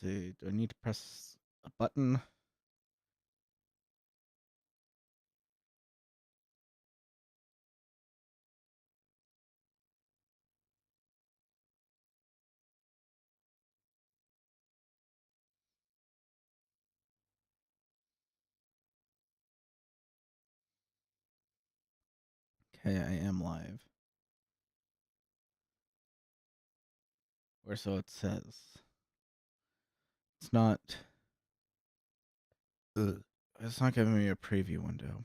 see. Do I need to press a button? Okay, I am live. Or so it says. It's not. Ugh. It's not giving me a preview window.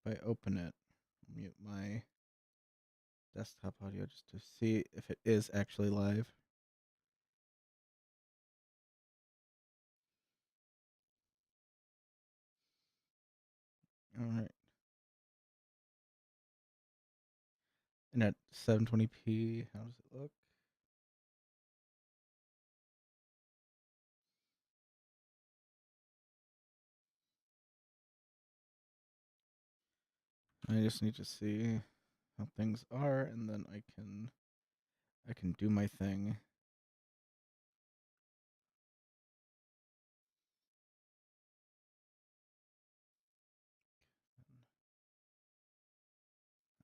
If I open it, mute my desktop audio just to see if it is actually live. All right. And at 720p, how does it look? I just need to see how things are, and then I can do my thing.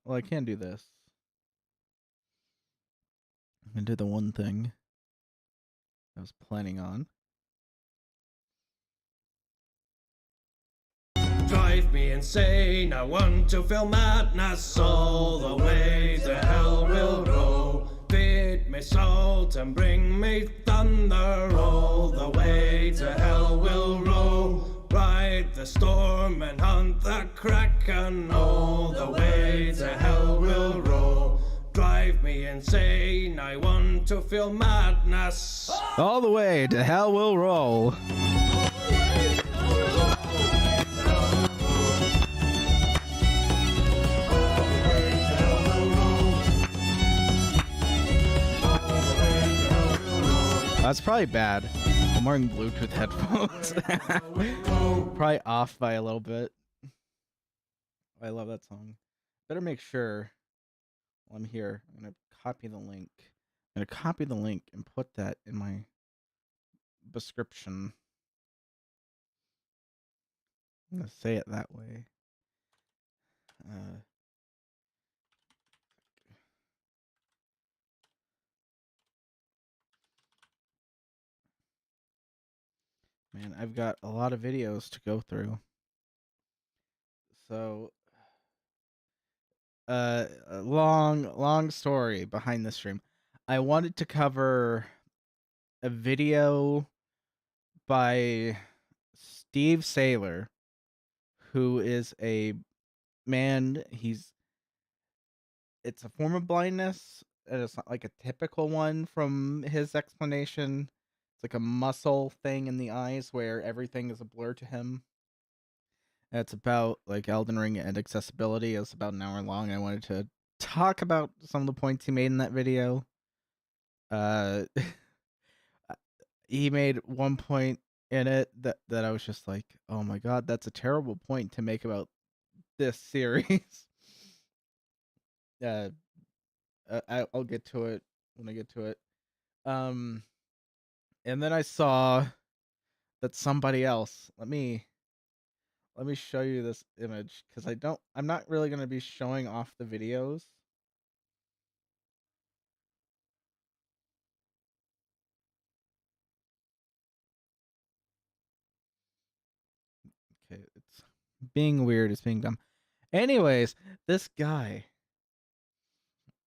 Well, I can do this. I'm gonna do the one thing I was planning on. Drive me insane, I want to feel madness. All the way to hell will roll. Feed me salt and bring me thunder. All the way to hell will roll. Ride the storm and hunt the kraken. All the way to hell will roll. Drive me insane, I want to feel madness. All the way to hell will roll. That's probably bad. I'm wearing Bluetooth headphones. Probably off by a little bit. I love that song. Better make sure while I'm here, I'm going to copy the link. I'm going to copy the link and put that in my description. I'm going to say it that way. Man, I've got a lot of videos to go through. So, a long story behind this stream. I wanted to cover a video by Steve Saylor, who is a man. It's a form of blindness, and it's not like a typical one from his explanation. It's like a muscle thing in the eyes where everything is a blur to him. And it's about like Elden Ring and accessibility. It's about an hour long. I wanted to talk about some of the points he made in that video. He made one point in it that I was just like, oh my god, that's a terrible point to make about this series. I'll get to it when I get to it. And then I saw that somebody else. Let me show you this image because I'm not really going to be showing off the videos. Okay, it's being weird, it's being dumb. Anyways, this guy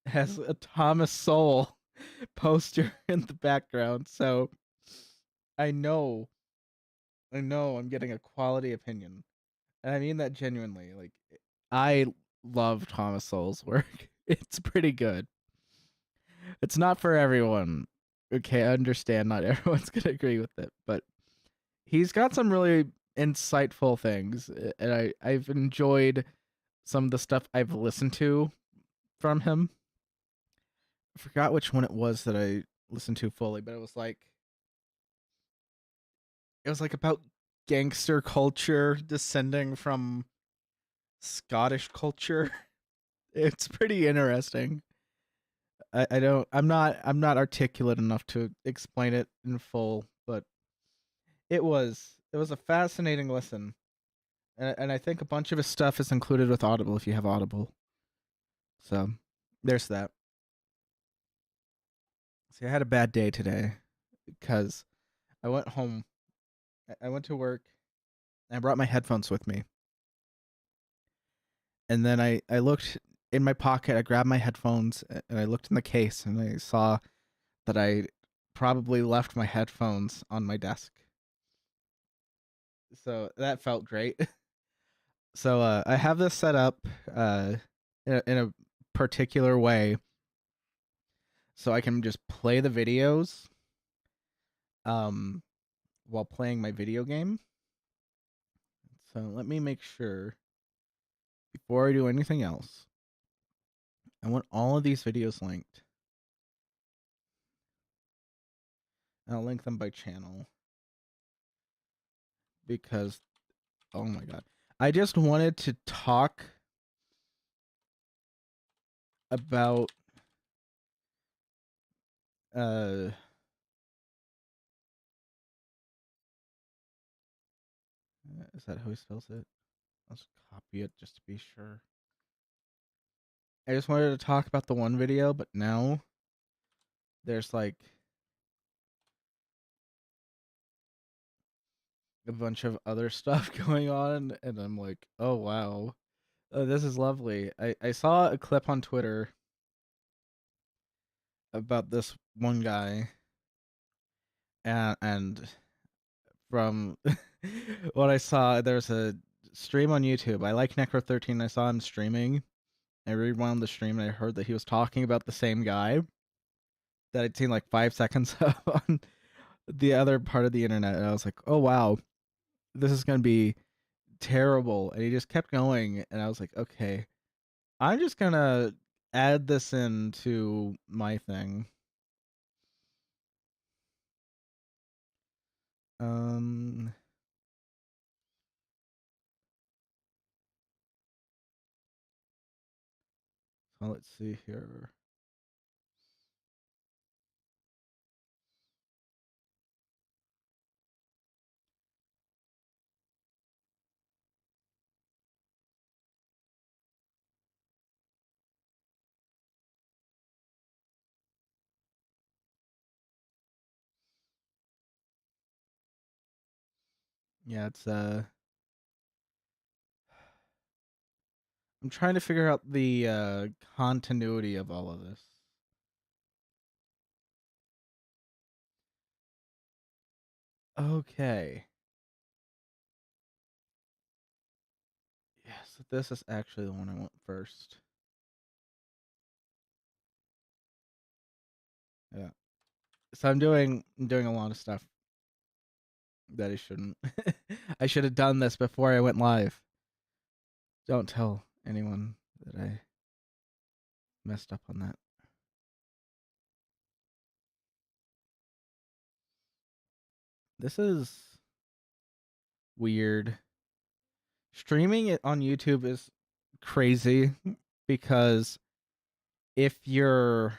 has a Thomas Sowell poster in the background, so I know I'm getting a quality opinion. And I mean that genuinely. Like, I love Thomas Sowell's work. It's pretty good. It's not for everyone. Okay, I understand not everyone's gonna agree with it, but he's got some really insightful things, and I've enjoyed some of the stuff I've listened to from him. I forgot which one it was that I listened to fully, but it was like about gangster culture descending from Scottish culture. It's pretty interesting. I'm not articulate enough to explain it in full, but it was a fascinating listen. And I think a bunch of his stuff is included with Audible if you have Audible. So there's that. See, I had a bad day today because I went home. I went to work. And I brought my headphones with me. And then I looked in my pocket. I grabbed my headphones and I looked in the case and I saw that I probably left my headphones on my desk. So that felt great. So I have this set up in a particular way so I can just play the videos um, while playing my video game. So let me make sure before I do anything else. I want all of these videos linked. I'll link them by channel because, oh my god, I just wanted to talk about uh is that how he spells it? I'll just copy it just to be sure. I just wanted to talk about the one video, but now there's like a bunch of other stuff going on, and I'm like, oh wow, this is lovely. I saw a clip on Twitter about this one guy, and from what I saw, there's a stream on YouTube. I like Necro13. I saw him streaming. I rewound the stream and I heard that he was talking about the same guy that I'd seen like 5 seconds of on the other part of the internet, and I was like, oh wow, this is gonna be terrible. And he just kept going, and I was like, okay, I'm just gonna add this into my thing. Um, so let's see here. Yeah, it's I'm trying to figure out the continuity of all of this. Okay. Yes, this is actually the one I want first. Yeah. So I'm doing a lot of stuff that I shouldn't. I should have done this before I went live. Don't tell anyone that I messed up on that. This is weird. Streaming it on YouTube is crazy because if you're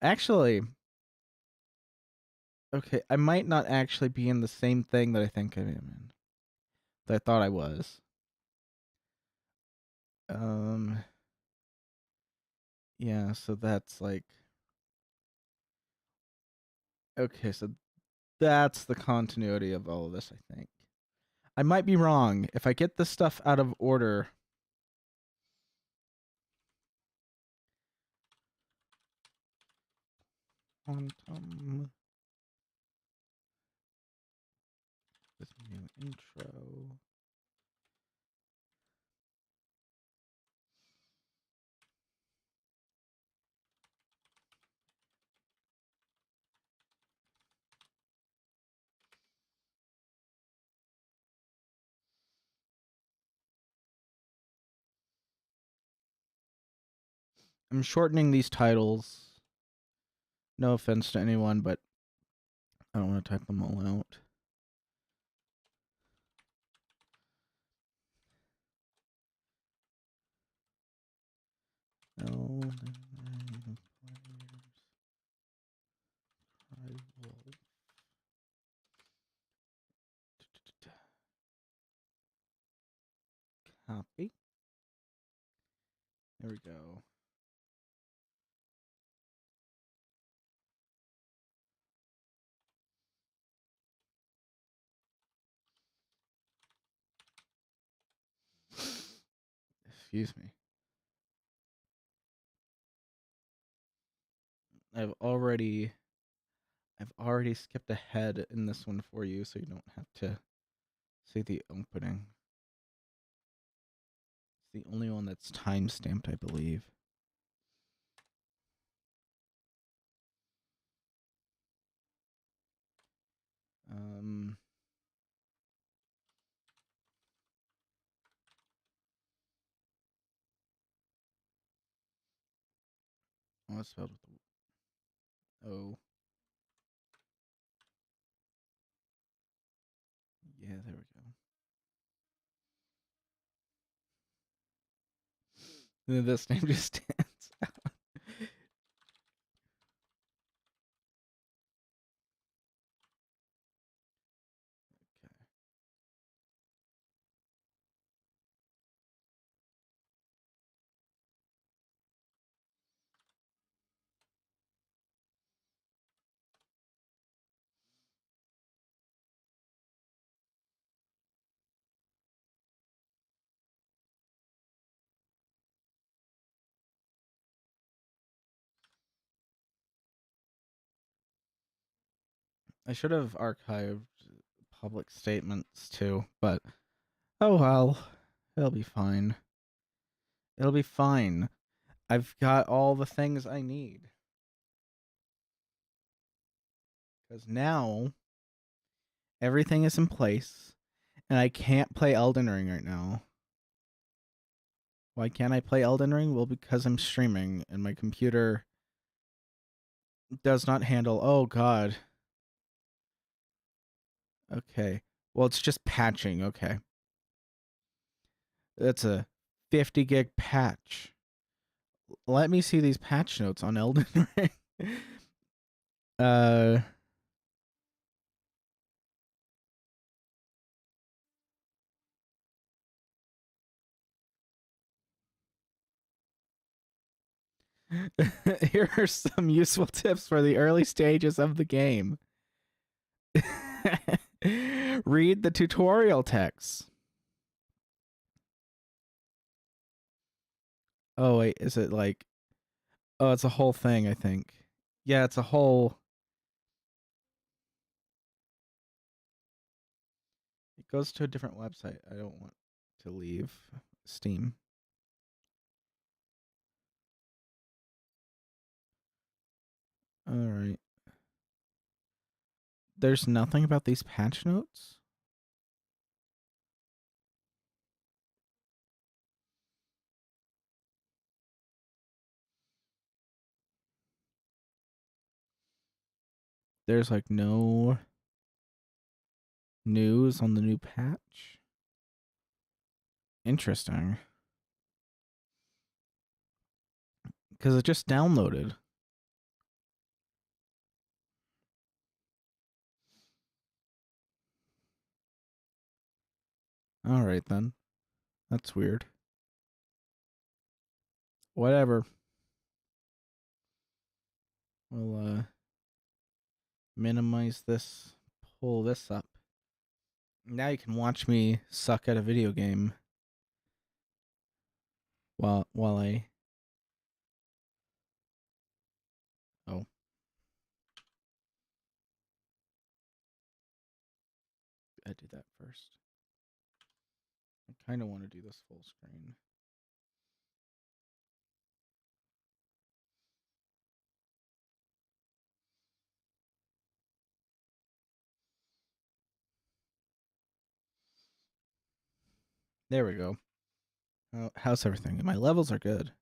actually okay, I might not actually be in the same thing that I think I am in. That I thought I was. Yeah, so that's like okay, so that's the continuity of all of this, I think. I might be wrong. If I get this stuff out of order, quantum this new intro. I'm shortening these titles. No offense to anyone, but I don't want to type them all out. Copy. There we go. Excuse me. I've already skipped ahead in this one for you, so you don't have to see the opening. It's the only one that's time stamped, I believe. Oh, it's spelled with the O. Yeah, there we go. This name just stands out. I should have archived public statements too, but oh well. It'll be fine. It'll be fine. I've got all the things I need. Because now everything is in place, and I can't play Elden Ring right now. Why can't I play Elden Ring? Well, because I'm streaming, and my computer does not handle... Oh, God. Okay. Well, it's just patching. Okay. That's a 50 gig patch. Let me see these patch notes on Elden Ring. Here are some useful tips for the early stages of the game. Read the tutorial text. Oh, wait, is it like... Oh, it's a whole thing, I think. Yeah, it's a whole... It goes to a different website. I don't want to leave Steam. All right. There's nothing about these patch notes? There's like no news on the new patch? Interesting. Because it just downloaded. All right, then. That's weird. Whatever. We'll minimize this, pull this up. Now you can watch me suck at a video game while I... Oh. I do that first. I kind of want to do this full screen. There we go. How's everything? My levels are good.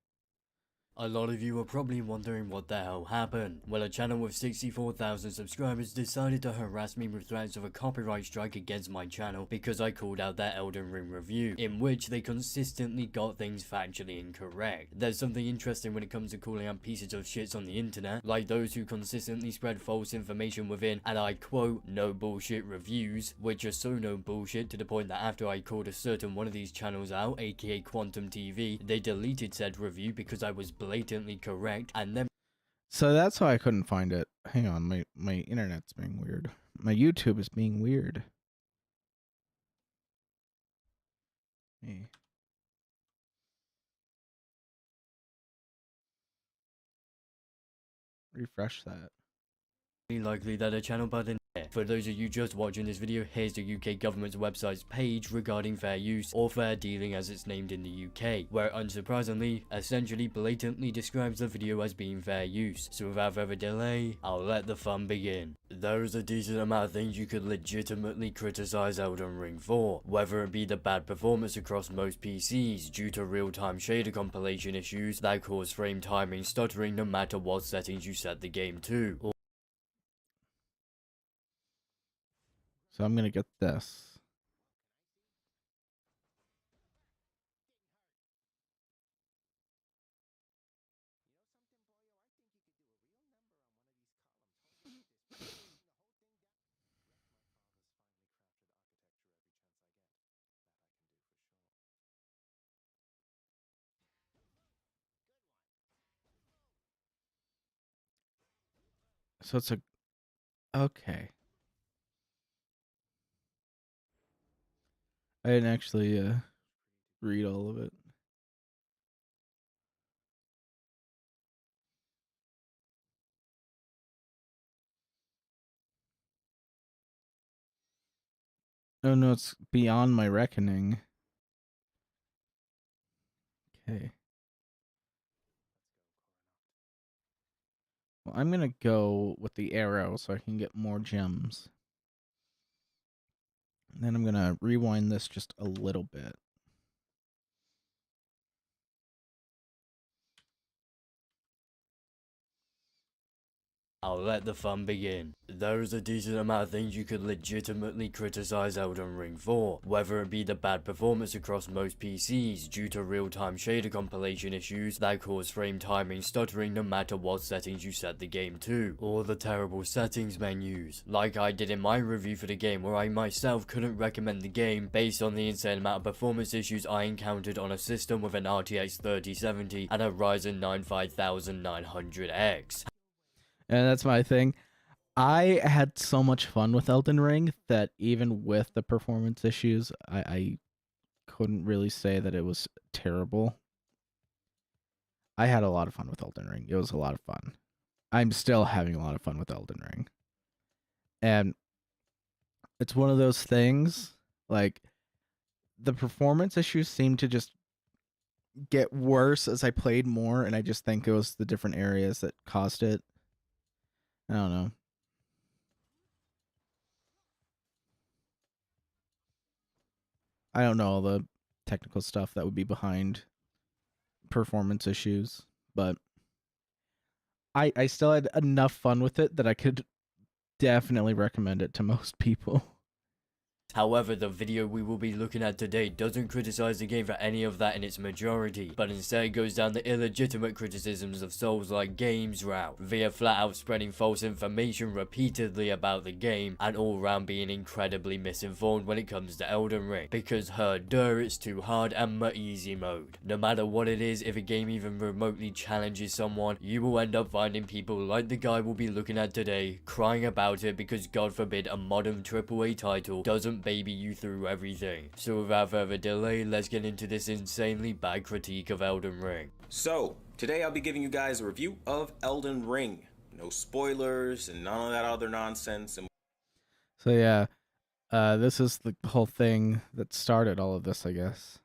A lot of you are probably wondering what the hell happened. Well, a channel with 64,000 subscribers decided to harass me with threats of a copyright strike against my channel because I called out their Elden Ring review, in which they consistently got things factually incorrect. There's something interesting when it comes to calling out pieces of shits on the internet, like those who consistently spread false information within, and I quote, no bullshit reviews, which are so no bullshit to the point that after I called a certain one of these channels out, aka Quantum TV, they deleted said review because I was blatantly correct, and then So that's why I couldn't find it. Hang on, my internet's being weird. My YouTube is being weird. Hey. Refresh that. likely that a channel button here. For those of you just watching this video, here's the UK government's website's page regarding fair use, or fair dealing as it's named in the UK, where unsurprisingly, essentially blatantly describes the video as being fair use. So without further delay, I'll let the fun begin. There's a decent amount of things you could legitimately criticize Elden Ring for, whether it be the bad performance across most PCs due to real-time shader compilation issues that cause frame timing stuttering no matter what settings you set the game to, or So I'm gonna get this. So it's a okay. I didn't actually read all of it. Oh no, it's beyond my reckoning. Okay. Well, I'm gonna go with the arrow so I can get more gems. And then I'm gonna rewind this just a little bit. I'll let the fun begin. There's a decent amount of things you could legitimately criticize Elden Ring for, whether it be the bad performance across most PCs due to real-time shader compilation issues that cause frame timing stuttering no matter what settings you set the game to, or the terrible settings menus, like I did in my review for the game where I myself couldn't recommend the game based on the insane amount of performance issues I encountered on a system with an RTX 3070 and a Ryzen 9 5900X. And that's my thing. I had so much fun with Elden Ring that even with the performance issues, I couldn't really say that it was terrible. I had a lot of fun with Elden Ring. It was a lot of fun. I'm still having a lot of fun with Elden Ring. And it's one of those things, like, the performance issues seem to just get worse as I played more, and I just think it was the different areas that caused it. I don't know. I don't know all the technical stuff that would be behind performance issues, but I still had enough fun with it that I could definitely recommend it to most people. However, the video we will be looking at today doesn't criticize the game for any of that in its majority, but instead goes down the illegitimate criticisms of Souls-like games route, via flat out spreading false information repeatedly about the game, and all round being incredibly misinformed when it comes to Elden Ring, because it's too hard and easy mode. No matter what it is, if a game even remotely challenges someone, you will end up finding people like the guy we'll be looking at today, crying about it because God forbid a modern AAA title doesn't baby you through everything. So without further delay, let's get into this insanely bad critique of Elden Ring. So, today I'll be giving you guys a review of Elden Ring. No spoilers and none of that other nonsense. So yeah, this is the whole thing that started all of this, I guess.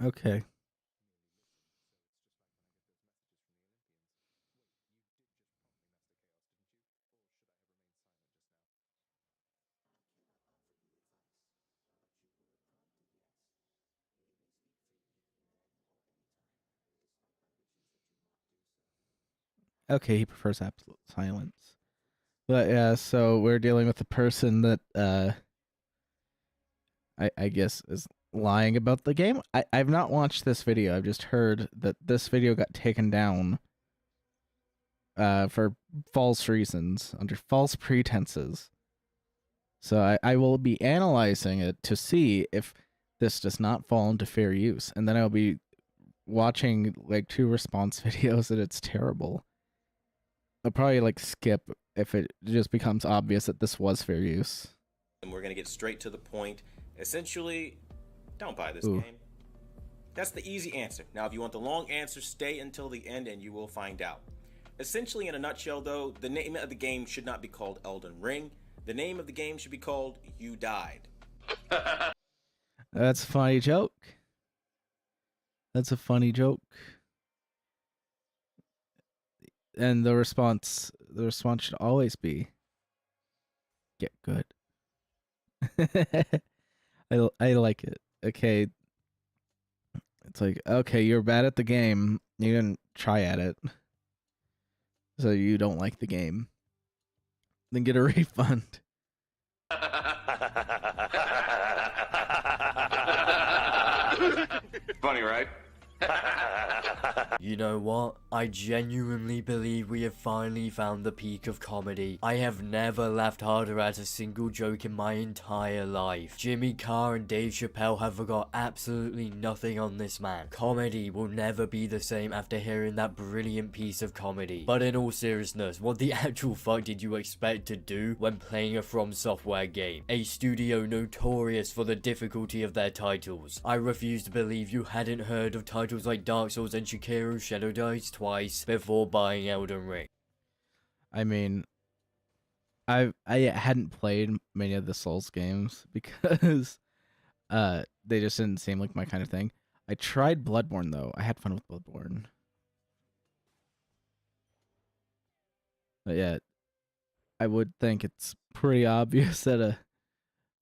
Okay. Okay, he prefers absolute silence. But yeah, so we're dealing with a person that I guess is lying about the game. I've not watched this video. I've just heard that this video got taken down for false reasons, under false pretenses. So I will be analyzing it to see if this does not fall into fair use. And then I'll be watching like 2 response videos and it's terrible. I'll probably like skip if it just becomes obvious that this was fair use. And we're gonna get straight to the point. Essentially, don't buy this Ooh. game. That's the easy answer. Now, if you want the long answer, stay until the end and you will find out. Essentially, in a nutshell though, the name of the game should not be called Elden Ring. The name of the game should be called You Died. That's a funny joke. That's a funny joke. And the response should always be get good. I like it. Okay. It's like, okay, you're bad at the game. You didn't try at it. So you don't like the game. Then get a refund. Funny, right? You know what? I genuinely believe we have finally found the peak of comedy. I have never laughed harder at a single joke in my entire life. Jimmy Carr and Dave Chappelle have got absolutely nothing on this man. Comedy will never be the same after hearing that brilliant piece of comedy. But in all seriousness, what the actual fuck did you expect to do when playing a From Software game? A studio notorious for the difficulty of their titles. I refuse to believe you hadn't heard of titles like Dark Souls and Sekiro Shadow Dice twice before buying Elden Ring. I mean, I hadn't played many of the Souls games because they just didn't seem like my kind of thing. I tried Bloodborne though. I had fun with Bloodborne. But yeah, I would think it's pretty obvious that a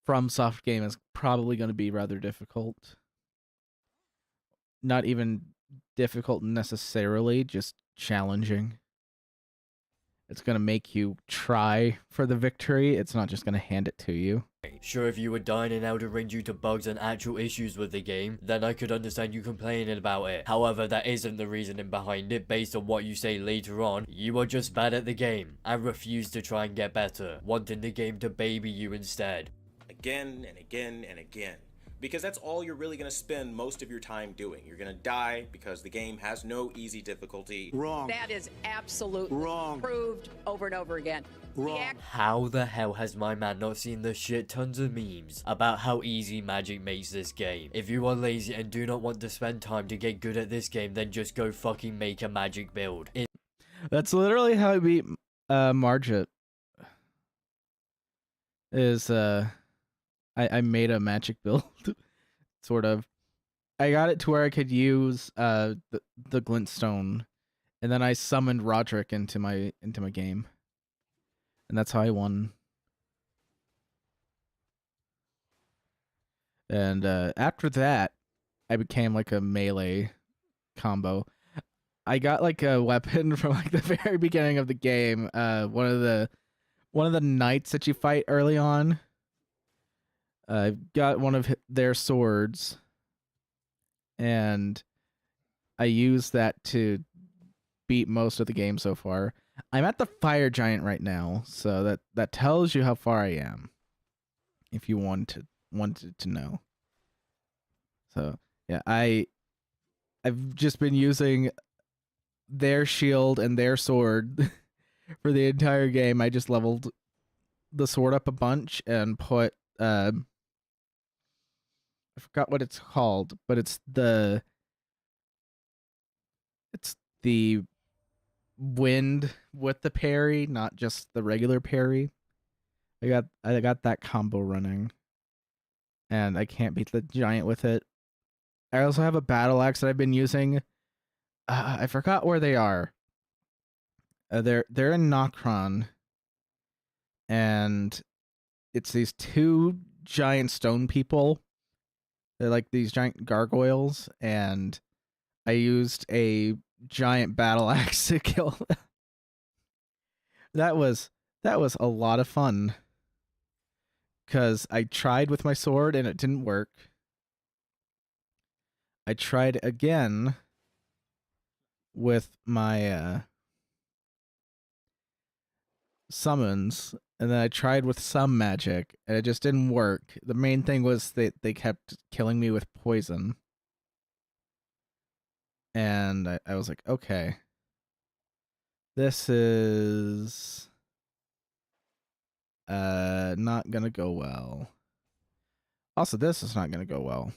FromSoft game is probably going to be rather difficult. Not even difficult necessarily, just challenging. It's going to make you try for the victory. It's not just going to hand it to you. Sure, if you were dying in Elden Ring due to bugs and actual issues with the game, then I could understand you complaining about it. However, that isn't the reasoning behind it. Based on what you say later on, you are just bad at the game and refuse to try and get better, wanting the game to baby you instead. Again and again and again. Because that's all you're really going to spend most of your time doing. You're going to die because the game has no easy difficulty. Wrong. That is absolutely Wrong. proved over and over again. Wrong. How the hell has my man not seen the shit tons of memes about how easy magic makes this game? If you are lazy and do not want to spend time to get good at this game, then just go fucking make a magic build. That's literally how I beat Margit. Is I made a magic build, sort of. I got it to where I could use the glintstone, and then I summoned Roderick into my game, and that's how I won. And after that, I became like a melee combo. I got like a weapon from like the very beginning of the game. One of the knights that you fight early on. I got one of their swords, and I used that to beat most of the game so far. I'm at the fire giant right now, so that tells you how far I am, if you wanted to know. So yeah, I've just been using their shield and their sword for the entire game. I just leveled the sword up a bunch and put I forgot what it's called, but it's the wind with the parry, not just the regular parry. I got that combo running, and I can't beat the giant with it. I also have a battle axe that I've been using. I forgot where they are. They're in Nokron, and it's these two giant stone people. They're like these giant gargoyles, and I used a giant battle axe to kill them. That was a lot of fun. Because I tried with my sword and it didn't work. I tried again with my summons, and then I tried with some magic, and it just didn't work. The main thing was they kept killing me with poison. And I was like, okay. This is not gonna go well. Also, this is not gonna go well.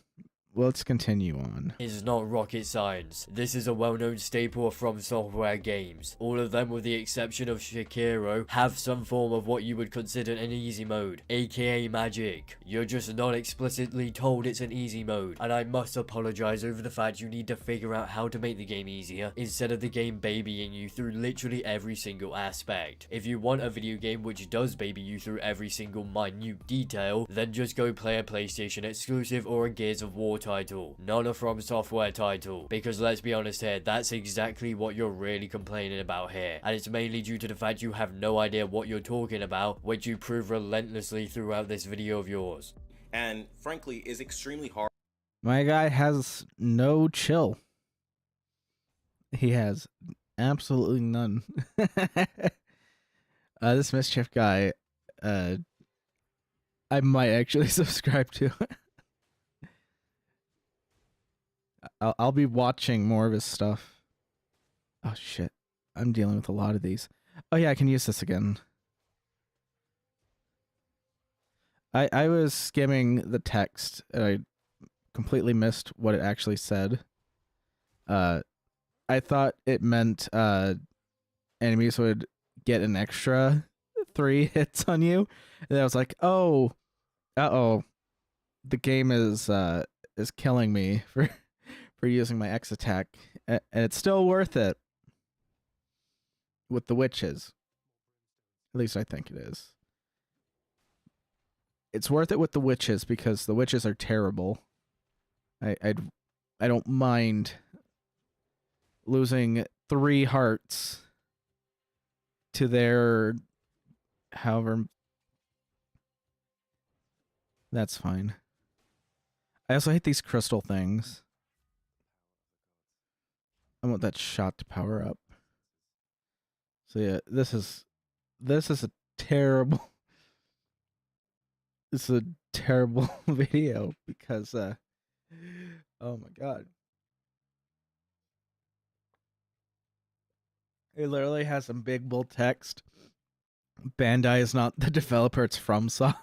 Let's continue on. Is not rocket science. This is a well-known staple of From Software games. All of them, with the exception of Sekiro, have some form of what you would consider an easy mode, aka magic. You're just not explicitly told it's an easy mode, and I must apologize over the fact you need to figure out how to make the game easier, instead of the game babying you through literally every single aspect. If you want a video game which does baby you through every single minute detail, then just go play a PlayStation exclusive or a Gears of War title, not a From Software title, because let's be honest here, that's exactly what you're really complaining about here, and it's mainly due to the fact you have no idea what you're talking about, which you prove relentlessly throughout this video of yours. And frankly, is extremely hard. My guy has no chill. He has absolutely none. This Mischief guy, I might actually subscribe to. I'll be watching more of his stuff. Oh shit. I'm dealing with a lot of these. Oh yeah, I can use this again. I was skimming the text and I completely missed what it actually said. I thought it meant enemies would get an extra 3 hits on you. And I was like, oh, uh-oh. The game is killing me for using my X attack, and it's still worth it with the witches. At least I think it is. It's worth it with the witches because the witches are terrible. I don't mind losing 3 hearts to their however. That's fine. I also hate these crystal things. I want that shot to power up. So yeah, this is a terrible it's a terrible video because oh my god. It literally has some big bold text. Bandai is not the developer, it's FromSoft.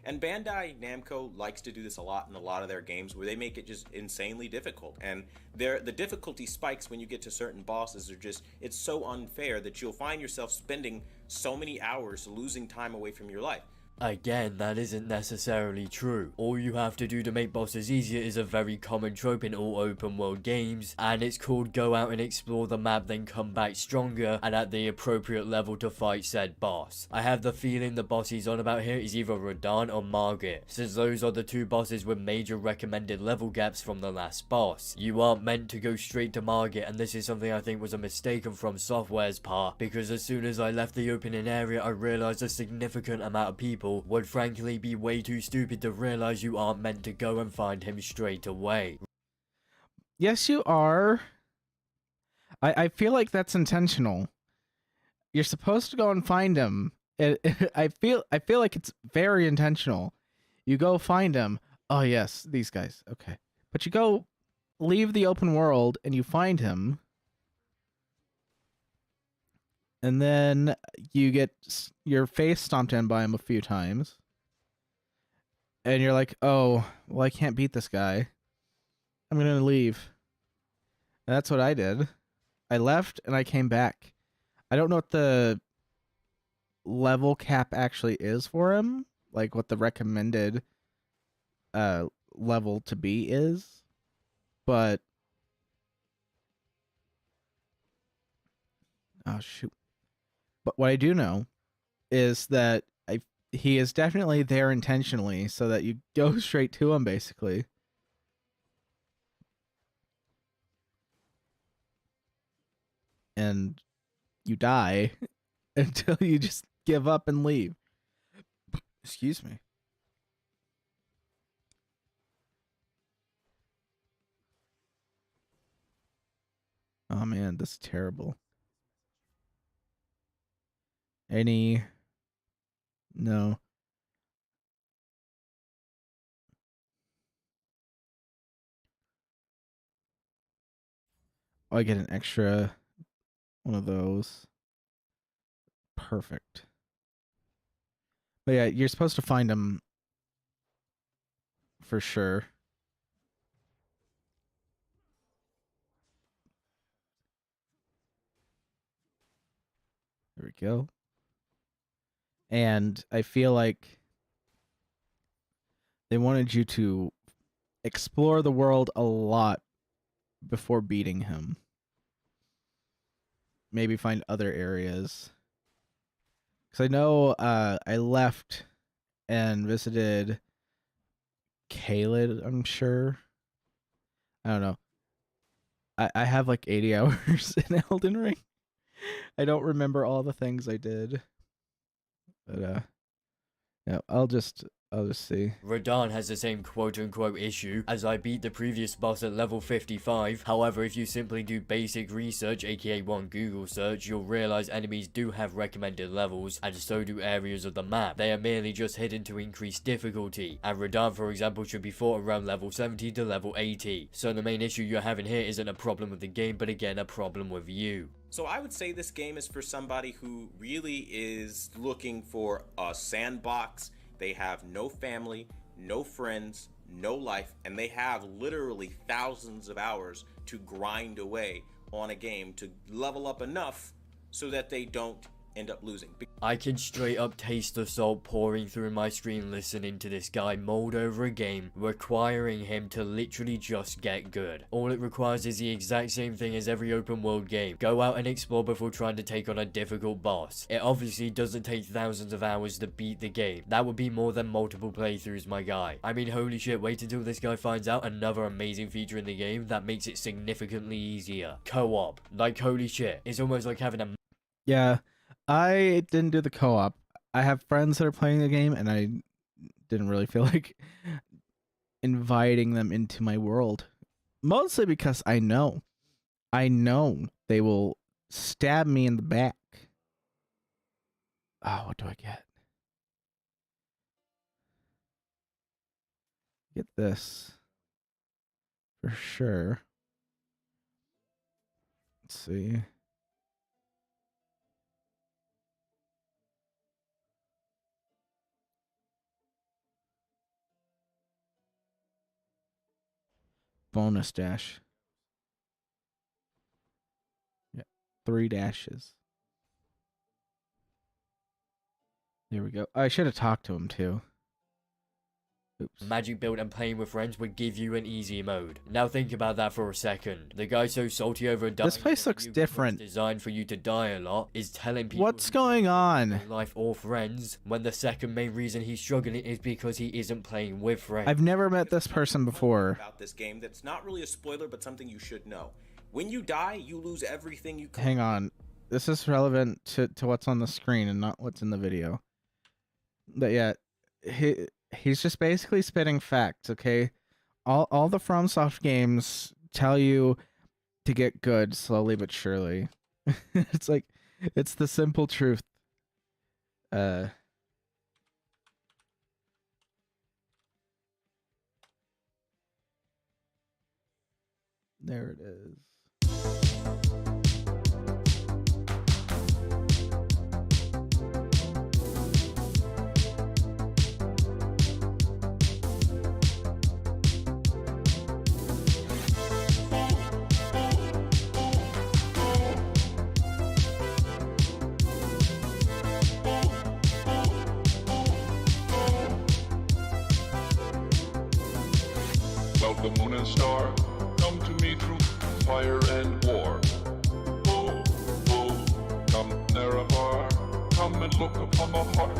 And Bandai Namco likes to do this a lot in a lot of their games where they make it just insanely difficult. And the difficulty spikes when you get to certain bosses. It's so unfair that you'll find yourself spending so many hours losing time away from your life. Again, that isn't necessarily true. All you have to do to make bosses easier is a very common trope in all open world games, and it's called go out and explore the map, then come back stronger and at the appropriate level to fight said boss. I have the feeling the boss he's on about here is either Radahn or Margit, since those are the 2 bosses with major recommended level gaps from the last boss. You aren't meant to go straight to Margit, and this is something I think was a mistake From Software's part, because as soon as I left the opening area I realized a significant amount of people would frankly be way too stupid to realize you aren't meant to go and find him straight away. Yes, you are. I feel like that's intentional. You're supposed to go and find him. I feel like it's very intentional. You go find him. Oh yes, these guys. Okay. But you go leave the open world and you find him. And then you get your face stomped in by him a few times. And you're like, oh, well, I can't beat this guy. I'm going to leave. And that's what I did. I left and I came back. I don't know what the level cap actually is for him. Like what the recommended level to be is. But oh shoot. But what I do know is that he is definitely there intentionally so that you go straight to him, basically. And you die until you just give up and leave. Excuse me. Oh man, this is terrible. No. Oh, I get an extra one of those. Perfect. But yeah, you're supposed to find them for sure. There we go. And I feel like they wanted you to explore the world a lot before beating him. Maybe find other areas. Because I know I left and visited Caelid, I'm sure. I don't know. I have like 80 hours in Elden Ring. I don't remember all the things I did. But yeah, I'll just see. Radahn has the same quote-unquote issue as I beat the previous boss at level 55. However, if you simply do basic research, aka one Google search, you'll realize enemies do have recommended levels, and so do areas of the map. They are merely just hidden to increase difficulty, and Radahn, for example, should be fought around level 70 to level 80. So the main issue you're having here isn't a problem with the game, but again, a problem with you. So I would say this game is for somebody who really is looking for a sandbox. They have no family, no friends, no life, and they have literally thousands of hours to grind away on a game to level up enough so that they don't end up losing. I can straight up taste the salt pouring through my screen listening to this guy mold over a game requiring him to literally just get good. All it requires is the exact same thing as every open world game. Go out and explore before trying to take on a difficult boss. It obviously doesn't take thousands of hours to beat the game. That would be more than multiple playthroughs, my guy. I mean, holy shit, wait until this guy finds out another amazing feature in the game that makes it significantly easier. Co-op. Like, holy shit. It's almost like having a... Yeah. I didn't do the co-op. I have friends that are playing the game, and I didn't really feel like inviting them into my world. Mostly because I know they will stab me in the back. Oh, what do I get? Get this. For sure. Let's see. Bonus dash. Yeah, 3 dashes. There we go. I should have talked to him too. Oops. magic build and playing with friends would give you an easy mode. Now think about that for a second. The guy so salty over dying, This place looks different. Designed for you to die a lot, is telling people What's going on? life or friends, when the second main reason he's struggling is because he isn't playing with friends. I've never met this person before. About this game that's not really a spoiler, but something you should know. When you die, you lose everything you Hang on. This is relevant to what's on the screen and not what's in the video. But yeah, he's just basically spitting facts, okay? All the FromSoft games tell you to get good slowly but surely. It's like, it's the simple truth. There it is. Of the moon and star, come fire and war. Oh, oh, come Nerevar, come and look upon the heart,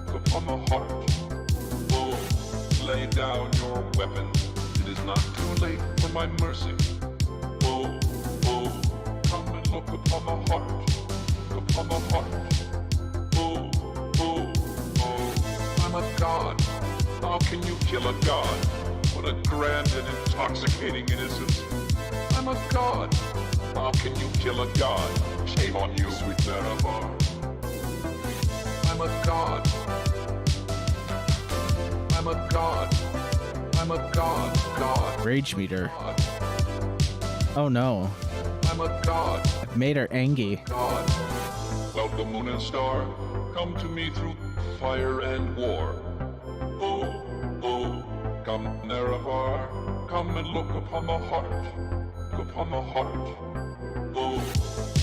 upon the heart. Oh, lay down your weapons, it is not too late for my mercy. Oh, oh, come and look upon the heart, upon the heart. Oh, oh, oh, I'm a god. How can you kill a god? What a grand and intoxicating innocence. I'm a god. How can you kill a god? Shame on you, sweet Nerevar. I'm a god. I'm a god. I'm a god. God. Rage meter. God. Oh no. I'm a god. I've made her angry. God. Welcome, moon and star. Come to me through fire and war. Oh, oh, come Nerevar. Come and look upon the heart, upon the heart. Oh,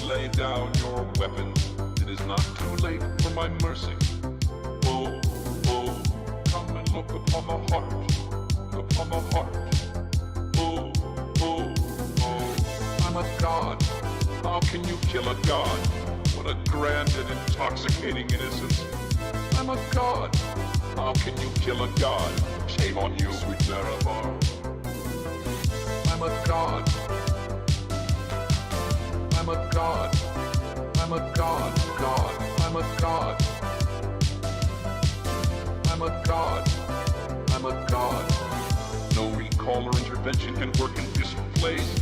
lay down your weapons. It is not too late for my mercy. Oh, oh, come and look upon the heart, upon the heart. Oh, oh, oh, I'm a god. How can you kill a god? What a grand and intoxicating innocence. I'm a god. How can you kill a god? Shame on you, sweet Nerevar. I'm a god. I'm a god. I'm a god. God. I'm a god. I'm a god. I'm a god. No recall or intervention can work in this place.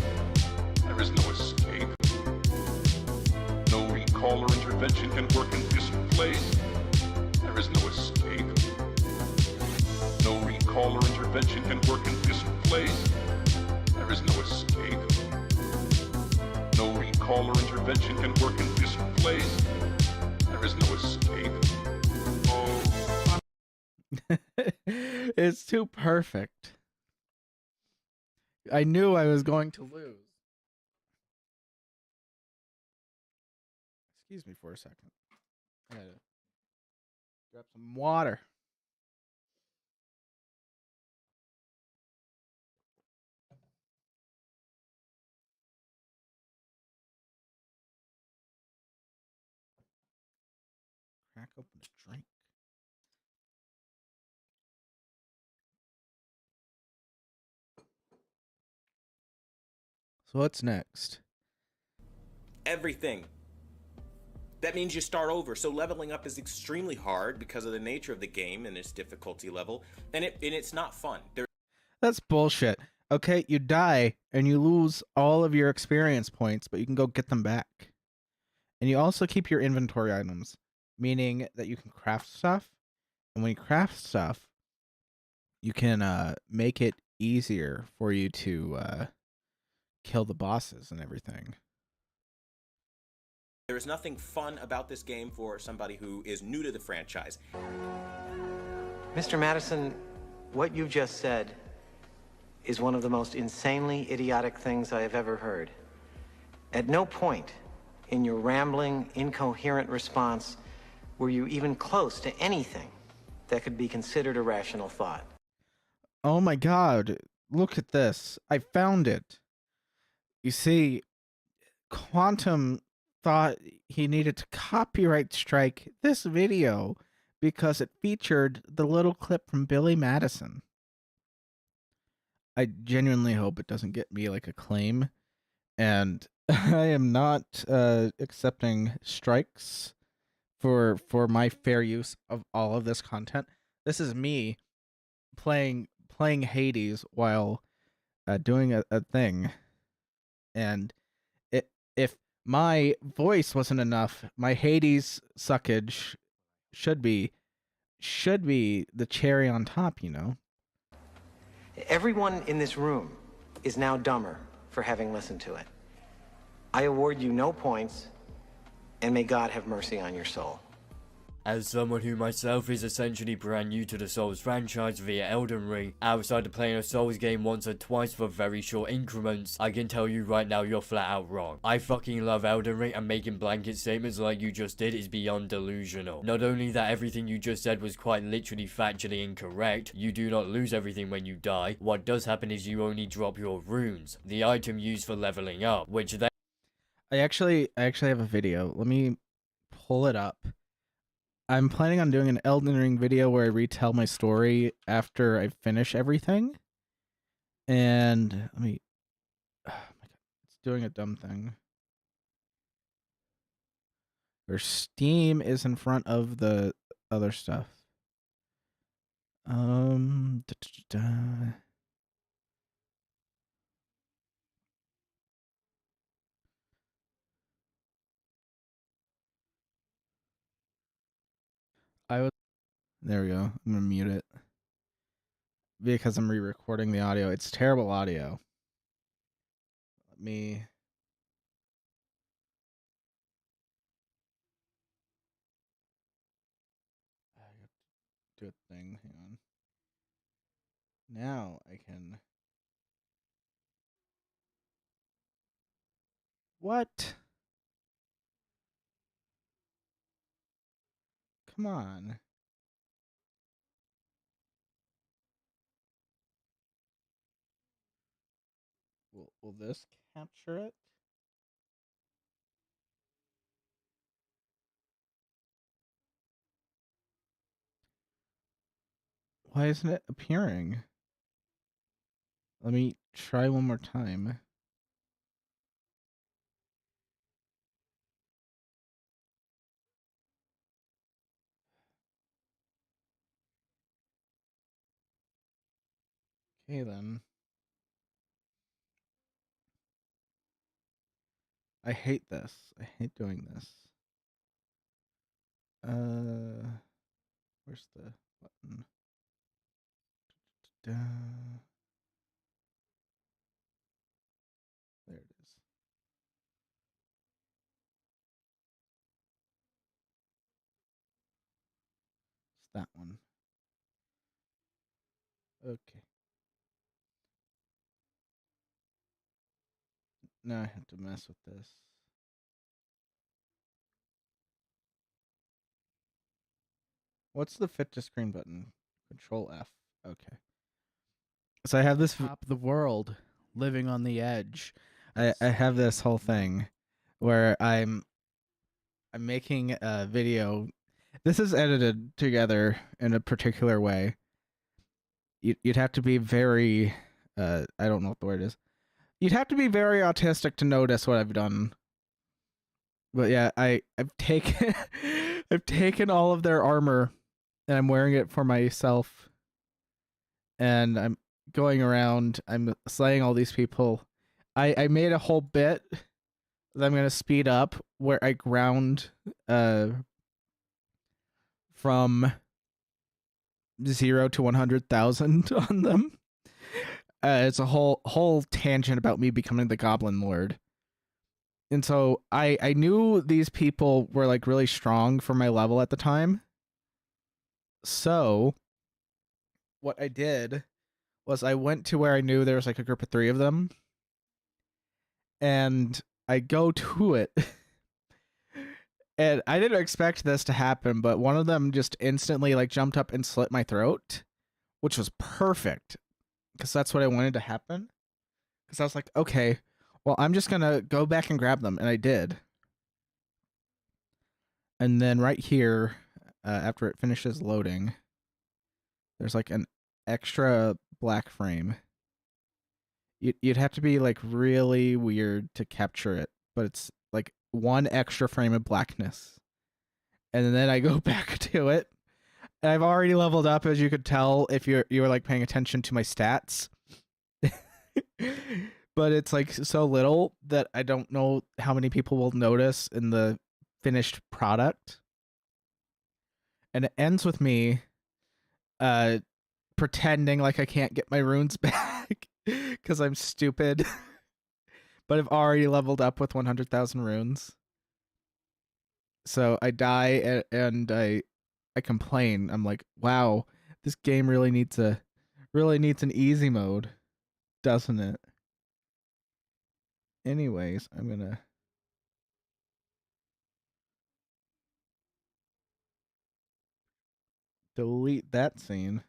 There is no escape. No recall or intervention can work in this place. There is no escape. No recall or intervention can work in this place. There is no escape. No recall or intervention can work in this place. There is no escape. Oh, It's too perfect. I knew I was going to lose. Excuse me for a second. I gotta grab some water. Crack open a drink. So what's next? Everything. That means you start over, so leveling up is extremely hard because of the nature of the game and its difficulty level, and it's not fun. That's bullshit. Okay, you die and you lose all of your experience points, but you can go get them back. And you also keep your inventory items, meaning that you can craft stuff. And when you craft stuff, you can make it easier for you to kill the bosses and everything. There is nothing fun about this game for somebody who is new to the franchise. Mr. Madison, what you just said is one of the most insanely idiotic things I have ever heard. At no point in your rambling, incoherent response were you even close to anything that could be considered a rational thought. Oh my god, look at this. I found it. You see, Quantum thought he needed to copyright strike this video because it featured the little clip from Billy Madison. I genuinely hope it doesn't get me like a claim, and I am not accepting strikes for my fair use of all of this content. This is me playing Hades while doing a thing, and if my voice wasn't enough, my Hades suckage should be the cherry on top, you know. Everyone in this room is now dumber for having listened to it. I award you no points, and may God have mercy on your soul. As someone who myself is essentially brand new to the Souls franchise via Elden Ring, outside of playing a Souls game once or twice for very short increments, I can tell you right now you're flat out wrong. I fucking love Elden Ring, and making blanket statements like you just did is beyond delusional. Not only that everything you just said was quite literally factually incorrect, you do not lose everything when you die. What does happen is you only drop your runes, the item used for leveling up, which then I actually have a video. Let me pull it up. I'm planning on doing an Elden Ring video where I retell my story after I finish everything. And let me... Oh my God, it's doing a dumb thing. Where Steam is in front of the other stuff. There we go. I'm gonna mute it because I'm re-recording the audio. It's terrible audio. Let me... I have to do a thing. Hang on. Now I can... What? Come on. Will this capture it? Why isn't it appearing? Let me try one more time. Okay then. I hate this. I hate doing this. Where's the button? There it is. It's that one. Okay. Now I have to mess with this. What's the fit to screen button? Control F. Okay. So I have this top of the world, living on the edge. I have this whole thing where I'm making a video. This is edited together in a particular way. You'd have to be very I don't know what the word is. You'd have to be very autistic to notice what I've done. But yeah, I've taken I've taken all of their armor and I'm wearing it for myself. And I'm going around, I'm slaying all these people. I made a whole bit that I'm gonna speed up where I ground from 0 to 100,000 on them. It's a whole tangent about me becoming the Goblin Lord. And so I knew these people were like really strong for my level at the time. So what I did was I went to where I knew there was like a group of 3 of them. And I go to it. And I didn't expect this to happen, but one of them just instantly like jumped up and slit my throat, which was perfect because that's what I wanted to happen. Because I was like, okay, well, I'm just going to go back and grab them. And I did. And then right here, after it finishes loading, there's like an extra black frame. You'd have to be like really weird to capture it, but it's like 1 extra frame of blackness. And then I go back to it. And I've already leveled up, as you could tell if you were like paying attention to my stats. But it's like so little that I don't know how many people will notice in the finished product. And it ends with me pretending like I can't get my runes back because I'm stupid. But I've already leveled up with 100,000 runes. So I die and I I complain. I'm like, wow, this game really needs an easy mode, doesn't it? Anyways, I'm gonna delete that scene.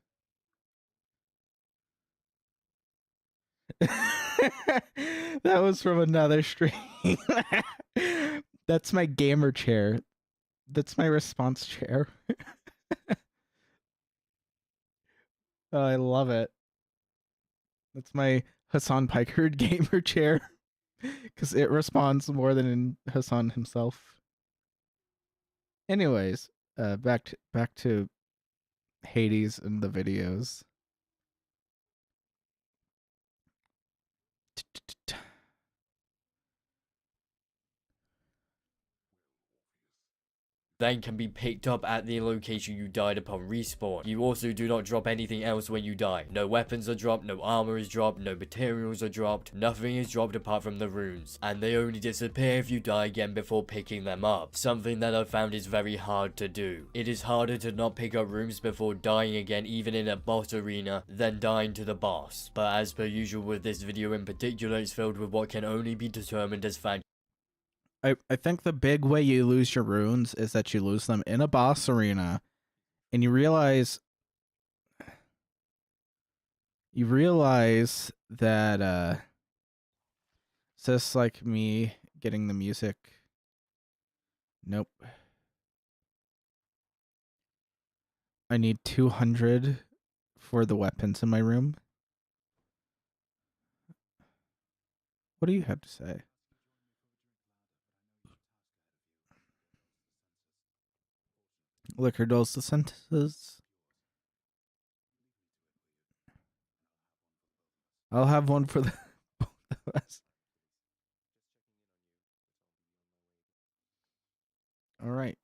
That was from another stream. That's my gamer chair. That's my response chair. Oh, I love it. That's my Hassan Pikerd gamer chair. Because it responds more than in Hassan himself. Anyways, back to Hades and the videos. Then can be picked up at the location you died upon respawn. You also do not drop anything else when you die. No weapons are dropped, no armor is dropped, no materials are dropped, nothing is dropped apart from the runes, and they only disappear if you die again before picking them up, something that I've found is very hard to do. It is harder to not pick up runes before dying again even in a boss arena than dying to the boss, but as per usual with this video in particular, it's filled with what can only be determined as fact. I think the big way you lose your runes is that you lose them in a boss arena, and you realize that it's just like me getting the music. Nope. I need 200 for the weapons in my room. What do you have to say? Liquor dulls the sentences. I'll have one for the both of us. All right.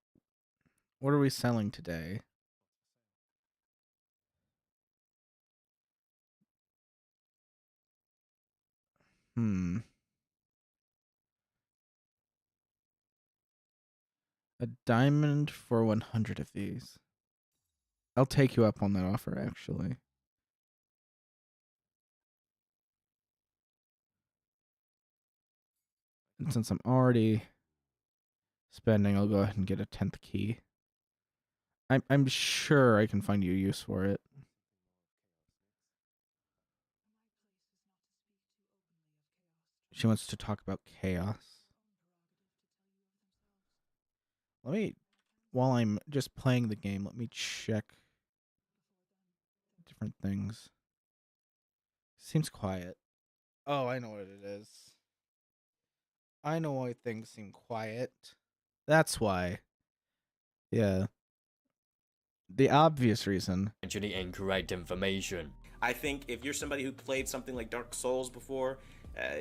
What are we selling today? A diamond for 100 of these. I'll take you up on that offer, actually. And since I'm already spending, I'll go ahead and get a 10th key. I'm sure I can find you a use for it. She wants to talk about chaos. Let me, while I'm just playing the game, let me check different things. Seems quiet. Oh, I know what it is. I know why things seem quiet. That's why. Yeah. The obvious reason. Actually incorrect information. I think if you're somebody who played something like Dark Souls before,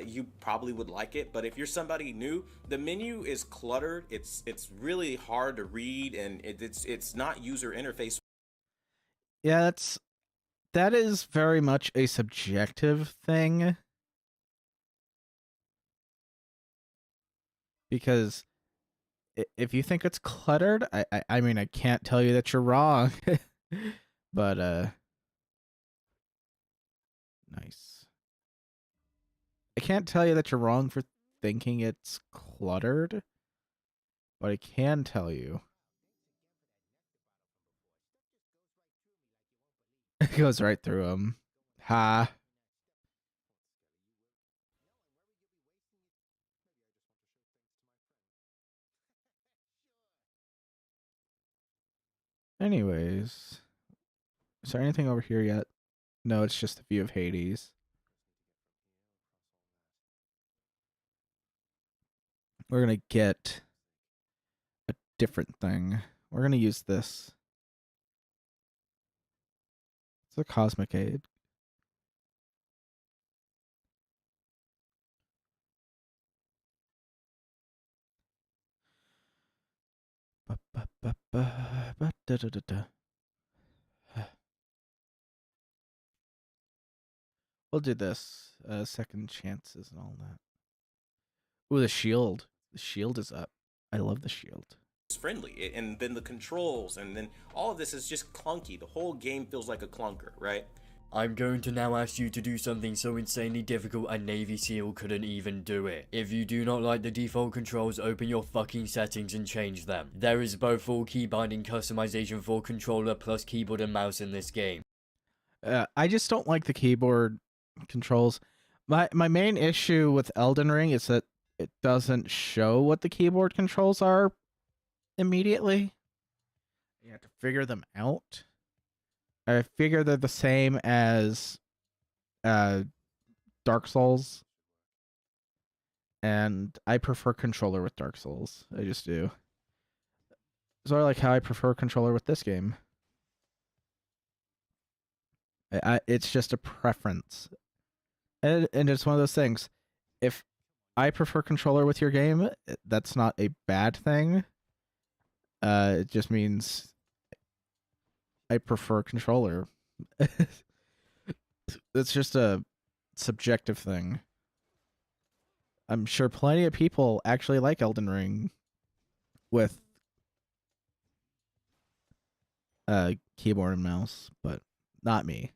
you probably would like it. But if you're somebody new, the menu is cluttered. It's really hard to read, and it's not user interface. Yeah, that is very much a subjective thing. Because if you think it's cluttered, I mean, I can't tell you that you're wrong. But nice. I can't tell you that you're wrong for thinking it's cluttered, but I can tell you it goes right through them. Ha. Anyways, is there anything over here yet? No, it's just a view of Hades. We're gonna get a different thing. We're gonna use this. It's a cosmic aid. We'll do this. Second chances and all that. Ooh, the shield. The shield is up. I love the shield. friendly. And then the controls, and then all of this is just clunky. The whole game feels like a clunker, right? I'm going to now ask you to do something so insanely difficult a Navy SEAL couldn't even do it. If you do not like the default controls, open your fucking settings and change them. There is both full key binding customization for controller plus keyboard and mouse in this game. I just don't like the keyboard controls. My main issue with Elden Ring is that it doesn't show what the keyboard controls are immediately. You have to figure them out. I figure they're the same as Dark Souls. And I prefer controller with Dark Souls. I just do. So I like how I prefer controller with this game. It's just a preference. And it's one of those things. If I prefer controller with your game, that's not a bad thing. It just means I prefer controller. It's just a subjective thing. I'm sure plenty of people actually like Elden Ring with keyboard and mouse, but not me.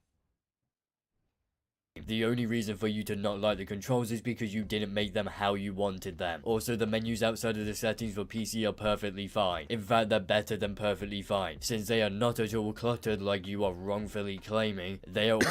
The only reason for you to not like the controls is because you didn't make them how you wanted them. Also, the menus outside of the settings for PC are perfectly fine. In fact, they're better than perfectly fine. Since they are not at all cluttered like you are wrongfully claiming, they are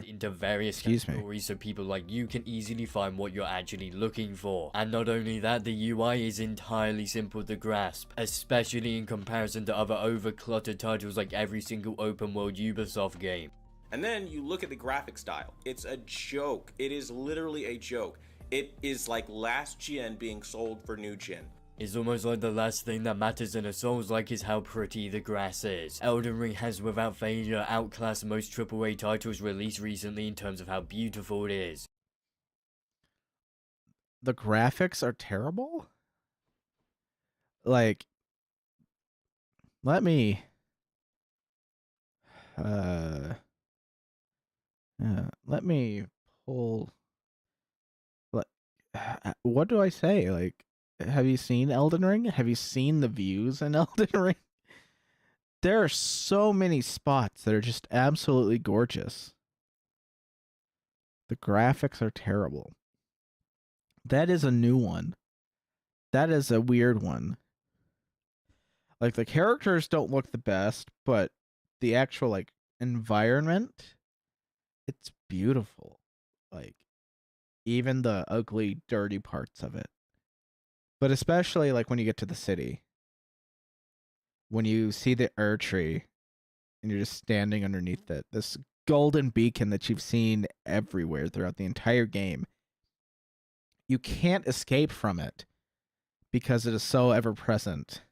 into various categories so people like you can easily find what you're actually looking for. And not only that, the UI is entirely simple to grasp, especially in comparison to other over-cluttered titles like every single open world Ubisoft game. And then you look at the graphic style. It's a joke. It is literally a joke. It is like last gen being sold for new gen. It's almost like the last thing that matters in a Souls-like is how pretty the grass is. Elden Ring has without failure outclassed most AAA titles released recently in terms of how beautiful it is. The graphics are terrible? Like, let me... let me pull... What do I say? Like, have you seen Elden Ring? Have you seen the views in Elden Ring? There are so many spots that are just absolutely gorgeous. The graphics are terrible. That is a new one. That is a weird one. Like, the characters don't look the best, but the actual, like, environment, it's beautiful. Like, even the ugly, dirty parts of it. But especially, like, when you get to the city. When you see the Ur tree, and you're just standing underneath it. This golden beacon that you've seen everywhere throughout the entire game. You can't escape from it. Because it is so ever-present.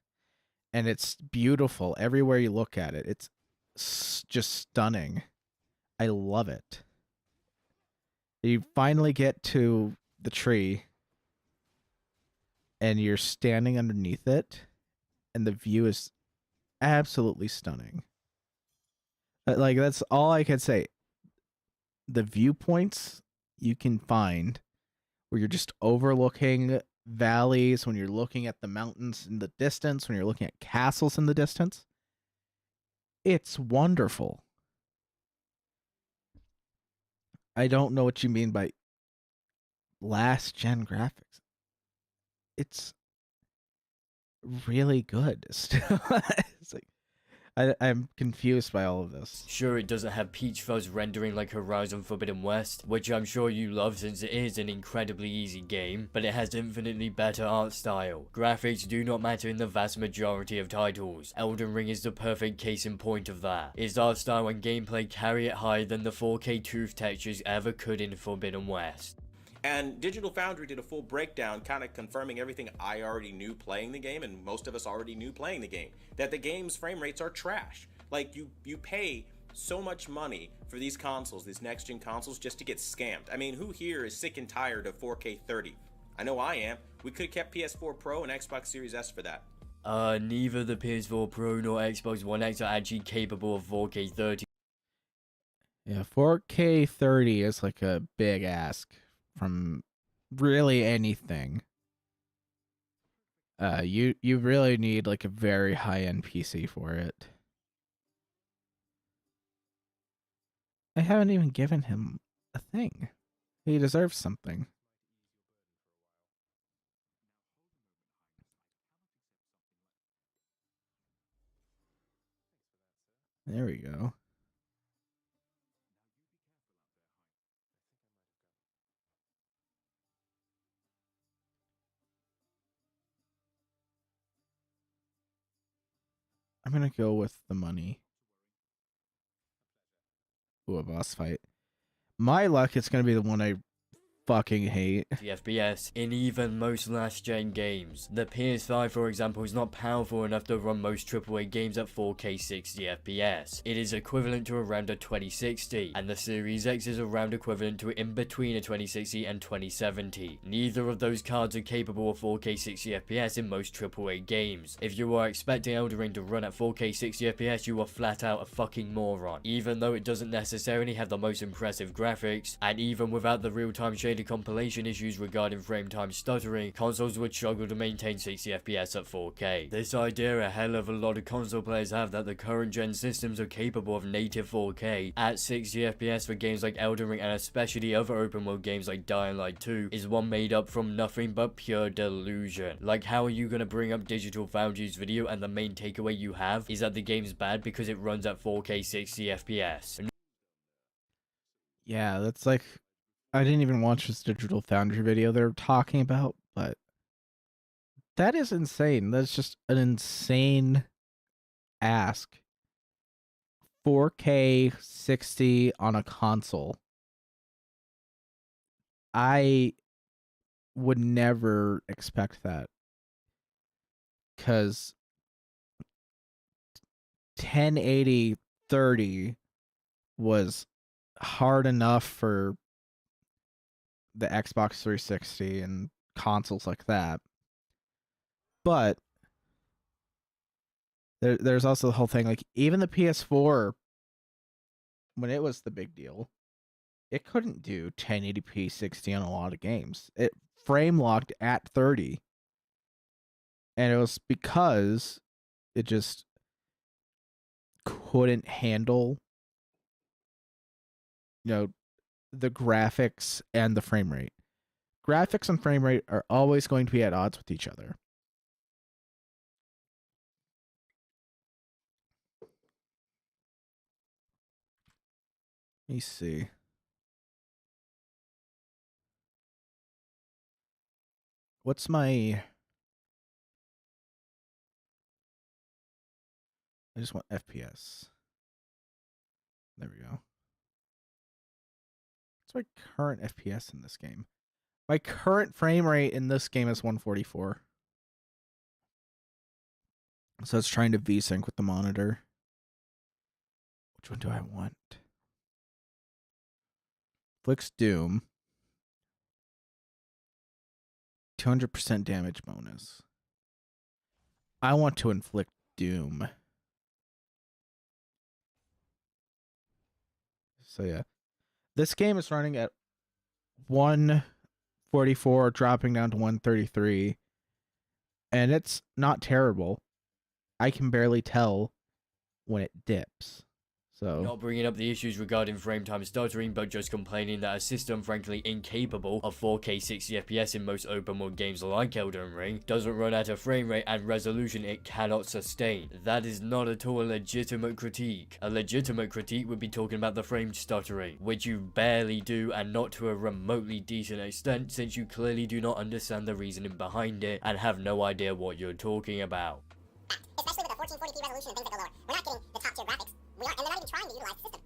And it's beautiful everywhere you look at it. It's just stunning. I love it. You finally get to the tree. And you're standing underneath it. And the view is absolutely stunning. Like, that's all I can say. The viewpoints you can find where you're just overlooking valleys, when you're looking at the mountains in the distance, when you're looking at castles in the distance. It's wonderful. I don't know what you mean by last gen graphics. It's really good. It's like I'm confused by all of this. Sure, it doesn't have peach fuzz rendering like Horizon Forbidden West, which I'm sure you love since it is an incredibly easy game, but it has infinitely better art style. Graphics do not matter in the vast majority of titles. Elden Ring is the perfect case in point of that. Its art style and gameplay carry it higher than the 4K truth textures ever could in Forbidden West. And Digital Foundry did a full breakdown kind of confirming everything I already knew playing the game, and most of us already knew playing the game, that the game's frame rates are trash. Like, you pay so much money for these consoles, these next-gen consoles, just to get scammed. I mean, who here is sick and tired of 4K 30? I know I am. We could have kept PS4 Pro and Xbox Series S for that. Neither the PS4 Pro nor Xbox One X are actually capable of 4K 30. Yeah, 4K 30 is like a big ask from really anything. You really need like a very high-end PC for it. I haven't even given him a thing. He deserves something. There we go. I'm gonna go with the money. Ooh, a boss fight. My luck, it's gonna be the one I fucking hate. FPS in even most last-gen games. The PS5, for example, is not powerful enough to run most AAA games at 4K 60 FPS. It is equivalent to around a 2060, and the Series X is around equivalent to in between a 2060 and 2070. Neither of those cards are capable of 4K 60 FPS in most AAA games. If you are expecting Elden Ring to run at 4K 60 FPS, you are flat out a fucking moron. Even though it doesn't necessarily have the most impressive graphics, and even without the real-time shading compilation issues regarding frame time stuttering, consoles would struggle to maintain 60 FPS at 4K. This idea a hell of a lot of console players have that the current gen systems are capable of native 4K at 60 FPS for games like Elden Ring and especially other open world games like Dying Light 2 is one made up from nothing but pure delusion. Like, how are you gonna bring up Digital Foundry's video and the main takeaway you have is that the game's bad because it runs at 4K 60 FPS? Yeah, that's like, I didn't even watch this Digital Foundry video they're talking about, but that is insane. That's just an insane ask. 4K 60 on a console. I would never expect that, because 1080 30 was hard enough for the Xbox 360 and consoles like that. But there's also the whole thing, like, even the PS4, when it was the big deal, it couldn't do 1080p 60 on a lot of games. It frame locked at 30. And it was because it just couldn't handle, the graphics and the frame rate. Graphics and frame rate are always going to be at odds with each other. Let me see. What's my... I just want FPS. There we go. What's my current FPS in this game? My current frame rate in this game is 144. So it's trying to V-sync with the monitor. Which one do I want? Flicks Doom. 200% damage bonus. I want to inflict Doom. So yeah. This game is running at 144, dropping down to 133. And it's not terrible. I can barely tell when it dips. So Not bringing up the issues regarding frame time stuttering, but just complaining that a system frankly incapable of 4K 60 FPS in most open world games like Elden Ring doesn't run at a frame rate and resolution it cannot sustain. That is not at all a legitimate critique. A legitimate critique would be talking about the frame stuttering, which you barely do and not to a remotely decent extent, since you clearly do not understand the reasoning behind it and have no idea what you're talking about. Especially with the 1440p resolution and things that go lower. We're not getting the top tier graphics. And they're not even trying to utilize the system.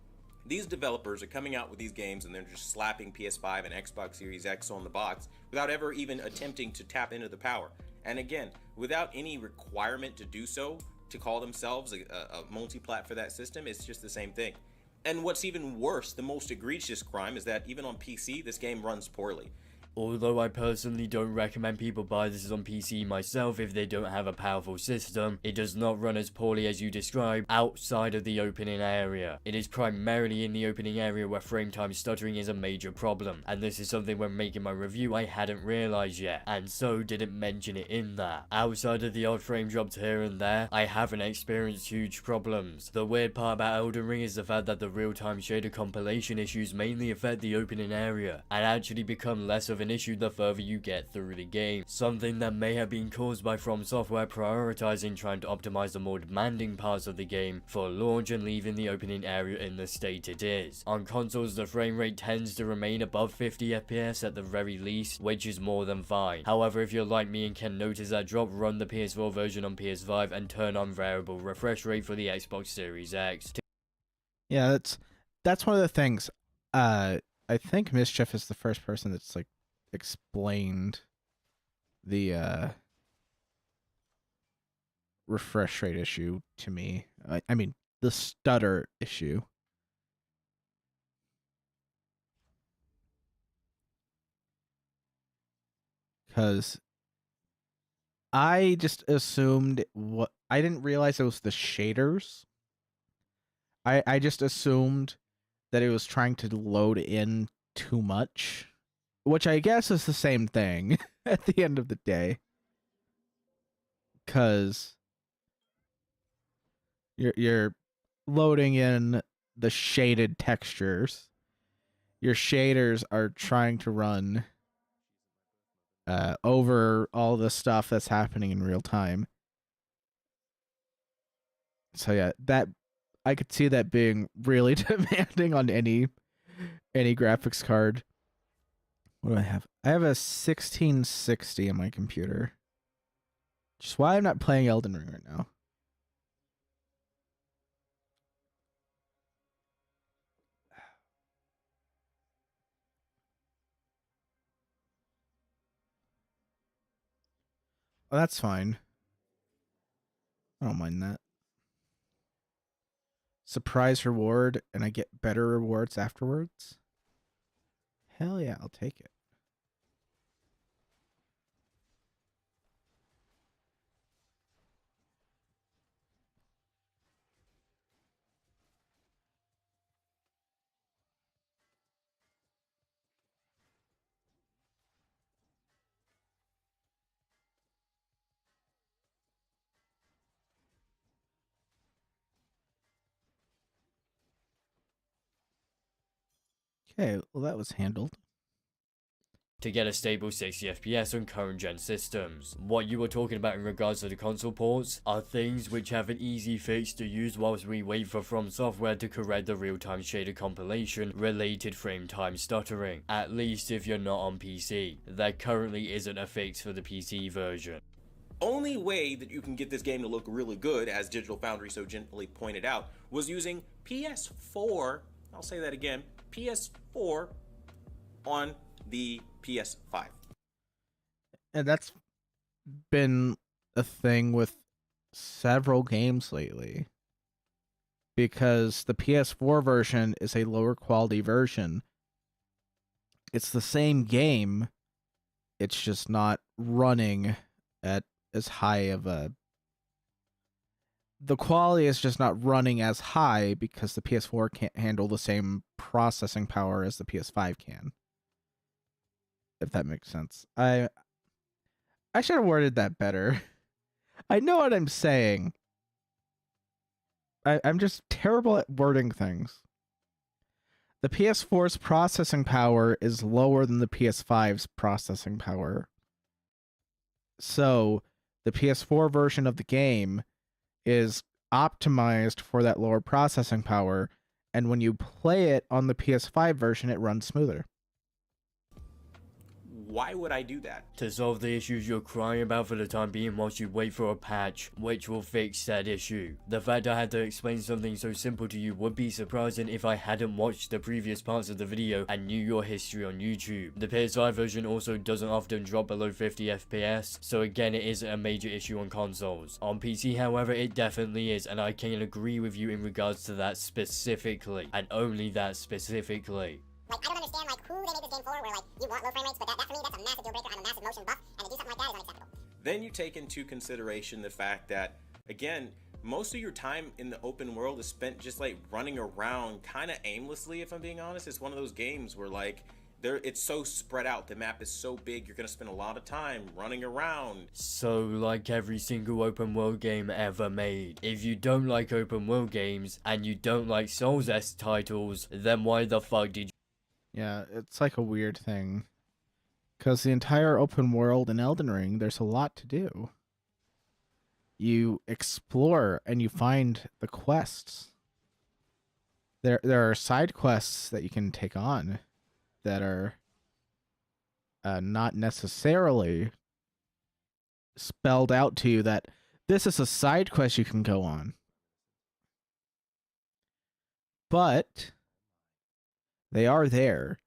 These developers are coming out with these games and they're just slapping PS5 and Xbox Series X on the box without ever even attempting to tap into the power. And again, without any requirement to do so, to call themselves a multi-plat for that system, it's just the same thing. And what's even worse, the most egregious crime, is that even on PC, this game runs poorly. Although I personally don't recommend people buy this on PC myself if they don't have a powerful system, it does not run as poorly as you described outside of the opening area. It is primarily in the opening area where frame time stuttering is a major problem, and this is something when making my review I hadn't realized yet, and so didn't mention it in that. Outside of the odd frame drops here and there, I haven't experienced huge problems. The weird part about Elden Ring is the fact that the real-time shader compilation issues mainly affect the opening area, and actually become less of an issue the further you get through the game. Something that may have been caused by From Software prioritizing trying to optimize the more demanding parts of the game for launch and leaving the opening area in the state it is. On consoles, the frame rate tends to remain above 50 FPS at the very least, which is more than fine. However, if you're like me and can notice that drop, run the PS4 version on PS5 and turn on variable refresh rate for the Xbox Series X. Yeah, that's one of the things. I think Mischief is the first person that's like explained the refresh rate issue to me. I mean the stutter issue. Because I just assumed I didn't realize it was the shaders. I just assumed that it was trying to load in too much, which I guess is the same thing at the end of the day. Because you're loading in the shaded textures. Your shaders are trying to run over all the stuff that's happening in real time. So yeah, that I could see that being really demanding on any graphics card. What do I have? I have a 1660 on my computer. Which is why I'm not playing Elden Ring right now. Oh, that's fine. I don't mind that. Surprise reward, and I get better rewards afterwards? Hell yeah, I'll take it. Okay, well that was handled. To get a stable 60 FPS on current gen systems. What you were talking about in regards to the console ports are things which have an easy fix to use whilst we wait for From Software to correct the real-time shader compilation related frame time stuttering, at least if you're not on PC. There currently isn't a fix for the PC version. Only way that you can get this game to look really good, as Digital Foundry so gently pointed out, was using PS4, I'll say that again, PS4 on the PS5. And that's been a thing with several games lately. Because the PS4 version is a lower quality version. It's the same game. It's just not running at as high of a... The quality is just not running as high because the PS4 can't handle the same processing power as the PS5 can. If that makes sense. I should have worded that better. I know what I'm saying. I'm just terrible at wording things. The PS4's processing power is lower than the PS5's processing power. So, the PS4 version of the game is optimized for that lower processing power, and when you play it on the PS5 version, it runs smoother. Why would I do that? To solve the issues you're crying about for the time being whilst you wait for a patch, which will fix said issue. The fact I had to explain something so simple to you would be surprising if I hadn't watched the previous parts of the video and knew your history on YouTube. The PS5 version also doesn't often drop below 50 FPS, so again it isn't a major issue on consoles. On PC however it definitely is, and I can agree with you in regards to that specifically, and only that specifically. Like, I don't understand, like, who they made this game for, where, like, you want low frame rates, but that for me, that's a massive deal breaker. I'm a massive motion buff, and to do something like that is unacceptable. Then you take into consideration the fact that, again, most of your time in the open world is spent just like running around kind of aimlessly. If I'm being honest, it's one of those games where like it's so spread out, the map is so big, you're gonna spend a lot of time running around. So like every single open world game ever made. If you don't like open world games and you don't like Souls-esque titles, then why the fuck did you Yeah, it's like a weird thing. Because the entire open world in Elden Ring, there's a lot to do. You explore and you find the quests. There are side quests that you can take on that are not necessarily spelled out to you that this is a side quest you can go on. But they are there.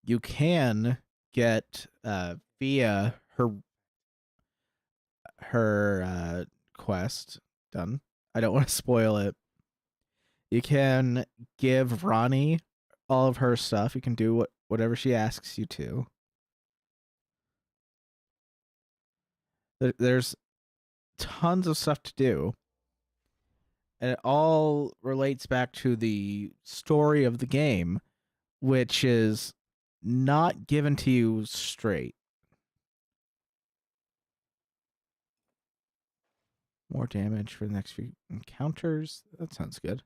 You can get via her quest done. I don't want to spoil it. You can give Ronnie all of her stuff. You can do whatever she asks you to. There's tons of stuff to do. And it all relates back to the story of the game, which is not given to you straight. More damage for the next few encounters. That sounds good.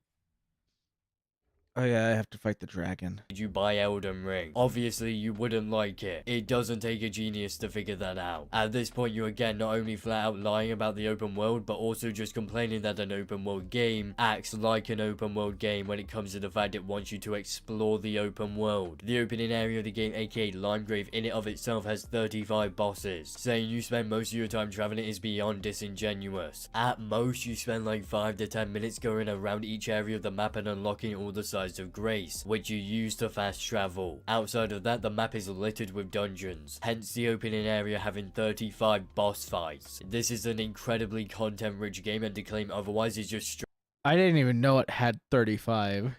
Oh yeah, I have to fight the dragon. you buy Elden Ring? Obviously you wouldn't like it. It doesn't take a genius to figure that out. At this point you're again not only flat out lying about the open world, but also just complaining that an open world game acts like an open world game when it comes to the fact it wants you to explore the open world. The opening area of the game, aka Limegrave, in it of itself has 35 bosses. Saying you spend most of your time traveling is beyond disingenuous. At most you spend like 5 to 10 minutes going around each area of the map and unlocking all the sides of grace, which you use to fast travel. Outside of that, the map is littered with dungeons, hence the opening area having 35 boss fights. This is an incredibly content rich game, and to claim otherwise is just I didn't even know it had 35.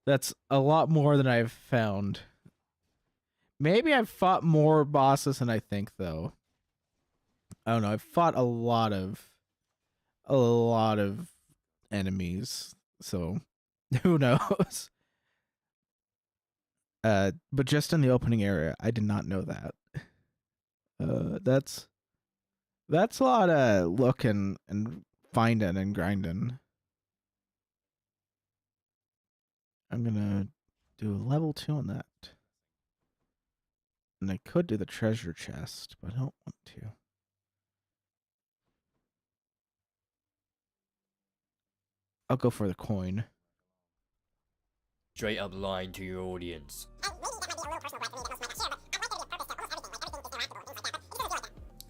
That's a lot more than I've found. Maybe I've fought more bosses than I think, though. I don't know. I've fought a lot of enemies, so who knows? But just in the opening area, I did not know that. That's a lot of looking and finding and grinding. I'm gonna do a level 2 on that. And I could do the treasure chest, but I don't want to. I'll go for the coin. straight up lying to your audience.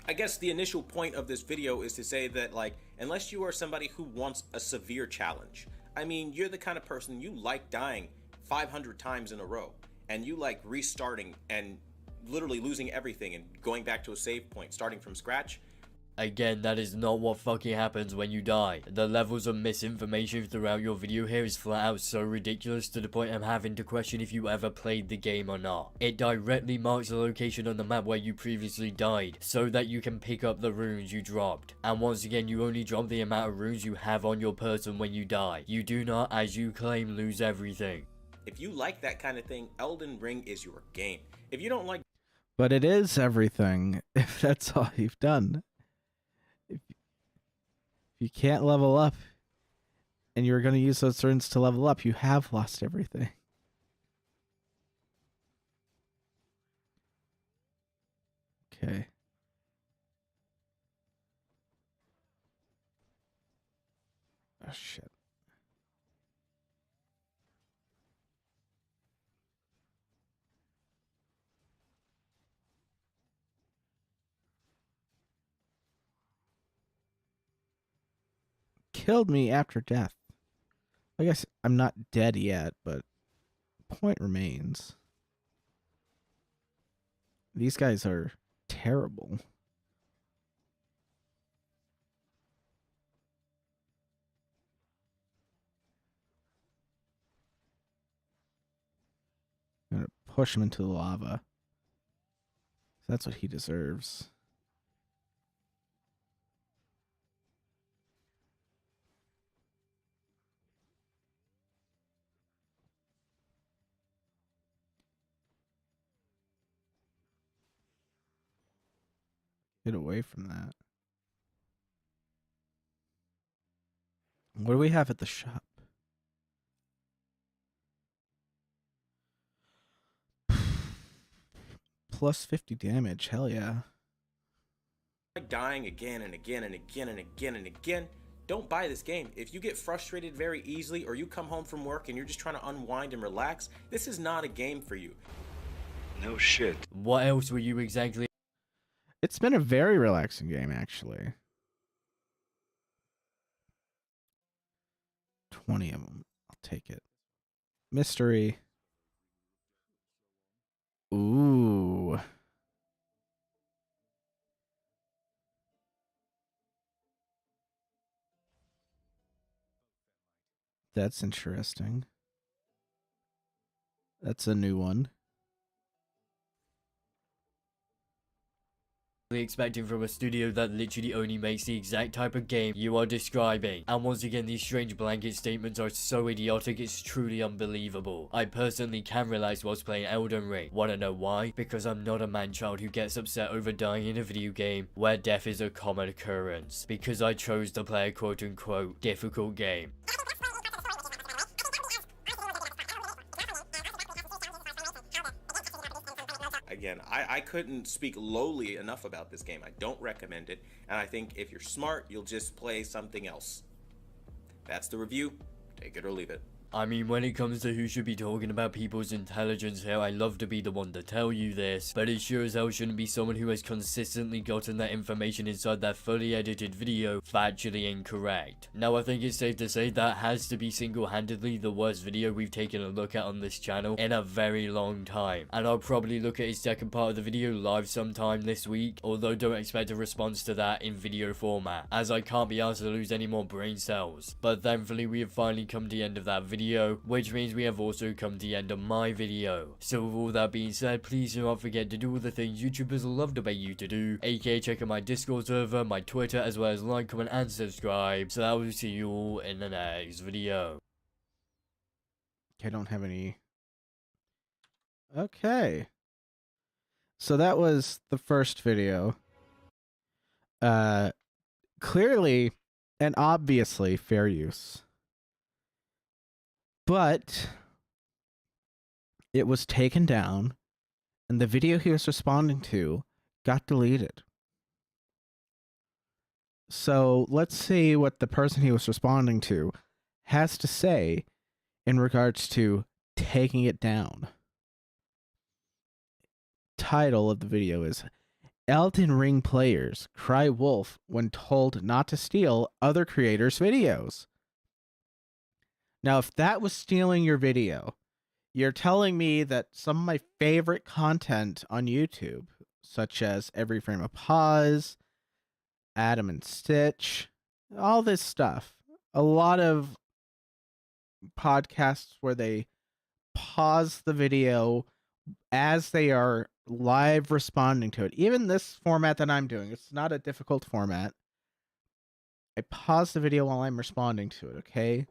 I guess the initial point of this video is to say that, like, unless you are somebody who wants a severe challenge, I mean, you're the kind of person you like dying 500 times in a row, and you like restarting and literally losing everything and going back to a save point, starting from scratch. Again, that is not what fucking happens when you die. The levels of misinformation throughout your video here is flat out so ridiculous to the point I'm having to question if you ever played the game or not. It directly marks the location on the map where you previously died, so that you can pick up the runes you dropped. And once again, you only drop the amount of runes you have on your person when you die. You do not, as you claim, lose everything. If you like that kind of thing, Elden Ring is your game. If you don't like... But it is everything, if that's all you've done. If you can't level up, and you're going to use those runes to level up, you have lost everything. Okay. Oh, shit. Killed me after death. I guess I'm not dead yet, but point remains. These guys are terrible. push him into the lava. That's what he deserves. Get away from that. What do we have at the shop? Plus 50 damage. Hell yeah. Dying again and again and again and again and again, don't buy this game. If you get frustrated very easily, or you come home from work and you're just trying to unwind and relax, this is not a game for you. No shit. What else were you exactly? It's been a very relaxing game, actually. 20 of them. I'll take it. Mystery. Ooh. That's interesting. That's a new one. Expecting from a studio that literally only makes the exact type of game you are describing. And once again, these strange blanket statements are so idiotic, it's truly unbelievable. I personally can relax whilst playing Elden Ring. Wanna know why? Because I'm not a man-child who gets upset over dying in a video game where death is a common occurrence. Because I chose to play a quote-unquote difficult game. Again, I couldn't speak lowly enough about this game. I don't recommend it, and I think if you're smart, you'll just play something else. That's the review. Take it or leave it. I mean, when it comes to who should be talking about people's intelligence here, I love to be the one to tell you this, but it sure as hell shouldn't be someone who has consistently gotten that information inside that fully edited video factually incorrect. Now, I think it's safe to say that has to be single-handedly the worst video we've taken a look at on this channel in a very long time, and I'll probably look at his second part of the video live sometime this week, although don't expect a response to that in video format, as I can't be asked to lose any more brain cells. But thankfully, we have finally come to the end of that video, which means we have also come to the end of my video. So with all that being said, please do not forget to do all the things YouTubers love to beg you to do, aka check out my Discord server, my Twitter, as well as like, comment, and subscribe. So I will see you all in the next video. I don't have any. Okay. So that was the first video. Clearly and obviously fair use. But it was taken down, and the video he was responding to got deleted. So let's see what the person he was responding to has to say in regards to taking it down. Title of the video is Elden Ring players cry wolf when told not to steal other creators' videos. Now, if that was stealing your video, you're telling me that some of my favorite content on YouTube, such as Every Frame of Pause, Adam and Stitch, all this stuff, a lot of podcasts where they pause the video as they are live responding to it. Even this format that I'm doing, it's not a difficult format. I pause the video while I'm responding to it, okay?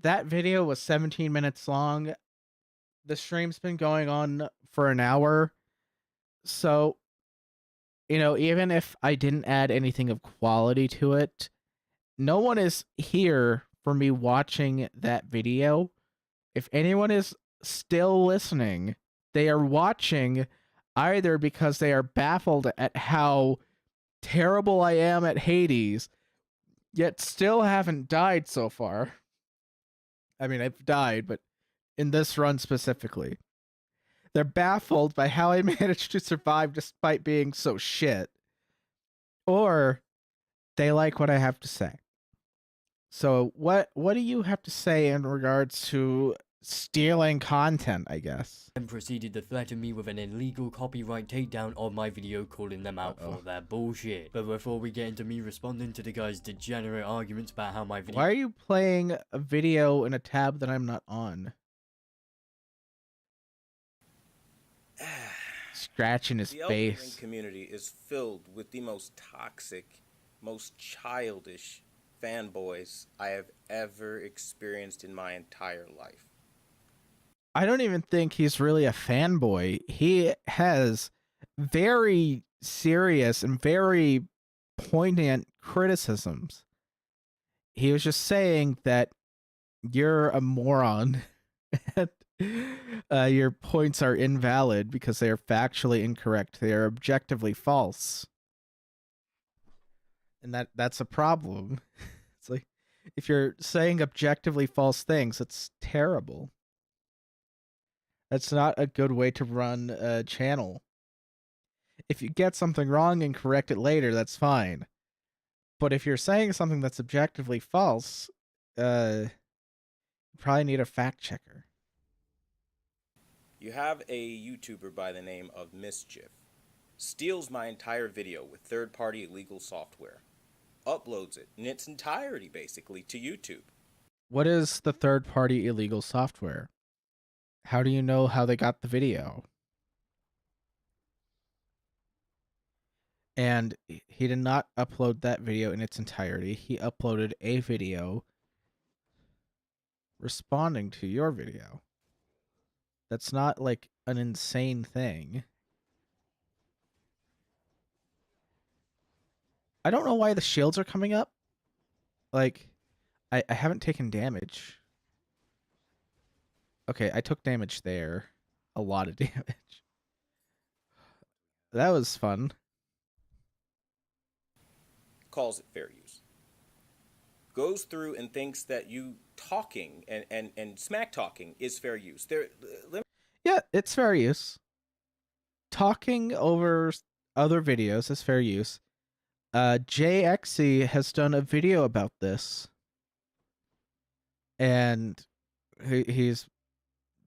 That video was 17 minutes long. The stream's been going on for an hour. So, you know, even if I didn't add anything of quality to it, no one is here for me watching that video. If anyone is still listening, they are watching either because they are baffled at how terrible I am at Hades, yet still haven't died so far. I mean, I've died, but in this run specifically. They're baffled by how I managed to survive despite being so shit. Or they like what I have to say. So what do you have to say in regards to stealing content, I guess? And proceeded to threaten me with an illegal copyright takedown of my video, calling them out for their bullshit. But before we get into me responding to the guy's degenerate arguments about how my video— Why are you playing a video in a tab that I'm not on? scratching his The Elden Ring face. community is filled with the most toxic, most childish fanboys I have ever experienced in my entire life. I don't even think he's really a fanboy. He has very serious and very poignant criticisms. He was just saying that you're a moron and your points are invalid because they are factually incorrect. They are objectively false. And that's a problem. It's like, if you're saying objectively false things, that's terrible. That's not a good way to run a channel. If you get something wrong and correct it later, that's fine. But if you're saying something that's objectively false, you probably need a fact checker. You have a YouTuber by the name of Mischief. Steals my entire video with third-party illegal software. Uploads it in its entirety, basically, to YouTube. What is the third-party illegal software? How do you know how they got the video? And he did not upload that video in its entirety. He uploaded a video responding to your video. That's not like an insane thing. I don't know why the shields are coming up. Like, I haven't taken damage. Okay, I took damage there. A lot of damage. That was fun. Calls it fair use. Goes through and thinks that you talking and smack talking is fair use. Yeah, it's fair use. Talking over other videos is fair use. JXC has done a video about this. And he's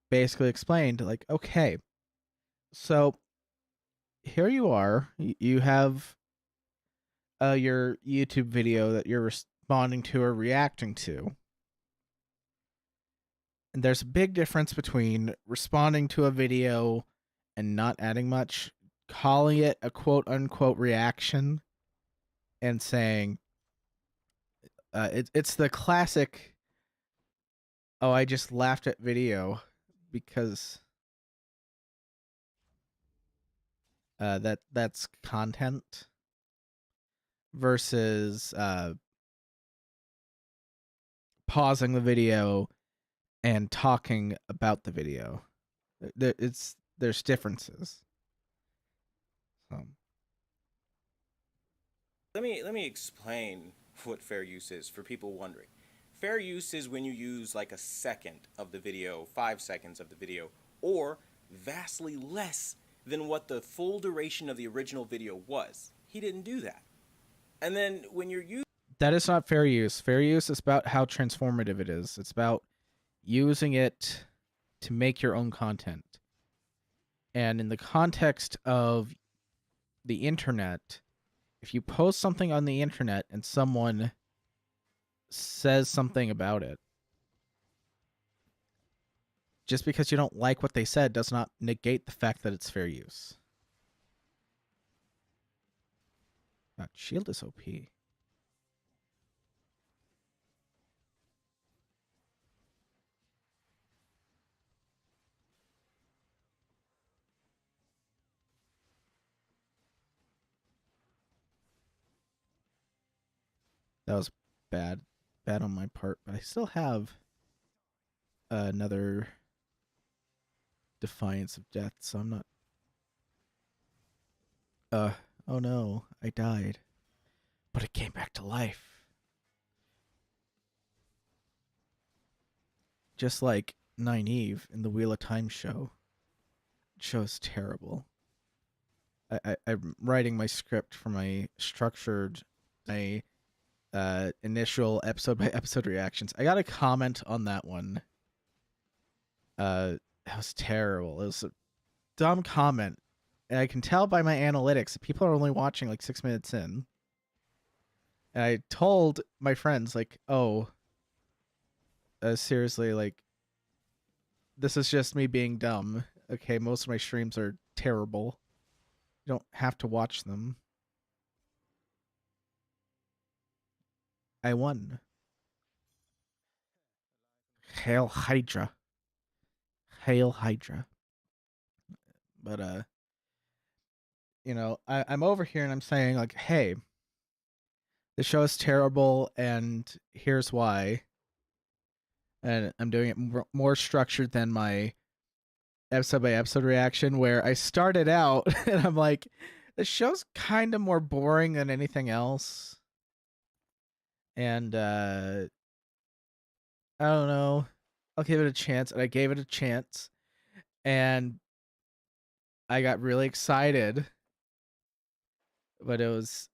basically explained, like, okay, so here you are. You have your YouTube video that you're responding to or reacting to. And there's a big difference between responding to a video and not adding much, calling it a quote-unquote reaction, and saying, it's the classic, oh, I just laughed at video because that's content, versus pausing the video and talking about the video. There's differences. Let me explain what fair use is for people wondering. Fair use is when you use like a second of the video, 5 seconds of the video, or vastly less than what the full duration of the original video was. He didn't do that. And then when you're using... That is not fair use. Fair use is about how transformative it is. It's about using it to make your own content. And in the context of the internet, if you post something on the internet and someone says something about it, just because you don't like what they said does not negate the fact that it's fair use. God, shield is OP. That was bad on my part, but I still have another Defiance of Death, so I'm not... oh no, I died. But it came back to life. Just like Nynaeve in the Wheel of Time show. The show is terrible. I'm writing my script for my structured... initial episode by episode reactions. I got a comment on that one. That was terrible. It was a dumb comment. And I can tell by my analytics that people are only watching like 6 minutes in. And I told my friends, like, oh, seriously, like, this is just me being dumb. Okay, most of my streams are terrible. You don't have to watch them. I won. Hail Hydra. Hail Hydra. But I'm over here and I'm saying like, hey, the show is terrible and here's why. And I'm doing it more structured than my episode by episode reaction, where I started out and I'm like, the show's kind of more boring than anything else. And I don't know. I'll give it a chance. And I gave it a chance. And I got really excited. But it was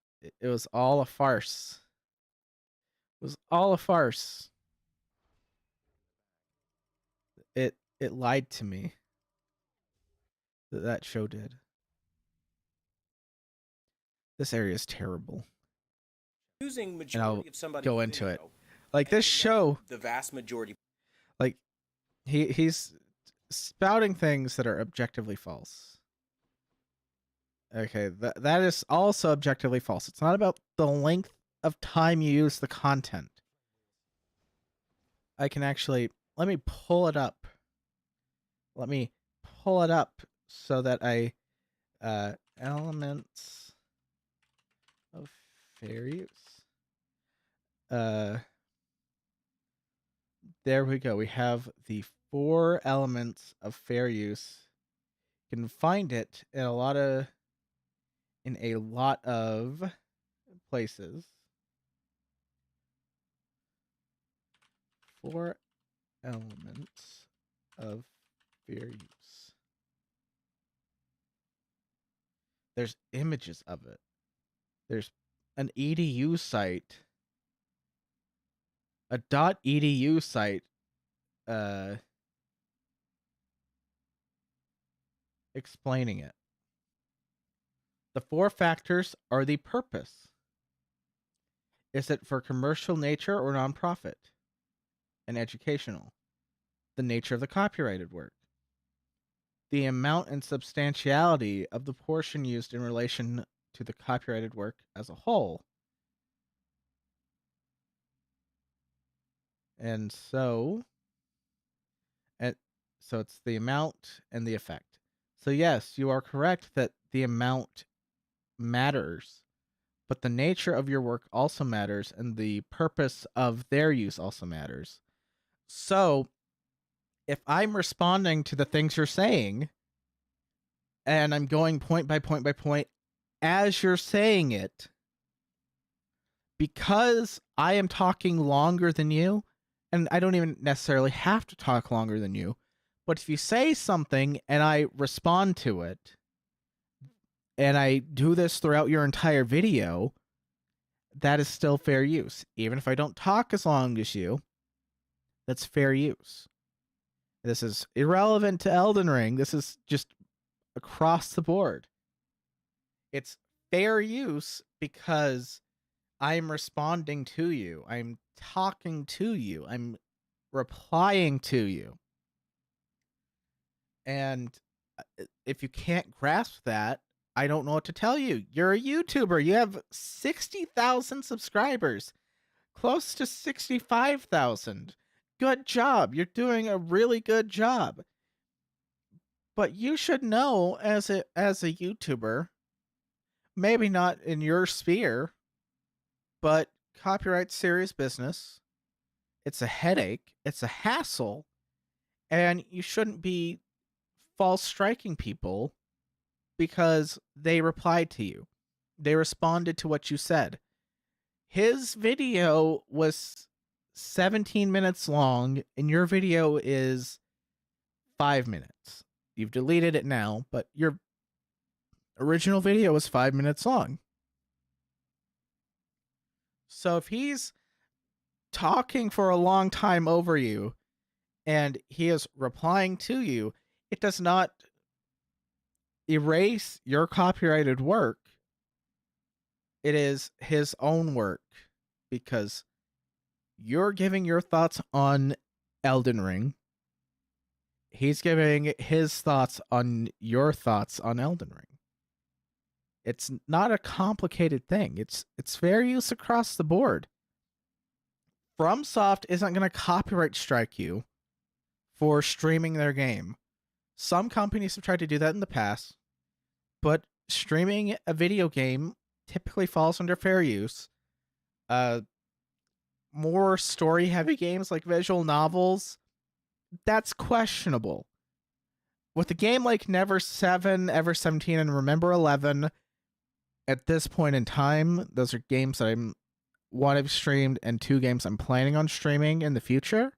all a farce. It was all a farce. It lied to me. That show did. This area is terrible. Using And I'll majority of somebody's go into it. video, Like and this you show, know the vast majority. like he's spouting things that are objectively false. Okay, that is also objectively false. It's not about the length of time you use the content. I can actually, let me pull it up. Let me pull it up so that I elements of fair use. There we go. We have the 4 elements of fair use. You can find it in a lot of places. 4 elements of fair use. There's images of it. There's an edu site, a .edu site, explaining it. The 4 factors are the purpose. Is it for commercial nature or nonprofit? And educational. The nature of the copyrighted work. The amount and substantiality of the portion used in relation to the copyrighted work as a whole. And so it's the amount and the effect. So yes, you are correct that the amount matters, but the nature of your work also matters, and the purpose of their use also matters. So if I'm responding to the things you're saying, and I'm going point by point by point as you're saying it, because I am talking longer than you, and I don't even necessarily have to talk longer than you, but if you say something and I respond to it, and I do this throughout your entire video, that is still fair use. Even if I don't talk as long as you, that's fair use. This is irrelevant to Elden Ring. This is just across the board. It's fair use because I'm responding to you. I'm talking to you. I'm replying to you. And if you can't grasp that, I don't know what to tell you. You're a YouTuber. You have 60,000 subscribers. Close to 65,000. Good job. You're doing a really good job. But you should know as a YouTuber, maybe not in your sphere, but copyright's serious business. It's a headache. It's a hassle. And you shouldn't be false striking people because they replied to you. They responded to what you said. His video was 17 minutes long, and your video is 5 minutes. You've deleted it now, but your original video was 5 minutes long. So if he's talking for a long time over you, and he is replying to you, it does not erase your copyrighted work. It is his own work, because you're giving your thoughts on Elden Ring. He's giving his thoughts on your thoughts on Elden Ring. It's not a complicated thing. It's fair use across the board. FromSoft isn't going to copyright strike you for streaming their game. Some companies have tried to do that in the past, but streaming a video game typically falls under fair use. More story-heavy games like visual novels, that's questionable. With a game like Never 7, Ever 17, and Remember 11, at this point in time, those are games that I'm one I've streamed and 2 games I'm planning on streaming in the future.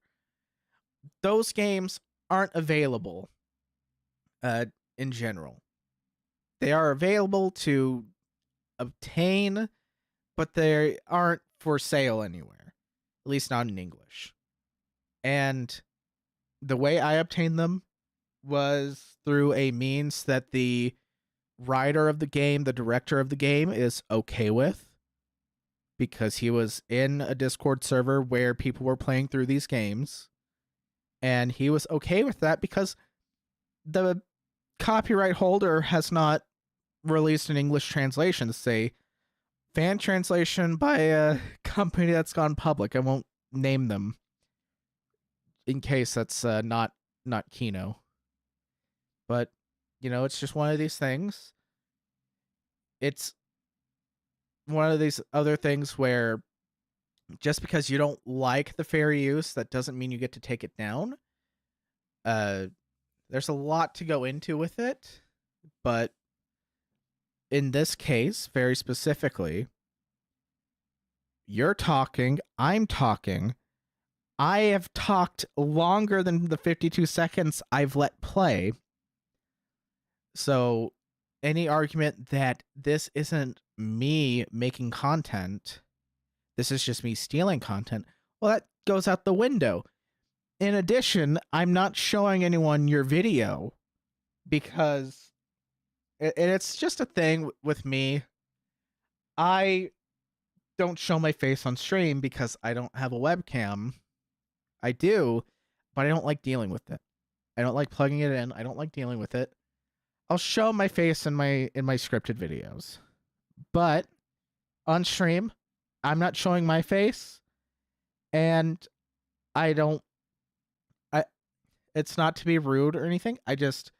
Those games aren't available in general. They are available to obtain, but they aren't for sale anywhere, at least not in English. And the way I obtained them was through a means that the writer of the game, the director of the game, is okay with, because he was in a Discord server where people were playing through these games, and he was okay with that because the copyright holder has not released an English translation to say fan translation by a company that's gone public. I won't name them in case that's not Kino. But, it's just one of these things. It's one of these other things where just because you don't like the fair use, that doesn't mean you get to take it down. There's a lot to go into with it, but in this case, very specifically, you're talking, I'm talking. I have talked longer than the 52 seconds I've let play. So any argument that this isn't me making content, this is just me stealing content, well, that goes out the window. In addition, I'm not showing anyone your video because it's just a thing with me. I don't show my face on stream because I don't have a webcam. I do, but I don't like dealing with it. I don't like plugging it in. I don't like dealing with it. I'll show my face in my scripted videos, but on stream, I'm not showing my face, and it's not to be rude or anything. I just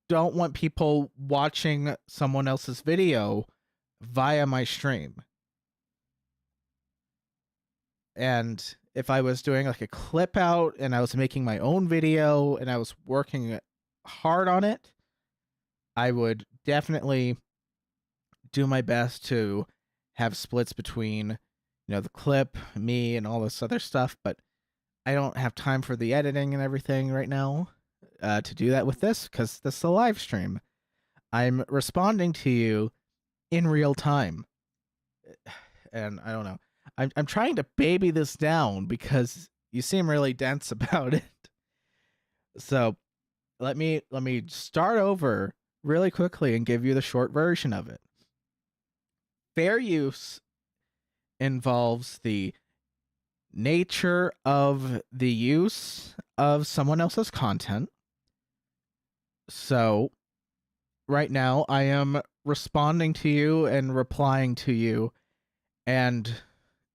don't want people watching someone else's video via my stream. And if I was doing like a clip out and I was making my own video and I was working hard on it, I would definitely do my best to have splits between, the clip, me, and all this other stuff, but I don't have time for the editing and everything right now to do that with this, because this is a live stream. I'm responding to you in real time. And I don't know. I'm trying to baby this down because you seem really dense about it. So let me start over really quickly and give you the short version of it. Fair use involves the nature of the use of someone else's content. So right now I am responding to you and replying to you and,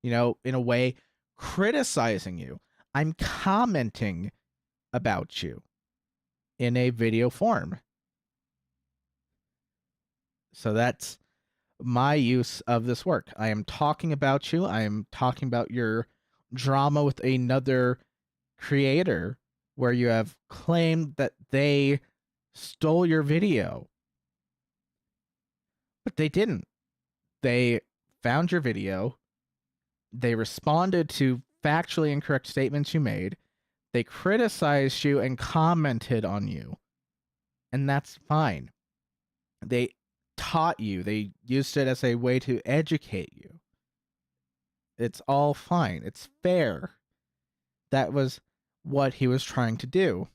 in a way, criticizing you. I'm commenting about you in a video form. So that's my use of this work. I am talking about you. I am talking about your drama with another creator where you have claimed that they stole your video. But they didn't. They found your video. They responded to factually incorrect statements you made. They criticized you and commented on you. And that's fine. They taught you. They used it as a way to educate you. It's all fine. It's fair. That was what he was trying to do.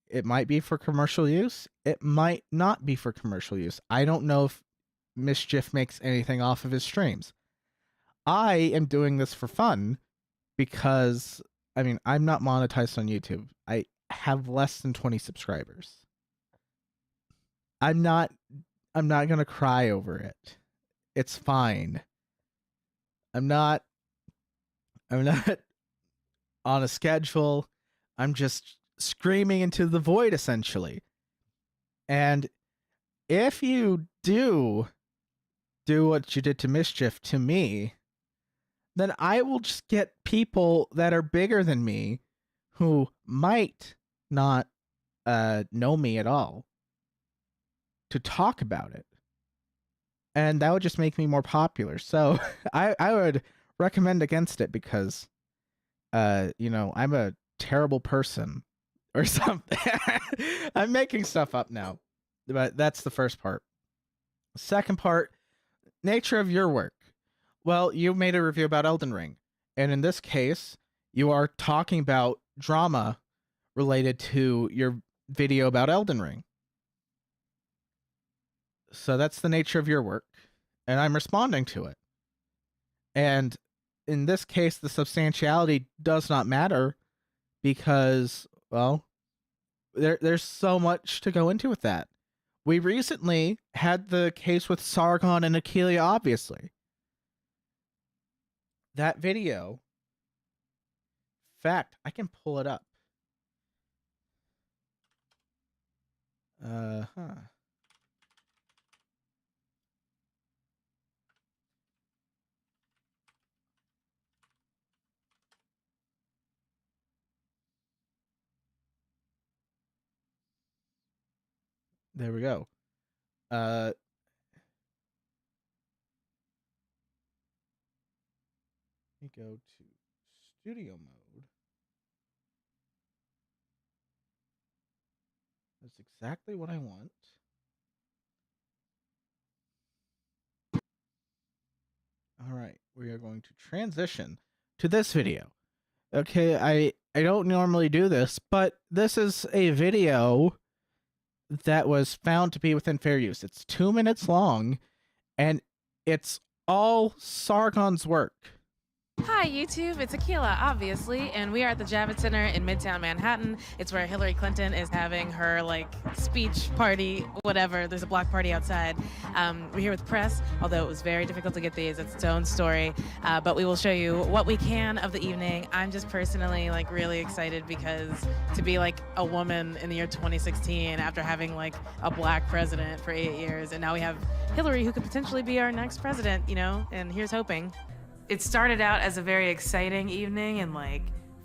It might be for commercial use. It might not be for commercial use. I don't know if Mischief makes anything off of his streams. I am doing this for fun because, I'm not monetized on YouTube. I have less than 20 subscribers. I'm not gonna cry over it. It's fine. I'm not on a schedule. I'm just screaming into the void, essentially. And if you do what you did to Mischief to me, then I will just get people that are bigger than me who might not know me at all to talk about it. And that would just make me more popular. So I would recommend against it because I'm a terrible person or something. I'm making stuff up now. But that's the first part. Second part, nature of your work. Well, you made a review about Elden Ring. And in this case, you are talking about drama related to your video about Elden Ring. So that's the nature of your work. And I'm responding to it. And in this case, the substantiality does not matter because, well, there's so much to go into with that. We recently had the case with Sargon and Akelia, obviously. That video, in fact, I can pull it up. There we go. Let me go to studio mode. That's exactly what I want. All right, we are going to transition to this video. Okay, I don't normally do this, but this is a video that was found to be within fair use. It's 2 minutes long, and it's all Sargon's work. Hi YouTube, it's Akila, obviously, and we are at the Javits Center in Midtown Manhattan. It's where Hillary Clinton is having her speech party, whatever. There's a block party outside. We're here with press, although it was very difficult to get these. It's its own story, but we will show you what we can of the evening. I'm just personally really excited because to be a woman in the year 2016 after having a black president for 8 years, and now we have Hillary who could potentially be our next president, and here's hoping. It started out as a very exciting evening and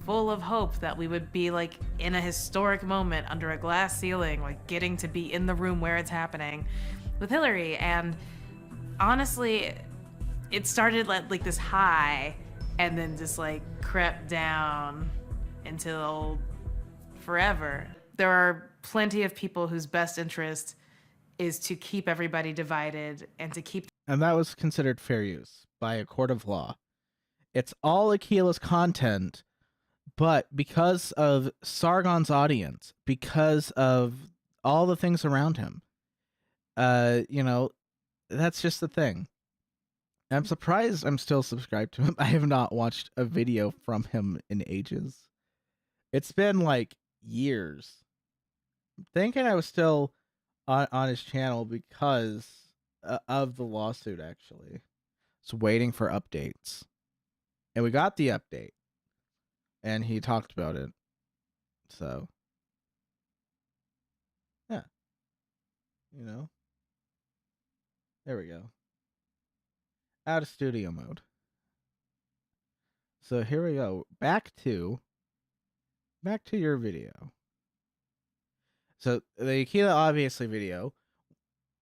full of hope that we would be in a historic moment under a glass ceiling, getting to be in the room where it's happening with Hillary. And honestly, it started this high and then just crept down until forever. There are plenty of people whose best interest is to keep everybody divided and to keep. And that was considered fair use by a court of law. It's all Akila's content, but because of Sargon's audience, because of all the things around him, that's just the thing. I'm surprised I'm still subscribed to him. I have not watched a video from him in ages. It's been years. I'm thinking I was still on his channel because of the lawsuit, actually. Just waiting for updates. And we got the update. And he talked about it. So. Yeah. There we go. Out of studio mode. So here we go. Back to your video. So the Akila obviously video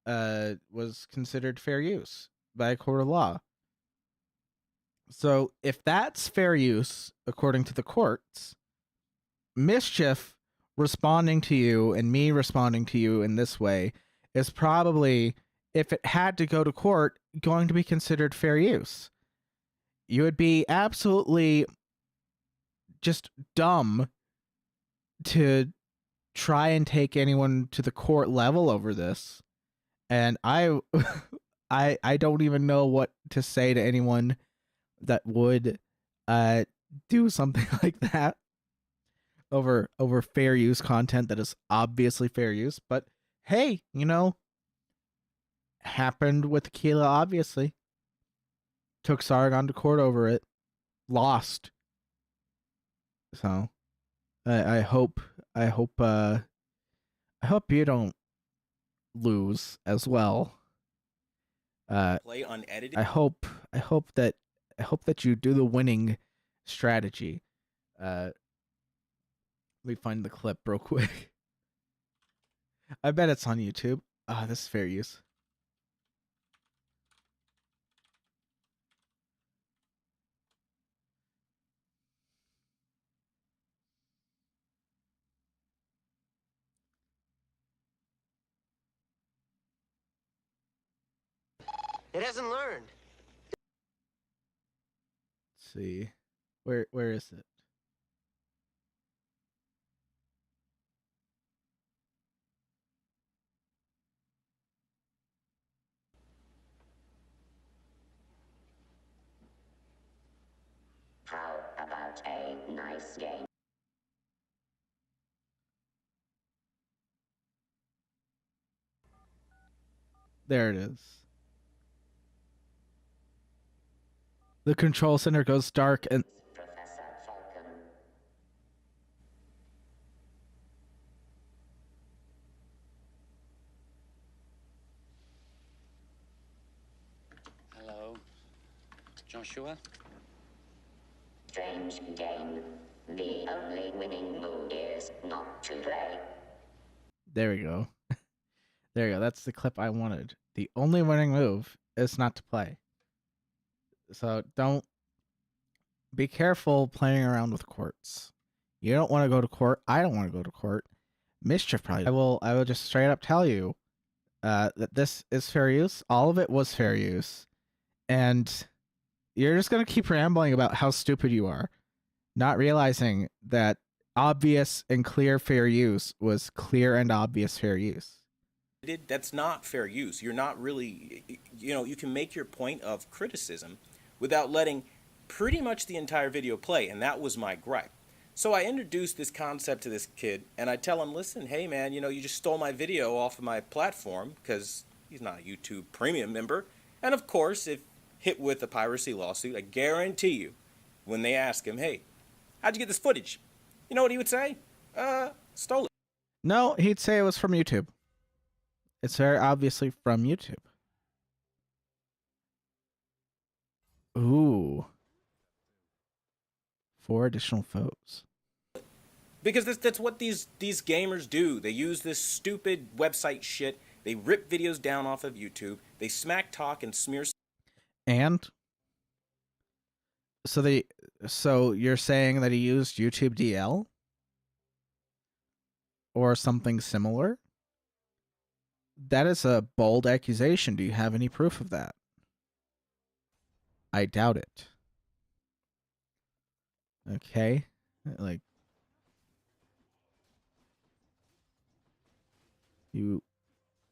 was considered fair use by a court of law. So if that's fair use, according to the courts, Mischief responding to you and me responding to you in this way is probably, if it had to go to court, going to be considered fair use. You would be absolutely just dumb to try and take anyone to the court level over this. And I don't even know what to say to anyone that would do something like that over fair use content that is obviously fair use. But hey, happened with Tequila, obviously. Took Sargon to court over it. Lost. So I hope you don't lose as well. Play unedited. I hope that you do the winning strategy. Let me find the clip real quick. I bet it's on YouTube. Ah, this is fair use. It hasn't learned. Let's see. Where is it? How about a nice game? There it is. The control center goes dark and Professor Falcon. Hello, Joshua? Strange game. The only winning move is not to play. there we go. There you go. That's the clip I wanted. The only winning move is not to play. So don't be careful playing around with courts. You don't want to go to court. I don't want to go to court. Mischief probably. I will just straight up tell you that this is fair use. All of it was fair use. And you're just going to keep rambling about how stupid you are, not realizing that obvious and clear fair use was clear and obvious fair use. That's not fair use. You're not really, you can make your point of criticism without letting pretty much the entire video play, and that was my gripe. So I introduced this concept to this kid, and I tell him, listen, hey man, you just stole my video off of my platform, because he's not a YouTube premium member. And of course, if hit with a piracy lawsuit, I guarantee you, when they ask him, hey, how'd you get this footage? You know what he would say? Stole it. No, he'd say it was from YouTube. It's very obviously from YouTube. Ooh. 4 additional foes. Because that's what these gamers do. They use this stupid website shit. They rip videos down off of YouTube. They smack talk and smear. And so you're saying that he used YouTube DL or something similar? That is a bold accusation. Do you have any proof of that? I doubt it. Okay. Like, you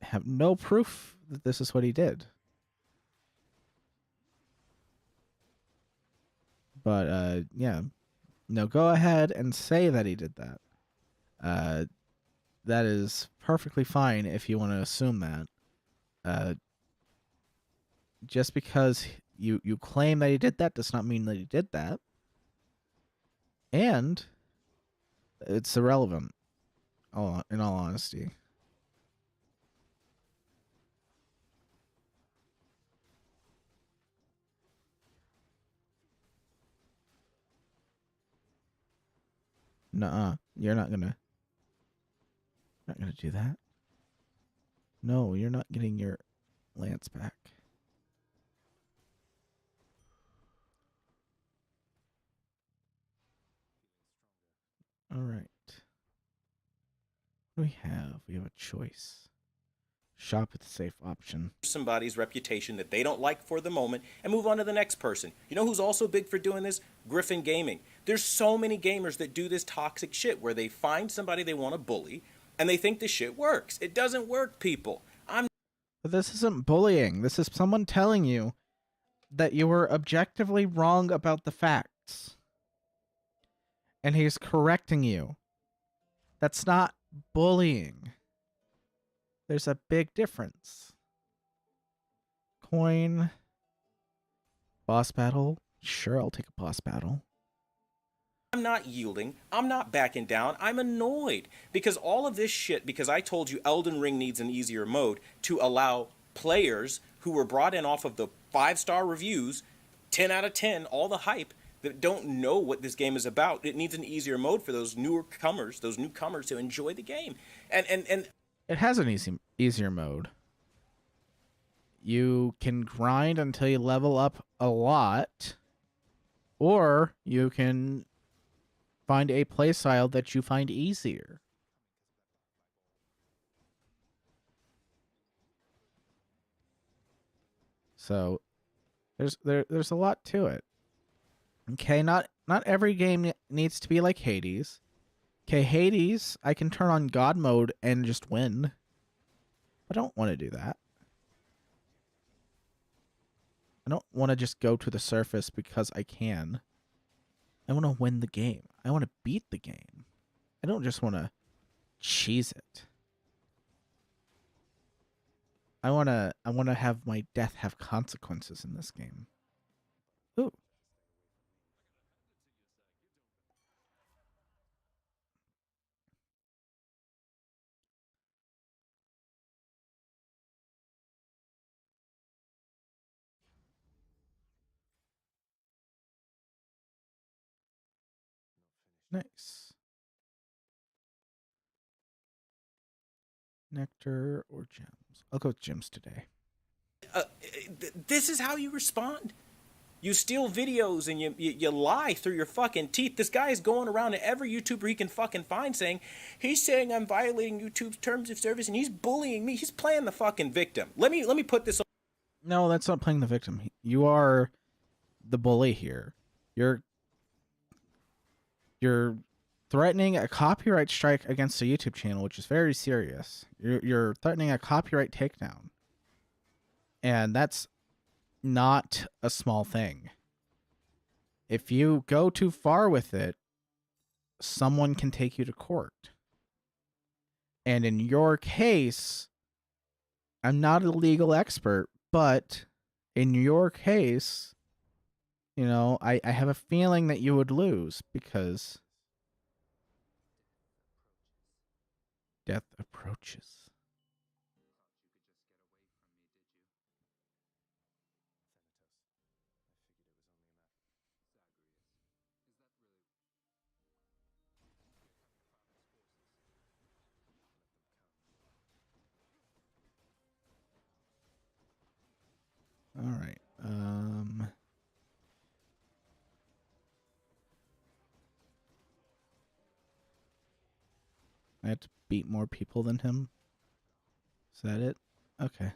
have no proof that this is what he did. But, yeah. No, go ahead and say that he did that. That is perfectly fine if you want to assume that. Just because you claim that he did that does not mean that he did that. And it's irrelevant, in all honesty. Nuh-uh. You're not gonna do that. No, you're not getting your lance back. All right. What do we have? We have a choice. Shop at the safe option. Somebody's reputation that they don't like for the moment and move on to the next person. You know who's also big for doing this? Griffin Gaming. There's so many gamers that do this toxic shit where they find somebody they want to bully and they think this shit works. It doesn't work, people. But this isn't bullying. This is someone telling you that you were objectively wrong about the facts. And he's correcting you. That's not bullying. There's a big difference. coin. Boss battle. Sure, I'll take a boss battle. I'm not yielding. I'm not backing down. I'm annoyed because all of this shit, because I told you Elden Ring needs an easier mode to allow players who were brought in off of the 5-star reviews, 10 out of 10, all the hype, that don't know what this game is about. It needs an easier mode for those newcomers to enjoy the game. And it has an easier mode. You can grind until you level up a lot, or you can find a playstyle that you find easier. So there's a lot to it. Okay, not every game needs to be like Hades. Okay, Hades, I can turn on God mode and just win. I don't want to do that. I don't want to just go to the surface because I can. I want to win the game. I want to beat the game. I don't just want to cheese it. I want to have my death have consequences in this game. Ooh. Nice. Nectar or gems? I'll go with gems today. this is how you respond. You steal videos and you lie through your fucking teeth. This guy is going around to every YouTuber he can fucking find he's saying I'm violating YouTube's terms of service and he's bullying me. He's playing the fucking victim. Let me put this on. No, that's not playing the victim. You are the bully here. You're threatening a copyright strike against a YouTube channel, which is very serious. You're threatening a copyright takedown. And that's not a small thing. If you go too far with it, someone can take you to court. And in your case, I'm not a legal expert, but in your case, you know, I have a feeling that you would lose because death approaches. All right. I have to beat more people than him. Is that it? Okay.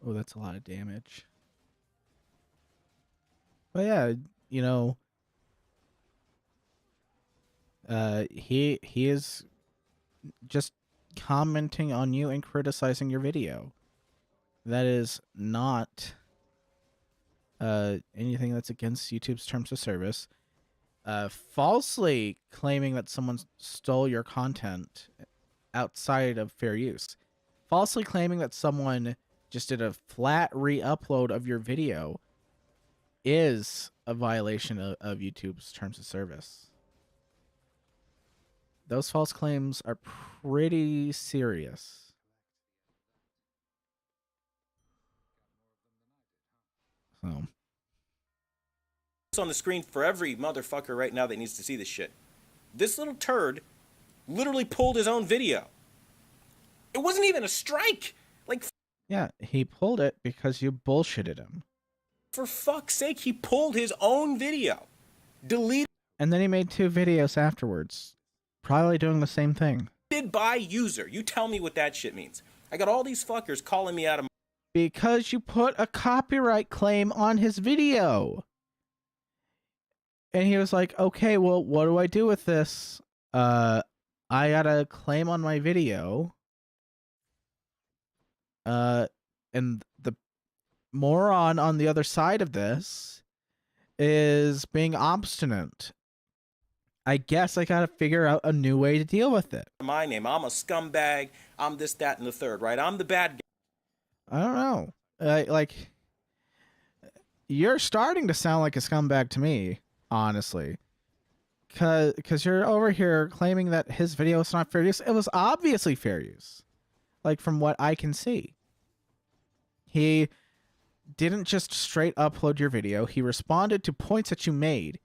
Oh, that's a lot of damage. But yeah, you know, he is just commenting on you and criticizing your video. That is not anything that's against YouTube's terms of service. Falsely claiming that someone stole your content outside of fair use. Falsely claiming that someone just did a flat re-upload of your video is a violation of YouTube's terms of service. Those false claims are pretty serious. So It's on the screen for every motherfucker right now that needs to see this shit. This little turd literally pulled his own video. It wasn't even a strike. Like, yeah, he pulled it because you bullshitted him. For fuck's sake, he pulled his own video. Deleted. And then he made 2 videos afterwards. Probably doing the same thing. By user. You tell me what that shit means. I got all these fuckers calling me out of my... Because you put a copyright claim on his video. And he was like, okay, well, what do I do with this? I got a claim on my video. And moron on the other side of this is being obstinate. I guess I gotta figure out a new way to deal with it. My name, I'm a scumbag. I'm this, that, and the third, right? I'm the bad guy. I don't know. Like, you're starting to sound like a scumbag to me, honestly. Cause you're over here claiming that his video is not fair use. It was obviously fair use. Like, from what I can see. He didn't just straight upload your video. He responded to points that you made.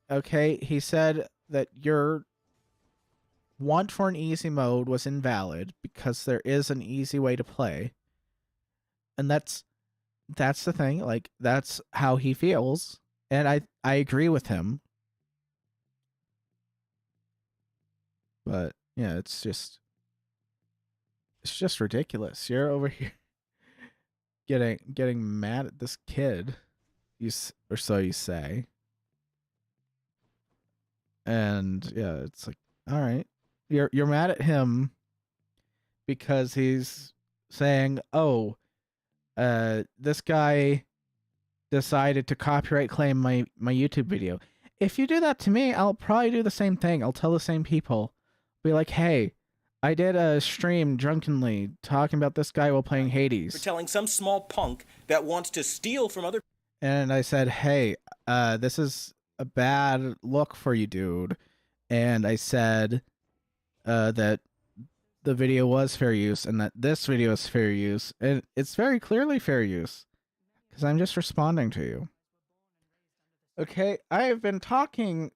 Okay, he said that your want for an easy mode was invalid because there is an easy way to play. And that's the thing. Like, that's how he feels. And I agree with him. But yeah, it's just ridiculous. You're over here getting mad at this kid, or so you say. And yeah, it's like, all right, you're mad at him because he's saying, oh, this guy decided to copyright claim my YouTube video. If you do that to me, I'll probably do the same thing. I'll tell the same people. Be like, hey, I did a stream drunkenly talking about this guy while playing Hades. For telling some small punk that wants to steal from other. And I said, hey, this is a bad look for you, dude. And I said that the video was fair use and that this video is fair use. And it's very clearly fair use because I'm just responding to you. Okay, I have been talking.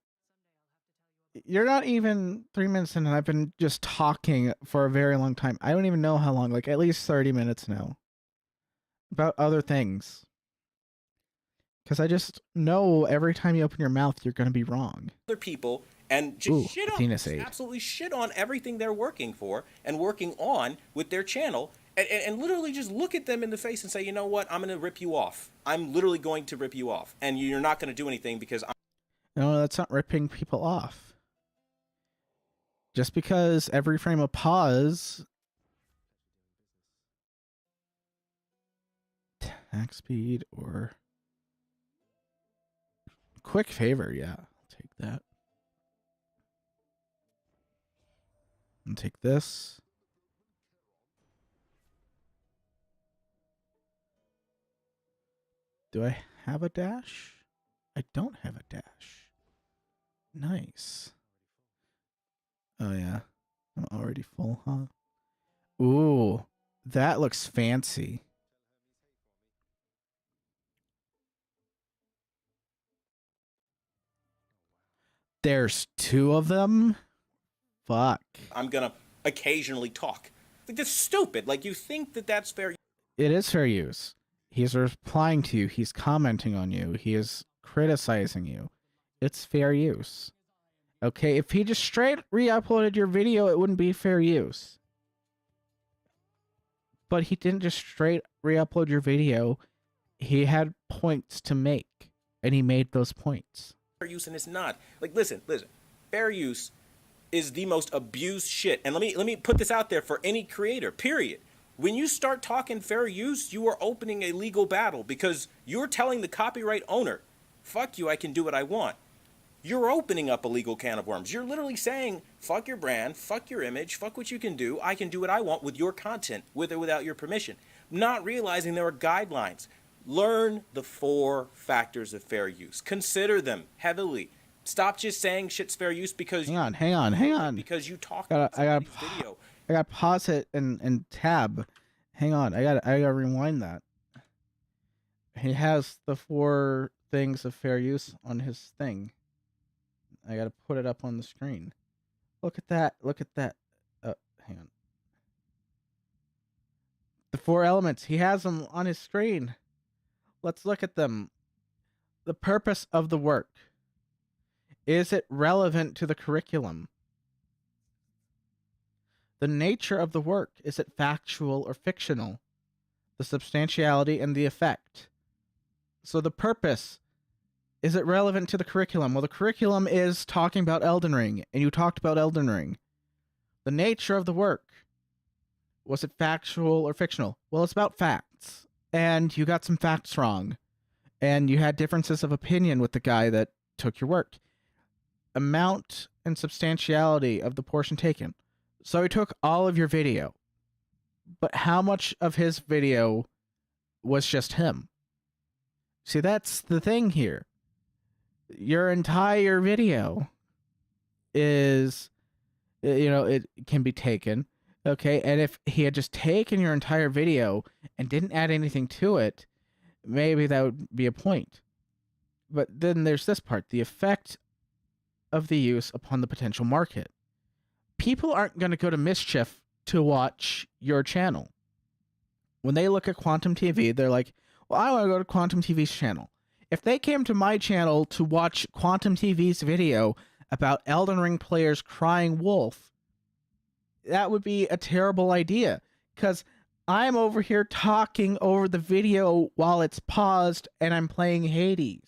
You're not even 3 minutes in, and I've been just talking for a very long time. I don't even know how long, like at least 30 minutes now. About other things. Because I just know every time you open your mouth, you're going to be wrong. Other people and just shit on, just absolutely shit on everything they're working for and working on with their channel. And literally just look at them in the face and say, you know what, I'm going to rip you off. I'm literally going to rip you off. And you're not going to do anything because I'm... No, that's not ripping people off. Just because every frame of pause... Attack speed or... Quick favor, yeah. I'll take that. And take this. Do I have a dash? I don't have a dash. Nice. Oh, yeah. I'm already full, huh? Ooh, that looks fancy. There's two of them? Fuck. I'm going to occasionally talk. Like, that's stupid. Like, you think that that's fair? It is fair use. He's replying to you. He's commenting on you. He is criticizing you. It's fair use. Okay, if he just straight re-uploaded your video, it wouldn't be fair use. But he didn't just straight re-upload your video. He had points to make, and he made those points. Fair use, and it's not. Like, listen. Fair use is the most abused shit. And let me put this out there for any creator, period. When you start talking fair use, you are opening a legal battle because you're telling the copyright owner, fuck you, I can do what I want. You're opening up a legal can of worms. You're literally saying, fuck your brand, fuck your image, fuck what you can do. I can do what I want with your content, with or without your permission. Not realizing there are guidelines. Learn the 4 factors of fair use. Consider them heavily. Stop just saying shit's fair use because... Hang on. Because you talk I about video. I gotta pause it and tab. Hang on, I gotta rewind that. He has the 4 things of fair use on his thing. I gotta put it up on the screen. Look at that. Hang on. The 4 elements. He has them on his screen. Let's look at them. The purpose of the work. Is it relevant to the curriculum? The nature of the work. Is it factual or fictional? The substantiality and the effect. So the purpose. Is it relevant to the curriculum? Well, the curriculum is talking about Elden Ring, and you talked about Elden Ring. The nature of the work. Was it factual or fictional? Well, it's about facts. and you got some facts wrong, and you had differences of opinion with the guy that took your work. Amount and substantiality of the portion taken. So he took all of your video, but how much of his video was just him? See, that's the thing here. Your entire video is, it can be taken, okay? And if he had just taken your entire video and didn't add anything to it, maybe that would be a point. But then there's this part, the effect of the use upon the potential market. People aren't going to go to Mischief to watch your channel. When they look at Quantum TV, they're like, well, I want to go to Quantum TV's channel. If they came to my channel to watch Quantum TV's video about Elden Ring players crying wolf, that would be a terrible idea, because I'm over here talking over the video while it's paused and I'm playing Hades.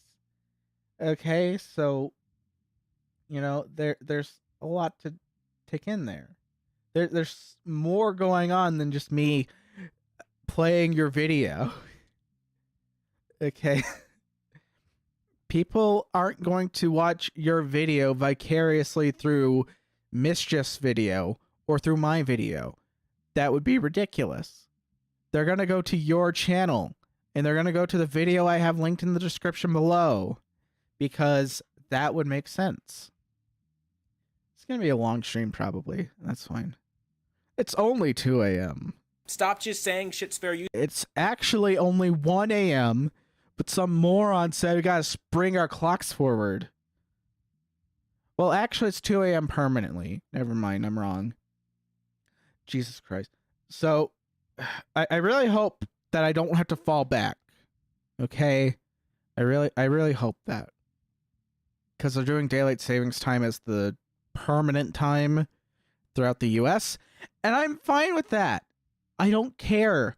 Okay, so, there's a lot to take in there. There's more going on than just me playing your video. Okay. People aren't going to watch your video vicariously through Mischief's video or through my video. That would be ridiculous. They're going to go to your channel, and they're going to go to the video I have linked in the description below, because that would make sense. It's going to be a long stream probably. That's fine. It's only 2 a.m. Stop just saying shit's fair use. It's actually only 1 a.m., but some moron said we gotta spring our clocks forward. Well, actually, it's 2 a.m. permanently. Never mind, I'm wrong. Jesus Christ. So, I really hope that I don't have to fall back. Okay? I really hope that. Because they're doing daylight savings time as the permanent time throughout the U.S., and I'm fine with that. I don't care.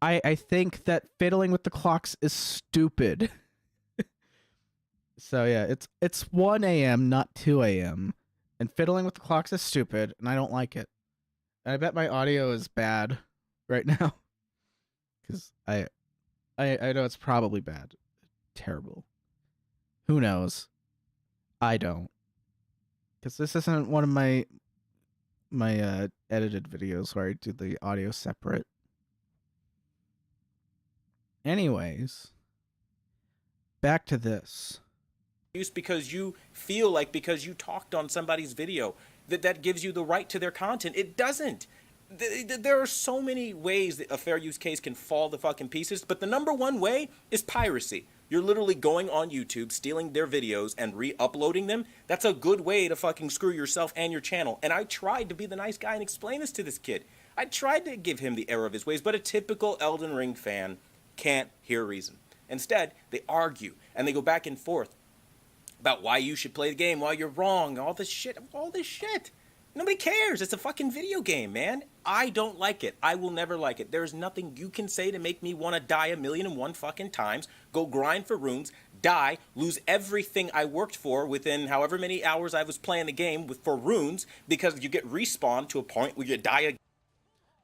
I think that fiddling with the clocks is stupid. So yeah, it's 1 a.m., not 2 a.m. And fiddling with the clocks is stupid, and I don't like it. And I bet my audio is bad right now. Because I know it's probably bad. Terrible. Who knows? I don't. Because this isn't one of my edited videos where I do the audio separate. Anyways, back to this. Because you feel like because you talked on somebody's video that gives you the right to their content. It doesn't. There are so many ways that a fair use case can fall to fucking pieces, but the number one way is piracy. You're literally going on YouTube, stealing their videos and re-uploading them. That's a good way to fucking screw yourself and your channel. And I tried to be the nice guy and explain this to this kid. I tried to give him the error of his ways, but a typical Elden Ring fan can't hear reason. Instead, they argue and they go back and forth about why you should play the game, why you're wrong, all this shit. Nobody cares. It's a fucking video game, man. I don't like it. I will never like it. There's nothing you can say to make me want to die 1,000,001 fucking times, go grind for runes, die, lose everything I worked for within however many hours I was playing the game for runes, because you get respawned to a point where you die again.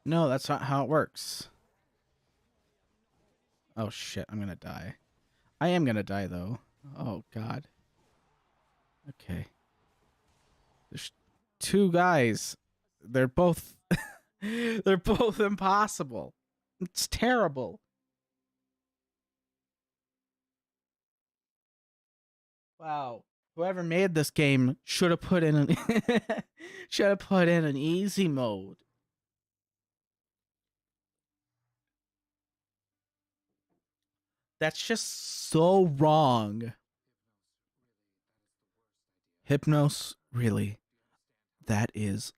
No, that's not how it works. Oh shit, I'm gonna die. I am gonna die though. Oh god. Okay. There's 2 guys. They're both they're both impossible. It's terrible. Wow. Whoever made this game should have put in an easy mode. That's just so wrong. Hypnos, really? That is...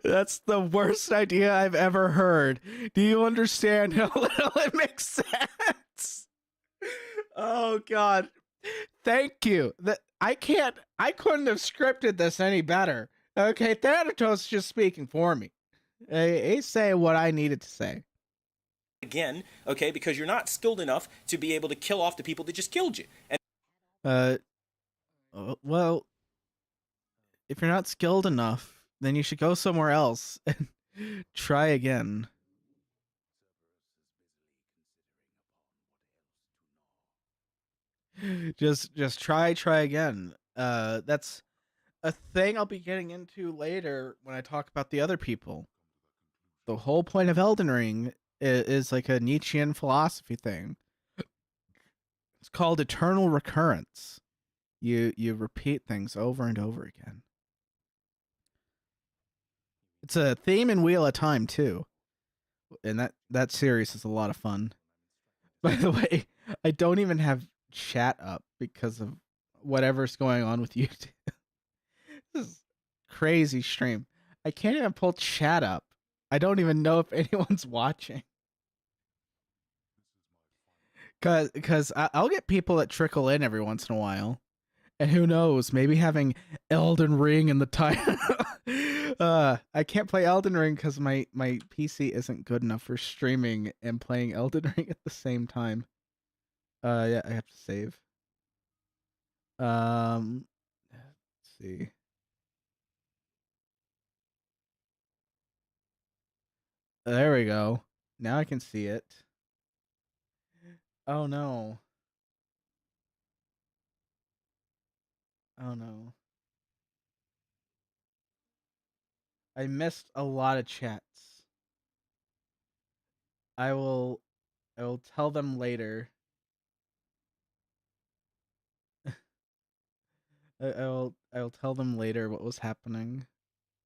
That's the worst idea I've ever heard. Do you understand how little it makes sense? Oh, God. Thank you. I couldn't have scripted this any better. Okay, Thanatos is just speaking for me. He's saying what I needed to say. Again, okay, because you're not skilled enough to be able to kill off the people that just killed you. And well, if you're not skilled enough, then you should go somewhere else and try again. Just try again. That's a thing I'll be getting into later when I talk about the other people. The whole point of Elden Ring is like a Nietzschean philosophy thing. It's called eternal recurrence. You repeat things over and over again. It's a theme in Wheel of Time too, and that series is a lot of fun. By the way, I don't even have chat up because of whatever's going on with YouTube. This is crazy stream. I can't even pull chat up. I don't even know if anyone's watching. Cause I'll get people that trickle in every once in a while, and who knows, maybe having Elden Ring in the title. I can't play Elden Ring because my PC isn't good enough for streaming and playing Elden Ring at the same time. Yeah, I have to save. Let's see. There we go. Now I can see it. Oh no. Oh no. I missed a lot of chats. I will tell them later. I will tell them later what was happening.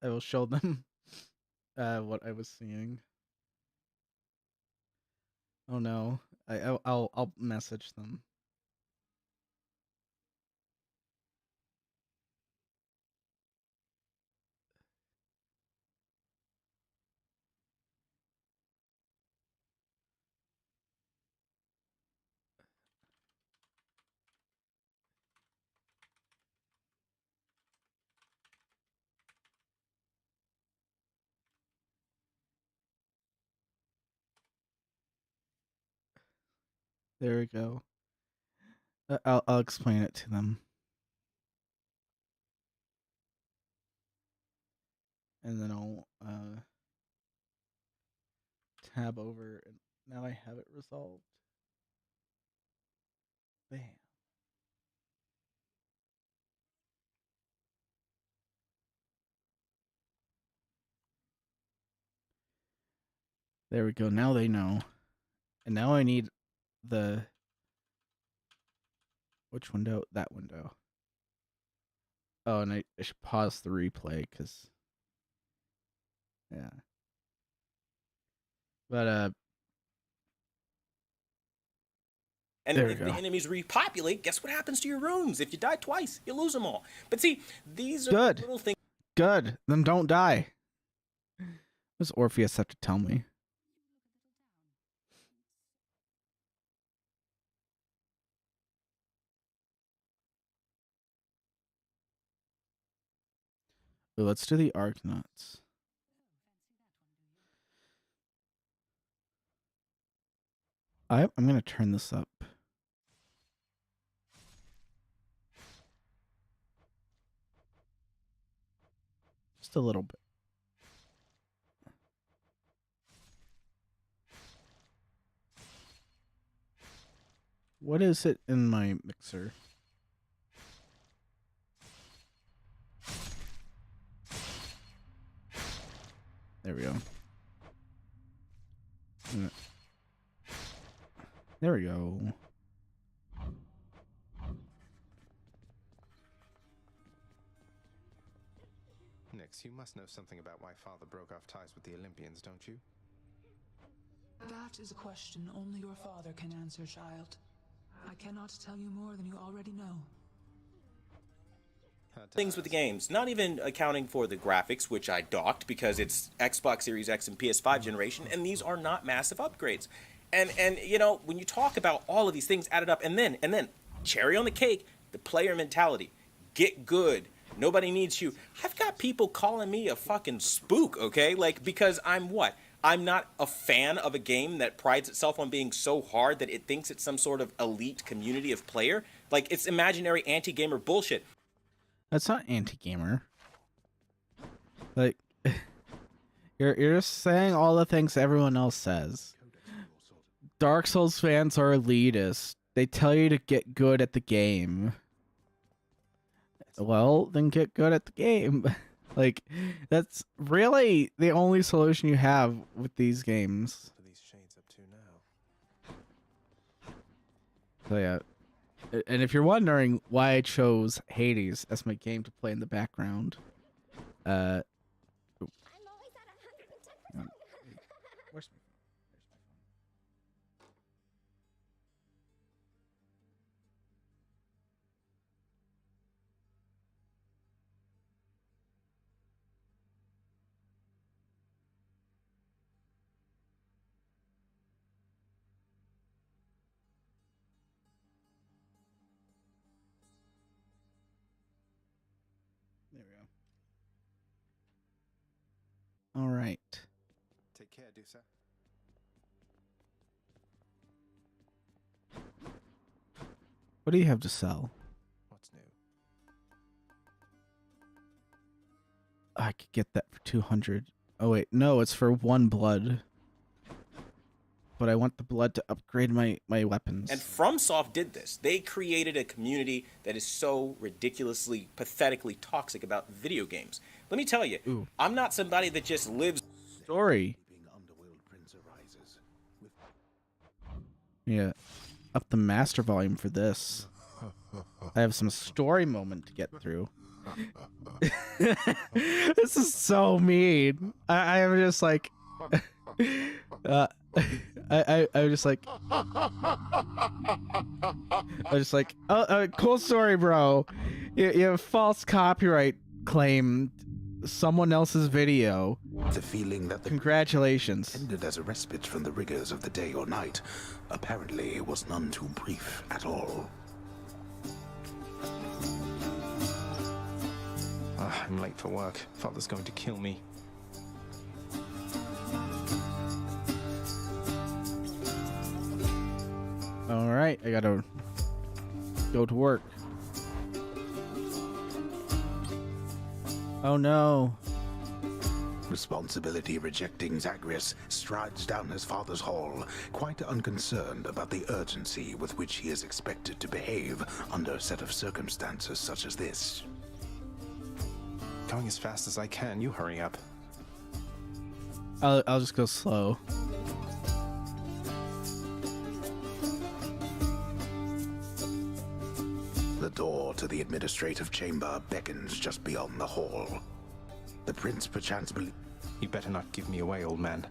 I will show them what I was seeing. Oh no. I'll message them. There we go. I'll explain it to them. And then I'll tab over, and now I have it resolved. Bam. There we go. Now they know. And now I need the... Which window? That window. Oh, and I should pause the replay, because... Yeah. But, And there we if go. the enemies repopulate, guess what happens to your runes? If you die twice, you lose them all. But see, these are Good. little things. Good. Then don't die. What does Orpheus have to tell me? Ooh, let's do the Argonauts. I'm going to turn this up. Just a little bit. What is it in my mixer? There we go. There we go. Nix, you must know something about why Father broke off ties with the Olympians, don't you? That is a question only your father can answer, child. I cannot tell you more than you already know. Things with the games, not even accounting for the graphics, which I docked because it's Xbox Series X and PS5 generation, and these are not massive upgrades. And you know, when you talk about all of these things added up, and then cherry on the cake, the player mentality. Get good. Nobody needs you. I've got people calling me a fucking spook, okay? Like, because I'm what? I'm not a fan of a game that prides itself on being so hard that it thinks it's some sort of elite community of player. Like, it's imaginary anti-gamer bullshit. That's not anti-gamer. Like, you're just saying all the things everyone else says. Dark Souls fans are elitist. They tell you to get good at the game. Well, then get good at the game. Like, that's really the only solution you have with these games. What are these shades up to now? So yeah. And if you're wondering why I chose Hades as my game to play in the background, where's my phone? There we go. All right. Take care, Dusa. What do you have to sell? What's new? I could get that for 200. Oh wait, no, it's for 1 blood. But I want the blood to upgrade my weapons. And FromSoft did this. They created a community that is so ridiculously, pathetically toxic about video games. Let me tell you, I'm not somebody that just lives... Story. Yeah. Up the master volume for this. I have some story moment to get through. This is so mean. I am just like... I was just like, oh, cool story, bro. You have false copyright claimed someone else's video. The feeling that the congratulations ended as a respite from the rigors of the day or night apparently was none too brief at all. I'm late for work. Father's going to kill me. All right, I gotta go to work. Oh no. Responsibility rejecting Zagreus strides down his father's hall, quite unconcerned about the urgency with which he is expected to behave under a set of circumstances such as this. Going as fast as I can, you hurry up. I'll just go slow. The door to the administrative chamber beckons just beyond the hall. The prince perchance believes... You better not give me away, old man.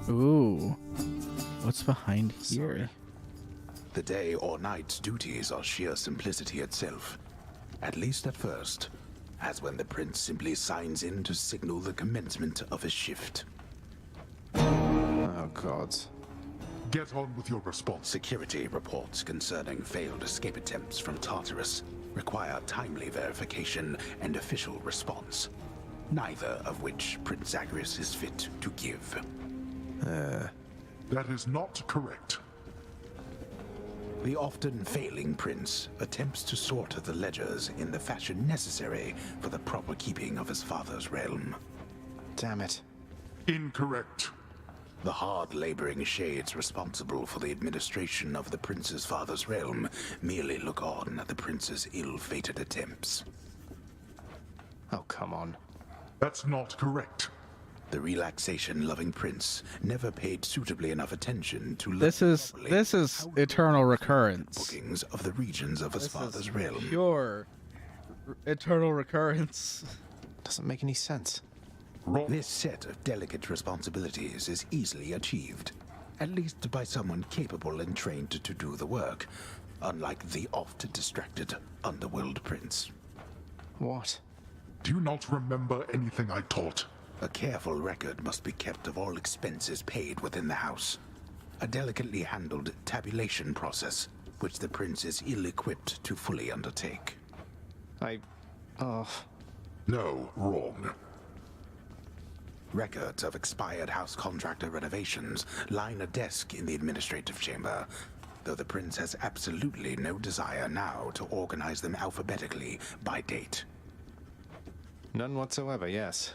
Ooh. What's behind here? Sorry. The day or night's duties are sheer simplicity itself. At least at first, as when the prince simply signs in to signal the commencement of his shift. Oh, gods. Get on with your response. Security reports concerning failed escape attempts from Tartarus require timely verification and official response, neither of which Prince Zagreus is fit to give. That is not correct. The often failing prince attempts to sort the ledgers in the fashion necessary for the proper keeping of his father's realm. Damn it. Incorrect. The hard-laboring shades responsible for the administration of the prince's father's realm merely look on at the prince's ill-fated attempts. Oh, come on. That's not correct. The relaxation-loving prince never paid suitably enough attention to this is eternal recurrence. Bookings of the regions of his father's realm. Pure eternal recurrence. Doesn't make any sense. This set of delicate responsibilities is easily achieved, at least by someone capable and trained to do the work, unlike the oft-distracted underworld prince. What? Do you not remember anything I taught? A careful record must be kept of all expenses paid within the house. A delicately handled tabulation process, which the prince is ill-equipped to fully undertake. No, wrong. Records of expired house contractor renovations line a desk in the administrative chamber, though the prince has absolutely no desire now to organize them alphabetically by date. None whatsoever, yes.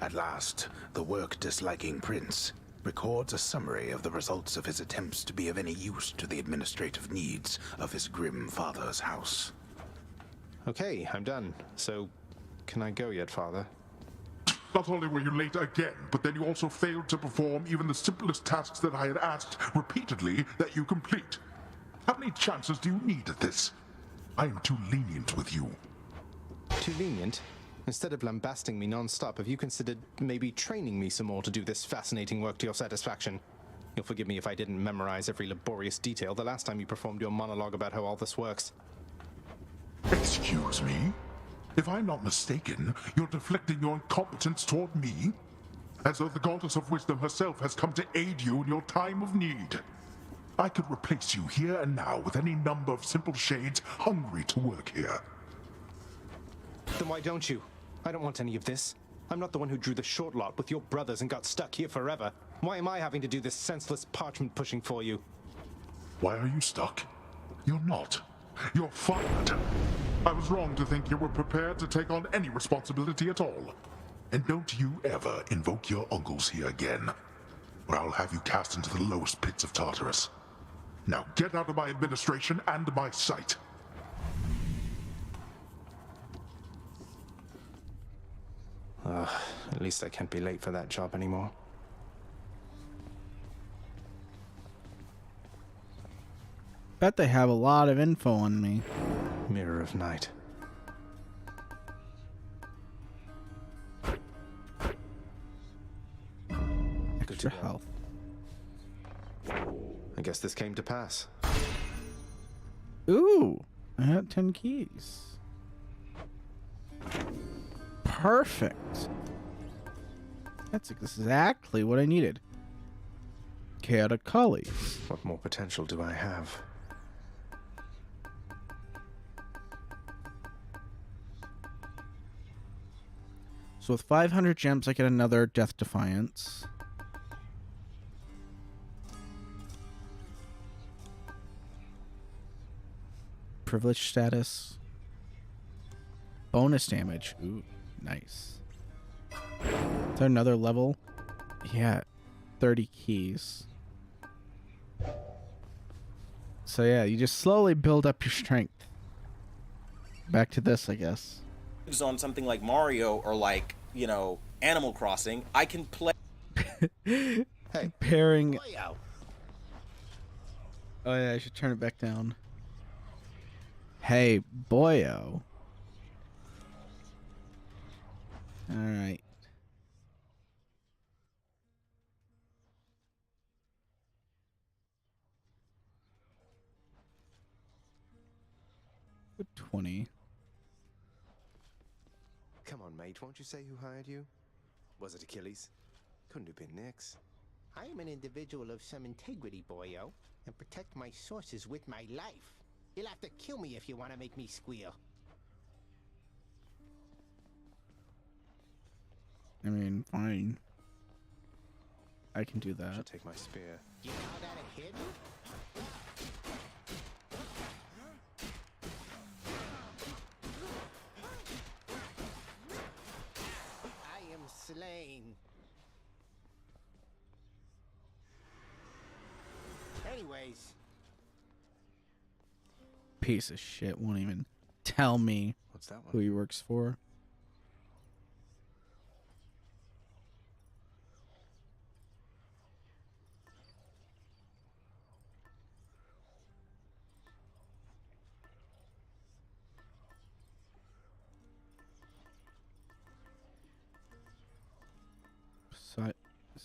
At last, the work-disliking prince records a summary of the results of his attempts to be of any use to the administrative needs of his grim father's house. Okay, I'm done. So, can I go yet, Father? Not only were you late again, but then you also failed to perform even the simplest tasks that I had asked repeatedly that you complete. How many chances do you need at this? I am too lenient with you. Too lenient? Instead of lambasting me non-stop, have you considered maybe training me some more to do this fascinating work to your satisfaction? You'll forgive me if I didn't memorize every laborious detail the last time you performed your monologue about how all this works. Excuse me? If I'm not mistaken, you're deflecting your incompetence toward me? As though the goddess of wisdom herself has come to aid you in your time of need. I could replace you here and now with any number of simple shades hungry to work here. Then why don't you? I don't want any of this. I'm not the one who drew the short lot with your brothers and got stuck here forever. Why am I having to do this senseless parchment pushing for you? Why are you stuck? You're not. You're fired. I was wrong to think you were prepared to take on any responsibility at all. And don't you ever invoke your uncles here again, or I'll have you cast into the lowest pits of Tartarus. Now get out of my administration and my sight. At least I can't be late for that job anymore. Bet they have a lot of info on me. Mirror of Night. Extra health. I guess this came to pass. Ooh, I had 10 keys. Perfect. That's exactly what I needed. Chaotic colleagues. What more potential do I have? So with 500 gems, I get another Death Defiance. Privilege status. Bonus damage. Ooh, nice. Is there another level? Yeah, 30 keys. So yeah, you just slowly build up your strength. Back to this, I guess. On something like Mario or like, you know, Animal Crossing, I can play. Hey, Pairing. Oh yeah, I should turn it back down. Hey, boyo. All right. Good 20. Come on, mate, won't you say who hired you? Was it Achilles? Couldn't have been Nyx. I am an individual of some integrity, boyo, and protect my sources with my life. You'll have to kill me if you want to make me squeal. I mean, fine. I can do that. Should take my spear. You call that a hit? I am slain. Anyways. Piece of shit won't even tell me What's that one? who he works for.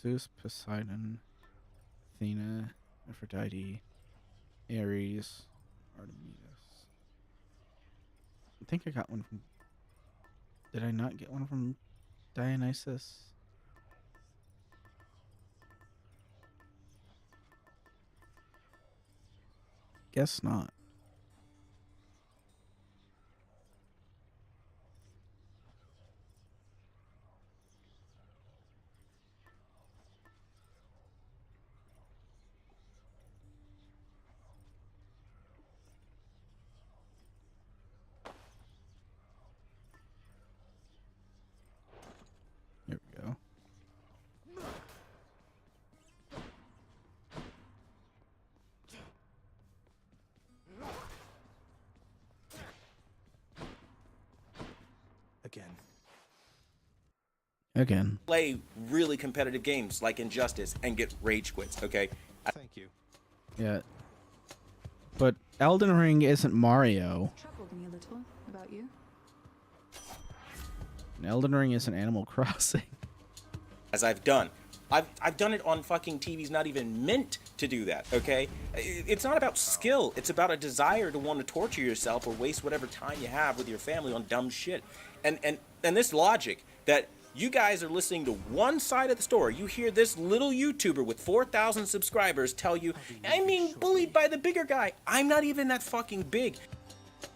Zeus, Poseidon, Athena, Aphrodite, Ares, Artemis. I think I got one from... Did I not get one from Dionysus? Guess not. There we go. Again. Play really competitive games like Injustice and get rage quits, okay? Thank you. Yeah. But Elden Ring isn't Mario. Troubled me a little about you. And Elden Ring isn't Animal Crossing. As I've done. I've done it on fucking TVs not even meant to do that, okay? It's not about skill. It's about a desire to want to torture yourself or waste whatever time you have with your family on dumb shit. And this logic that you guys are listening to one side of the story. You hear this little YouTuber with 4,000 subscribers tell you, I'm being bullied by the bigger guy. I'm not even that fucking big.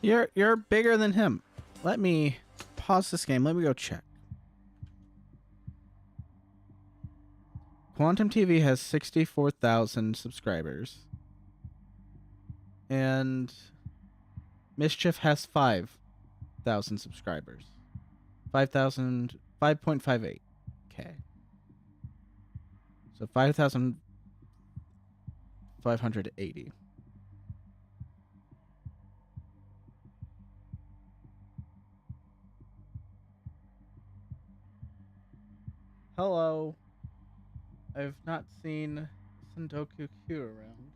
You're bigger than him. Let me pause this game. Let me go check. Quantum TV has 64,000 subscribers. And Mischief has 5,000 subscribers. 5.58. Okay. So 5,580. Hello. I've not seen Sendoku Q around.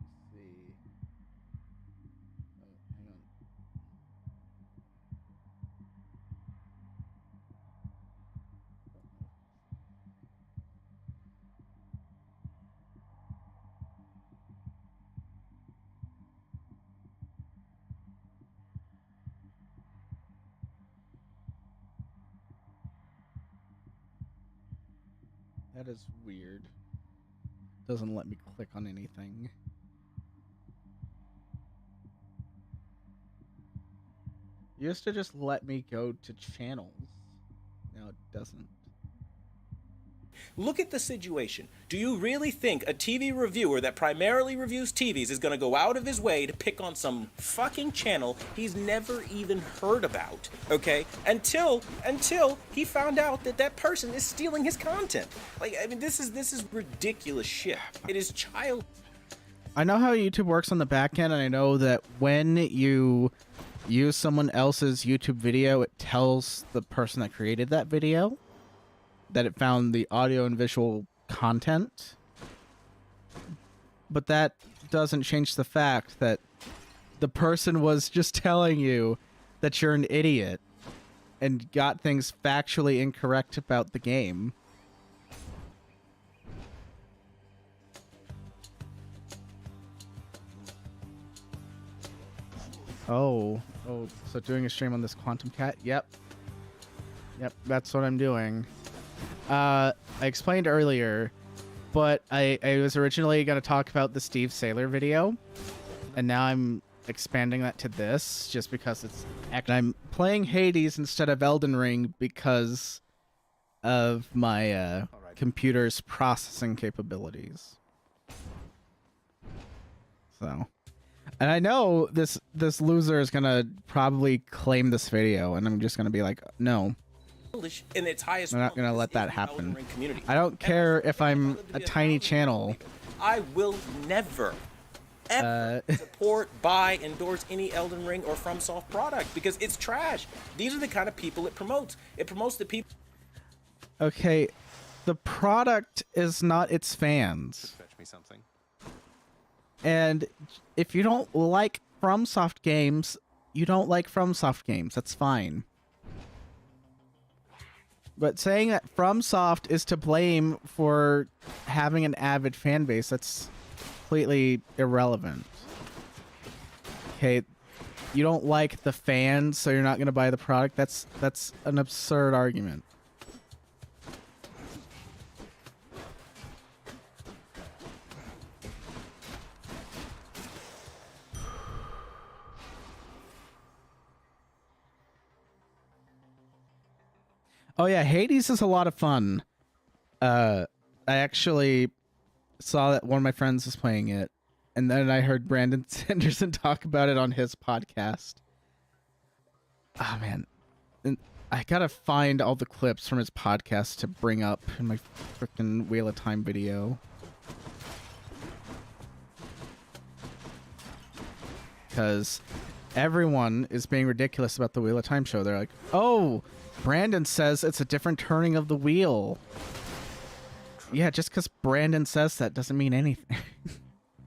Let's see. Oh, hang on. That is weird. Doesn't let me click on anything. It used to just let me go to channels. Now it doesn't. Look at the situation. Do you really think a TV reviewer that primarily reviews TVs is going to go out of his way to pick on some fucking channel he's never even heard about, okay? Until he found out that that person is stealing his content. Like, I mean, this is ridiculous shit. It is child. I know how YouTube works on the back end, and I know that when you use someone else's YouTube video, it tells the person that created that video that it found the audio and visual content. But that doesn't change the fact that the person was just telling you that you're an idiot and got things factually incorrect about the game. Oh, so doing a stream on this Quantum Cat? Yep, that's what I'm doing. I explained earlier, but I was originally going to talk about the Steve Saylor video, and now I'm expanding that to this just because it's... I'm playing Hades instead of Elden Ring because of my computer's processing capabilities. So... And I know this loser is going to probably claim this video, and I'm just going to be like, no. In its highest I'm not going to let that happen. Elden Ring community. I don't care if I'm a tiny channel. I will never, ever support, buy, endorse any Elden Ring or FromSoft product because it's trash. These are the kind of people it promotes. It promotes the people. Okay, the product is not its fans. Fetch me something. And if you don't like FromSoft games, you don't like FromSoft games. That's fine. But saying that FromSoft is to blame for having an avid fan base, that's completely irrelevant. Okay, you don't like the fans, so you're not going to buy the product. That's an absurd argument. Oh yeah, Hades is a lot of fun. I actually saw that one of my friends was playing it, and then I heard Brandon Sanderson talk about it on his podcast. Oh man, and I gotta find all the clips from his podcast to bring up in my freaking Wheel of Time video. Because everyone is being ridiculous about the Wheel of Time show. They're like, oh, Brandon says it's a different turning of the wheel. Yeah, just because Brandon says that doesn't mean anything.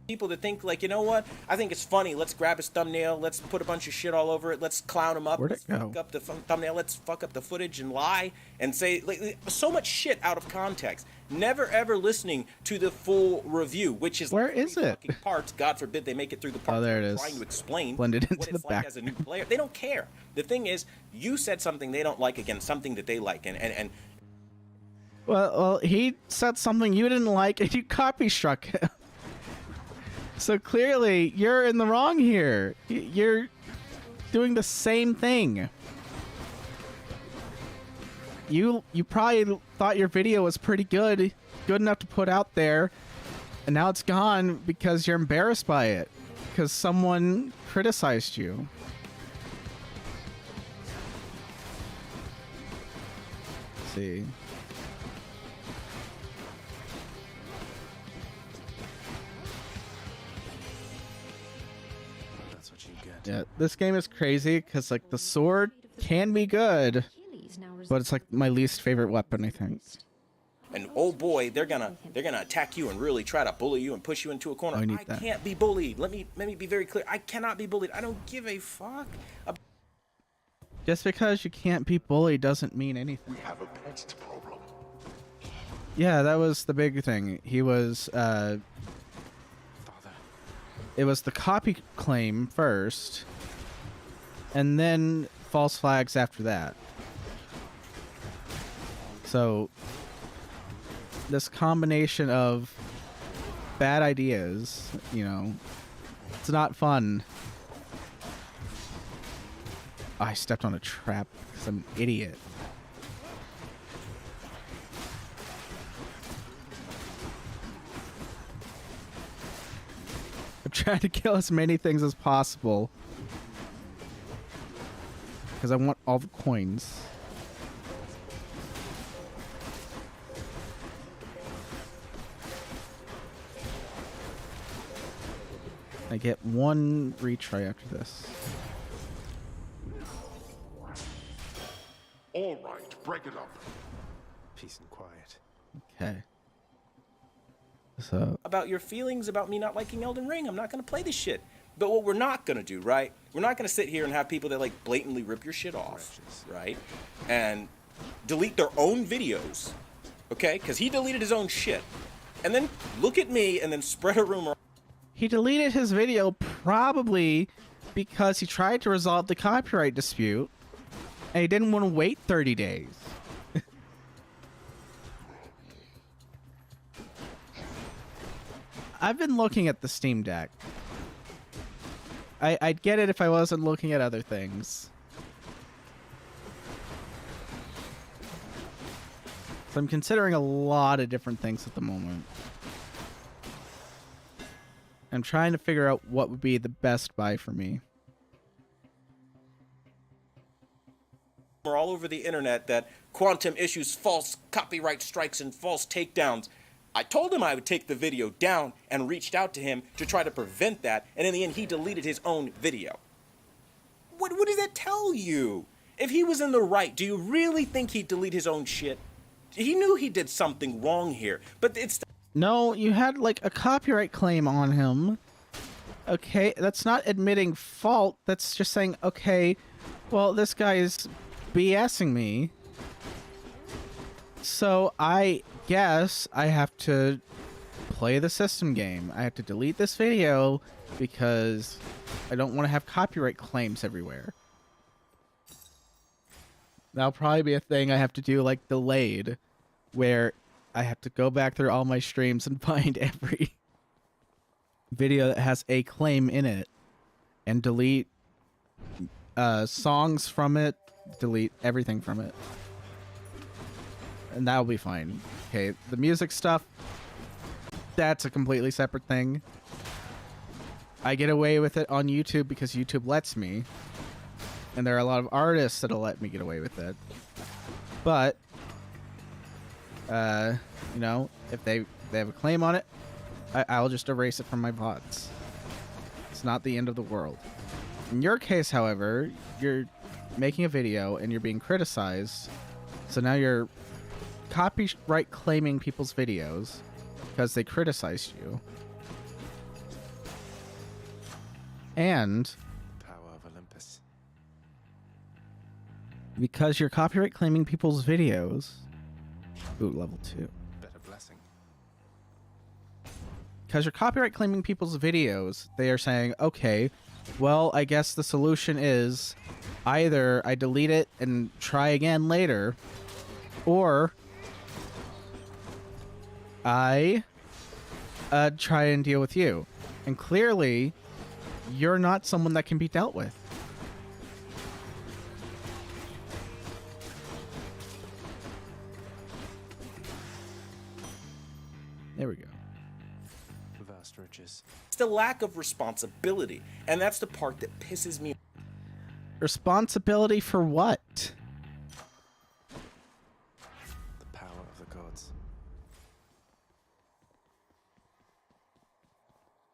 People that think like, you know what? I think it's funny. Let's grab his thumbnail. Let's put a bunch of shit all over it. Let's clown him up. Where'd it Let's go? fuck up the thumbnail. Let's fuck up the footage and lie and say like, so much shit out of context. Never ever listening to the full review, which is where is it? Parts. God forbid they make it through the part. Oh, there it is. Trying to explain Blended into what the it's like back. as a new player. They don't care. The thing is, you said something they don't like against something that they like, and Well, he said something you didn't like, and you copy struck him. So clearly, you're in the wrong here. You're doing the same thing. You probably thought your video was pretty good enough to put out there, and now it's gone because you're embarrassed by it, because someone criticized you. Let's see. Yeah, this game is crazy because like the sword can be good, but it's like my least favorite weapon, I think. And oh boy, they're gonna attack you and really try to bully you and push you into a corner. Oh, I need I that. can't be bullied. Let me be very clear. I cannot be bullied. I don't give a fuck. Just because you can't be bullied doesn't mean anything. We have a pest problem. Yeah, that was the big thing. He was it was the copy claim first, and then false flags after that. So this combination of bad ideas, you know, it's not fun. I stepped on a trap because I'm an idiot. I'm trying to kill as many things as possible because I want all the coins. I get one retry after this. All right, break it up. Peace and quiet. Okay. So About your feelings about me not liking Elden Ring. I'm not gonna play this shit. But what we're not gonna do, right? We're not gonna sit here and have people that like blatantly rip your shit off, right? And delete their own videos, okay? Because he deleted his own shit, and then look at me and then spread a rumor. he deleted his video probably because he tried to resolve the copyright dispute and he didn't want to wait 30 days. I've been looking at the Steam Deck. I'd get it if I wasn't looking at other things. So I'm considering a lot of different things at the moment. I'm trying to figure out what would be the best buy for me. All over the internet that Quantum issues false copyright strikes and false takedowns. I told him I would take the video down and reached out to him to try to prevent that, and in the end he deleted his own video. What does that tell you? If he was in the right, do you really think he'd delete his own shit? He knew he did something wrong here, but it's... No, you had like a copyright claim on him. Okay, that's not admitting fault. That's just saying, okay, well, this guy is BSing me. So I guess I have to play the system game. I have to delete this video because I don't want to have copyright claims everywhere. That'll probably be a thing I have to do like delayed, where I have to go back through all my streams and find every video that has a claim in it and delete songs from it, delete everything from it. And that'll be fine. Okay, the music stuff, that's a completely separate thing. I get away with it on YouTube because YouTube lets me. And there are a lot of artists that'll let me get away with it. But, you know, if they have a claim on it, I'll just erase it from my VODs. It's not the end of the world. In your case, however, you're making a video and you're being criticized, so now you're copyright claiming people's videos because they criticized you. And Power of Olympus. because you're copyright claiming people's videos, ooh, level 2. Better blessing. Because you're copyright claiming people's videos, they are saying, okay, well, I guess the solution is either I delete it and try again later, or I try and deal with you. And clearly, you're not someone that can be dealt with. There we go. Vast riches. It's the lack of responsibility, and that's the part that pisses me. Responsibility for what? The power of the gods.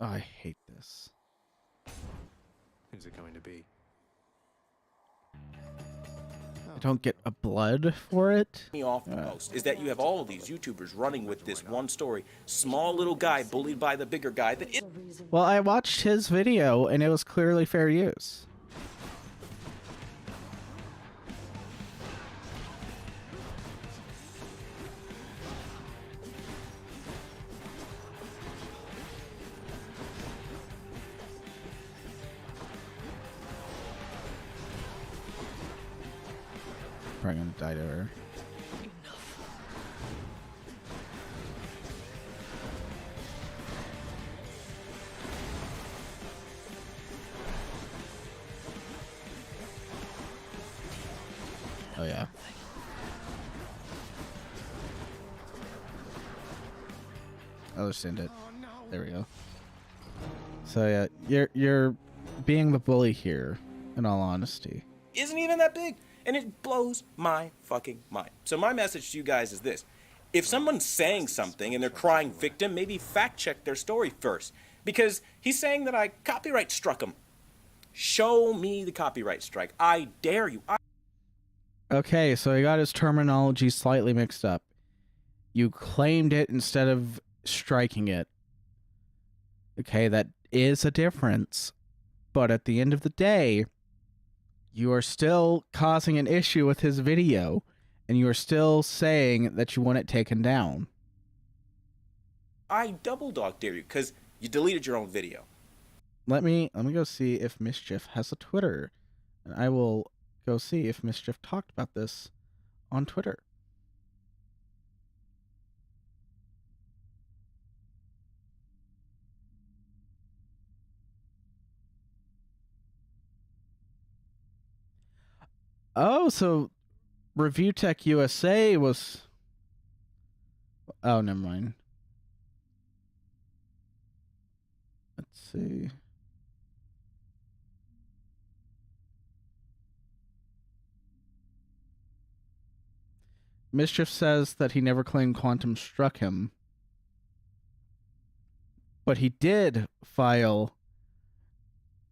Oh, I hate this. Who's it going to be? I don't get a blood for it. Me off the most is that you have all of these YouTubers running with this one story. Small little guy bullied by the bigger guy. Well, I watched his video and it was clearly fair use. Probably gonna die to her. Oh yeah. I understand it. There we go. So yeah, you're being the bully here, in all honesty. Isn't even that big, and it blows my fucking mind. So my message to you guys is this: if someone's saying something and they're crying victim, maybe fact check their story first, because he's saying that I copyright struck him. Show me the copyright strike. I dare you. Okay, so he got his terminology slightly mixed up. You claimed it instead of striking it. Okay, that is a difference. But at the end of the day, you are still causing an issue with his video, and you are still saying that you want it taken down. I double dog dare you, because you deleted your own video. Let me go see if Mischief has a Twitter, and I will go see if Mischief talked about this on Twitter. Oh, so Review Tech USA was... Oh, never mind. Let's see. Mischief says that he never claimed Quantum struck him. But he did file...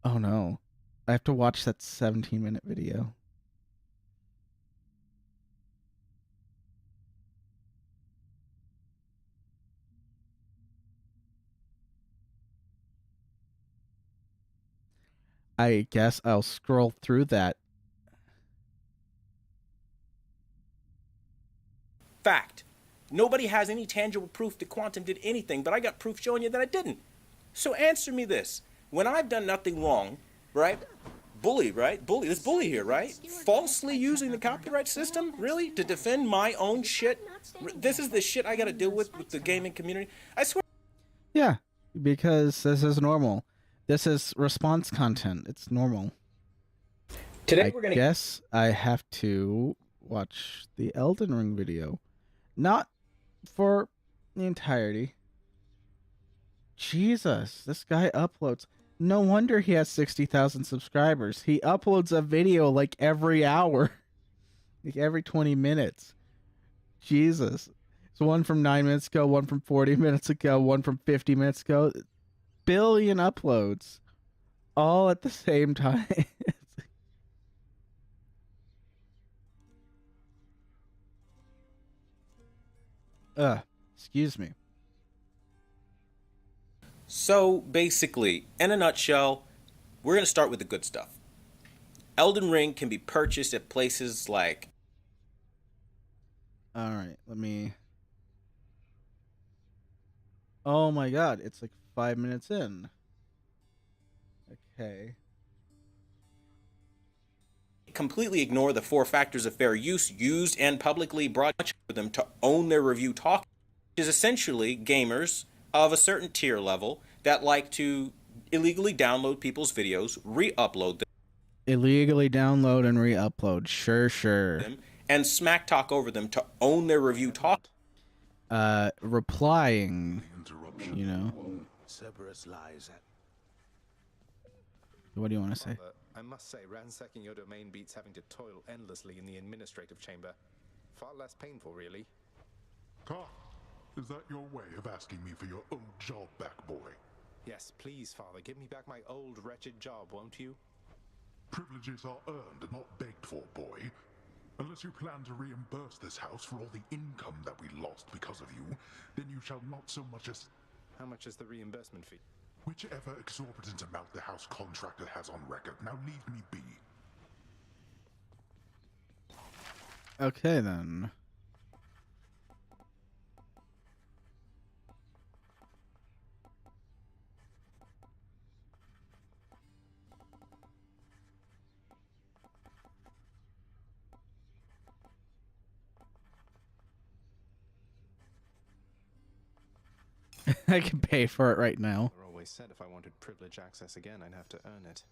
Oh no. I have to watch that 17-minute video. I guess I'll scroll through that. Fact. Nobody has any tangible proof that Quantum did anything, but I got proof showing you that I didn't. So answer me this. When I've done nothing wrong, right? Bully, right? Bully. Let's bully here, right? Falsely using the copyright system, really? To defend my own shit? This is the shit I gotta deal with the gaming community? I swear. Yeah, because this is normal. This is response content. It's normal. Today we're gonna... I guess I have to watch the Elden Ring video. Not for the entirety. Jesus, this guy uploads. No wonder he has 60,000 subscribers. He uploads a video like every hour. Like every 20 minutes. Jesus. So one from 9 minutes ago, one from 40 minutes ago, one from 50 minutes ago. Billion uploads. all at the same time. Excuse me. So basically, in a nutshell, we're going to start with the good stuff. Elden Ring can be purchased at places like... Alright, let me... Oh my god, it's like 5 minutes in. Okay. Completely ignore the 4 factors of fair use used and publicly brought for them to own their review talk, which is essentially gamers of a certain tier level that like to illegally download people's videos, re-upload them, Illegally download and re-upload. Sure. and smack talk over them to own their review talk. Replying, you know. Cerberus lies at... What do you want to say? I must say, ransacking your domain beats having to toil endlessly in the administrative chamber. Far less painful, really. Ah, is that your way of asking me for your old job back, boy? Yes, please, Father, give me back my old wretched job, won't you? Privileges are earned and not begged for, boy. Unless you plan to reimburse this house for all the income that we lost because of you, then you shall not so much as... How much is the reimbursement fee? Whichever exorbitant amount the house contractor has on record. Now leave me be. Okay, then. I can pay for it right now. I always said if I wanted privilege access again, I'd have to earn it.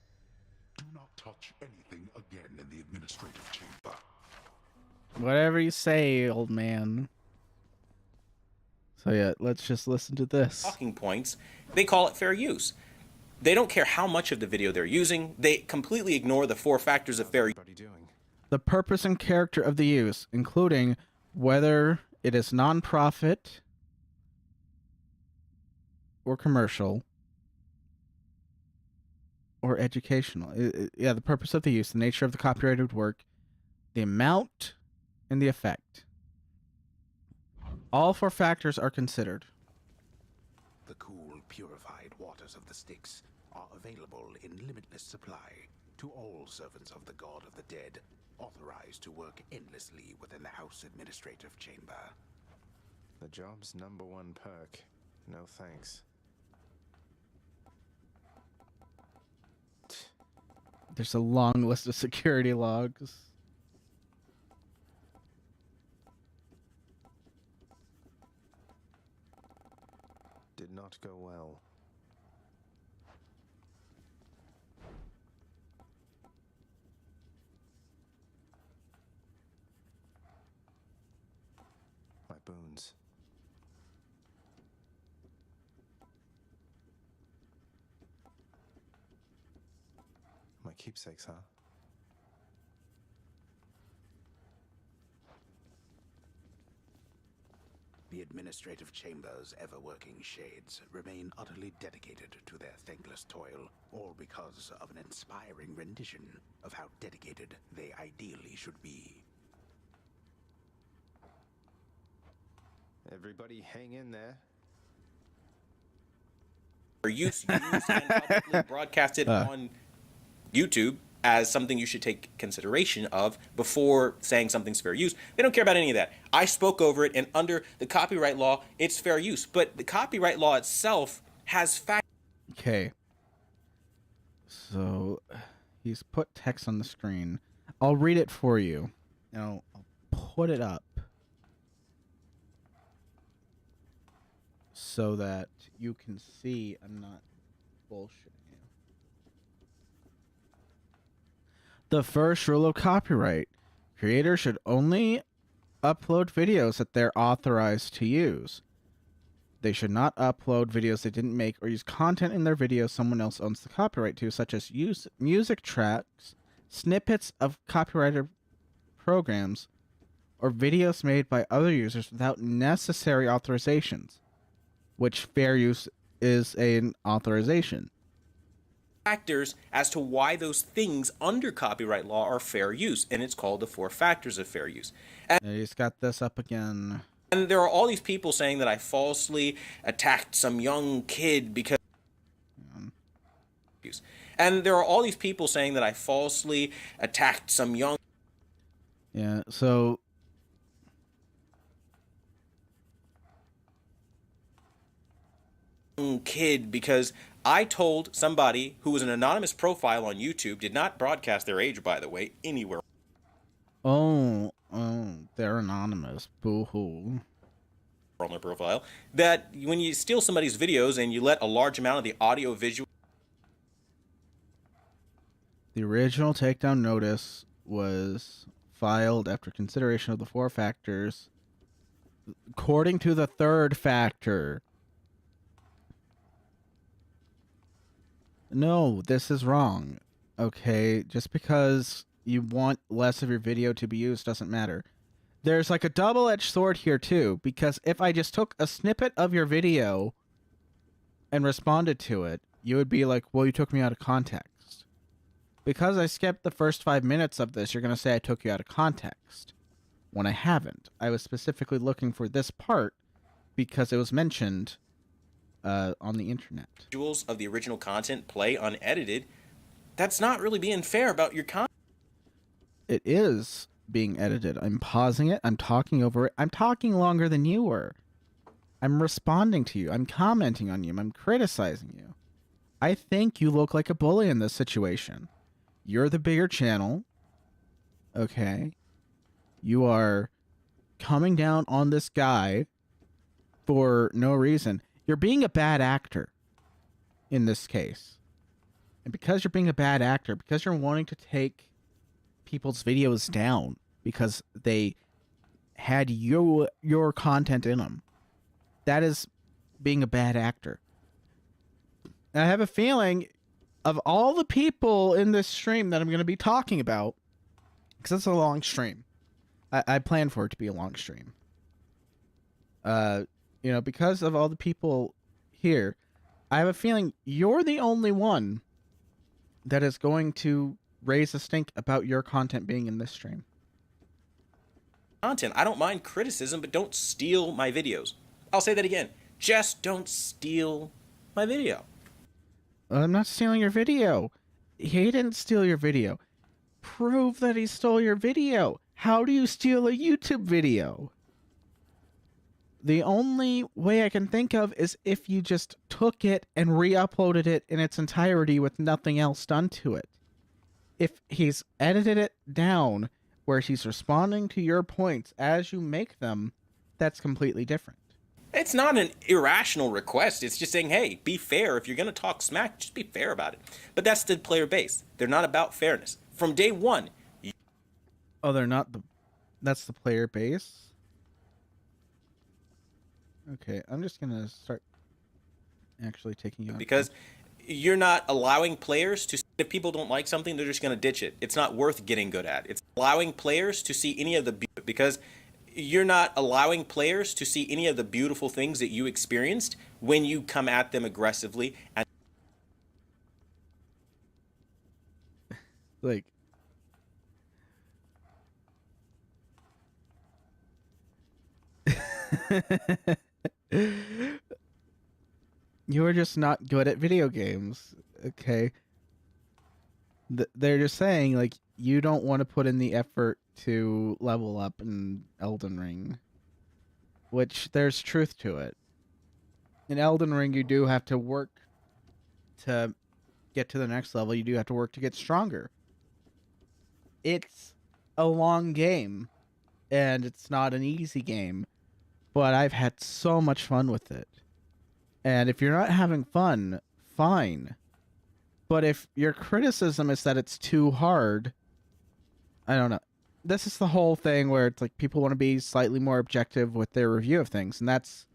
Do not touch anything again in the administrative chamber. Whatever you say, old man. So yeah, let's just listen to this. Talking points, they call it fair use. They don't care how much of the video they're using. They completely ignore the 4 factors of fair use. The purpose and character of the use, including whether it is non-profit or commercial or educational. Yeah, the purpose of the use, the nature of the copyrighted work, the amount, and the effect. All 4 factors are considered. The cool, purified waters of the Styx are available in limitless supply to all servants of the God of the Dead, authorized to work endlessly within the House Administrative Chamber. The job's #1 perk. No thanks. There's a long list of security logs. Did not go well. My boons. My keepsakes, huh? The administrative chamber's ever-working shades remain utterly dedicated to their thankless toil, all because of an inspiring rendition of how dedicated they ideally should be. Everybody hang in there. Used and publicly broadcasted on YouTube as something you should take consideration of before saying something's fair use. They don't care about any of that. I spoke over it, and under the copyright law, it's fair use. But the copyright law itself has facts. Okay. So he's put text on the screen. I'll read it for you. Now I'll put it up so that you can see I'm not bullshitting you. The first rule of copyright: creators should only upload videos that they're authorized to use. They should not upload videos they didn't make or use content in their videos someone else owns the copyright to, such as use music tracks, snippets of copyrighted programs, or videos made by other users without necessary authorizations, which fair use is an authorization. factors as to why those things under copyright law are fair use, and it's called the 4 factors of fair use. And he's got this up again. And there are all these people saying that I falsely attacked some young kid because... And there are all these people saying that I falsely attacked some young... Yeah, so... kid because I told somebody who was an anonymous profile on YouTube, did not broadcast their age, by the way, anywhere. Oh, they're anonymous. Boo-hoo. On their profile, that when you steal somebody's videos and you let a large amount of the audio visual... The original takedown notice was filed after consideration of the 4 factors. According to the 3rd factor... No, this is wrong. Okay, just because you want less of your video to be used doesn't matter. There's like a double-edged sword here too, because if I just took a snippet of your video and responded to it, you would be like, well, you took me out of context. Because I skipped the first 5 minutes of this, you're going to say I took you out of context. When I haven't. I was specifically looking for this part because it was mentioned on the internet. Visuals of the original content play unedited. That's not really being fair about your content. It is being edited. I'm pausing it. I'm talking over it. I'm talking longer than you were. I'm responding to you. I'm commenting on you. I'm criticizing you. I think you look like a bully in this situation. You're the bigger channel. Okay. You are coming down on this guy for no reason. You're being a bad actor in this case. And because you're being a bad actor, because you're wanting to take people's videos down because they had your content in them, that is being a bad actor. And I have a feeling of all the people in this stream that I'm going to be talking about, because it's a long stream. I plan for it to be a long stream. You know, because of all the people here, I have a feeling you're the only one that is going to raise a stink about your content being in this stream. Content. I don't mind criticism, but don't steal my videos. I'll say that again. Just don't steal my video. I'm not stealing your video. He didn't steal your video. Prove that he stole your video. How do you steal a YouTube video? The only way I can think of is if you just took it and re-uploaded it in its entirety with nothing else done to it. If he's edited it down where he's responding to your points as you make them, that's completely different. It's not an irrational request. It's just saying, hey, be fair. If you're going to talk smack, just be fair about it. But that's the player base. They're not about fairness. From day one. Oh, they're not the... That's the player base? Okay, I'm just going to start actually taking you on. Because you're not allowing players to... If people don't like something, they're just going to ditch it. It's not worth getting good at. It's allowing players to see any of the... Because you're not allowing players to see any of the beautiful things that you experienced when you come at them aggressively. And like... You're just not good at video games, okay? They're just saying, like, you don't want to put in the effort to level up in Elden Ring. Which, there's truth to it. In Elden Ring, you do have to work to get to the next level. You do have to work to get stronger. It's a long game, and it's not an easy game. But I've had so much fun with it. And if you're not having fun, fine. But if your criticism is that it's too hard, I don't know. This is the whole thing where it's like people want to be slightly more objective with their review of things. And that's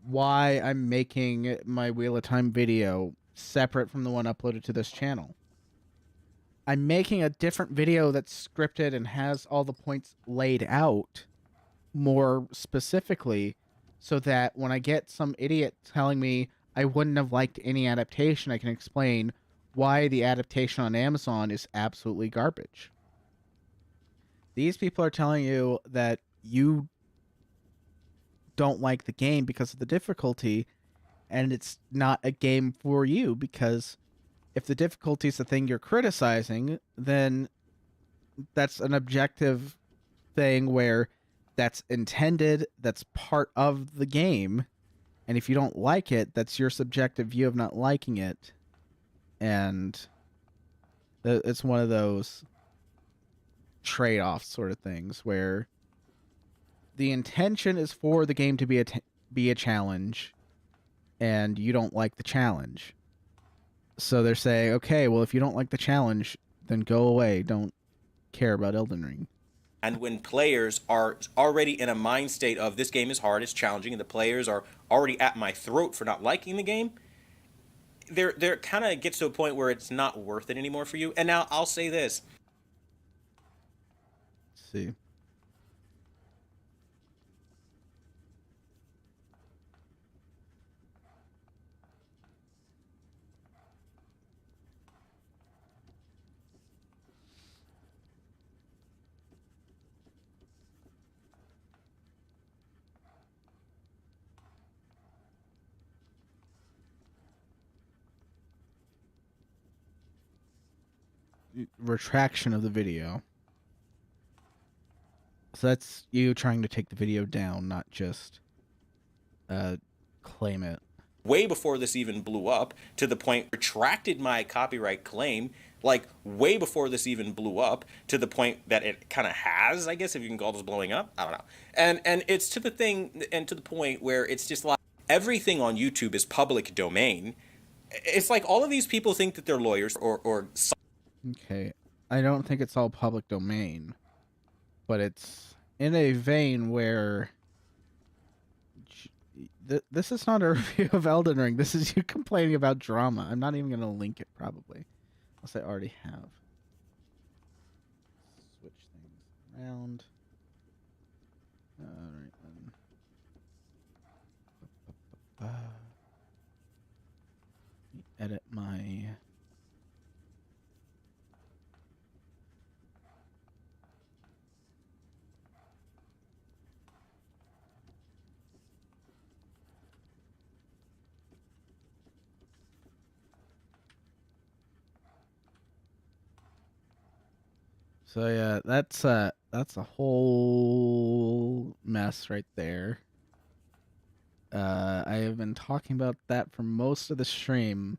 why I'm making my Wheel of Time video separate from the one uploaded to this channel. I'm making a different video that's scripted and has all the points laid out more specifically, so that when I get some idiot telling me I wouldn't have liked any adaptation, I can explain why the adaptation on Amazon is absolutely garbage. These people are telling you that you don't like the game because of the difficulty, and it's not a game for you, because if the difficulty is the thing you're criticizing, then that's an objective thing where that's intended, that's part of the game, and if you don't like it, that's your subjective view of not liking it, and it's one of those trade-off sort of things where the intention is for the game to be a challenge, and you don't like the challenge. So they're saying, okay, well, if you don't like the challenge, then go away. Don't care about Elden Ring. And when players are already in a mind state of this game is hard, it's challenging, and the players are already at my throat for not liking the game, there kind of gets to a point where it's not worth it anymore for you. And now I'll say this. Let's see. Retraction of the video. So that's you trying to take the video down, not just claim it. Way before this even blew up, to the point retracted my copyright claim, like way before this even blew up, to the point that it kind of has, I guess, if you can call this blowing up. I don't know. And it's to the thing, and to the point where it's just like everything on YouTube is public domain. It's like all of these people think that they're lawyers or Okay. I don't think it's all public domain, but it's in a vein where this is not a review of Elden Ring. This is you complaining about drama. I'm not even going to link it, probably. Unless I already have. Switch things around. Alright, then. Edit my... So yeah, that's a whole mess right there. I have been talking about that for most of the stream.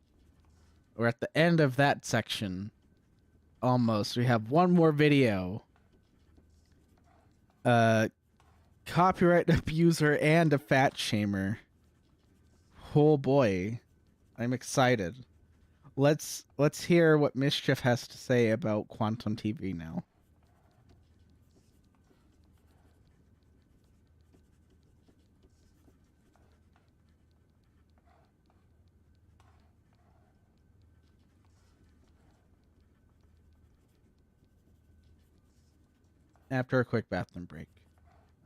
We're at the end of that section. Almost. We have one more video. Copyright abuser and a fat shamer. Oh boy. I'm excited. Let's hear what Mischief has to say about Quantum TV now. After a quick bathroom break.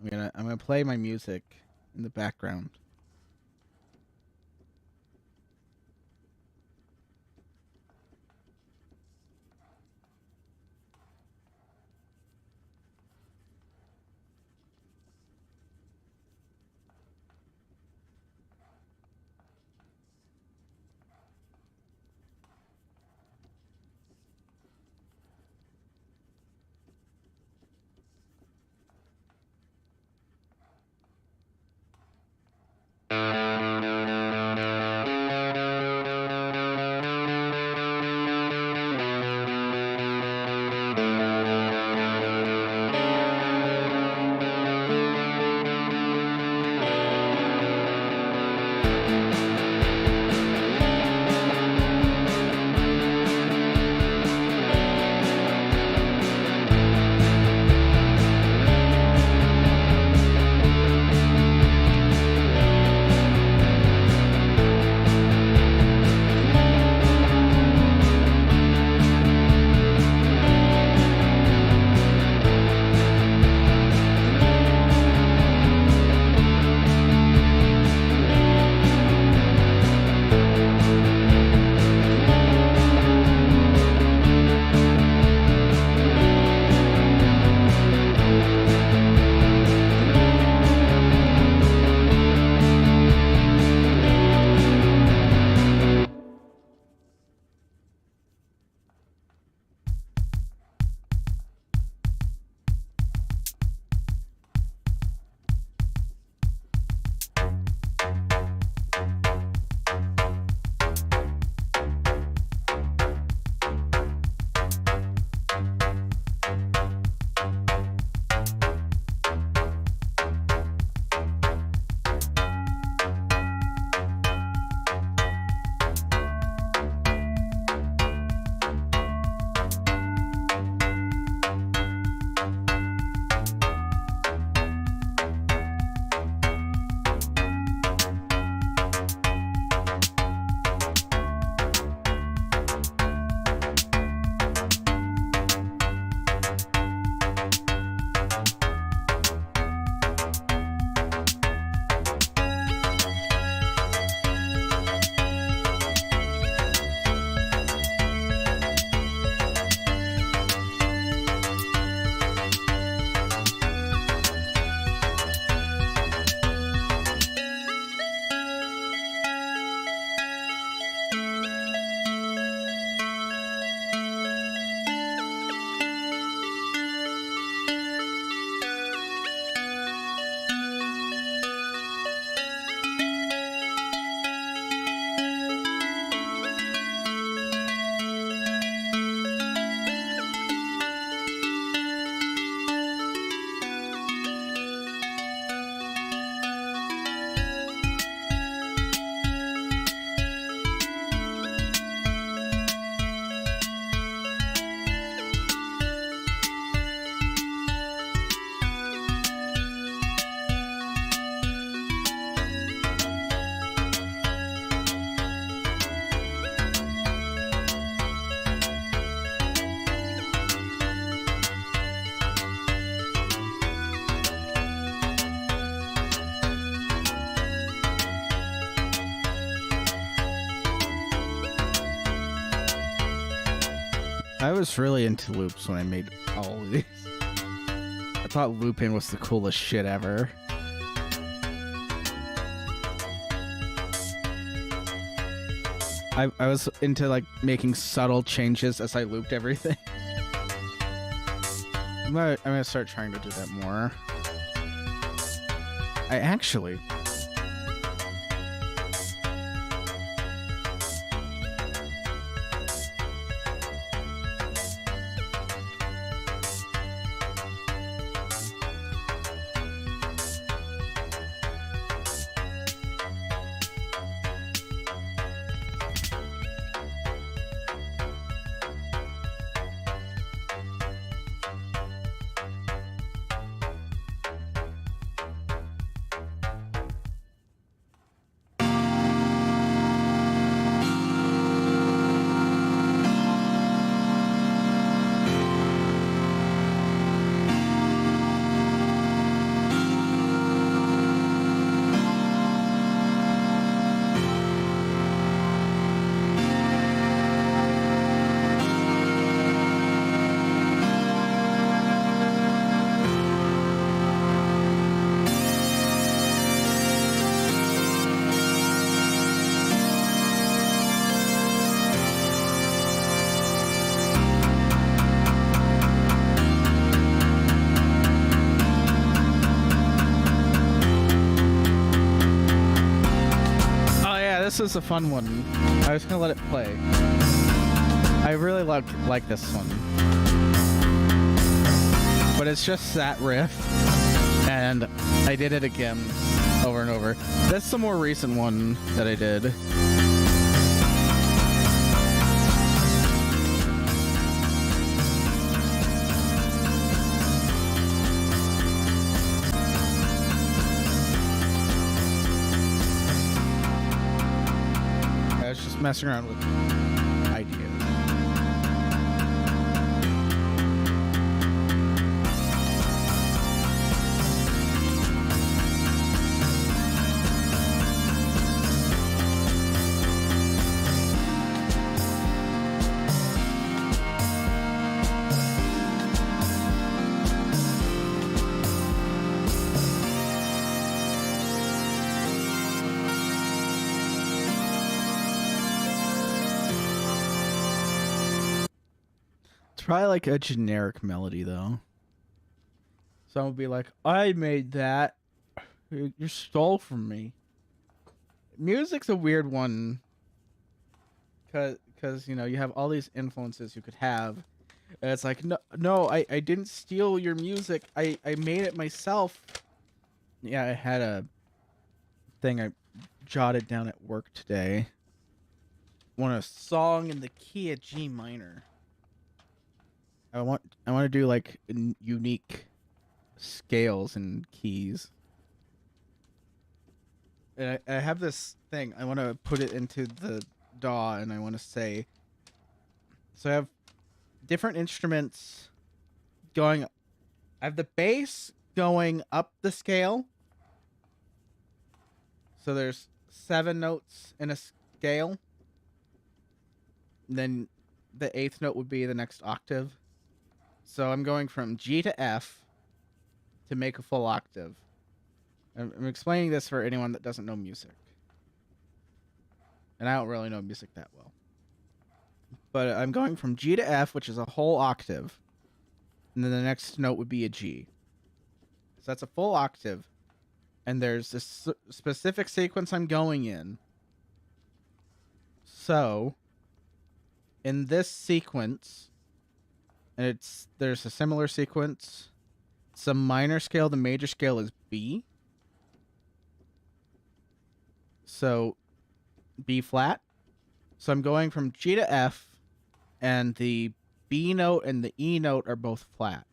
I'm gonna play my music in the background. I was really into loops when I made all of these. I thought looping was the coolest shit ever. I was into like making subtle changes as I looped everything. I'm gonna start trying to do that more. I actually... This is a fun one. I was gonna let it play. I really like this one. But it's just that riff. And I did it again over and over. That's the more recent one that I did. Messing around with ideas. Probably like a generic melody though. Someone would be like, I made that. You stole from me. Music's a weird one. Cause you know, you have all these influences you could have. And it's like, no, I didn't steal your music. I made it myself. Yeah, I had a thing I jotted down at work today. I want a song in the key of G minor. I want to do like unique scales and keys. And I have this thing. I want to put it into the DAW, and I want to say. So I have different instruments going. I have the bass going up the scale. So there's 7 notes in a scale. And then the 8th note would be the next octave. So I'm going from G to F to make a full octave. I'm explaining this for anyone that doesn't know music. And I don't really know music that well. But I'm going from G to F, which is a whole octave. And then the next note would be a G. So that's a full octave. And there's this specific sequence I'm going in. So, in this sequence... And there's a similar sequence. It's a minor scale. The major scale is B. So B flat. So I'm going from G to F, and the B note and the E note are both flat.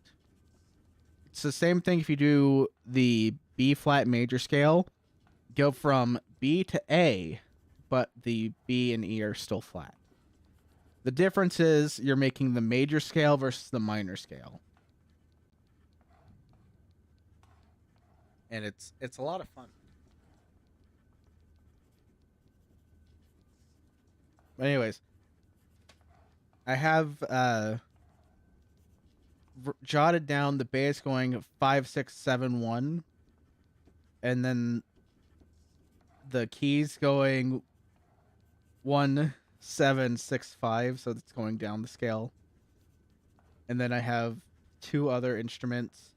It's the same thing if you do the B flat major scale. Go from B to A, but the B and E are still flat. The difference is you're making the major scale versus the minor scale. And it's a lot of fun. But anyways, I have jotted down the bass going 5, 6, 7, 1, and then the keys going 1, 7, 6, 5, so it's going down the scale. And then I have 2 other instruments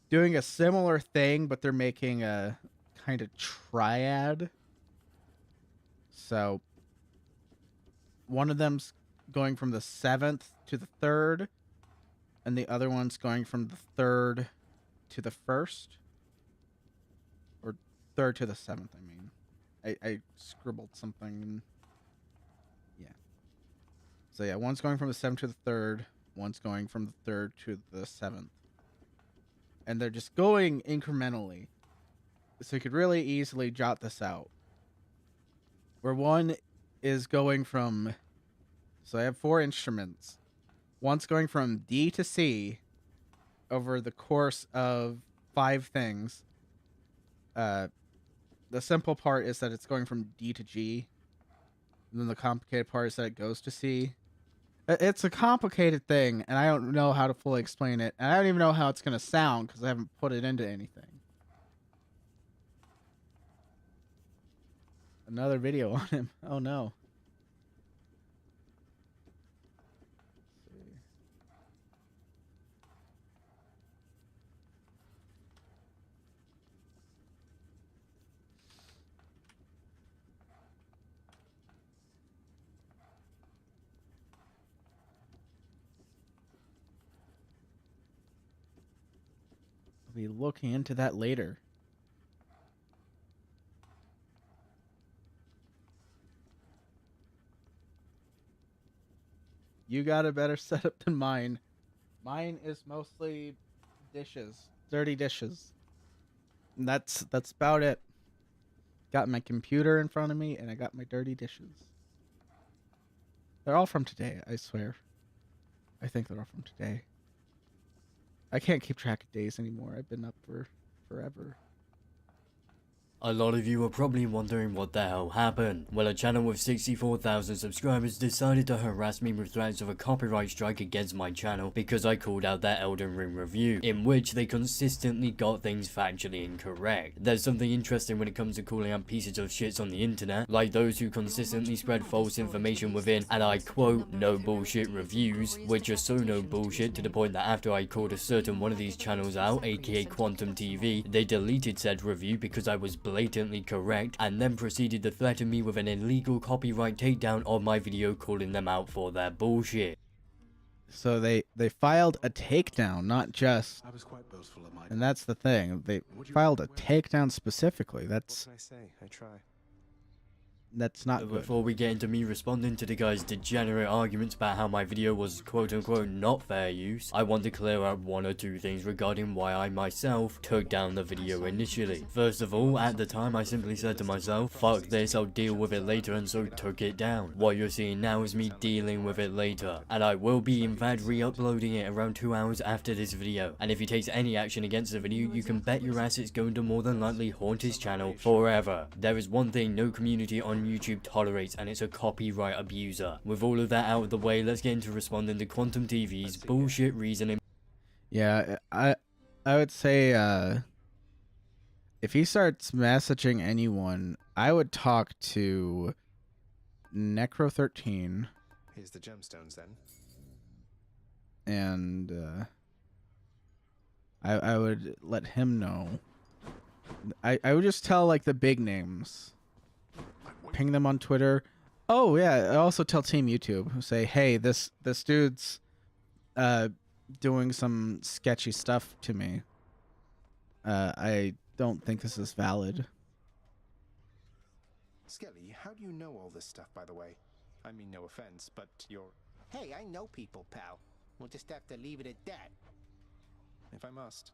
doing a similar thing, but they're making a kind of triad. So one of them's going from the 7th to the 3rd, and the other one's going from the 3rd to the 1st, or 3rd to the 7th. I mean, I scribbled something. And yeah. So yeah, one's going from the 7th to the 3rd, one's going from the 3rd to the 7th, and they're just going incrementally. So you could really easily jot this out. Where one is going from, so I have 4 instruments. One's going from D to C over the course of 5 things. The simple part is that it's going from D to G. And then the complicated part is that it goes to C. It's a complicated thing, and I don't know how to fully explain it. And I don't even know how it's going to sound because I haven't put it into anything. Another video on him. Oh no. I'll be looking into that later. You got a better setup than mine. Mine is mostly dishes, dirty dishes. And that's about it. Got my computer in front of me, and I got my dirty dishes. They're all from today, I swear. I think they're all from today. I can't keep track of days anymore. I've been up for forever. A lot of you are probably wondering what the hell happened. Well, a channel with 64,000 subscribers decided to harass me with threats of a copyright strike against my channel because I called out their Elden Ring review, in which they consistently got things factually incorrect. There's something interesting when it comes to calling out pieces of shits on the internet, like those who consistently spread false information within, and I quote, no bullshit reviews, which are so no bullshit to the point that after I called a certain one of these channels out, aka Quantum TV, they deleted said review because I was blatantly correct, and then proceeded to threaten me with an illegal copyright takedown of my video, calling them out for their bullshit. So they filed a takedown, not just. I was quite boastful of my. And that's the thing. They filed a takedown specifically. That's. What can I say? I try. That's not good. Before we get into me responding to the guy's degenerate arguments about how my video was quote-unquote not fair use, I want to clear up 1 or 2 things regarding why I myself took down the video initially. First of all, at the time I simply said to myself, fuck this, I'll deal with it later, and so took it down. What you're seeing now is me dealing with it later, and I will be in fact re-uploading it around 2 hours after this video, and if he takes any action against the video, you can bet your ass it's going to more than likely haunt his channel forever. There is one thing no community on YouTube tolerates, and it's a copyright abuser. With all of that out of the way, let's get into responding to Quantum TV's bullshit reasoning. Yeah, I would say if he starts messaging anyone, I would talk to Necro13. Here's the gemstones then. And I would let him know. I would just tell like the big names. Ping them on Twitter. Oh yeah, I also tell Team YouTube. Say, hey, this dude's doing some sketchy stuff to me. I don't think this is valid. Skelly, how do you know all this stuff, by the way? I mean, no offense, but you're... Hey, I know people, pal. We'll just have to leave it at that. If I must.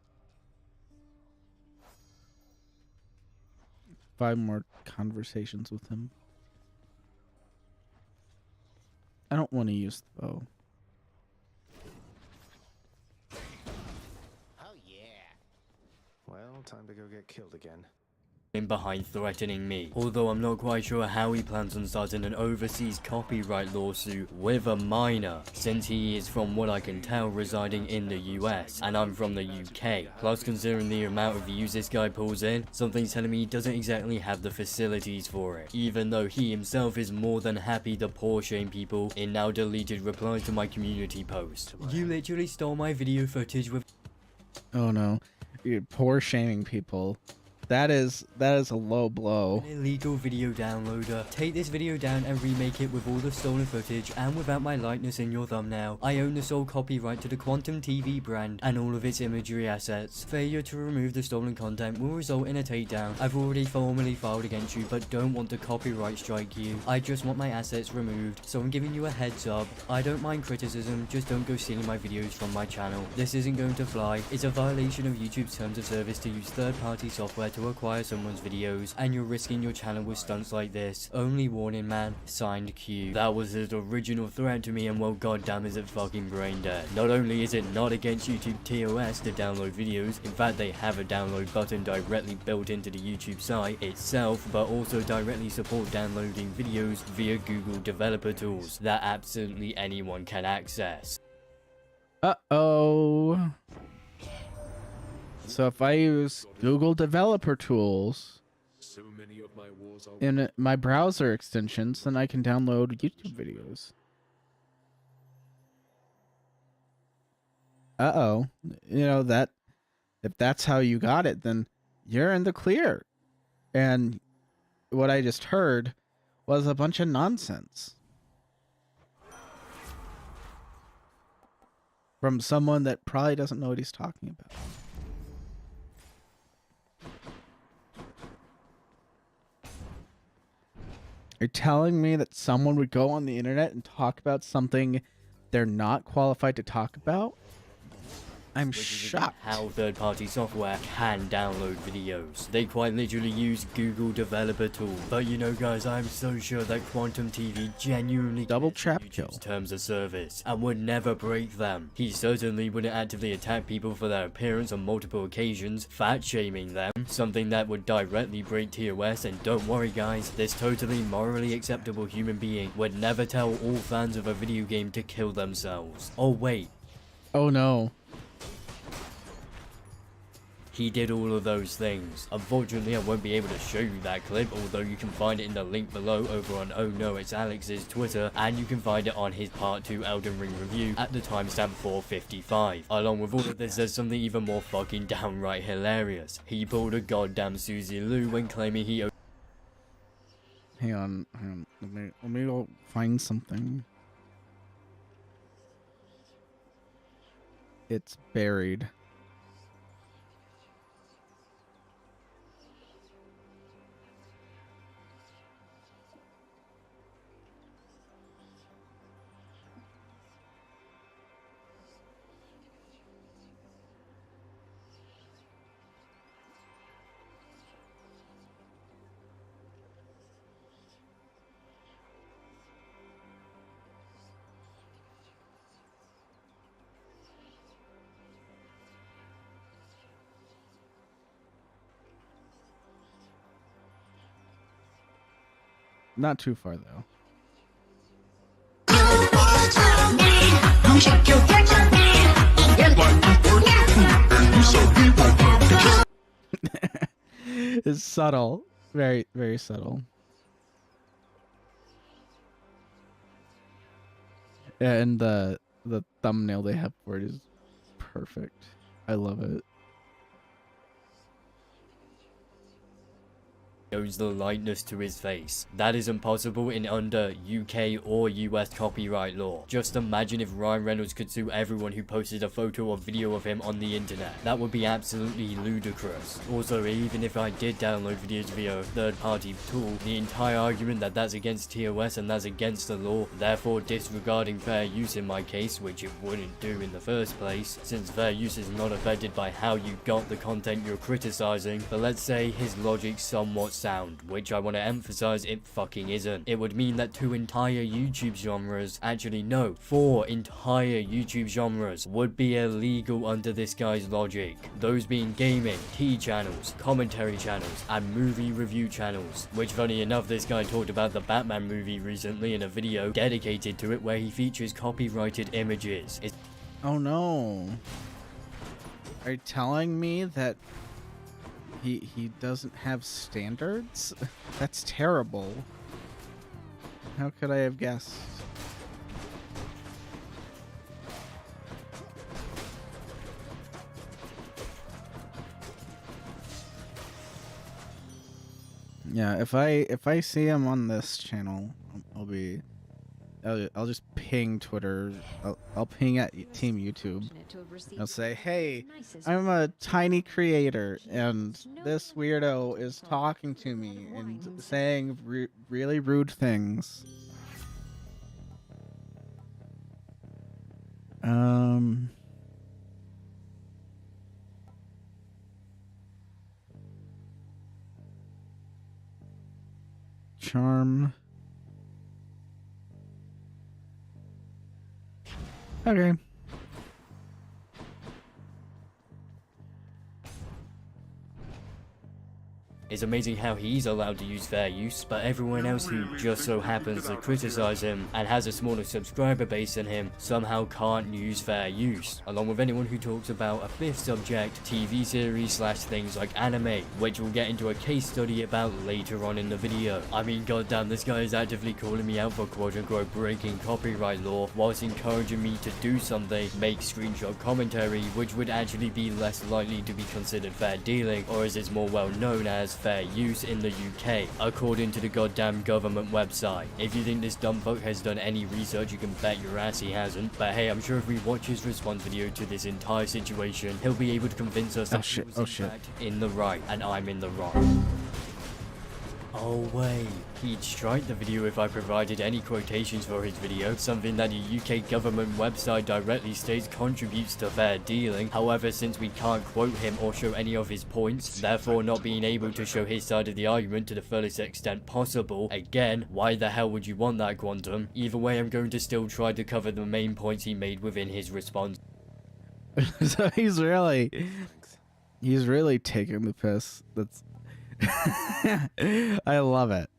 5 more conversations with him. I don't want to use the bow. Oh, yeah. Well, time to go get killed again. behind threatening me, although I'm not quite sure how he plans on starting an overseas copyright lawsuit with a minor, since he is, from what I can tell, residing in the US and I'm from the UK. Plus, considering the amount of views this guy pulls in, something's telling me he doesn't exactly have the facilities for it, even though he himself is more than happy to poor shame people in now deleted replies to my community post. You literally stole my video footage with— Oh no, you're poor shaming people. That is a low blow. An illegal video downloader. Take this video down and remake it with all the stolen footage and without my likeness in your thumbnail. I own the sole copyright to the Quantum TV brand and all of its imagery assets. Failure to remove the stolen content will result in a takedown. I've already formally filed against you but don't want to copyright strike you. I just want my assets removed, so I'm giving you a heads up. I don't mind criticism, just don't go stealing my videos from my channel. This isn't going to fly. It's a violation of YouTube's terms of service to use third-party software to acquire someone's videos, and you're risking your channel with stunts like this. Only warning, man. Signed, Q. That was his original threat to me, and well, goddamn is it fucking brain dead. Not only is it not against YouTube TOS to download videos, in fact they have a download button directly built into the YouTube site itself, but also directly support downloading videos via Google developer tools that absolutely anyone can access. Uh-oh. So if I use Google developer tools in my browser extensions, then I can download YouTube videos. Uh-oh. You know, that if that's how you got it, then you're in the clear. And what I just heard was a bunch of nonsense from someone that probably doesn't know what he's talking about. You're telling me that someone would go on the internet and talk about something they're not qualified to talk about? I'm shocked. How third-party software can download videos. They quite literally use Google developer tool. But you know guys, I'm so sure that Quantum TV genuinely double trap YouTube's terms of service and would never break them. He certainly wouldn't actively attack people for their appearance on multiple occasions, fat shaming them, something that would directly break TOS. And don't worry guys, this totally morally acceptable human being would never tell all fans of a video game to kill themselves. Oh wait. Oh no. He did all of those things. Unfortunately, I won't be able to show you that clip, although you can find it in the link below over on Oh No It's Alex's Twitter, and you can find it on his Part 2 Elden Ring review at the timestamp 4:55. Along with all of this, there's something even more fucking downright hilarious. He pulled a goddamn Susie Lou when claiming he owed— Hang on. Let me go find something. It's buried. Not too far though. It's subtle. Very, very subtle. Yeah, and the thumbnail they have for it is perfect. I love it. owes the likeness to his face. That is impossible in under UK or US copyright law. Just imagine if Ryan Reynolds could sue everyone who posted a photo or video of him on the internet. That would be absolutely ludicrous. Also, even if I did download videos via a third-party tool, the entire argument that that's against TOS and that's against the law, therefore disregarding fair use in my case, which it wouldn't do in the first place, since fair use is not affected by how you got the content you're criticizing. But let's say his logic somewhat sound, which I want to emphasize it fucking isn't. It would mean that 2 entire YouTube genres, actually no, 4 entire YouTube genres would be illegal under this guy's logic. Those being gaming, tea channels, commentary channels, and movie review channels. Which funny enough, this guy talked about the Batman movie recently in a video dedicated to it where he features copyrighted images. Oh no. Are you telling me that he doesn't have standards? That's terrible. How could I have guessed? Yeah, if I see him on this channel, I'll just ping Twitter. I'll ping at Team YouTube. I'll say, hey, I'm a tiny creator, and this weirdo is talking to me and saying really rude things. Charm. Okay. It's amazing how he's allowed to use fair use, but everyone else who just so happens to criticize him and has a smaller subscriber base than him somehow can't use fair use, along with anyone who talks about a fifth subject, TV series / things like anime, which we'll get into a case study about later on in the video. I mean, goddamn, this guy is actively calling me out for quote-unquote breaking copyright law, whilst encouraging me to do something, make screenshot commentary, which would actually be less likely to be considered fair dealing, or as it's more well known as fair use in the UK, according to the goddamn government website. If you think this dumb fuck has done any research, you can bet your ass he hasn't. But hey, I'm sure if we watch his response video to this entire situation, he'll be able to convince us that he was in fact in the right, and I'm in the wrong. Oh wait, he'd strike the video if I provided any quotations for his video, something that the UK government website directly states contributes to fair dealing. However, since we can't quote him or show any of his points, therefore not being able to show his side of the argument to the fullest extent possible, again, why the hell would you want that, Quantum? Either way, I'm going to still try to cover the main points he made within his response. So he's really taking the piss. That's I love it.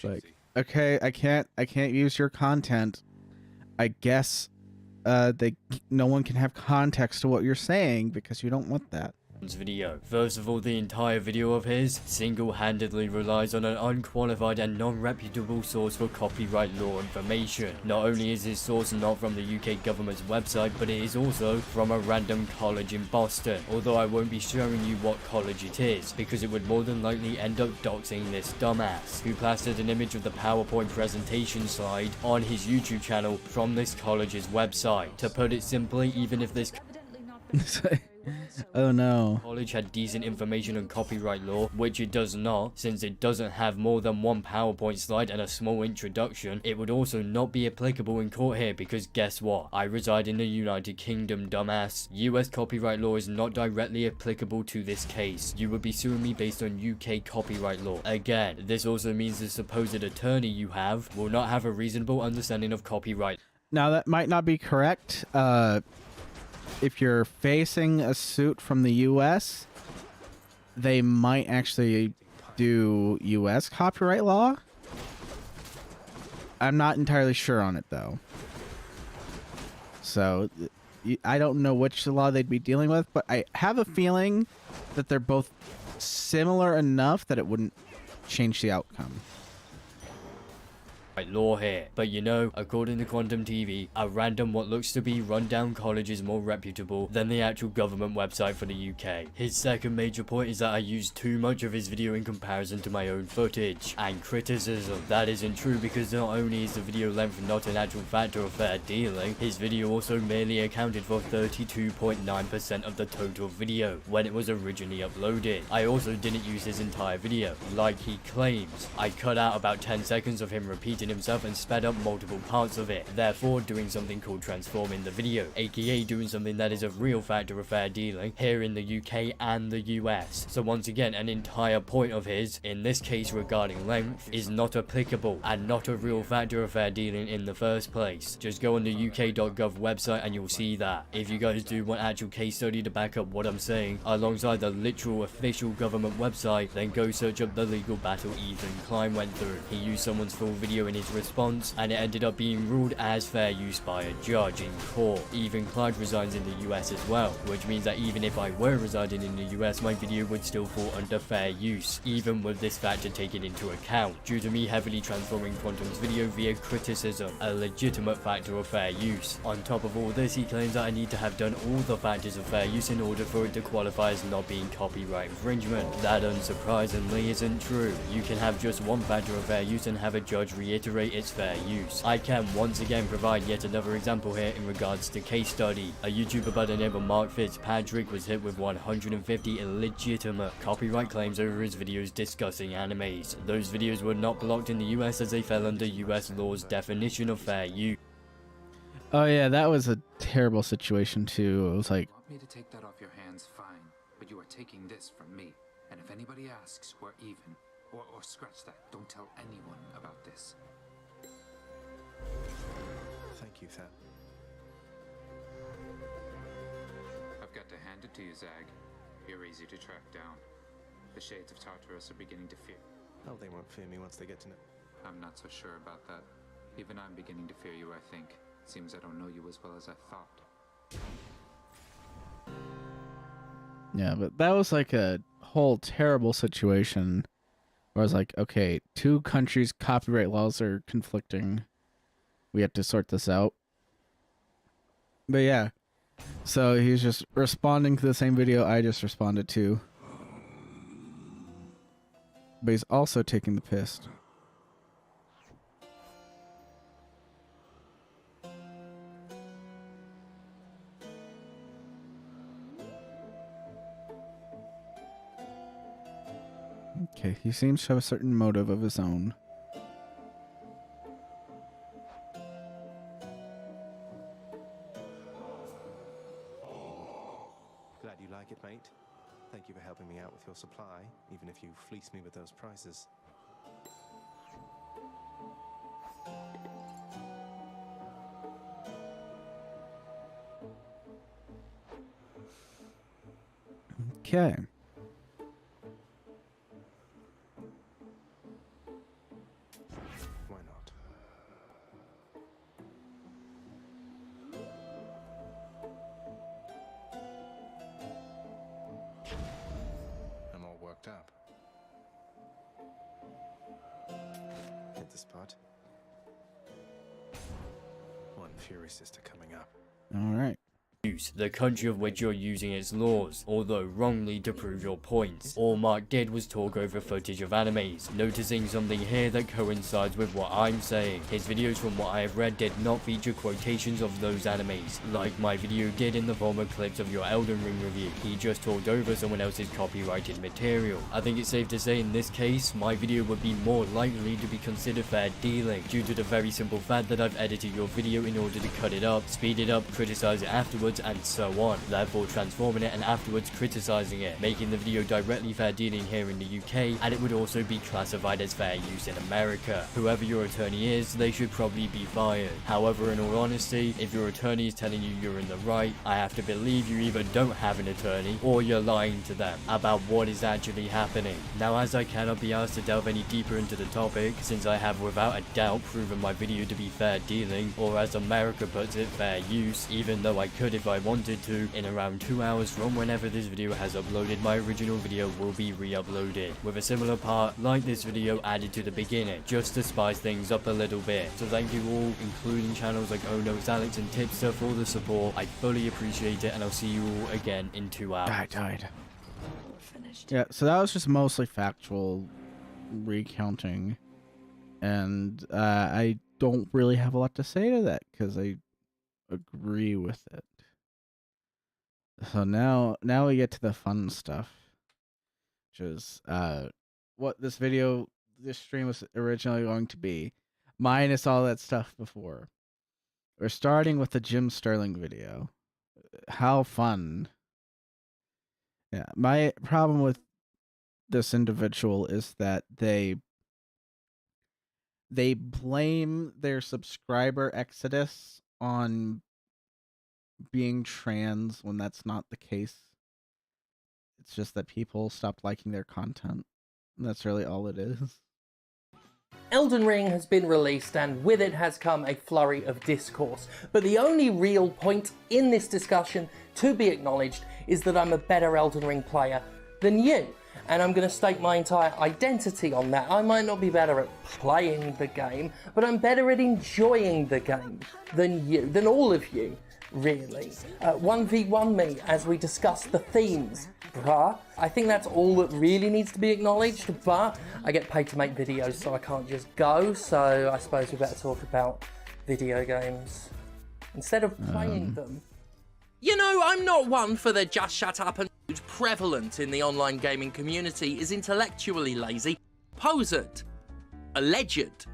Like, okay, I can't use your content. I guess no one can have context to what you're saying because you don't want that. Video. First of all, the entire video of his single-handedly relies on an unqualified and non-reputable source for copyright law information. Not only is his source not from the UK government's website, but it is also from a random college in Boston, although I won't be showing you what college it is, because it would more than likely end up doxing this dumbass, who plastered an image of the PowerPoint presentation slide on his YouTube channel from this college's website. To put it simply, even if this oh no. college had decent information on copyright law, which it does not, since it doesn't have more than one PowerPoint slide and a small introduction, it would also not be applicable in court here because guess what? I reside in the United Kingdom, dumbass. US copyright law is not directly applicable to this case. You would be suing me based on UK copyright law. Again, this also means the supposed attorney you have will not have a reasonable understanding of copyright. Now that might not be correct. If you're facing a suit from the US, they might actually do US copyright law. I'm not entirely sure on it though. So I don't know which law they'd be dealing with, but I have a feeling that they're both similar enough that it wouldn't change the outcome. Law here, but you know, according to Quantum TV, a random what looks to be rundown college is more reputable than the actual government website for the UK. His second major point is that I used too much of his video in comparison to my own footage and criticism. That isn't true because not only is the video length not an actual factor of fair dealing, his video also merely accounted for 32.9% of the total video when it was originally uploaded. I also didn't use his entire video like he claims. I cut out about 10 seconds of him repeating taken himself and sped up multiple parts of it, therefore doing something called transforming the video, aka doing something that is a real factor of fair dealing here in the UK and the US. So once again, an entire point of his, in this case regarding length, is not applicable and not a real factor of fair dealing in the first place. Just go on the uk.gov website and you'll see that. If you guys do want actual case study to back up what I'm saying alongside the literal official government website, then go search up the legal battle Ethan Klein went through. He used someone's full video in his response and it ended up being ruled as fair use by a judge in court. Ethan Klein resides in the US as well, which means that even if I were residing in the US, my video would still fall under fair use, even with this factor taken into account, due to me heavily transforming Quantum's video via criticism, a legitimate factor of fair use. On top of all this, he claims that I need to have done all the factors of fair use in order for it to qualify as not being copyright infringement. That unsurprisingly isn't true. You can have just one factor of fair use and have a judge reiterate its fair use. I can once again provide yet another example here in regards to case study. A YouTuber by the name of Mark Fitzpatrick was hit with 150 illegitimate copyright claims over his videos discussing animes. Those videos were not blocked in the US as they fell under US law's definition of fair use. Oh yeah, that was a terrible situation too. It was like, Want me to take that off your hands, fine, but you are taking this from me. And if anybody asks, we're even. Or scratch that. Don't tell anyone about this. Thank you, Thad. I've got to hand it to you, Zag. You're easy to track down. The shades of Tartarus are beginning to fear. Oh, they won't fear me once they get to know. I'm not so sure about that. Even I'm beginning to fear you, I think. Seems I don't know you as well as I thought. yeah, but that was like a whole terrible situation where I was like, okay, two countries' copyright laws are conflicting. We have to sort this out. But yeah, so he's just responding to the same video I just responded to. But he's also taking the piss. Okay, he seems to have a certain motive of his own. Glad you like it, mate. Thank you for helping me out with your supply, even if you fleece me with those prices. Okay. Why not? I'm all worked up. Hit the spot. One Fury Sister coming up. All right. The country of which you're using its laws, although wrongly to prove your points. All Mark did was talk over footage of animes, noticing something here that coincides with what I'm saying. His videos, from what I have read, did not feature quotations of those animes, like my video did in the form of clips of your Elden Ring review. He just talked over someone else's copyrighted material. I think it's safe to say in this case, my video would be more likely to be considered fair dealing, due to the very simple fact that I've edited your video in order to cut it up, speed it up, criticize it afterwards, and so on, therefore transforming it and afterwards criticizing it, making the video directly fair dealing here in the UK, and it would also be classified as fair use in America. Whoever your attorney is, they should probably be fired. However, in all honesty, if your attorney is telling you you're in the right, I have to believe you either don't have an attorney or you're lying to them about what is actually happening. Now, as I cannot be asked to delve any deeper into the topic, since I have without a doubt proven my video to be fair dealing, or as America puts it, fair use, even though I could if I wanted to, in around 2 hours from whenever this video has uploaded, my original video will be re-uploaded, with a similar part like this video added to the beginning, just to spice things up a little bit. So thank you all, including channels like Oh Notes Alex and Tipster, for the support. I fully appreciate it, and I'll see you all again in 2 hours. I died. Yeah, so that was just mostly factual recounting, and I don't really have a lot to say to that because I agree with it. So now we get to the fun stuff, which is what this stream was originally going to be. minus all that stuff before. We're starting with the Jim Sterling video. How fun. Yeah, my problem with this individual is that they blame their subscriber exodus on being trans when that's not the case. It's just that people stopped liking their content. And that's really all it is. Elden Ring has been released, and with it has come a flurry of discourse. But the only real point in this discussion to be acknowledged is that I'm a better Elden Ring player than you. And I'm going to stake my entire identity on that. I might not be better at playing the game, but I'm better at enjoying the game than you, than all of you, really. 1v1 me as we discuss the themes, bruh. I think that's all that really needs to be acknowledged, but I get paid to make videos, so I can't just go, so I suppose we better talk about video games instead of playing them. You know, I'm not one for the just shut up and prevalent in the online gaming community is intellectually lazy, posed, alleged,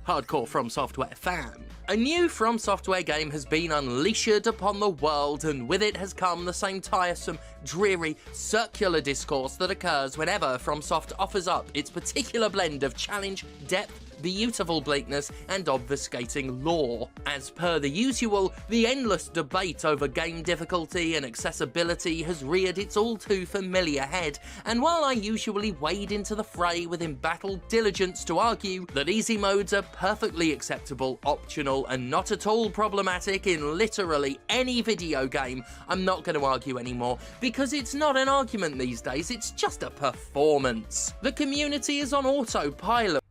hardcore From Software fan. A new From Software game has been unleashed upon the world, and with it has come the same tiresome, dreary, circular discourse that occurs whenever FromSoft offers up its particular blend of challenge, depth, beautiful bleakness, and obfuscating lore. As per the usual, the endless debate over game difficulty and accessibility has reared its all too familiar head, and while I usually wade into the fray with embattled diligence to argue that easy modes are perfectly acceptable, optional, and not at all problematic in literally any video game, I'm not going to argue anymore, because it's not an argument these days, it's just a performance. The community is on autopilot.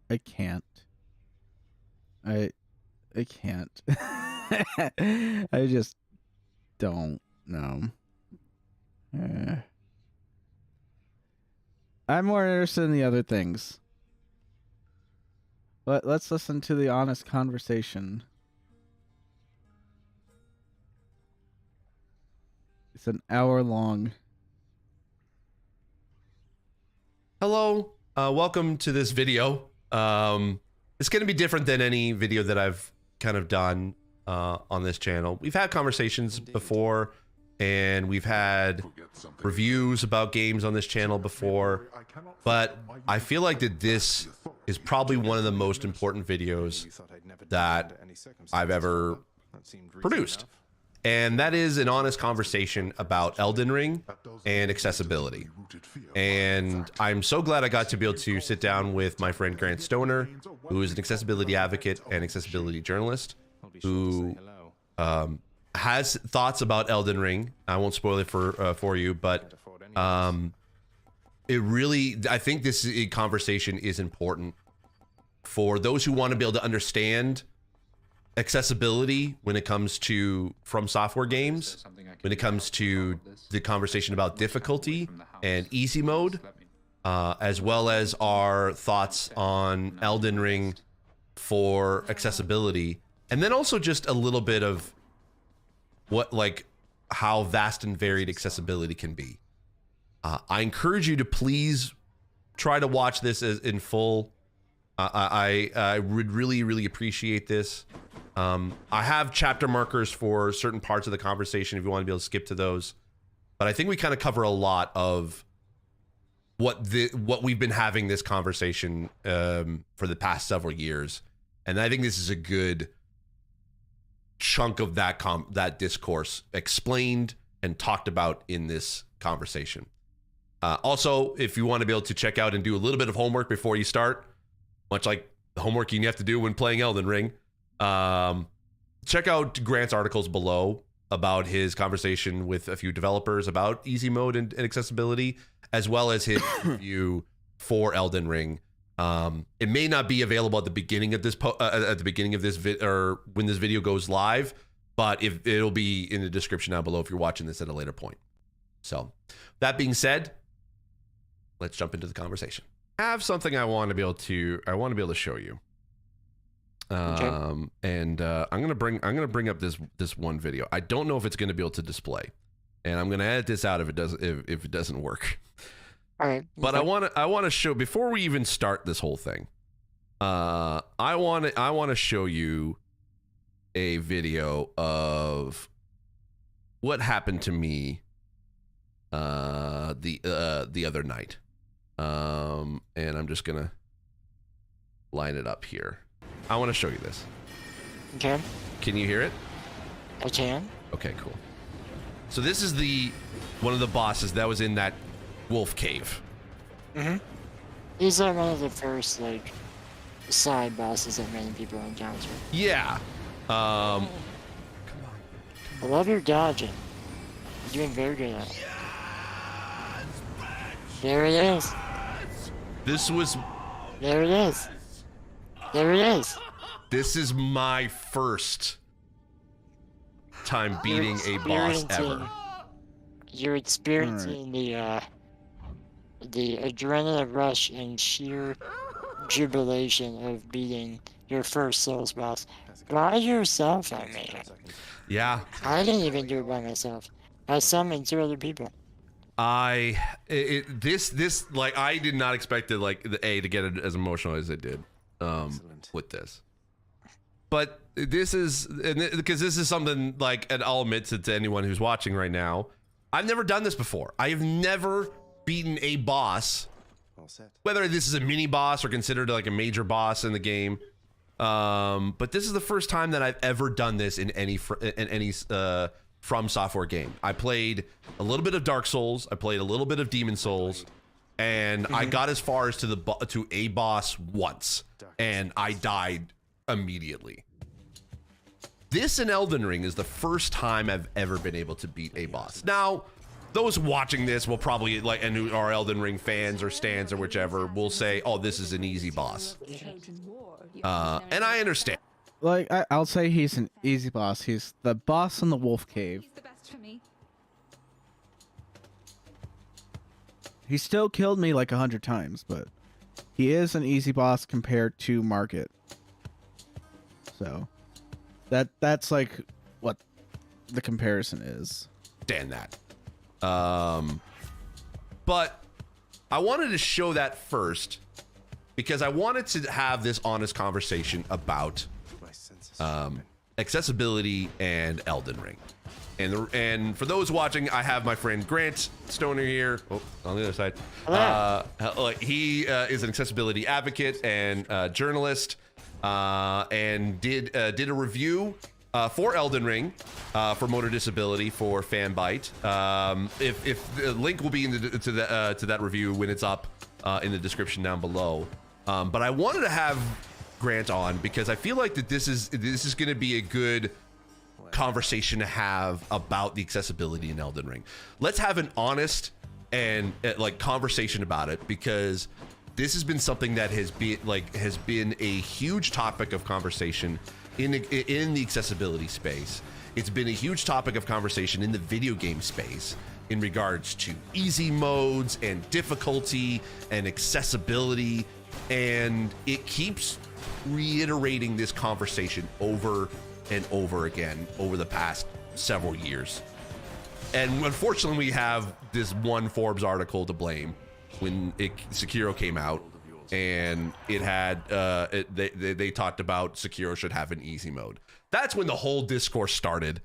I can't. I can't. I just don't know. I'm more interested in the other things. But let's listen to the honest conversation. It's an hour long. Hello, welcome to this video. It's going to be different than any video that I've kind of done on this channel. We've had conversations before, and we've had reviews about games on this channel before, but I feel like that this is probably one of the most important videos that I've ever produced. And that is an honest conversation about Elden Ring and accessibility. And I'm so glad I got to be able to sit down with my friend Grant Stoner, who is an accessibility advocate and accessibility journalist, who has thoughts about Elden Ring. I won't spoil it for you, but it really, I think this conversation is important for those who want to be able to understand accessibility when it comes to From Software games, when it comes to the conversation about difficulty and easy mode, as well as our thoughts on Elden Ring for accessibility, and then also just a little bit of what, like, how vast and varied accessibility can be. I encourage you to please try to watch this in full. I would really appreciate this. I have chapter markers for certain parts of the conversation if you want to be able to skip to those. But I think we kind of cover a lot of what we've been having this conversation for the past several years. And I think this is a good chunk of that discourse explained and talked about in this conversation. Also, if you want to be able to check out and do a little bit of homework before you start, much like the homework you have to do when playing Elden Ring, check out Grant's articles below about his conversation with a few developers about easy mode and accessibility, as well as his review for Elden Ring. It may not be available at the beginning of this or when this video goes live, but it'll be in the description down below if you're watching this at a later point. So, that being said, let's jump into the conversation. I have something I want to be able to show you. Okay. And I'm gonna bring up this one video. I don't know if it's gonna be able to display, and I'm gonna edit this out if it doesn't work. All right. But I want to show, before we even start this whole thing, I want to show you a video of what happened to me the other night. And I'm just gonna line it up here. I want to show you this. Okay. Can you hear it? I can. Okay, cool. So this is one of the bosses that was in that wolf cave. Mm-hmm. He's like one of the first like side bosses that many people encounter. Yeah. I love your dodging. You're doing very good at it. There it is. This was. There it is. There it is. This is my first time beating a boss ever. You're experiencing the adrenaline rush and sheer jubilation of beating your first Souls boss by yourself. I mean, Yeah. I didn't even do it by myself. I summoned 2 other people. This like I did not expect it like to get it as emotional as it did with this. But this is because this is something like, and I'll admit to anyone who's watching right now, I've never done this before. I have never beaten a boss, whether this is a mini boss or considered like a major boss in the game. But this is the first time that I've ever done this in any From Software game. I played a little bit of Dark Souls, I played a little bit of Demon Souls, and I got as far as to a boss once, and I died immediately. This in Elden Ring is the first time I've ever been able to beat a boss. Now, those watching this will probably like, and who are Elden Ring fans or stans or whichever, will say, "Oh, this is an easy boss," and I understand. Like, I'll say he's an easy boss. He's the boss in the wolf cave. He's the best for me. He still killed me like 100 times, but he is an easy boss compared to Market. So that's like what the comparison is. Understand that. But I wanted to show that first because I wanted to have this honest conversation about accessibility and Elden Ring. And for those watching, I have my friend Grant Stoner here. Oh, on the other side. He is an accessibility advocate and journalist, and did a review for Elden Ring for motor disability for Fanbyte. If the link will be to that review when it's up in the description down below. But I wanted to have Grant on because I feel like that this is going to be a good conversation to have about the accessibility in Elden Ring. Let's have an honest and like conversation about it, because this has been something that has been a huge topic of conversation in the accessibility space. It's been a huge topic of conversation in the video game space in regards to easy modes and difficulty and accessibility, and it keeps reiterating this conversation over and over again over the past several years. And unfortunately, we have this one Forbes article to blame when Sekiro came out, and it had they talked about Sekiro should have an easy mode. That's when the whole discourse started,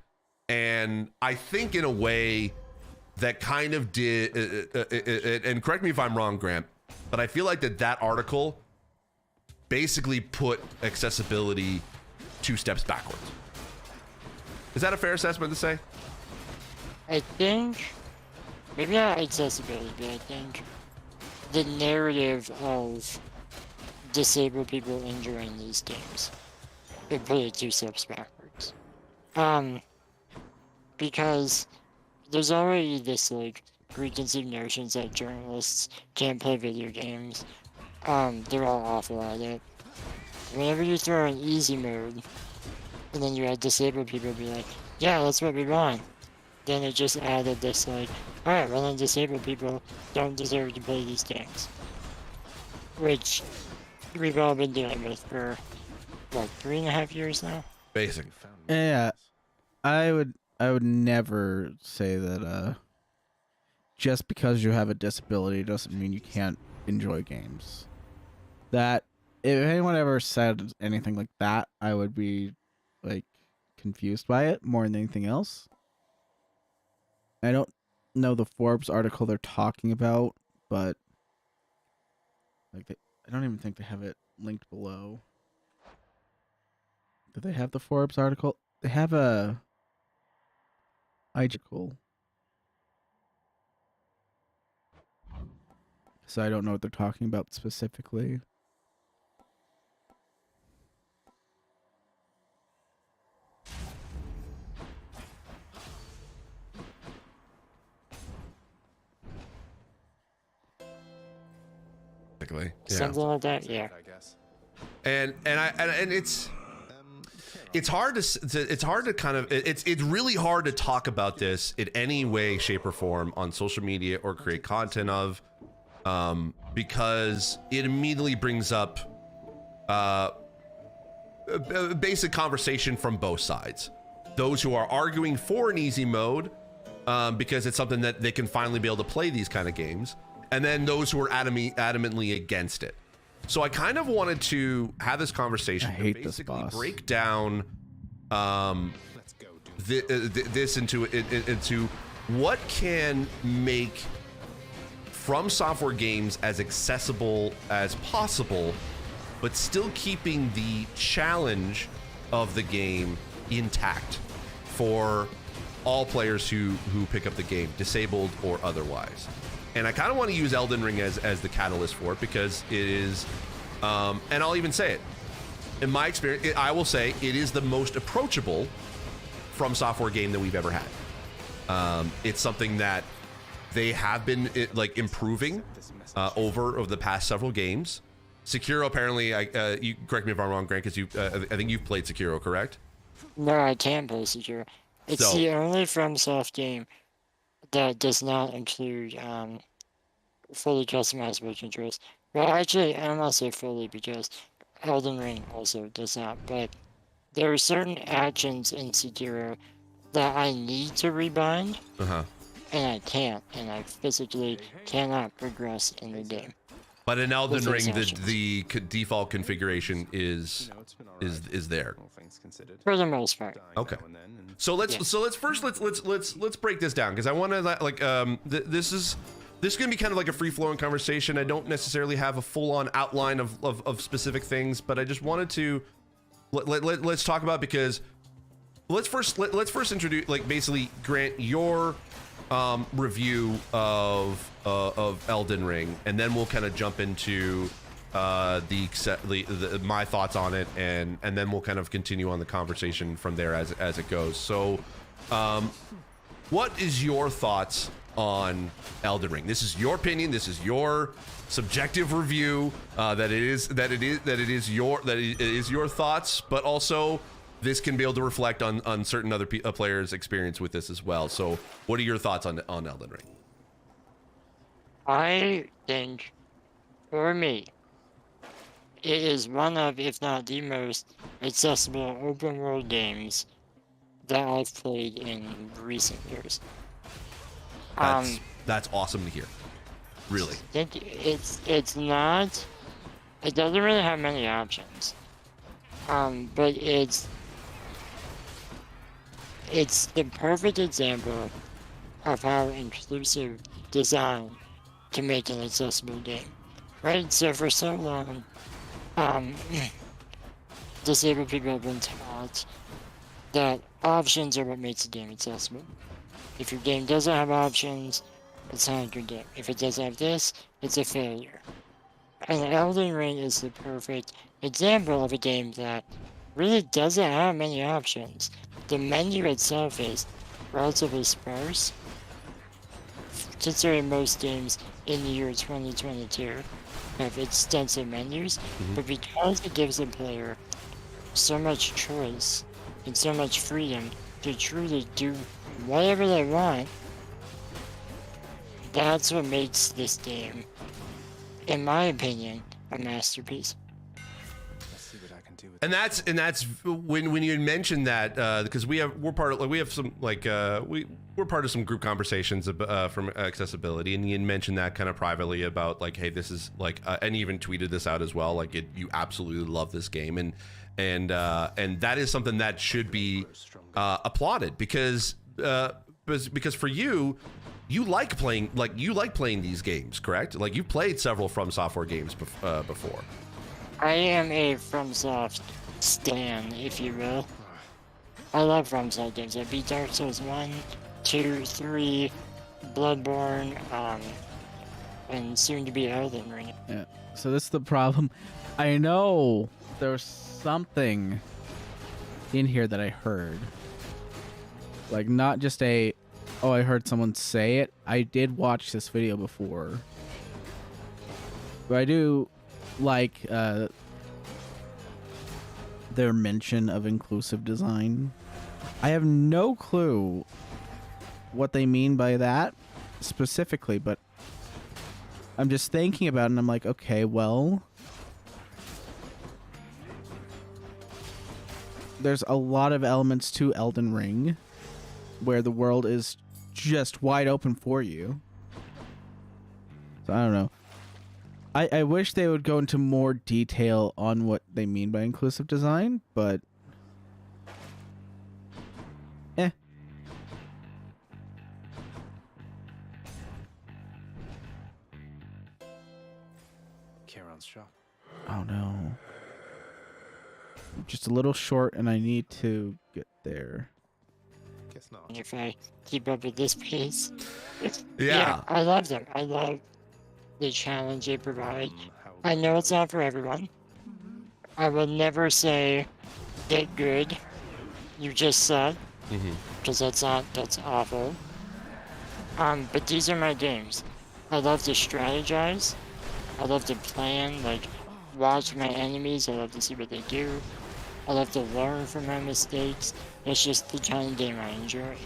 and I think in a way that kind of did. And correct me if I'm wrong, Grant, but I feel like that article basically put accessibility 2 steps backwards. Is that a fair assessment to say? I think, maybe not accessibility, but I think the narrative of disabled people enjoying these games, it put it 2 steps backwards. Because there's already this like preconceived notions that journalists can't play video games. They're all awful at it. Whenever you throw an easy mode, and then you had disabled people be like, yeah, that's what we want. Then it just added this like, alright, well then disabled people don't deserve to play these games. Which we've all been dealing with for, what, 3.5 years now? Basic. Yeah, I would never say that just because you have a disability doesn't mean you can't enjoy games. That if anyone ever said anything like that, I would be like confused by it more than anything else. I don't know the Forbes article they're talking about, but like I don't even think they have it linked below. Do they have the Forbes article? They have a article. So I don't know what they're talking about specifically. Something like that, yeah. And it's hard to kind of it's really hard to talk about this in any way, shape, or form on social media or create content of, because it immediately brings up a basic conversation from both sides. Those who are arguing for an easy mode because it's something that they can finally be able to play these kind of games, and then those who are adamantly against it. So I kind of wanted to have this conversation to basically break down this into what can make From Software games as accessible as possible, but still keeping the challenge of the game intact for all players who pick up the game, disabled or otherwise. And I kind of want to use Elden Ring as the catalyst for it, because it is, and I'll even say it, in my experience, I will say it is the most approachable From Software game that we've ever had. It's something that they have been like improving over the past several games. Sekiro, apparently, you correct me if I'm wrong, Grant, because I think you've played Sekiro, correct? No, I can't play Sekiro. It's the only FromSoft game that does not include fully customizable controls. Well, actually, I don't want to say fully, because Elden Ring also does not, but there are certain actions in Sekiro that I need to rebind, and I can't, and I physically cannot progress in the game. But in Elden Ring, the default configuration is there. For the most part. Okay. So let's break this down, because I want to like this is going to be kind of like a free flowing conversation. I don't necessarily have a full on outline of specific things, but I just wanted to let's talk about, because let's first introduce, like, basically, Grant, your review of Elden Ring, and then we'll kind of jump into my thoughts on it, and then we'll kind of continue on the conversation from there as it goes. So, what is your thoughts on Elden Ring? This is your opinion. This is your subjective review. That it is your thoughts, but also this can be able to reflect on certain other players' experience with this as well. So, what are your thoughts on Elden Ring? I think, for me, it is one of, if not the most accessible open world games that I've played in recent years. That's awesome to hear. Really. It's not. It doesn't really have many options. But it's the perfect example of how inclusive design can make an accessible game, right? So for so long, disabled people have been taught that options are what makes a game accessible. If your game doesn't have options, it's not a good game. If it doesn't have this, it's a failure. And Elden Ring is the perfect example of a game that really doesn't have many options. The menu itself is relatively sparse, considering most games in the year 2022 have extensive menus, but because it gives the player so much choice and so much freedom to truly do whatever they want, that's what makes this game, in my opinion, a masterpiece. Let's see what I can do with And that's when you mentioned that because we're part of some group conversations from accessibility, and you mentioned that kind of privately about like, hey, this is like, and even tweeted this out as well, like you absolutely love this game, and that is something that should be applauded because for you like playing these games, correct? Like you've played several From Software games before. I am a FromSoft stan, if you will. I love FromSoft games. I beat Dark Souls 1, 2, 3, Bloodborne, and soon to be Elden Ring. Yeah. So this is the problem. I know there's something in here that I heard. Like not just I heard someone say it. I did watch this video before. But I do like their mention of inclusive design. I have no clue what they mean by that specifically, but I'm just thinking about it and I'm like, okay, well, there's a lot of elements to Elden Ring where the world is just wide open for you. So I don't know. I wish they would go into more detail on what they mean by inclusive design, but Kieran's shop. Oh no. I'm just a little short and I need to get there. Guess not. If I keep up with this pace. Yeah. I love them. I love the challenge they provide. I know it's not for everyone. I will never say get good. You just said. Because that's awful. But these are my games. I love to strategize. I love to plan, like watch my enemies. I love to see what they do. I love to learn from my mistakes. It's just the kind of game I enjoy.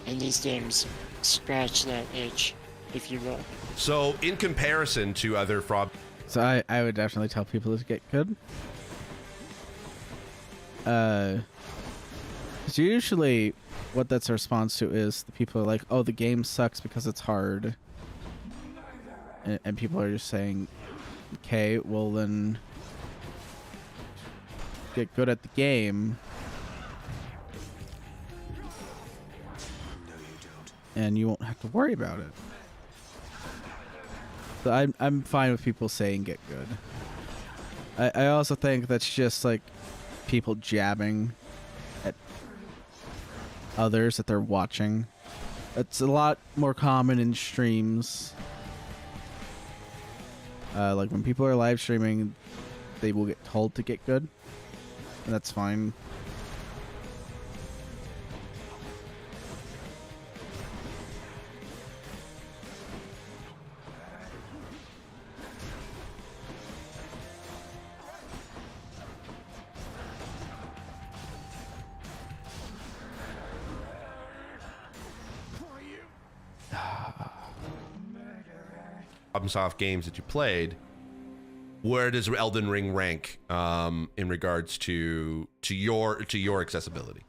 And these games scratch that itch, if you will. So in comparison to other So I would definitely tell people to get good. It's usually what that's a response to is the people are like, oh, the game sucks because it's hard. And people are just saying, okay, well then get good at the game. And you won't have to worry about it. So I'm fine with people saying get good. I also think that's just like people jabbing at others that they're watching. It's a lot more common in streams. Like when people are live streaming, they will get told to get good. And that's fine. FromSoft games that you played, where does Elden Ring rank in regards to your accessibility?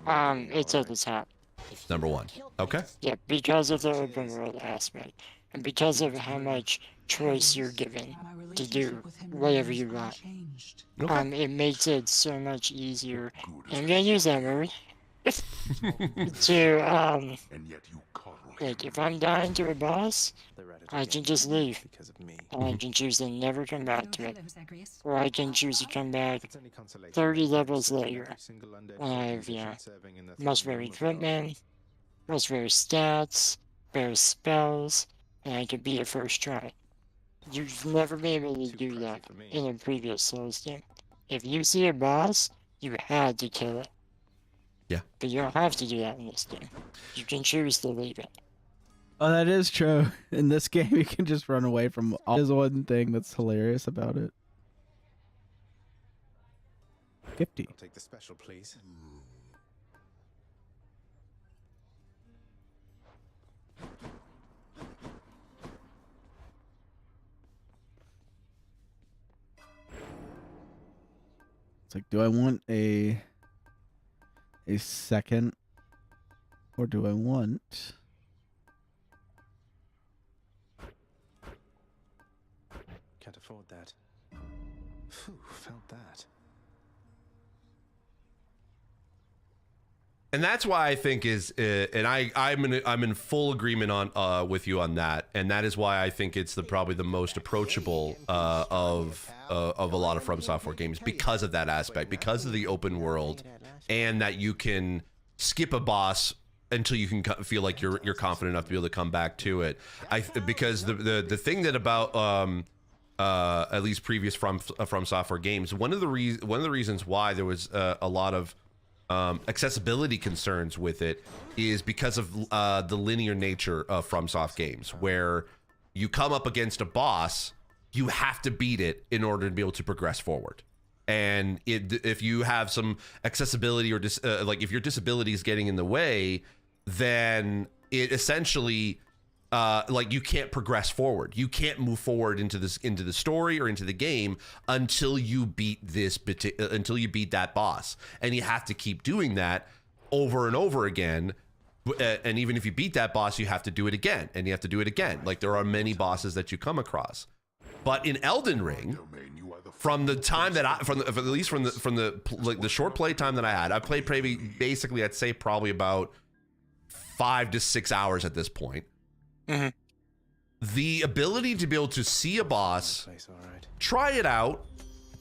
It's at the top. Number one. Okay. Yeah, because of the open world aspect, and because of how much choice you're given to do whatever you want. It makes it so much easier. I'm gonna use that word. To like if I'm dying to a boss, I can just leave. And I can choose to never come back to it. Or I can choose to come back 30 levels later. When I have, much better equipment, much better stats, better spells, and I can beat it first try. You've never been able to do that in a previous Souls game. If you see a boss, you had to kill it. Yeah. But you don't have to do that in this game. You can choose to leave it. Oh, that is true. In this game, you can just run away from all. There's one thing that's hilarious about it. 50. I'll take the special, please. It's like, do I want a second, or do I want? Can't afford that. Phew, felt that. And that's why I think and I'm in full agreement on with you on that, and that is why I think it's probably the most approachable of a lot of From Software games, because of that aspect, because of the open world, and that you can skip a boss until you can feel like you're confident enough to be able to come back to it. Because the thing that about at least previous From Software games, one of the reasons why there was a lot of accessibility concerns with it is because of the linear nature of FromSoft games, where you come up against a boss, you have to beat it in order to be able to progress forward. And if you have some accessibility or like if your disability is getting in the way, then it essentially like you can't progress forward. You can't move forward into the story or into the game until you beat that boss, and you have to keep doing that over and over again. And even if you beat that boss, you have to do it again, and you have to do it again. Like, there are many bosses that you come across. But in Elden Ring, from the time that at least from the short play time that I had, I played basically I'd say probably about 5 to 6 hours at this point. Mm-hmm. The ability to be able to see a boss, try it out,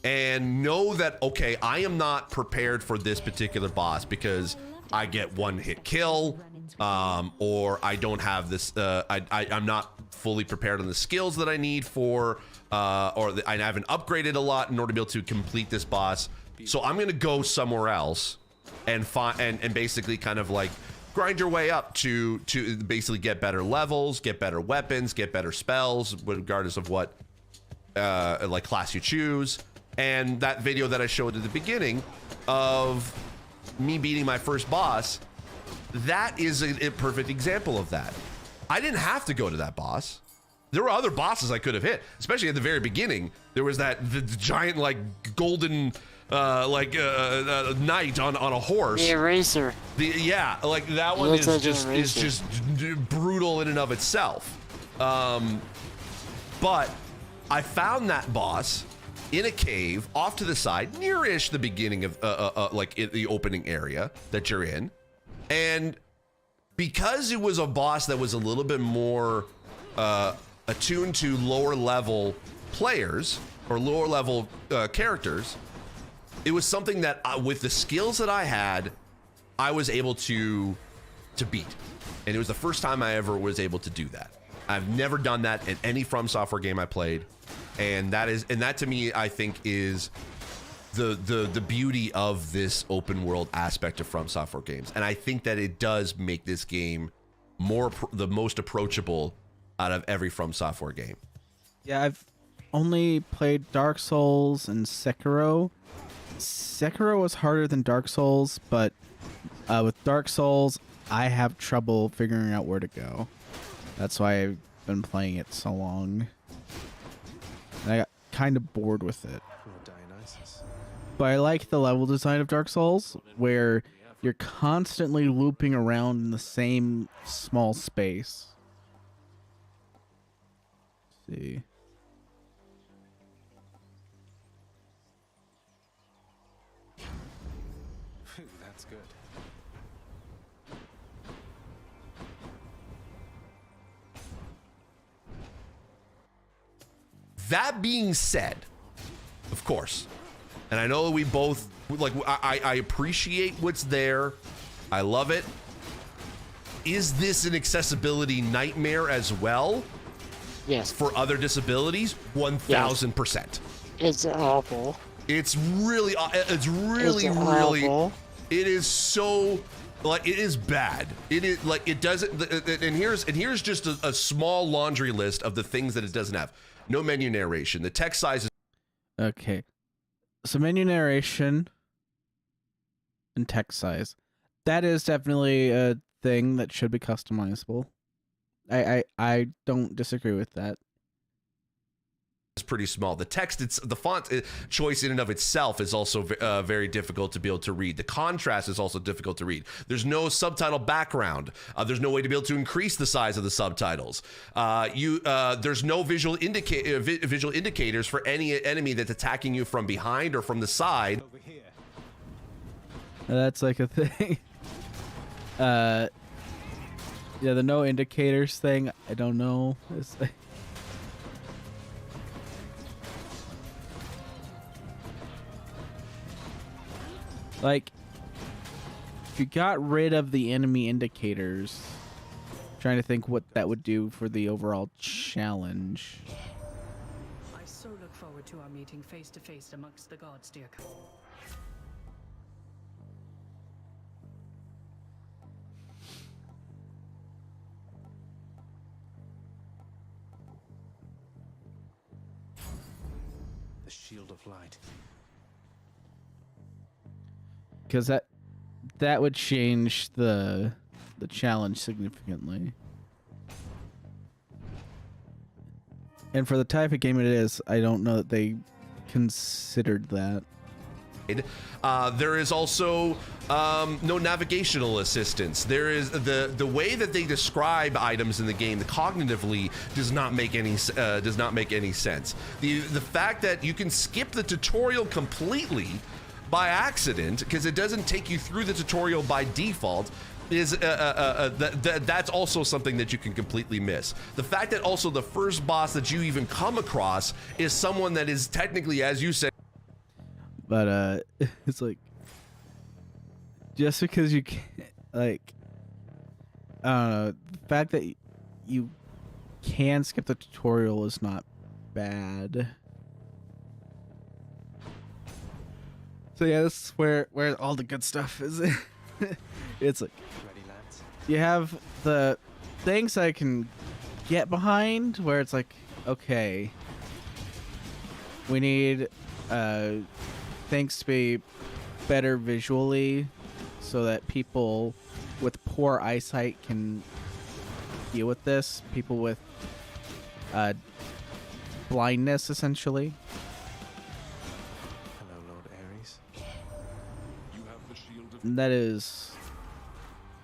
and know that, okay, I am not prepared for this particular boss because I get one hit kill, or I don't have this, I'm not fully prepared on the skills that I need for, or I haven't upgraded a lot in order to be able to complete this boss. So I'm going to go somewhere else and basically kind of like grind your way up to basically get better levels, get better weapons, get better spells, regardless of what like class you choose. And that video that I showed at the beginning of me beating my first boss, that is a perfect example of that. I didn't have to go to that boss. There were other bosses I could have hit, especially at the very beginning. There was the giant like golden knight on a horse. The eraser. Like that one is just brutal in and of itself. But I found that boss in a cave off to the side, near-ish the beginning of like the opening area that you're in, and because it was a boss that was a little bit more attuned to lower level players or lower level characters, it was something that with the skills that I had, I was able to beat. And it was the first time I ever was able to do that. I've never done that in any From Software game I played. And that to me, I think, is the beauty of this open world aspect of From Software games. And I think that it does make this game the most approachable out of every From Software game. Yeah, I've only played Dark Souls and Sekiro. Sekiro was harder than Dark Souls, but with Dark Souls, I have trouble figuring out where to go. That's why I've been playing it so long. And I got kind of bored with it. But I like the level design of Dark Souls, where you're constantly looping around in the same small space. Let's see. That's good. That being said, of course, and I know we both, like, I appreciate what's there. I love it. Is this an accessibility nightmare as well? Yes. For other disabilities? 1000%. It's awful. It's really awful. It is so, like, it is bad. It is like, it doesn't, and here's just a small laundry list of the things that it doesn't have. No menu narration. The text size is okay. So menu narration and text size. That is definitely a thing that should be customizable. I don't disagree with that. pretty small. The text, the font choice in and of itself is also very difficult to be able to read. The contrast is also difficult to read. There's no subtitle background. There's no way to be able to increase the size of the subtitles. There's no visual indicators for any enemy that's attacking you from behind or from the side. That's like a thing. Yeah, the no indicators thing, I don't know. It's like, if you got rid of the enemy indicators, I'm trying to think what that would do for the overall challenge. I so look forward to our meeting face to face amongst the gods, dear. The shield of light. Because that would change the challenge significantly. And for the type of game it is, I don't know that they considered that. There is also no navigational assistance. There is the way that they describe items in the game cognitively does not make any sense. The fact that you can skip the tutorial completely by accident because it doesn't take you through the tutorial by default is that's also something that you can completely miss. The fact that also the first boss that you even come across is someone that is technically, as you said, but it's like, just because you can't, like, I don't know, the fact that you can skip the tutorial is not bad. So yeah, this is where all the good stuff is. It's like, you have the things I can get behind, where it's like, okay, we need things to be better visually so that people with poor eyesight can deal with this. People with blindness, essentially. Hello, Lord Ares. You have the shield of And that is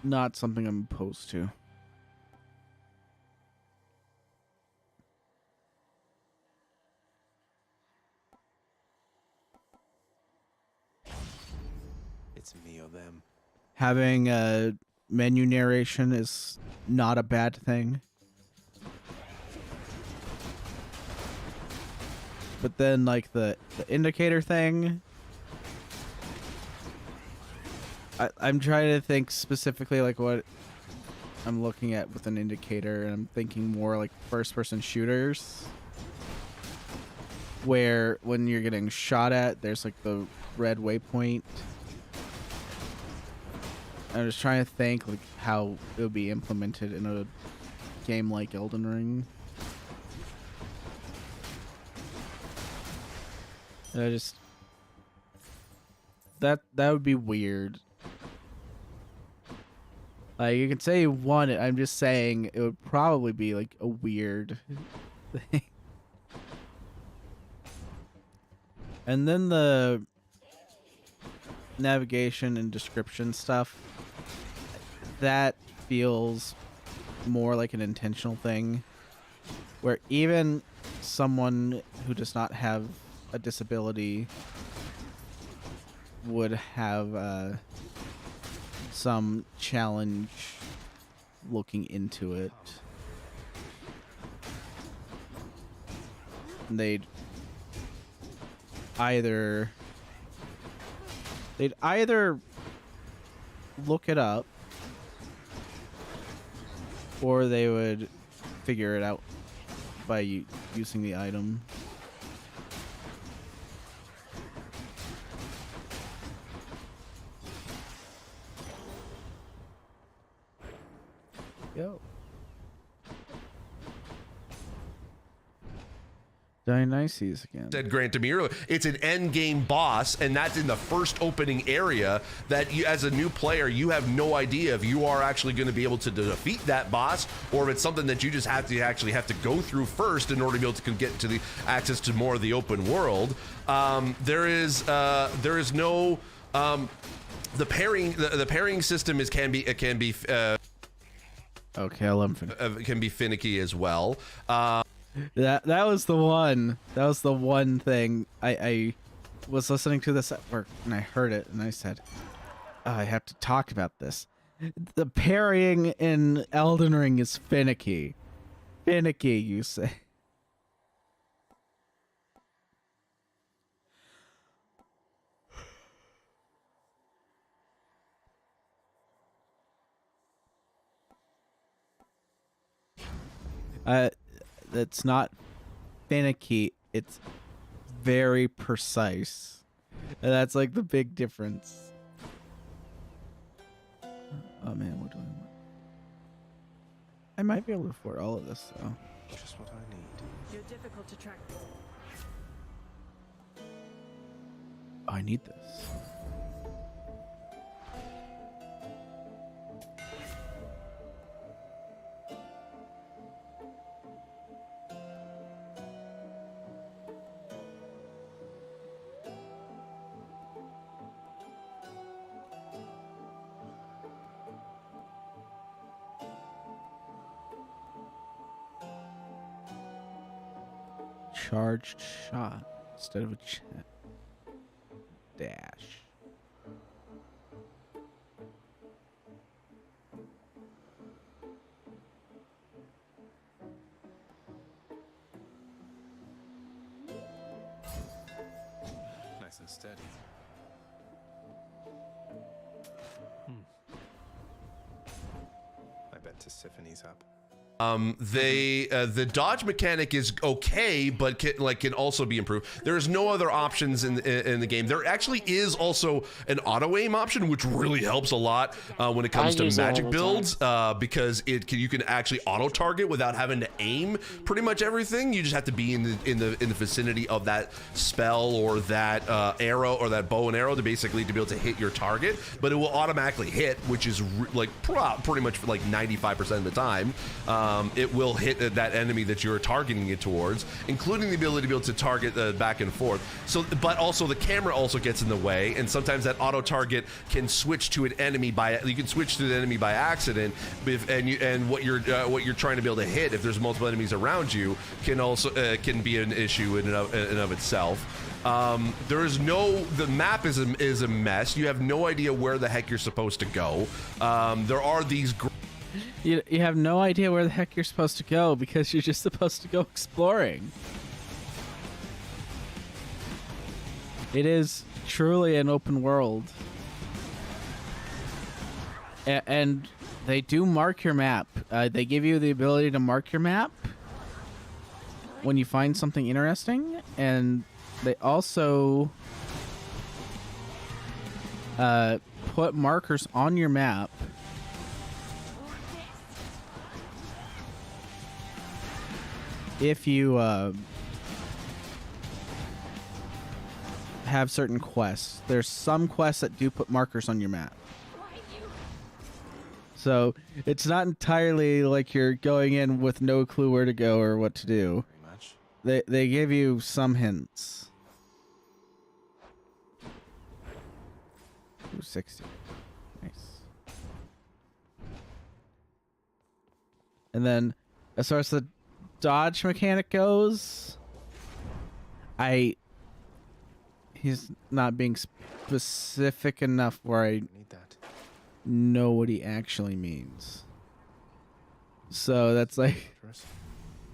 not something I'm opposed to. It's me or them. Having a menu narration is not a bad thing. But then, like, the indicator thing, I'm trying to think specifically like what I'm looking at with an indicator, and I'm thinking more like first-person shooters, where when you're getting shot at, there's like the red waypoint. I'm just trying to think like how it would be implemented in a game like Elden Ring. And I just that would be weird. Like, you can say you want it. I'm just saying it would probably be like a weird thing. And then the navigation and description stuff, that feels more like an intentional thing, where even someone who does not have a disability would have some challenge looking into it. And they'd either look it up, or they would figure it out by using the item. Yo. Dionysus again. Said Grant to me earlier, it's an end game boss, and that's in the first opening area that you, as a new player, you have no idea if you are actually going to be able to defeat that boss, or if it's something that you just have to actually go through first in order to be able to get to the access to more of the open world. There is no the pairing system can be okay, I'll let him finish. Can be finicky as well. That was the one. That was the one thing. I was listening to this at work and I heard it and I said, oh, I have to talk about this. The parrying in Elden Ring is finicky. Finicky, you say. It's not finicky, it's very precise. And that's like the big difference. Oh man, what do I want? I might be able to afford all of this though. Just what I need. You're difficult to track. I need this. Charged shot instead of a dash. Nice and steady. I bet Tissiphane's up. The dodge mechanic is okay, but can also be improved. There's no other options in the game. There actually is also an auto aim option, which really helps a lot when it comes to magic builds, because you can actually auto target without having to aim pretty much everything. You just have to be in the vicinity of that spell or that arrow or that bow and arrow to be able to hit your target. But it will automatically hit, which is pretty much like 95% of the time. It will hit that enemy that you're targeting it towards, including the ability to be able to target back and forth. So, but also the camera also gets in the way, and sometimes that auto target can switch to an enemy by accident. And what you're trying to be able to hit, if there's multiple enemies around you, can be an issue in and of itself. The map is a mess. You have no idea where the heck you're supposed to go. There are these. You have no idea where the heck you're supposed to go because you're just supposed to go exploring. It is truly an open world. And they do mark your map. They give you the ability to mark your map when you find something interesting, and they also put markers on your map if you have certain quests. There's some quests that do put markers on your map. So it's not entirely like you're going in with no clue where to go or what to do. They give you some hints. 260. Nice. And then as far as the dodge mechanic goes, he's not being specific enough where I know what he actually means. So that's like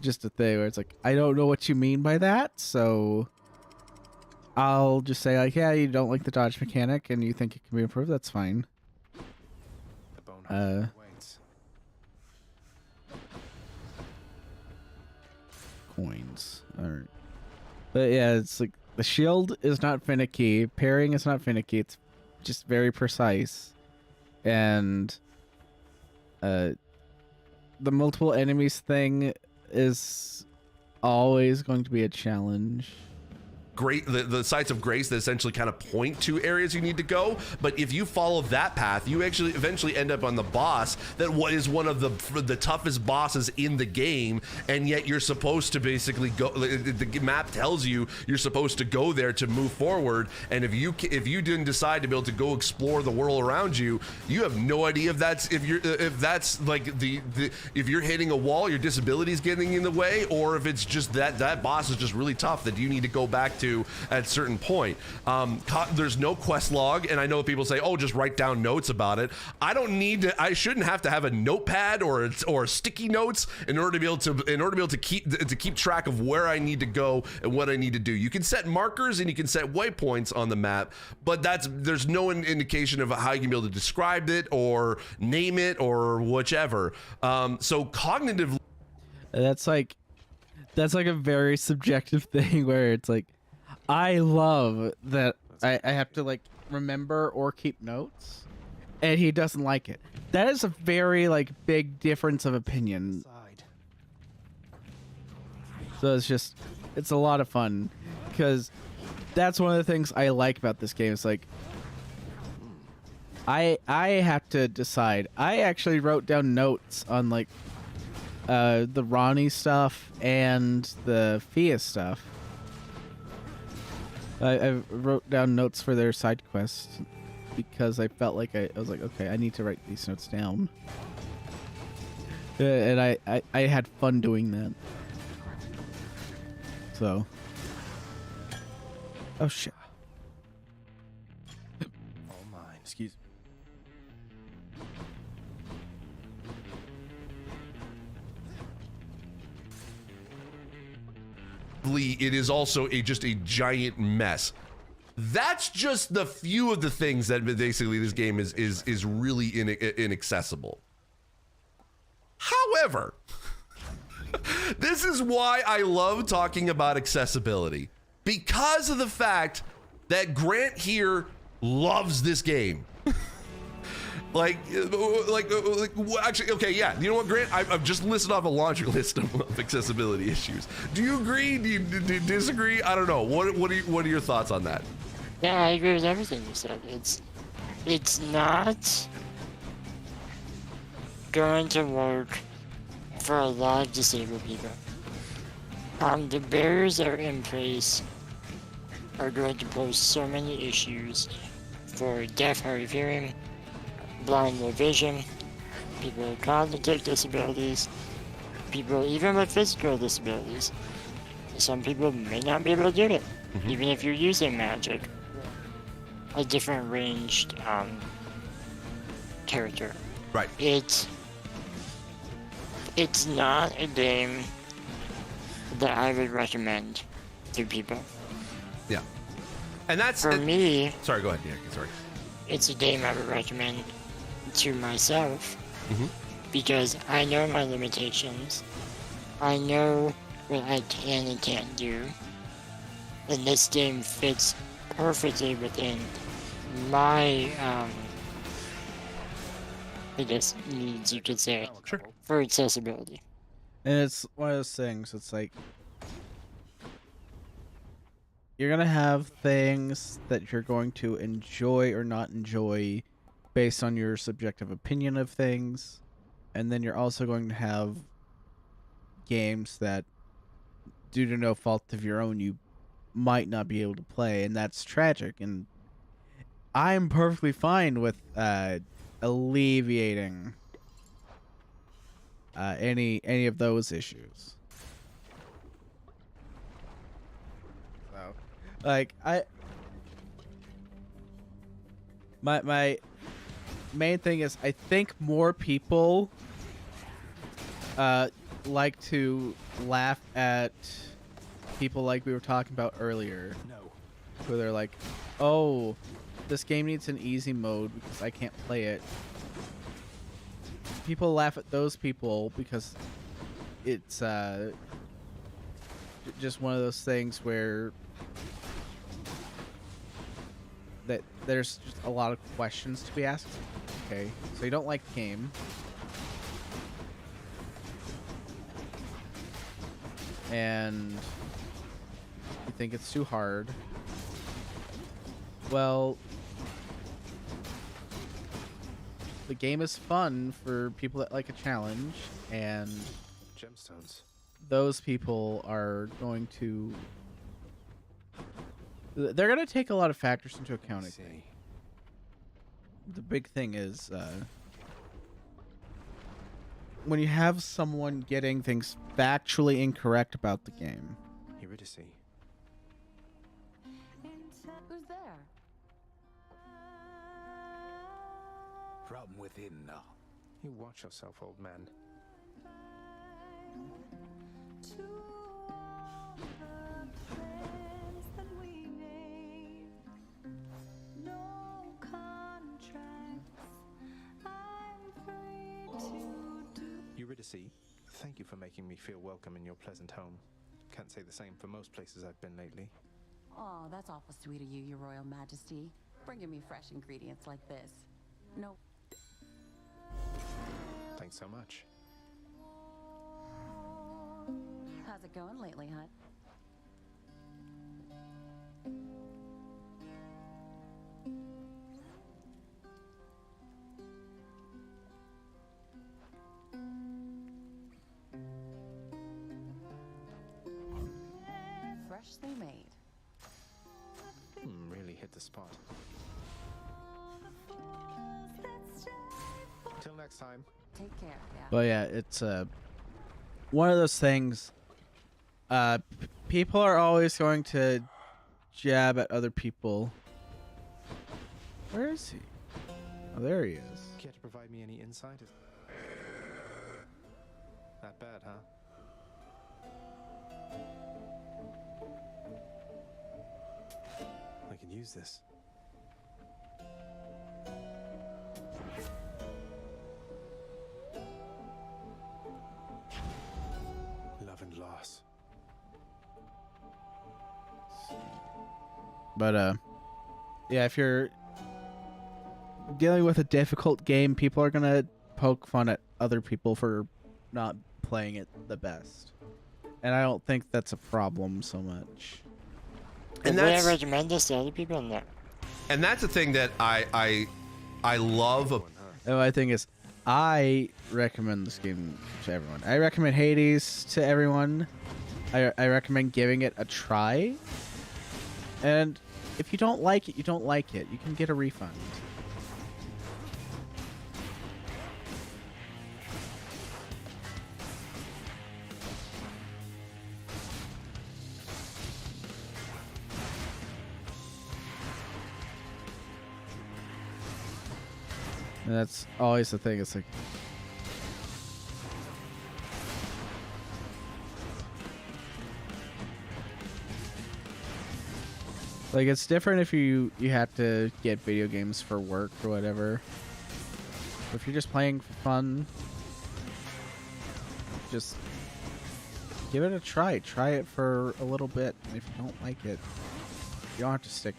just a thing where it's like, I don't know what you mean by that, so I'll just say like, yeah, you don't like the dodge mechanic and you think it can be improved, that's fine. Coins. Alright. But yeah, it's like the shield is not finicky, parrying is not finicky, it's just very precise. And the multiple enemies thing is always going to be a challenge. Great, the sites of grace that essentially kind of point to areas you need to go, but if you follow that path, you actually eventually end up on the boss that is one of the toughest bosses in the game, and yet you're supposed to basically go. The map tells you you're supposed to go there to move forward, and if you didn't decide to be able to go explore the world around you, you have no idea if that's like if you're hitting a wall, your disability's getting in the way, or if it's just that boss is just really tough that you need to go back to at a certain point. There's no quest log, and I know people say, oh, just write down notes about it. I shouldn't have to have a notepad or sticky notes in order to be able to keep track of where I need to go and what I need to do. You can set markers and you can set waypoints on the map, but there's no indication of how you can be able to describe it or name it or whichever. So cognitive, that's like a very subjective thing where it's like, I love that I have to like remember or keep notes, and he doesn't like it. That is a very like big difference of opinion. So it's a lot of fun, because that's one of the things I like about this game. It's like I have to decide. I actually wrote down notes on like the Ronnie stuff and the Fia stuff. I wrote down notes for their side quests because I felt like I was like, okay, I need to write these notes down. And I had fun doing that. So. Oh shit. All mine. Excuse me. it is also just a giant mess. That's just the few of the things that basically this game is really inaccessible. However, this is why I love talking about accessibility, because of the fact that Grant here loves this game. Actually, okay, yeah. You know what, Grant? I've just listed off a laundry list of accessibility issues. Do you agree? Do you disagree? I don't know. What are your thoughts on that? Yeah, I agree with everything you said. It's not going to work for a lot of disabled people. The barriers that are in place are going to pose so many issues for deaf, hard of hearing, blind, low vision, people with cognitive disabilities, people even with physical disabilities. Some people may not be able to do it, even if you're using magic. A different ranged character. Right. It's not a game that I would recommend to people. Yeah. And that's for me. Sorry, go ahead. Yeah, sorry. It's a game I would recommend to myself because I know my limitations. I know what I can and can't do. And this game fits perfectly within my, I guess, needs, you could say, for accessibility. And it's one of those things, it's like, you're going to have things that you're going to enjoy or not enjoy based on your subjective opinion of things. And then you're also going to have games that, due to no fault of your own, you might not be able to play, and that's tragic. And I'm perfectly fine with alleviating any of those issues. So, like, my main thing is, I think more people like to laugh at people like we were talking about earlier. No. Where they're like, oh, this game needs an easy mode because I can't play it. People laugh at those people because it's just one of those things where that there's just a lot of questions to be asked. Okay, so you don't like the game. and you think it's too hard, well, the game is fun for people that like a challenge, and Gemstones. those people are going to... They're going to take a lot of factors into account, I think. The big thing is... when you have someone getting things factually incorrect about the game. Eurydice. Who's there? From within now. You watch yourself, old man. Eurydice, thank you for making me feel welcome in your pleasant home. Can't say the same for most places I've been lately. Oh, that's awful sweet of you, Your Royal Majesty. Bringing me fresh ingredients like this. No. Thanks so much. How's it going lately, Hut? Freshly made. Really hit the spot. Till next time. Take care, yeah. But yeah, it's one of those things. People are always going to jab at other people. Where is he? Oh, there he is. Care to provide me any insight? That bad, huh? I can use this. Love and loss. But yeah, if you're dealing with a difficult game, people are gonna poke fun at other people for not playing it the best, and I don't think that's a problem so much. And Would that's I recommend this to other people? No. And that's the thing that I love. And my thing is, I recommend this game to everyone. I recommend Hades to everyone. I recommend giving it a try. And if you don't like it, you don't like it. You can get a refund. And that's always the thing. It's like it's different if you have to get video games for work or whatever. If you're just playing for fun, just give it a try. Try it for a little bit, and if you don't like it, you don't have to stick.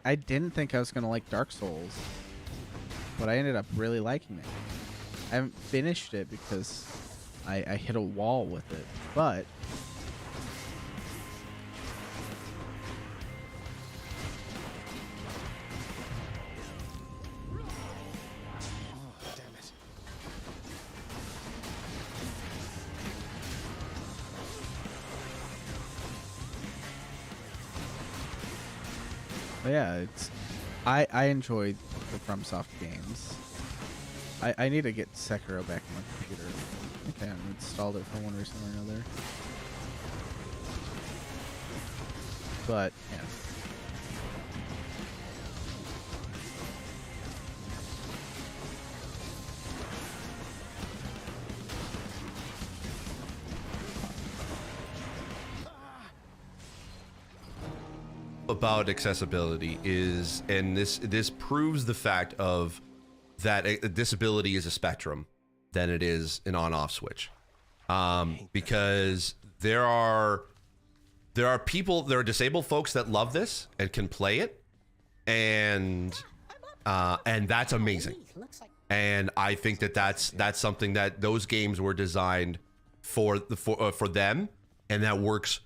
I didn't think I was gonna like Dark Souls, but I ended up really liking it. I haven't finished it because I hit a wall with it, but yeah, it's I enjoy the FromSoft games. I need to get Sekiro back on my computer. Okay, I haven't installed it for one reason or another. But yeah. About accessibility is, and this proves the fact of that a disability is a spectrum. than it is an on-off switch, because there are people, there are disabled folks that love this and can play it, and that's amazing. And I think that that's something that those games were designed for them, and that works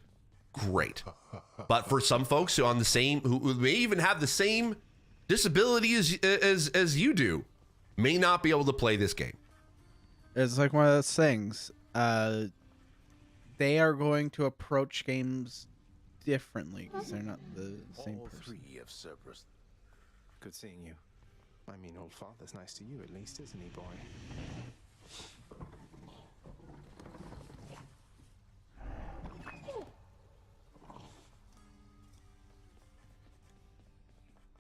great. But for some folks who who may even have the same disability as you do, may not be able to play this game. It's like one of those things. They are going to approach games differently because they're not the same person. Three of Cerberus. Good seeing you. I mean, old father's nice to you at least, isn't he, boy?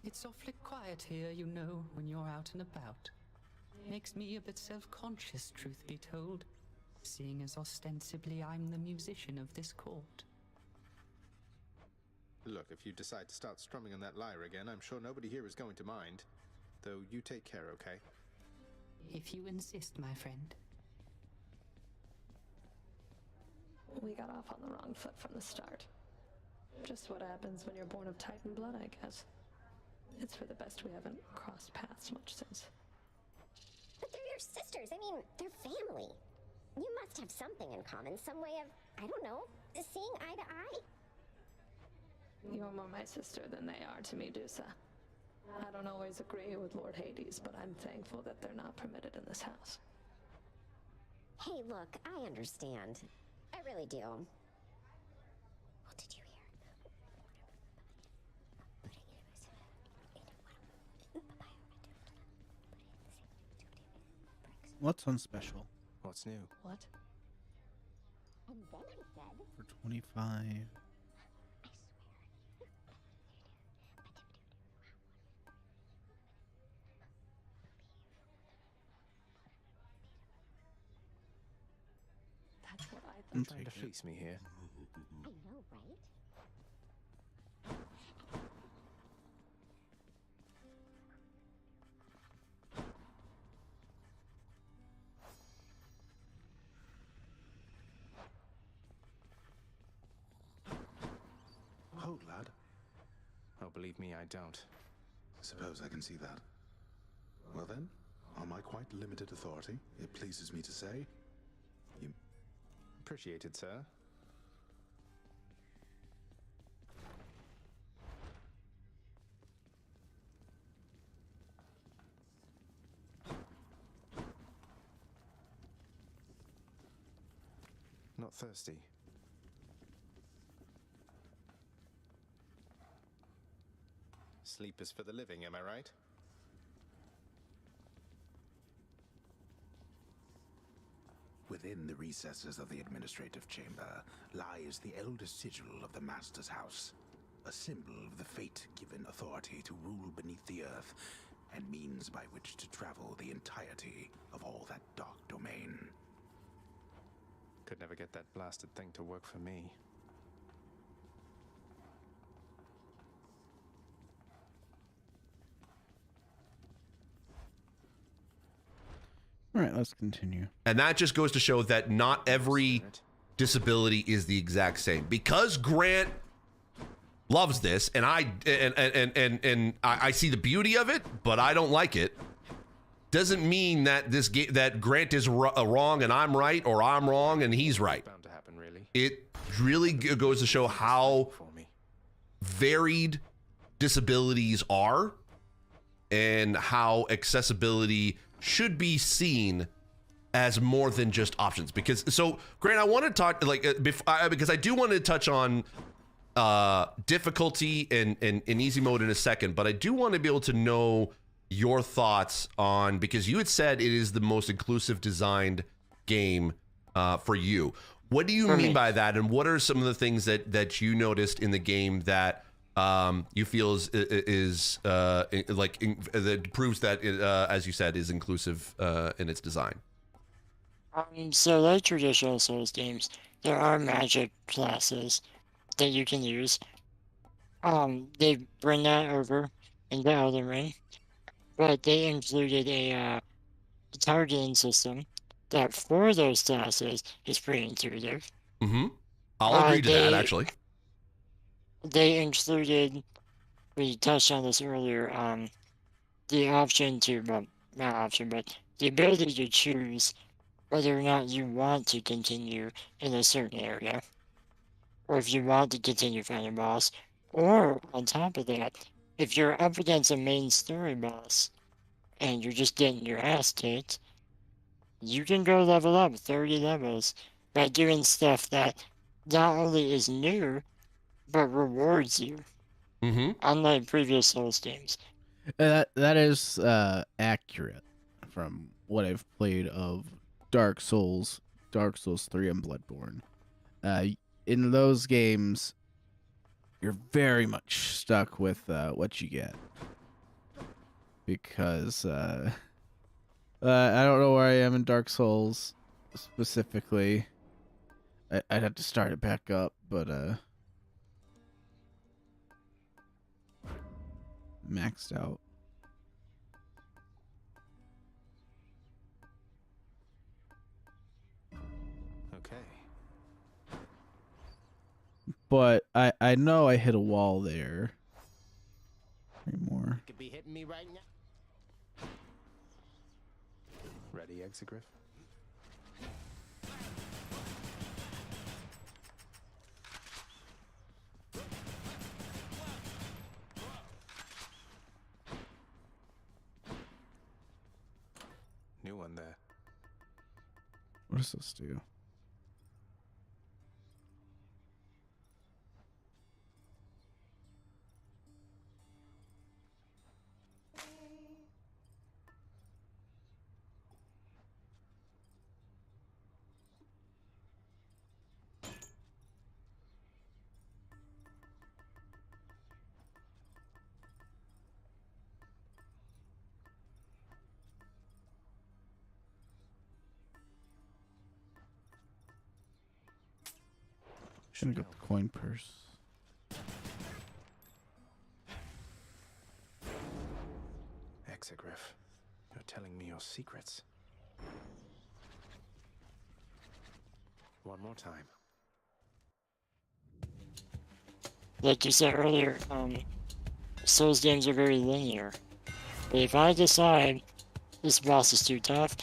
It's awfully quiet here, you know, when you're out and about. Makes me a bit self-conscious, truth be told, seeing as ostensibly I'm the musician of this court. Look, if you decide to start strumming on that lyre again, I'm sure nobody here is going to mind. Though you take care, okay? If you insist, my friend. We got off on the wrong foot from the start. Just what happens when you're born of Titan blood, I guess. It's for the best we haven't crossed paths much since. But they're your sisters. I mean, they're family. You must have something in common, some way of, I don't know, seeing eye to eye. You're more my sister than they are to me, Dusa. I don't always agree with Lord Hades, but I'm thankful that they're not permitted in this house. Hey, look, I understand. I really do. What did you What's on special? What's new? What? And then I said, For 25. That's what I You're thought. trying to fleece me here. I know, right? Hold, lad. Oh, believe me, I don't. Suppose I can see that. Well then, on my quite limited authority, it pleases me to say, you... Appreciated, sir. Not thirsty. Sleep is for the living, am I right? Within the recesses of the administrative chamber lies the eldest sigil of the Master's house, a symbol of the fate-given authority to rule beneath the earth, and means by which to travel the entirety of all that dark domain. Could never get that blasted thing to work for me. All right, let's continue. And that just goes to show that not every disability is the exact same. Because Grant loves this, and I see the beauty of it, but I don't like it, doesn't mean that that Grant is wrong and I'm right, or I'm wrong and he's right. Bound to happen, really. It really goes to show how varied disabilities are, and how accessibility should be seen as more than just options. Because so Grant, I want to talk because I do want to touch on difficulty and easy mode in a second, but I do want to be able to know your thoughts on, because you had said it is the most inclusive designed game for you. What do you mean by that, and what are some of the things that you noticed in the game that you feel that proves that as you said, is inclusive in its design? So like traditional Souls games, there are magic classes that you can use. They bring that over into Elden Ring, but they included a targeting system that for those classes is pretty intuitive. Mm-hmm. I'll agree to that, actually. They included, we touched on this earlier, the option to, well, not option, but the ability to choose whether or not you want to continue in a certain area, or if you want to continue fighting a boss, or on top of that, if you're up against a main story boss and you're just getting your ass kicked, you can go level up 30 levels by doing stuff that not only is new, but rewards you. Mm-hmm. Unlike previous Souls games. That is accurate from what I've played of Dark Souls 3, and Bloodborne. In those games, you're very much stuck with what you get, because I don't know where I am in Dark Souls specifically. I'd have to start it back up, but maxed out. Okay. But I know I hit a wall there. Anymore. Could be hitting me right now. Ready, Exegriff? New one there. What does this do? Should have got the coin purse. Exegriff, you're telling me your secrets. One more time. Like you said earlier, Souls games are very linear. But if I decide this boss is too tough,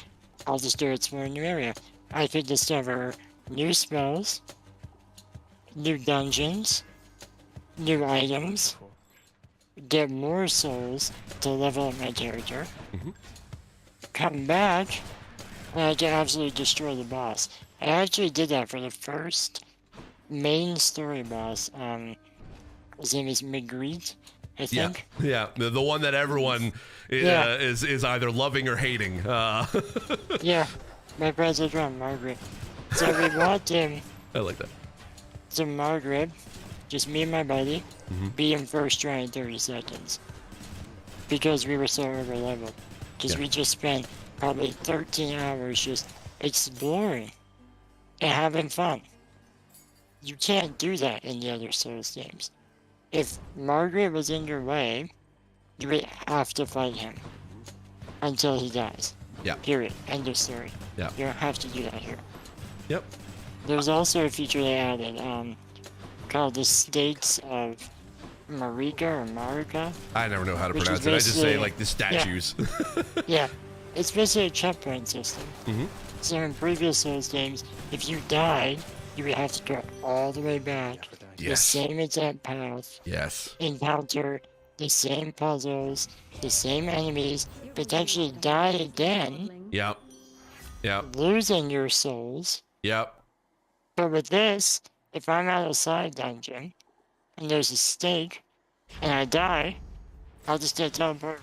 I'll just go explore a new area. I could discover new spells, new dungeons, new items, get more souls to level up my character, come back, and I can absolutely destroy the boss. I actually did that for the first main story boss. His name is Magritte, I think. Yeah, the one that everyone is either loving or hating. Yeah, my friends are from Margaret. So we walked in. I like that. To Margaret, just me and my buddy, beat him first try in 30 seconds. Because we were so over leveled. Because we just spent probably 13 hours just exploring and having fun. You can't do that in the other Souls games. If Margaret was in your way, you would have to fight him until he dies. Yeah. Period. End of story. Yeah. You don't have to do that here. Yep. There's also a feature they added called the States of Marika or Marika. I never know how to pronounce it. I just say like the statues. Yeah. It's basically a checkpoint system. So in previous Souls games, if you died, you would have to go all the way back. The same exact path. Yes. Encounter the same puzzles, the same enemies, potentially die again. Yep. Yep. Losing your souls. Yep. But with this, if I'm at a side dungeon, and there's a stake, and I die, I'll just get teleported.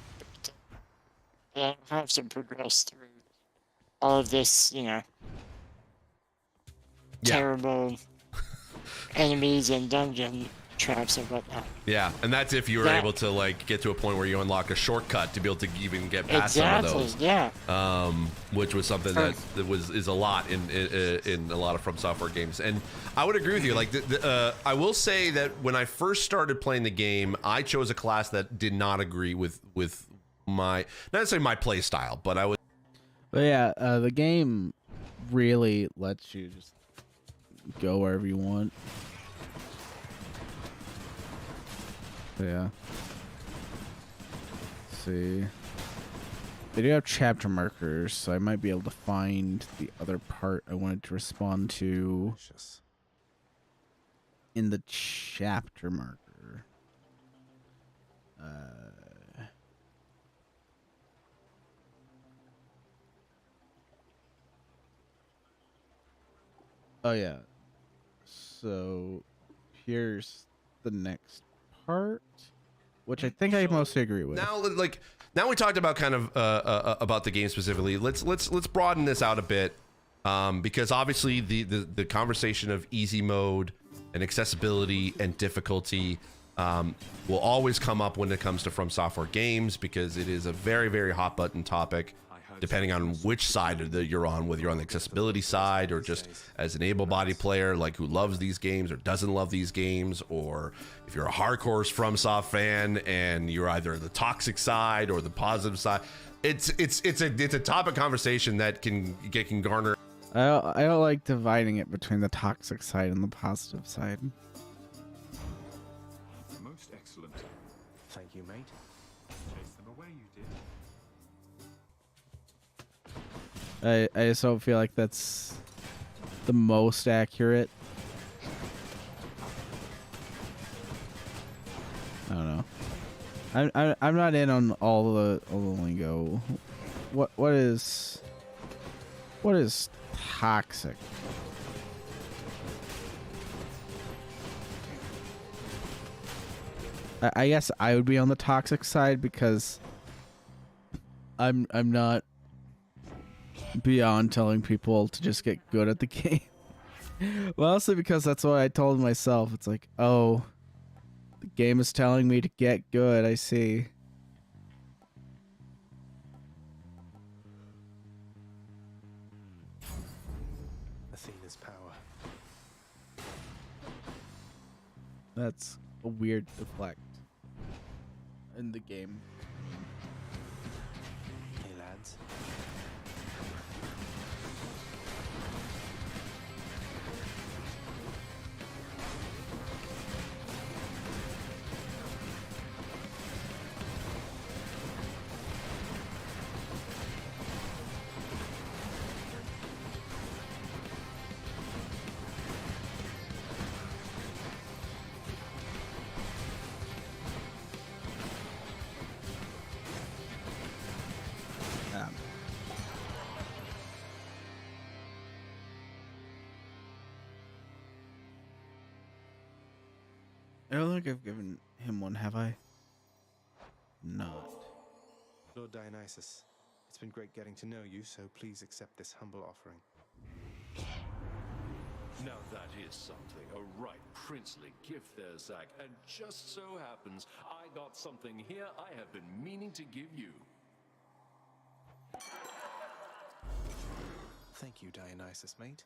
I don't have to progress through all of this, terrible enemies and dungeon traps and whatnot. Yeah, and that's if you were able to like get to a point where you unlock a shortcut to be able to even get past some of those. Yeah. Which was something that is a lot in a lot of From Software games, and I would agree with you. Like, I will say that when I first started playing the game, I chose a class that did not agree with my not necessarily my play style, but I was. But yeah, the game really lets you just go wherever you want. So yeah. Let's see. They do have chapter markers, so I might be able to find the other part I wanted to respond to in the chapter marker. Oh yeah. So here's the next part, which I think I mostly agree with. Now we talked about kind of about the game specifically. Let's broaden this out a bit, because obviously the conversation of easy mode and accessibility and difficulty will always come up when it comes to From Software games, because it is a very, very hot button topic, depending on which side you're on, whether you're on the accessibility side or just as an able-bodied player, like who loves these games or doesn't love these games, or if you're a hardcore FromSoft fan and you're either the toxic side or the positive side. It's a topic conversation that can garner. I don't like dividing it between the toxic side and the positive side. Most excellent. Thank you, mate. Chase them away, you did. I just don't feel like that's the most accurate. I don't know. I'm not in on all the lingo. What is toxic? I guess I would be on the toxic side because I'm not beyond telling people to just get good at the game. Well, also because that's what I told myself. It's like, oh, the game is telling me to get good. I see. Athena's power. That's a weird deflect in the game. Hey, lads. I don't think I've given him one, have I? Not. Lord Dionysus, it's been great getting to know you, so please accept this humble offering. Now that is something, a right princely gift there, Zach. And just so happens, I got something here I have been meaning to give you. Thank you, Dionysus, mate.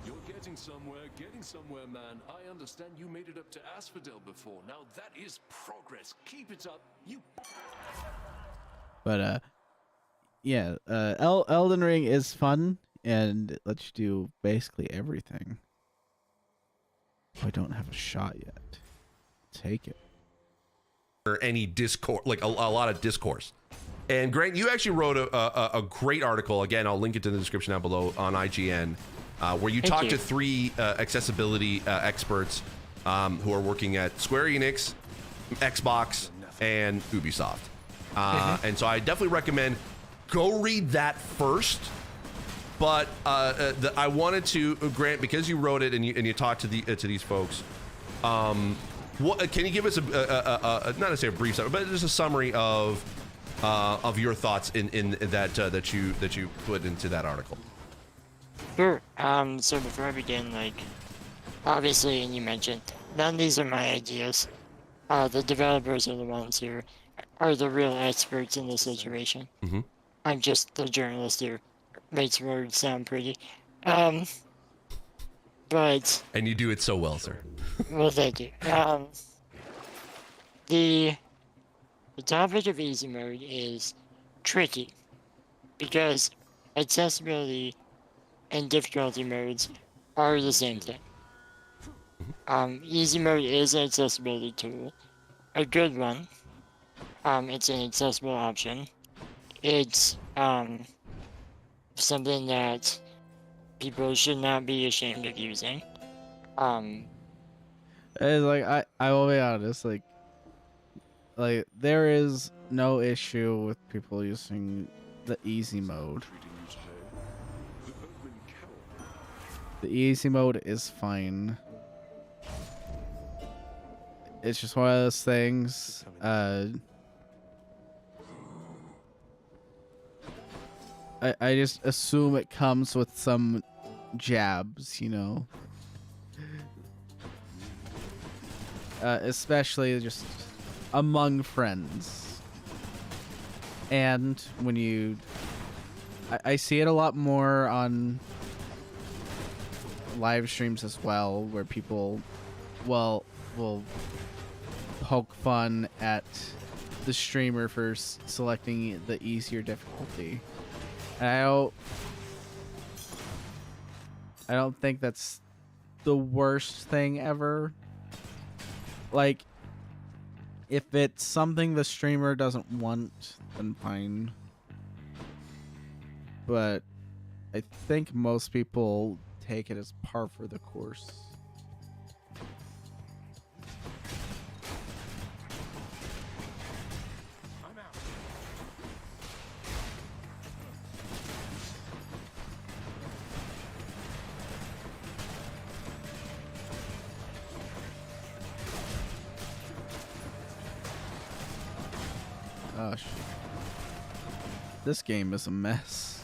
You're getting somewhere, man. I understand you made it up to Asphodel before. Now that is progress. Keep it up. But yeah, Elden Ring is fun and it lets you do basically everything. I don't have a shot yet. Take it. Or any discourse, like a lot of discourse. And Grant, you actually wrote a great article. Again, I'll link it to the description down below on IGN, where you talked to 3 accessibility experts who are working at Square Enix, Xbox, and Ubisoft. And so I definitely recommend go read that first. But I wanted to, Grant, because you wrote it and you talked to these folks. What can you give us not necessarily a brief summary, but just a summary of your thoughts in that that you put into that article? Sure. So before I begin, obviously, and you mentioned, none of these are my ideas. The developers are the ones who are the real experts in this situation. Mm-hmm. I'm just the journalist who makes words sound pretty. But... And you do it so well, sir. Well, thank you. The topic of easy mode is tricky. because accessibility and difficulty modes are the same thing. Easy mode is an accessibility tool, a good one. It's an accessible option. It's something that people should not be ashamed of using. It's like I will be honest, like there is no issue with people using the easy mode. The easy mode is fine. It's just one of those things. I just assume it comes with some jabs, you know. Especially just among friends. And when you... I see it a lot more on live streams as well, where people will poke fun at the streamer for selecting the easier difficulty. And I don't think that's the worst thing ever. Like, if it's something the streamer doesn't want, then fine. But I think most people take it as par for the course. Gosh. This game is a mess.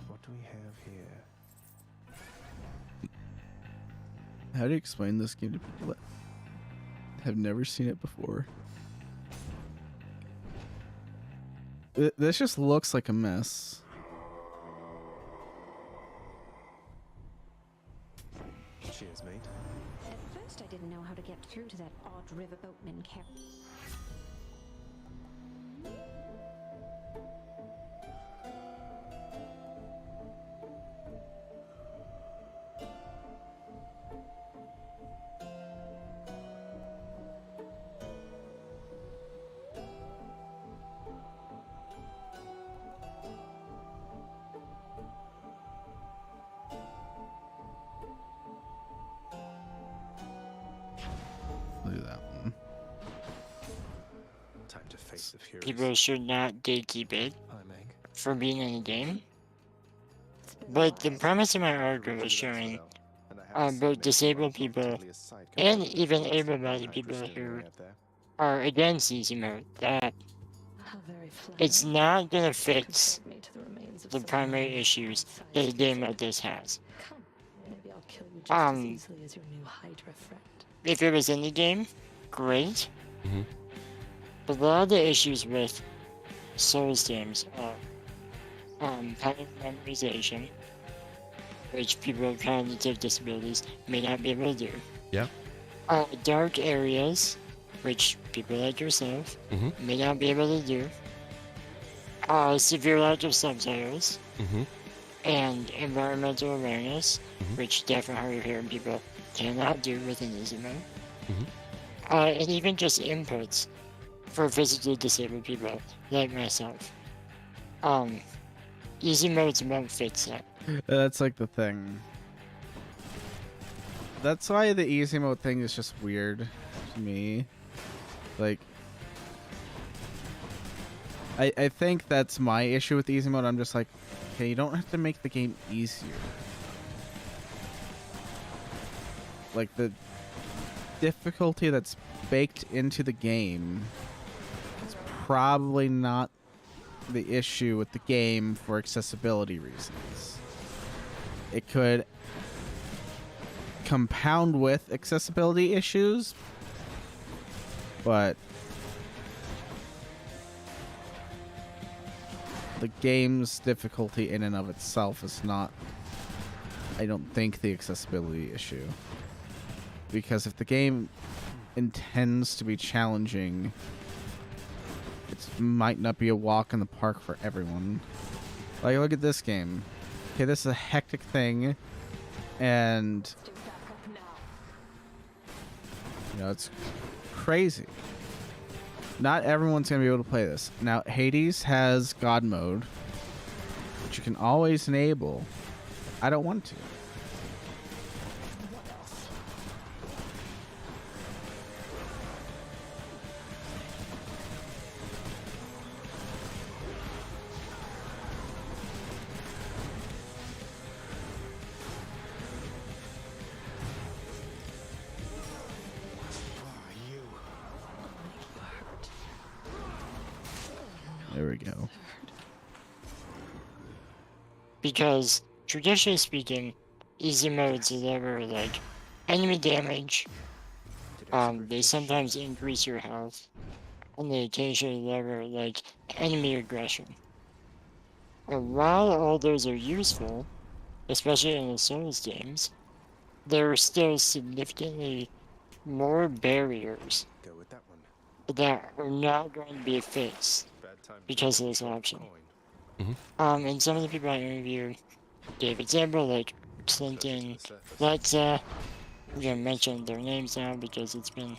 What do we have here? How do you explain this game to people that have never seen it before? This just looks like a mess. Cheers, mate. At first, I didn't know how to get through to that odd riverboatman character. Look at that one. Time to face the furies. People should not gatekeep it Hi, Meg. for being in a game. But the premise of my article is showing both disabled people and even able-bodied people who are against easy mode that it's not gonna fix the primary issues that a game like this has. Maybe I'll kill you just as easily as your new Hydra friend. If it was in the game, great. But a lot of the issues with Souls games are pattern memorization, which people with cognitive disabilities may not be able to do. Yeah. Dark areas, which people like yourself may not be able to do. Severe lack of subtitles. And environmental awareness, which definitely hard of hearing people cannot do with an easy mode. And even just inputs for physically disabled people like myself. Easy modes won't fix that. That's like the thing. That's why the easy mode thing is just weird to me. Like, I think that's my issue with easy mode. I'm just like, okay, you don't have to make the game easier. Like, the difficulty that's baked into the game is probably not the issue with the game for accessibility reasons. It could compound with accessibility issues, but the game's difficulty in and of itself is not, I don't think, the accessibility issue. Because if the game intends to be challenging, it might not be a walk in the park for everyone. Like, look at this game. Okay, this is a hectic thing, and you know, it's crazy. Not everyone's gonna be able to play this. Now, Hades has God mode, which you can always enable. I don't want to. There we go. Because traditionally speaking, easy modes deliver like enemy damage. They sometimes increase your health, and they occasionally deliver like enemy aggression. And while all those are useful, especially in the Souls games, there are still significantly more barriers that are not going to be fixed because of this option. And some of the people I interviewed gave example like Clinton, let's I'm gonna mention their names now because it's been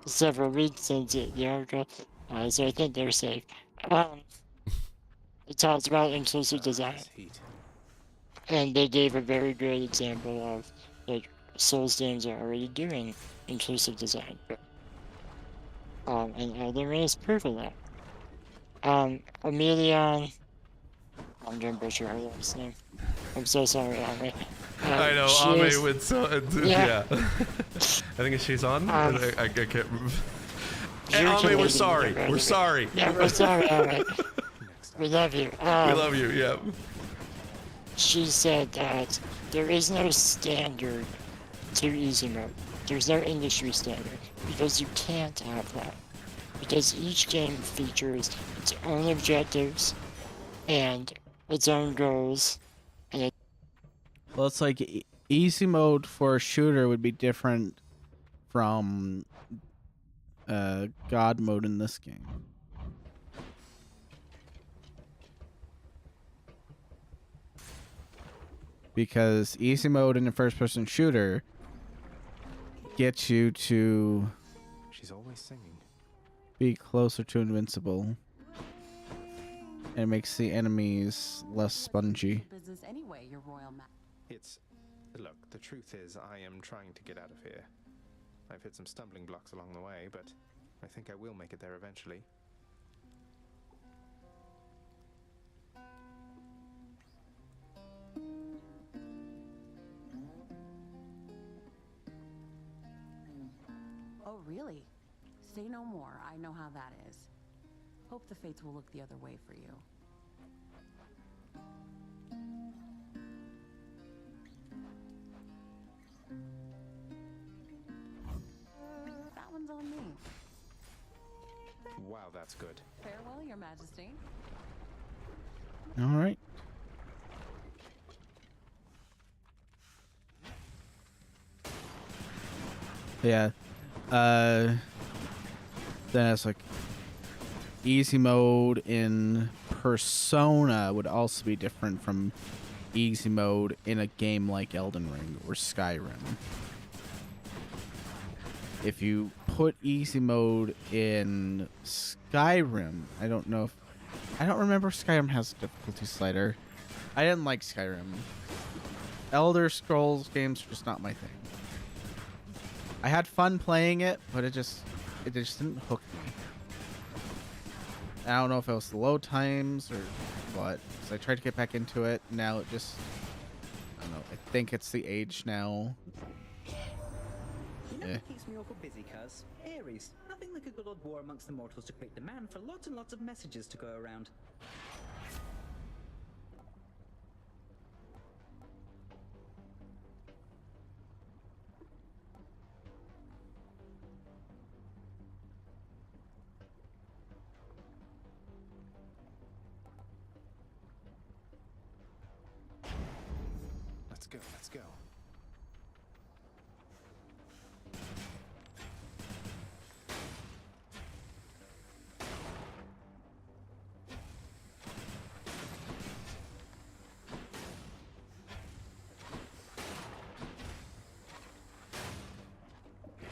several weeks since the article, so I think they're safe. It talks about inclusive design, and they gave a very great example of like Souls games are already doing inclusive design. And Elden Ring is proof of that. Emilion, I'm gonna butcher her last name. I'm so sorry, Ame. I know, Ame with so yeah. I think she's on. I can't. Ame, we're sorry. We're sorry. Yeah, we're sorry, Ame. We love you. We love you. Yeah. She said that there is no standard to easy mode. There's no industry standard because you can't have that. Because each game features its own objectives and its own goals. And Well, it's like easy mode for a shooter would be different from God mode in this game. Because easy mode in a first-person shooter gets you to She's always singing. Be closer to invincible. And it makes the enemies less spongy. Business anyway, your royal Look, the truth is, I am trying to get out of here. I've hit some stumbling blocks along the way, but I think I will make it there eventually. Oh, really? Say no more. I know how that is. Hope the fates will look the other way for you. That one's on me. Wow, that's good. Farewell, Your Majesty. All right. Yeah. Then it's like easy mode in Persona would also be different from easy mode in a game like Elden Ring or Skyrim. If you put easy mode in Skyrim, I don't remember if Skyrim has a difficulty slider. I didn't like Skyrim. Elder Scrolls games are just not my thing. I had fun playing it, but it just didn't hook me. I don't know if it was the load times or what. So I tried to get back into it. Now it just, I don't know. I think it's the age now. You know what keeps me awful busy, cuz? Ares. Nothing like a good old war amongst the mortals to create demand for lots and lots of messages to go around. Let's go.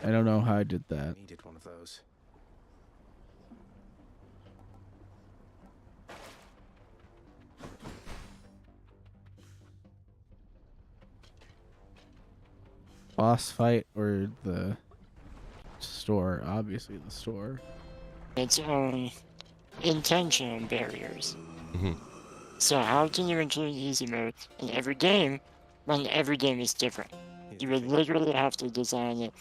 I don't know how I did that. Needed one of those. Boss fight or the store? Obviously the store. Its own intentional barriers. Mhm. So how can you include easy mode in every game when every game is different? You would literally have to design it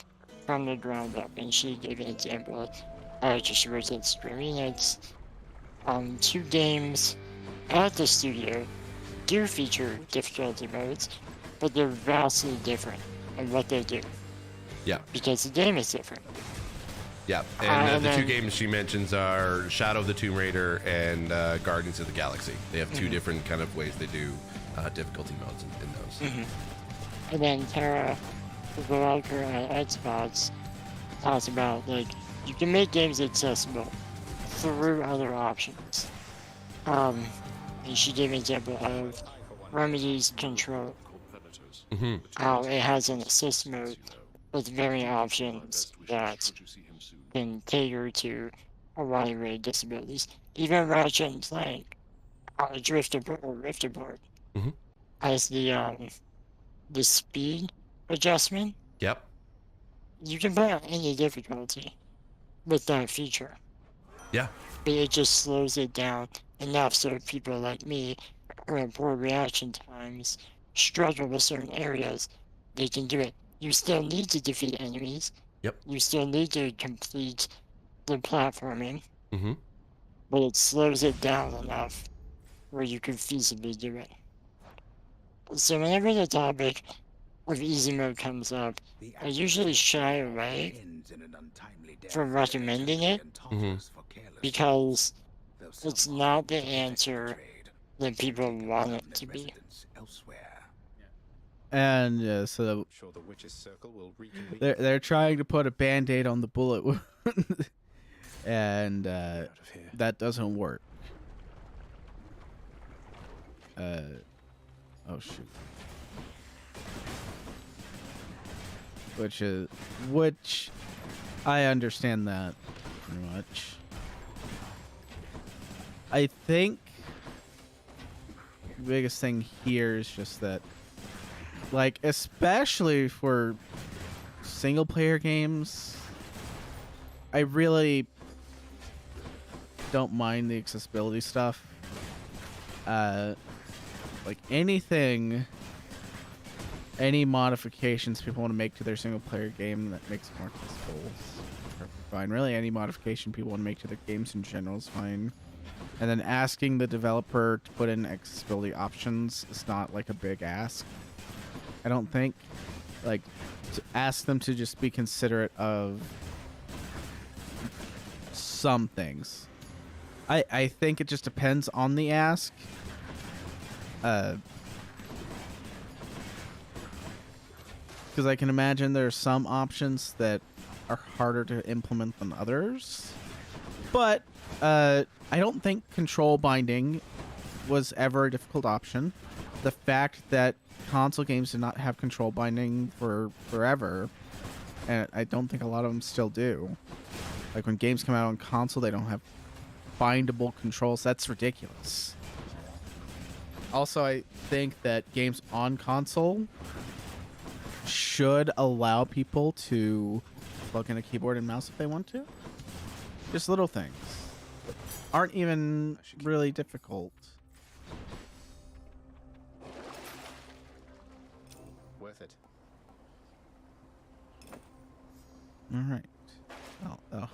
from the ground up. And she gave an example. Just was at streaming. It's 2 games at the studio do feature difficulty modes, but they're vastly different in what they do. Yeah. Because the game is different. Yeah, and the then- 2 games she mentions are Shadow of the Tomb Raider and Guardians of the Galaxy. They have 2 different kind of ways they do difficulty modes in those. And then Tara, the developer at Xbox, talks about, like, you can make games accessible through other options. And she gave an example of Remedy's Control. How it has an assist mode with varying options that can cater to a wide array of disabilities. Even Ratchet and Clank, Riftaboard, has the speed adjustment. Yep. You can play on any difficulty with that feature. Yeah. But it just slows it down enough so people like me who have poor reaction times struggle with certain areas, they can do it. You still need to defeat enemies. Yep. You still need to complete the platforming. Mm-hmm. But it slows it down enough where you can feasibly do it. So whenever the topic of easy mode comes up, I usually shy away from recommending it because it's not the answer that people want it to be. And so they're trying to put a band-aid on the bullet wound, and that doesn't work. Oh shoot. Which I understand that pretty much. I think the biggest thing here is just that, like, especially for single player games, I really don't mind the accessibility stuff. Like anything, any modifications people want to make to their single player game that makes it more accessible is perfectly fine. Really, any modification people want to make to their games in general is fine. And then asking the developer to put in accessibility options is not like a big ask. I don't think. Like, to ask them to just be considerate of some things. I think it just depends on the ask. Because I can imagine there are some options that are harder to implement than others. But I don't think control binding was ever a difficult option. The fact that console games did not have control binding for forever, and I don't think a lot of them still do. Like when games come out on console, they don't have bindable controls. That's ridiculous. Also, I think that games on console should allow people to plug in a keyboard and mouse if they want to. Just little things that aren't even really difficult. Worth it. All right. Oh.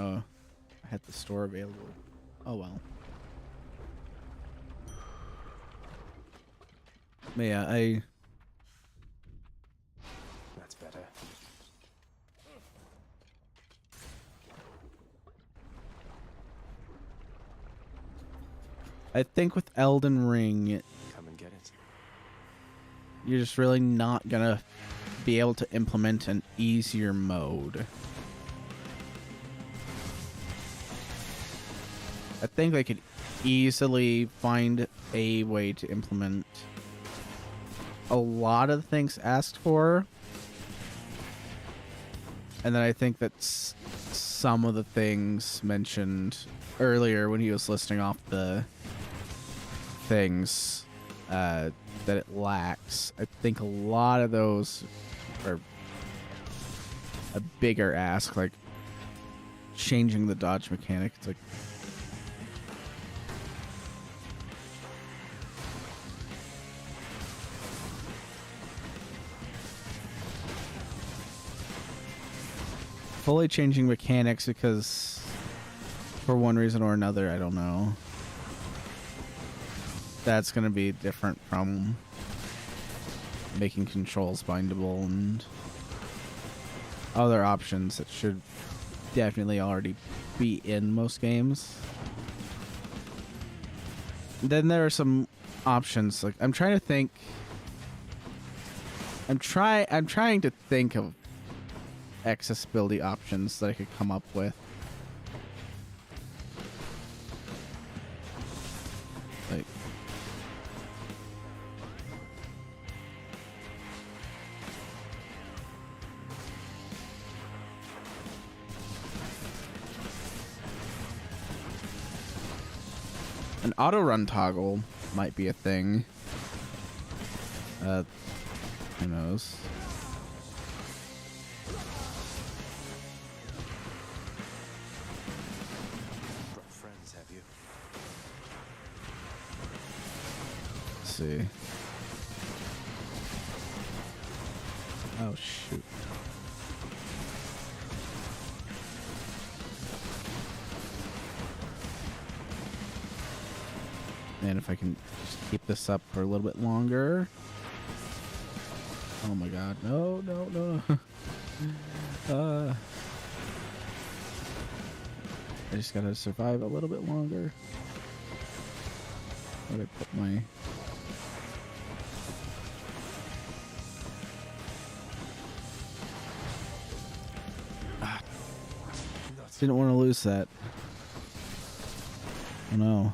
Oh, I had the store available. Oh well. But yeah, That's better. I think with Elden Ring, Come and get it. you're just really not gonna be able to implement an easier mode. I think they could easily find a way to implement a lot of things asked for. And then I think that some of the things mentioned earlier when he was listing off the things that it lacks, I think a lot of those are a bigger ask, like changing the dodge mechanic. It's like fully changing mechanics because for one reason or another, I don't know. That's going to be different from making controls bindable and other options that should definitely already be in most games. Then there are some options, like I'm trying to think. I'm trying to think of accessibility options that I could come up with. Like an auto run toggle might be a thing. Who knows? Friends, have you? Let's see. Oh shoot. Man, if I can just keep this up for a little bit longer. Oh my god. No, no, no. I just gotta survive a little bit longer. Where'd I put my... Didn't want to lose that. Oh no.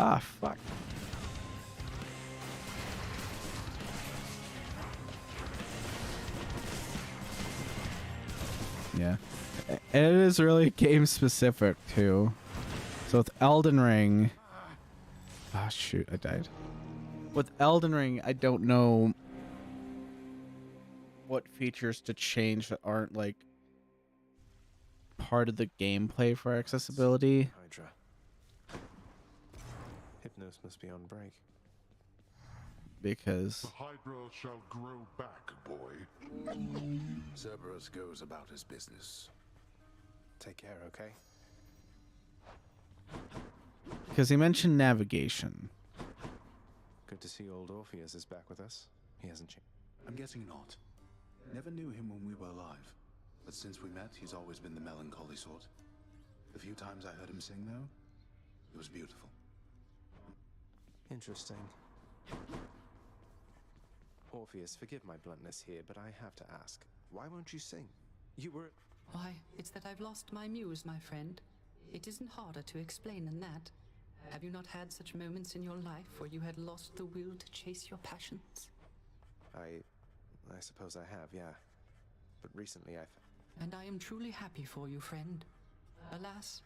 Ah, fuck. Yeah. And it is really game specific too. So with Elden Ring... Ah, shoot, I died. With Elden Ring, I don't know what features to change that aren't like part of the gameplay for accessibility. Hydra. Hypnos must be on break. Because The Hydra shall grow back, boy. Cerberus goes about his business. Take care, okay? he mentioned navigation. Good to see old Orpheus is back with us. He hasn't changed. I'm guessing not. Never knew him when we were alive. But since we met, he's always been the melancholy sort. The few times I heard him sing, though, it was beautiful. Interesting. Orpheus, forgive my bluntness here, but I have to ask. Why won't you sing? You were... Why, it's that I've lost my muse, my friend. It isn't harder to explain than that. Have you not had such moments in your life where you had lost the will to chase your passions? I suppose I have, yeah. But recently I've... And I am truly happy for you, friend. Alas,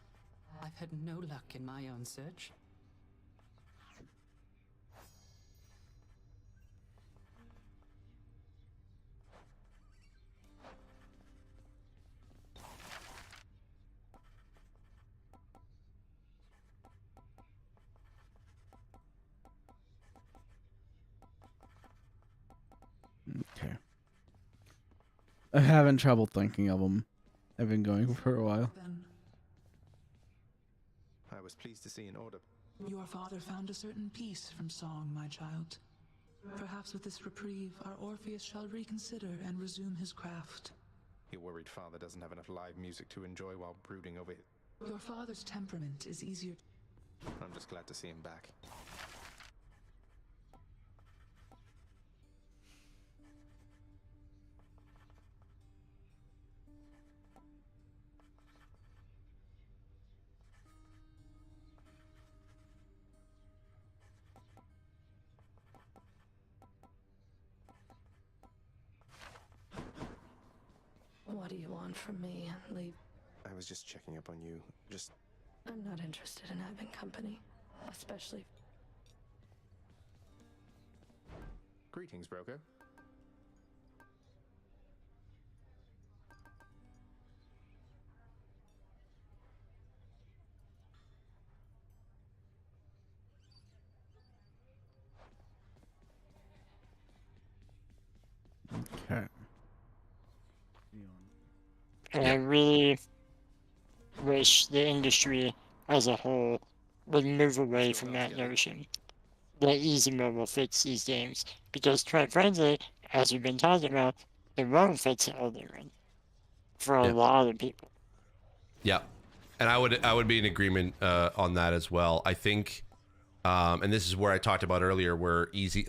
I've had no luck in my own search. Okay. I'm having trouble thinking of them. I've been going for a while. Then I was pleased to see an order. your father found a certain peace from song, my child. Perhaps with this reprieve, our Orpheus shall reconsider and resume his craft. Your worried father doesn't have enough live music to enjoy while brooding over it. Your father's temperament is easier. I'm just glad to see him back. What do you want from me? Leave. I was just checking up on you. I'm not interested in having company, especially. Greetings, broker. Okay. And I really wish the industry as a whole would move away from that notion that easy mode will fix these games. Because quite frankly, as we've been talking about, it won't fix Elden Ring for a lot of people. Yeah, and I would be in agreement on that as well. I think, and this is where I talked about earlier, where easy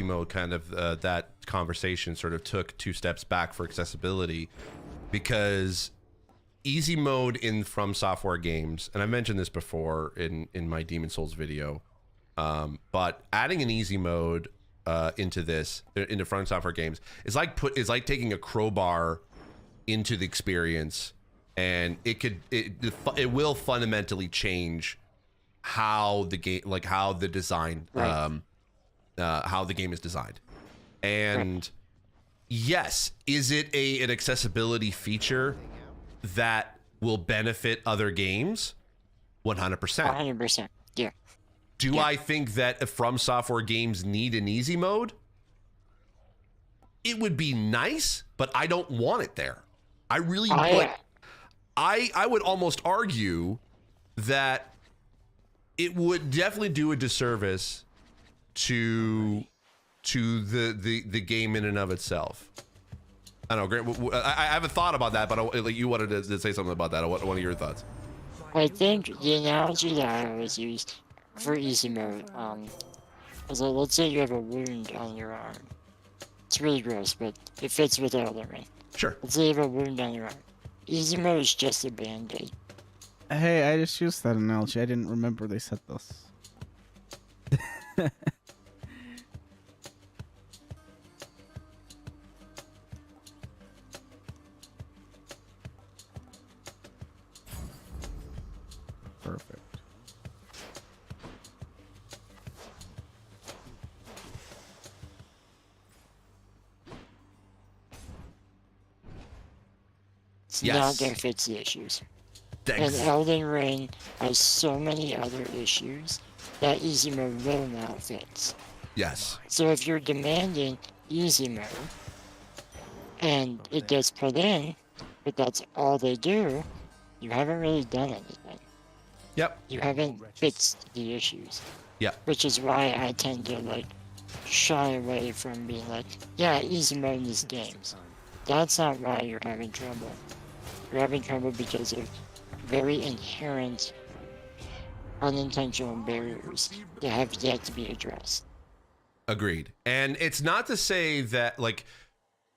mode kind of that conversation sort of took 2 steps back for accessibility, because easy mode in From Software games, and I mentioned this before in my Demon Souls video, but adding an easy mode into From Software games is like taking a crowbar into the experience, and it will fundamentally change how the game, like how the design, how the game is designed. And yes, is it an accessibility feature that will benefit other games? 100%. 100%. Yeah. Do I think that From Software games need an easy mode? It would be nice, but I don't want it there. I really I would almost argue that it would definitely do a disservice to the game in and of itself. I don't know, Grant, I haven't thought about that, but you wanted to say something about that. What are your thoughts? I think the analogy that I always use for easy mode is like, let's say you have a wound on your arm. It's really gross, but it fits with Elden Ring. Sure. Let's say you have a wound on your arm. Easy mode is just a band-aid. Hey, I just used that analogy. I didn't remember they said this. Perfect. It's not going to fix the issues. Thanks. And Elden Ring has so many other issues that easy mode will not fix. Yes. So if you're demanding easy mode, and it gets put in, but that's all they do, you haven't really done anything. Yep. You haven't fixed the issues. Yep. Which is why I tend to like shy away from being like, yeah, easy mode in these games. That's not why you're having trouble. You're having trouble because of very inherent unintentional barriers that have yet to be addressed. Agreed. And it's not to say that like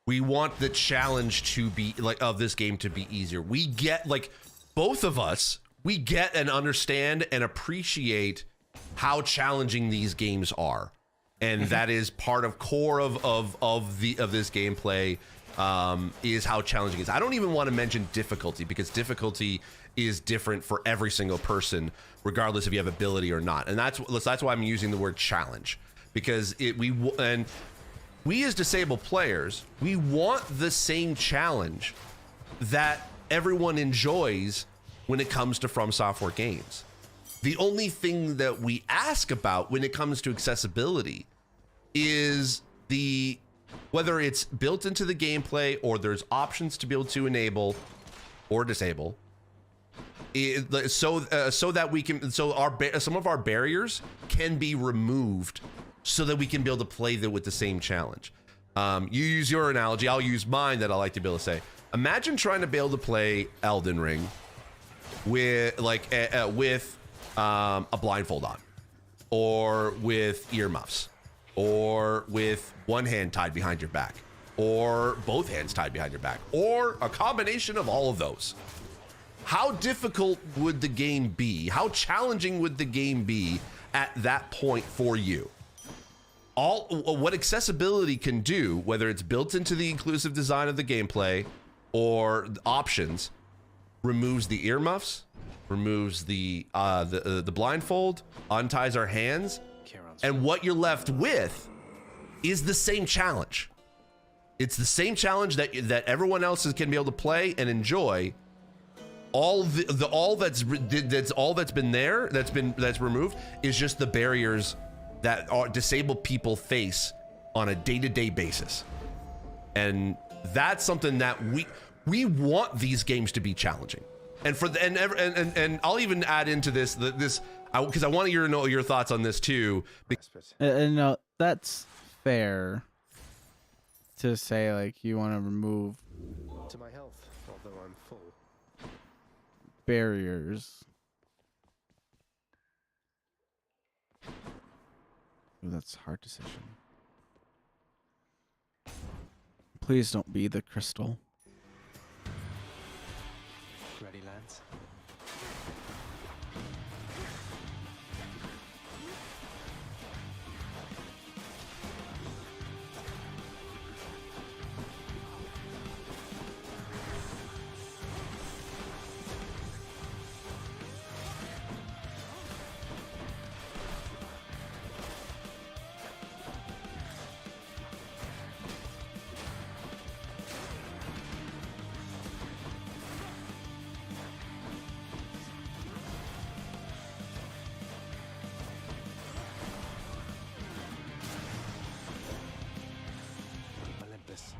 we want the challenge to be like of this game to be easier. We get like both of us, we get and understand and appreciate how challenging these games are. And that is part of core of this gameplay, is how challenging it is. I don't even want to mention difficulty, because difficulty is different for every single person, regardless if you have ability or not. And that's why I'm using the word challenge, because we as disabled players, we want the same challenge that everyone enjoys when it comes to From Software games. The only thing that we ask about when it comes to accessibility is whether it's built into the gameplay or there's options to be able to enable or disable, so that we can, some of our barriers can be removed so that we can be able to play with the same challenge. You use your analogy, I'll use mine that I like to be able to say. Imagine trying to be able to play Elden Ring with a blindfold on, or with earmuffs, or with one hand tied behind your back, or both hands tied behind your back, or a combination of all of those. How difficult would the game be? How challenging would the game be at that point for you? What accessibility can do, whether it's built into the inclusive design of the gameplay or the options, removes the earmuffs, removes the blindfold, unties our hands, and what you're left with is the same challenge. It's the same challenge that everyone else can be able to play and enjoy. All that's been there, that's removed, is just the barriers that disabled people face on a day-to-day basis. And that's something that we want these games to be challenging. And I'll even add into this because I want you to know your thoughts on this too. No, that's fair to say, like, you want to remove To my health, although I'm full. barriers. Ooh, that's a hard decision. Please don't be the crystal. Ready, lads?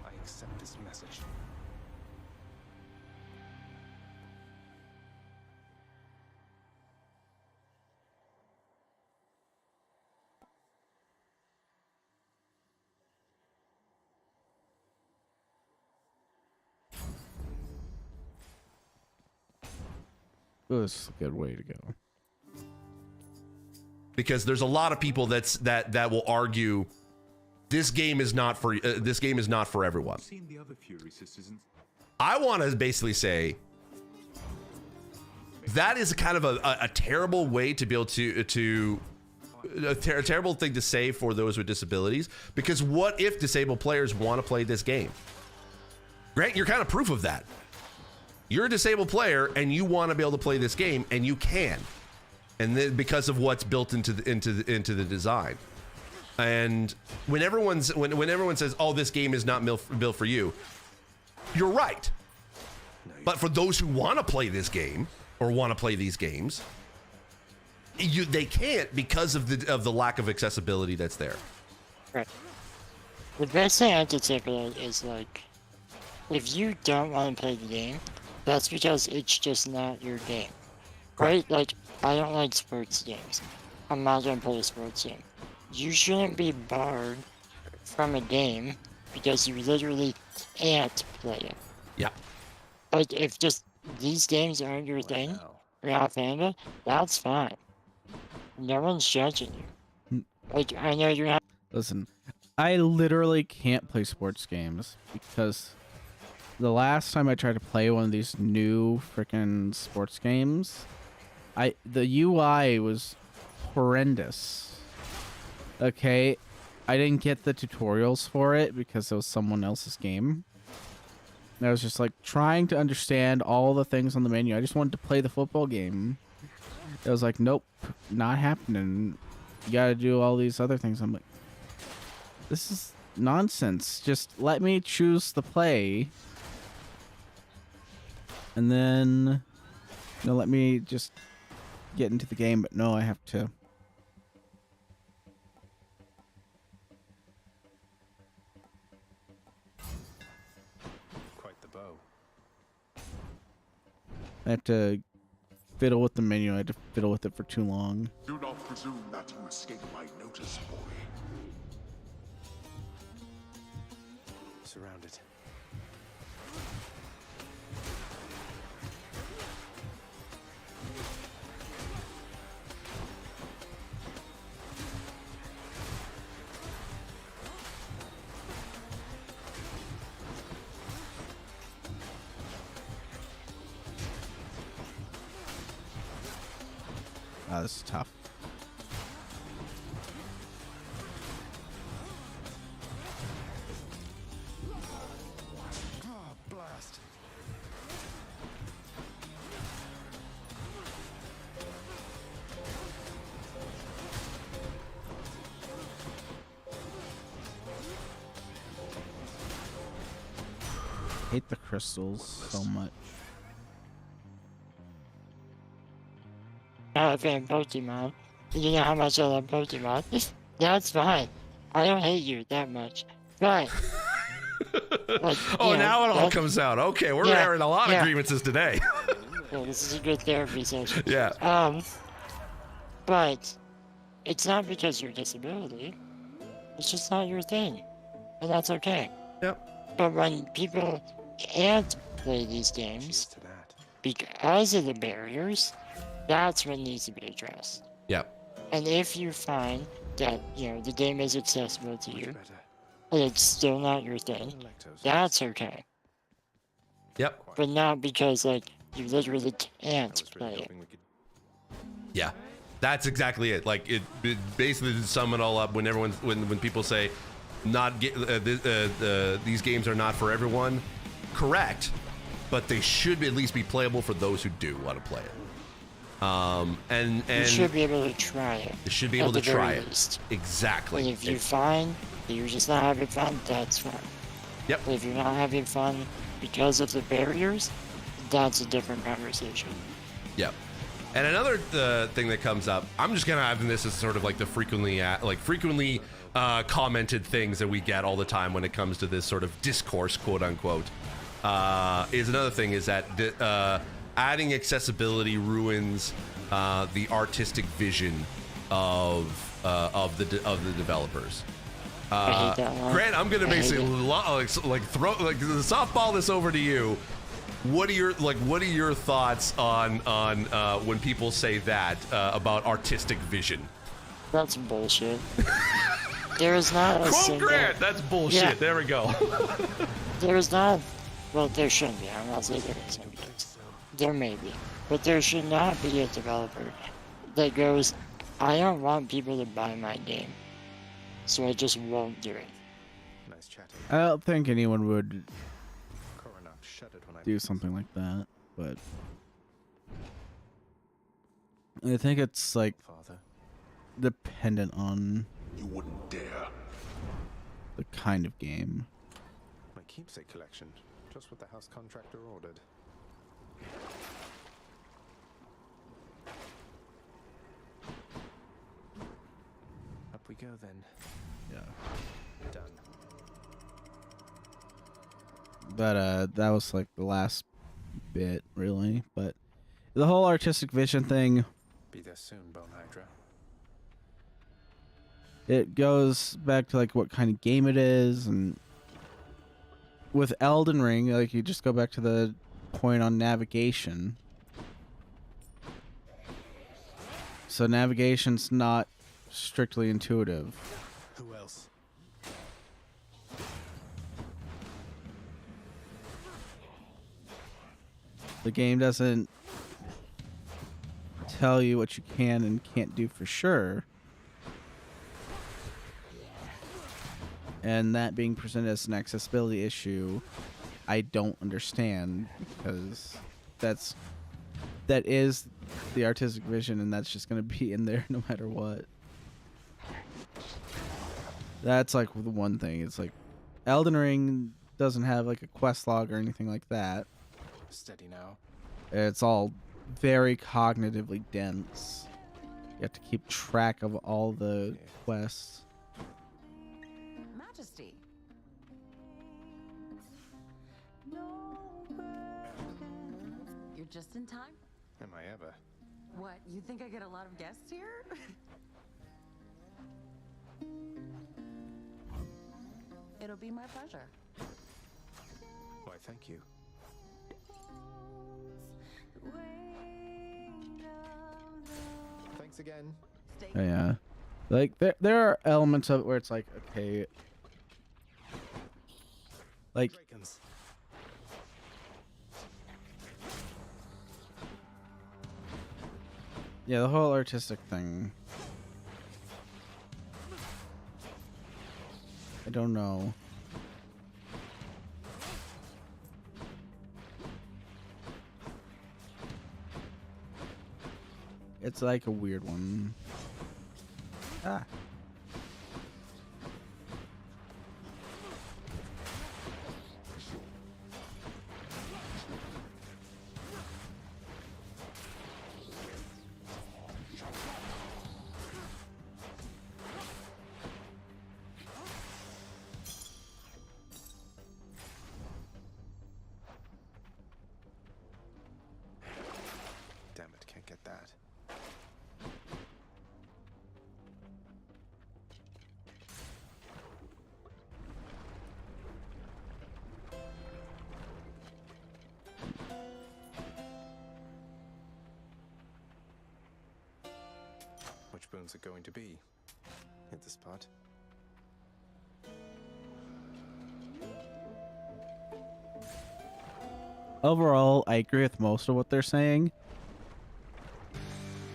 I accept this message. Ooh, this is a good way to go. Because there's a lot of people that will argue this game is not for everyone. I want to basically say that is kind of a terrible way to be able to a terrible thing to say for those with disabilities, because what if disabled players want to play this game? Grant, you're kind of proof of that. You're a disabled player and you want to be able to play this game, and you can, and then because of what's built into the design. And when everyone says, "Oh, this game is not built for you," you're right. But for those who want to play this game or want to play these games, they can't because of the lack of accessibility that's there. Right. The best thing I could take is, like, if you don't want to play the game, that's because it's just not your game. Right? Like, I don't like sports games. I'm not gonna play a sports game. You shouldn't be barred from a game because you literally can't play it. Yeah. Like, if just these games aren't your thing, you're not a fan of it, that's fine. No one's judging you. Like, I know you're not. Listen, I literally can't play sports games because the last time I tried to play one of these new freaking sports games, the UI was horrendous. Okay, I didn't get the tutorials for it because it was someone else's game. And I was just like trying to understand all the things on the menu. I just wanted to play the football game. It was like, nope, not happening. You gotta do all these other things. I'm like, this is nonsense. Just let me choose the play. And then, let me just get into the game. But no, I have to. Quite the bow. I have to fiddle with the menu. I had to fiddle with it for too long. Do not presume that you escape my notice, boy. Surrounded. Oh, this is tough. Oh, blast. Hate the crystals so much. Not a fan of Pokemon. You know how much I love Pokemon. That's fine. I don't hate you that much. But like, Oh, you know, now it all comes out. Okay, we're airing a lot of grievances today. Yeah, this is a good therapy session. Yeah. But it's not because you're a disability. It's just not your thing. And that's okay. Yep. But when people can't play these games because of the barriers, that's what needs to be addressed. Yep. And if you find that, you know, the game is accessible to you, and it's still not your thing, that's okay. Yep. But not because, like, you literally can't play it. Yeah, that's exactly it. Like it basically to sum it all up. When when people say these games are not for everyone, correct, but they should at least be playable for those who do want to play it. And You should be able to try it. They should be able to at the try very it. least. Exactly. And if you find that you're just not having fun, that's fine. Yep. But if you're not having fun because of the barriers, that's a different conversation. Yep. And another thing that comes up, I'm just gonna have this as sort of like the frequently commented things that we get all the time when it comes to this sort of discourse, quote unquote. Is another thing is that adding accessibility ruins the artistic vision of the developers. I hate that one. Grant, I'm gonna basically throw softball this over to you. What are your thoughts on when people say that about artistic vision? That's bullshit. There is not a Quote single... Grant, that's bullshit. Yeah. There we go. There is not... Well, there shouldn't be. I'm not saying there isn't. Because there may be. But there should not be a developer that goes, I don't want people to buy my game, so I just won't do it. Nice chatting. I don't think anyone would Coroner, shut it when I do something like that, but I think it's like dependent on You wouldn't dare. the kind of game. My keepsake collection, just what the house contractor ordered. Up we go then. Yeah. Done. But that was like the last bit, really. But the whole artistic vision thing, Be there soon, Bone Hydra. it goes back to like what kind of game it is, and with Elden Ring, like you just go back to the point on navigation. So navigation's not strictly intuitive. Who else? The game doesn't tell you what you can and can't do for sure. And that being presented as an accessibility issue, I don't understand, because that is the artistic vision, and that's just going to be in there no matter what. That's like the one thing. It's like Elden Ring doesn't have like a quest log or anything like that. Steady now. It's all very cognitively dense. You have to keep track of all the quests. Majesty. You're just in time? Am I ever? What, you think I get a lot of guests here? It'll be my pleasure. Why, thank you. Thanks again. Yeah. Like there are elements of it where it's like, okay, like Dragons. Yeah, the whole artistic thing. I don't know. It's like a weird one. Ah. Damn it, can't get that. Which boons are going to be? Hit the spot. Overall, I agree with most of what they're saying.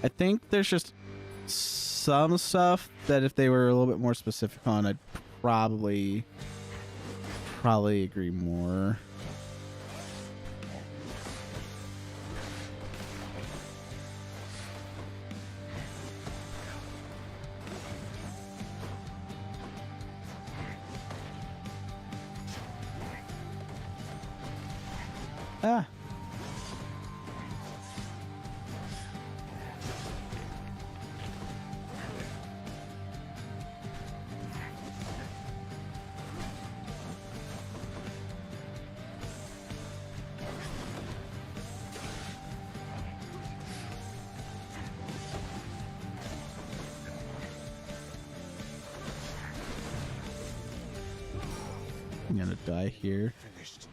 I think there's just some stuff that if they were a little bit more specific on, I'd probably agree more. Ah. I'm gonna die here. Finished.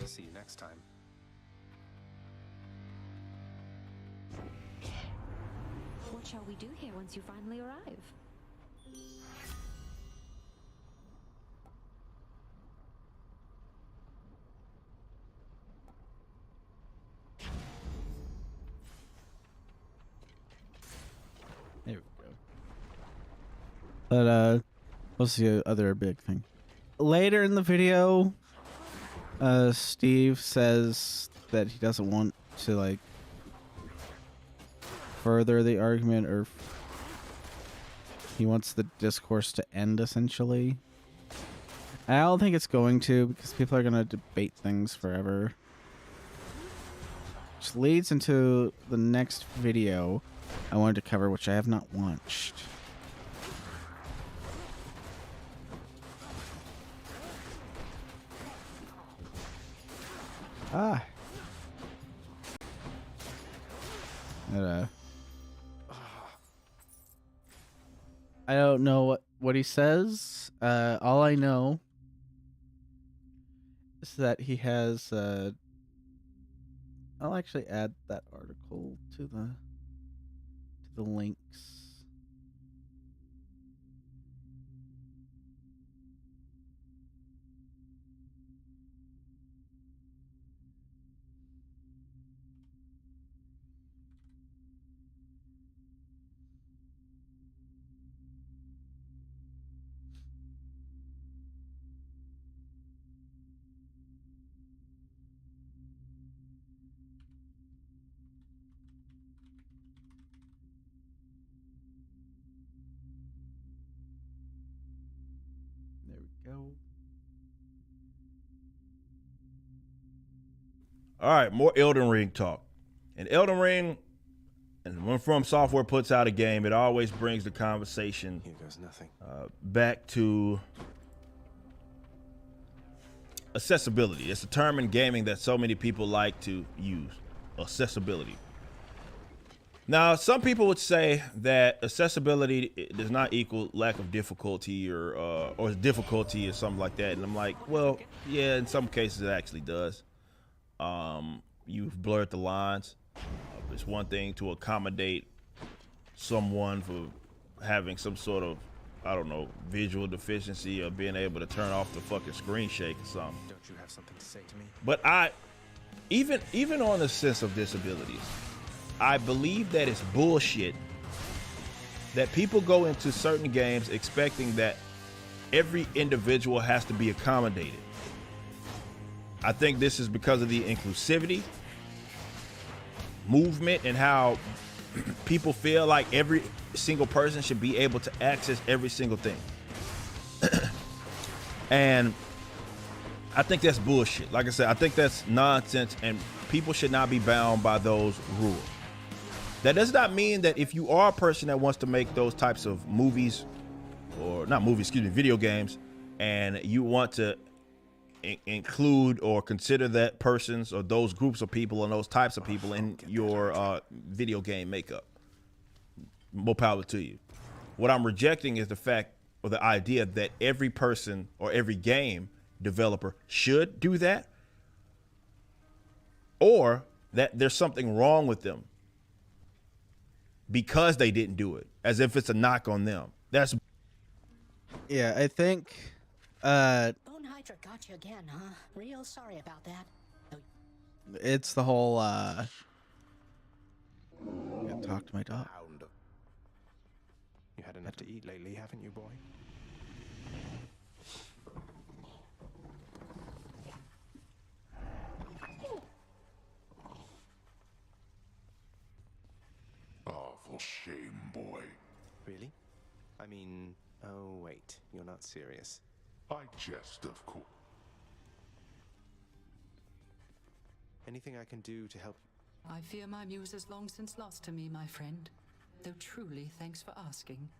See you next time. What shall we do here once you finally arrive? There we go. But what's the other big thing? Later in the video, Steve says that he doesn't want to like further the argument, or he wants the discourse to end essentially. I don't think it's going to, because people are going to debate things forever. Which leads into the next video I wanted to cover, which I have not watched. Ah. I don't know what he says. All I know is that he has. I'll actually add that article to the links. There we go. All right, more Elden Ring talk. And Elden Ring, and when From Software puts out a game, it always brings the conversation Here goes nothing. Back to accessibility. It's a term in gaming that so many people like to use. Accessibility. Now, some people would say that accessibility does not equal lack of difficulty or difficulty or something like that. And I'm like, well, yeah, in some cases it actually does. You've blurred the lines. It's one thing to accommodate someone for having some sort of, I don't know, visual deficiency or being able to turn off the fucking screen shake or something. Don't you have something to say to me? But even on the sense of disabilities, I believe that it's bullshit that people go into certain games expecting that every individual has to be accommodated. I think this is because of the inclusivity movement and how people feel like every single person should be able to access every single thing. And I think that's bullshit. Like I said, I think that's nonsense, and people should not be bound by those rules. That does not mean that if you are a person that wants to make those types of movies, or not movies, excuse me, video games, and you want to include or consider that persons or those groups of people and those types of people in your video game makeup, more power to you. What I'm rejecting is the fact or the idea that every person or every game developer should do that, or that there's something wrong with them because they didn't do it, as if it's a knock on them. That's Yeah, I think Bone Hydra got you again, huh? Real sorry about that. it's the whole I gotta talk to my dog. You had enough to eat lately, haven't you, boy? Awful shame, boy. Really? I mean, oh wait, you're not serious. I jest, of course. Anything I can do to help? I fear my muse is long since lost to me, my friend. Though truly, thanks for asking.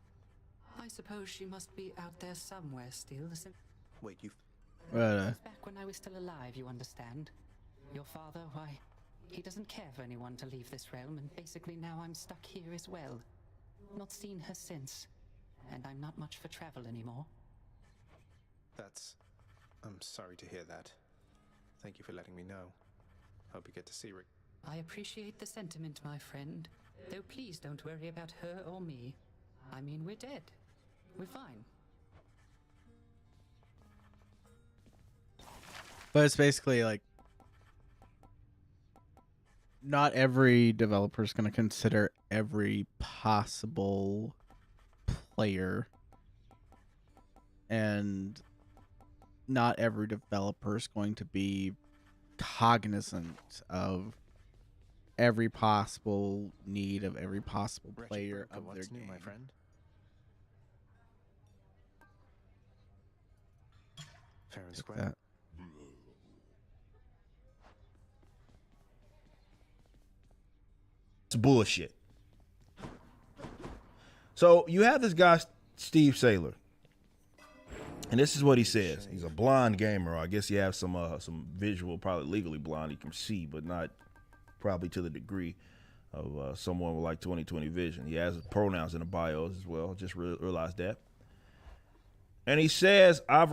I suppose she must be out there somewhere still. Wait, you... Back when I was still alive, you understand? Your father, why, he doesn't care for anyone to leave this realm, and basically now I'm stuck here as well. Not seen her since, and I'm not much for travel anymore. I'm sorry to hear that. Thank you for letting me know. Hope you get to see Rick. I appreciate the sentiment, my friend. Though please don't worry about her or me. I mean, we're dead. We're fine. But it's basically like not every developer is going to consider every possible player, and not every developer is going to be cognizant of every possible need of every possible player of their game. My friend? Fair and square. That. It's bullshit. So you have this guy, Steve Saylor, and this is what he says. He's a blind gamer. I guess he has some visual, probably legally blind. He can see, but not probably to the degree of someone with like 20/20 vision. He has pronouns in the bios as well. Just realized that. And he says, I've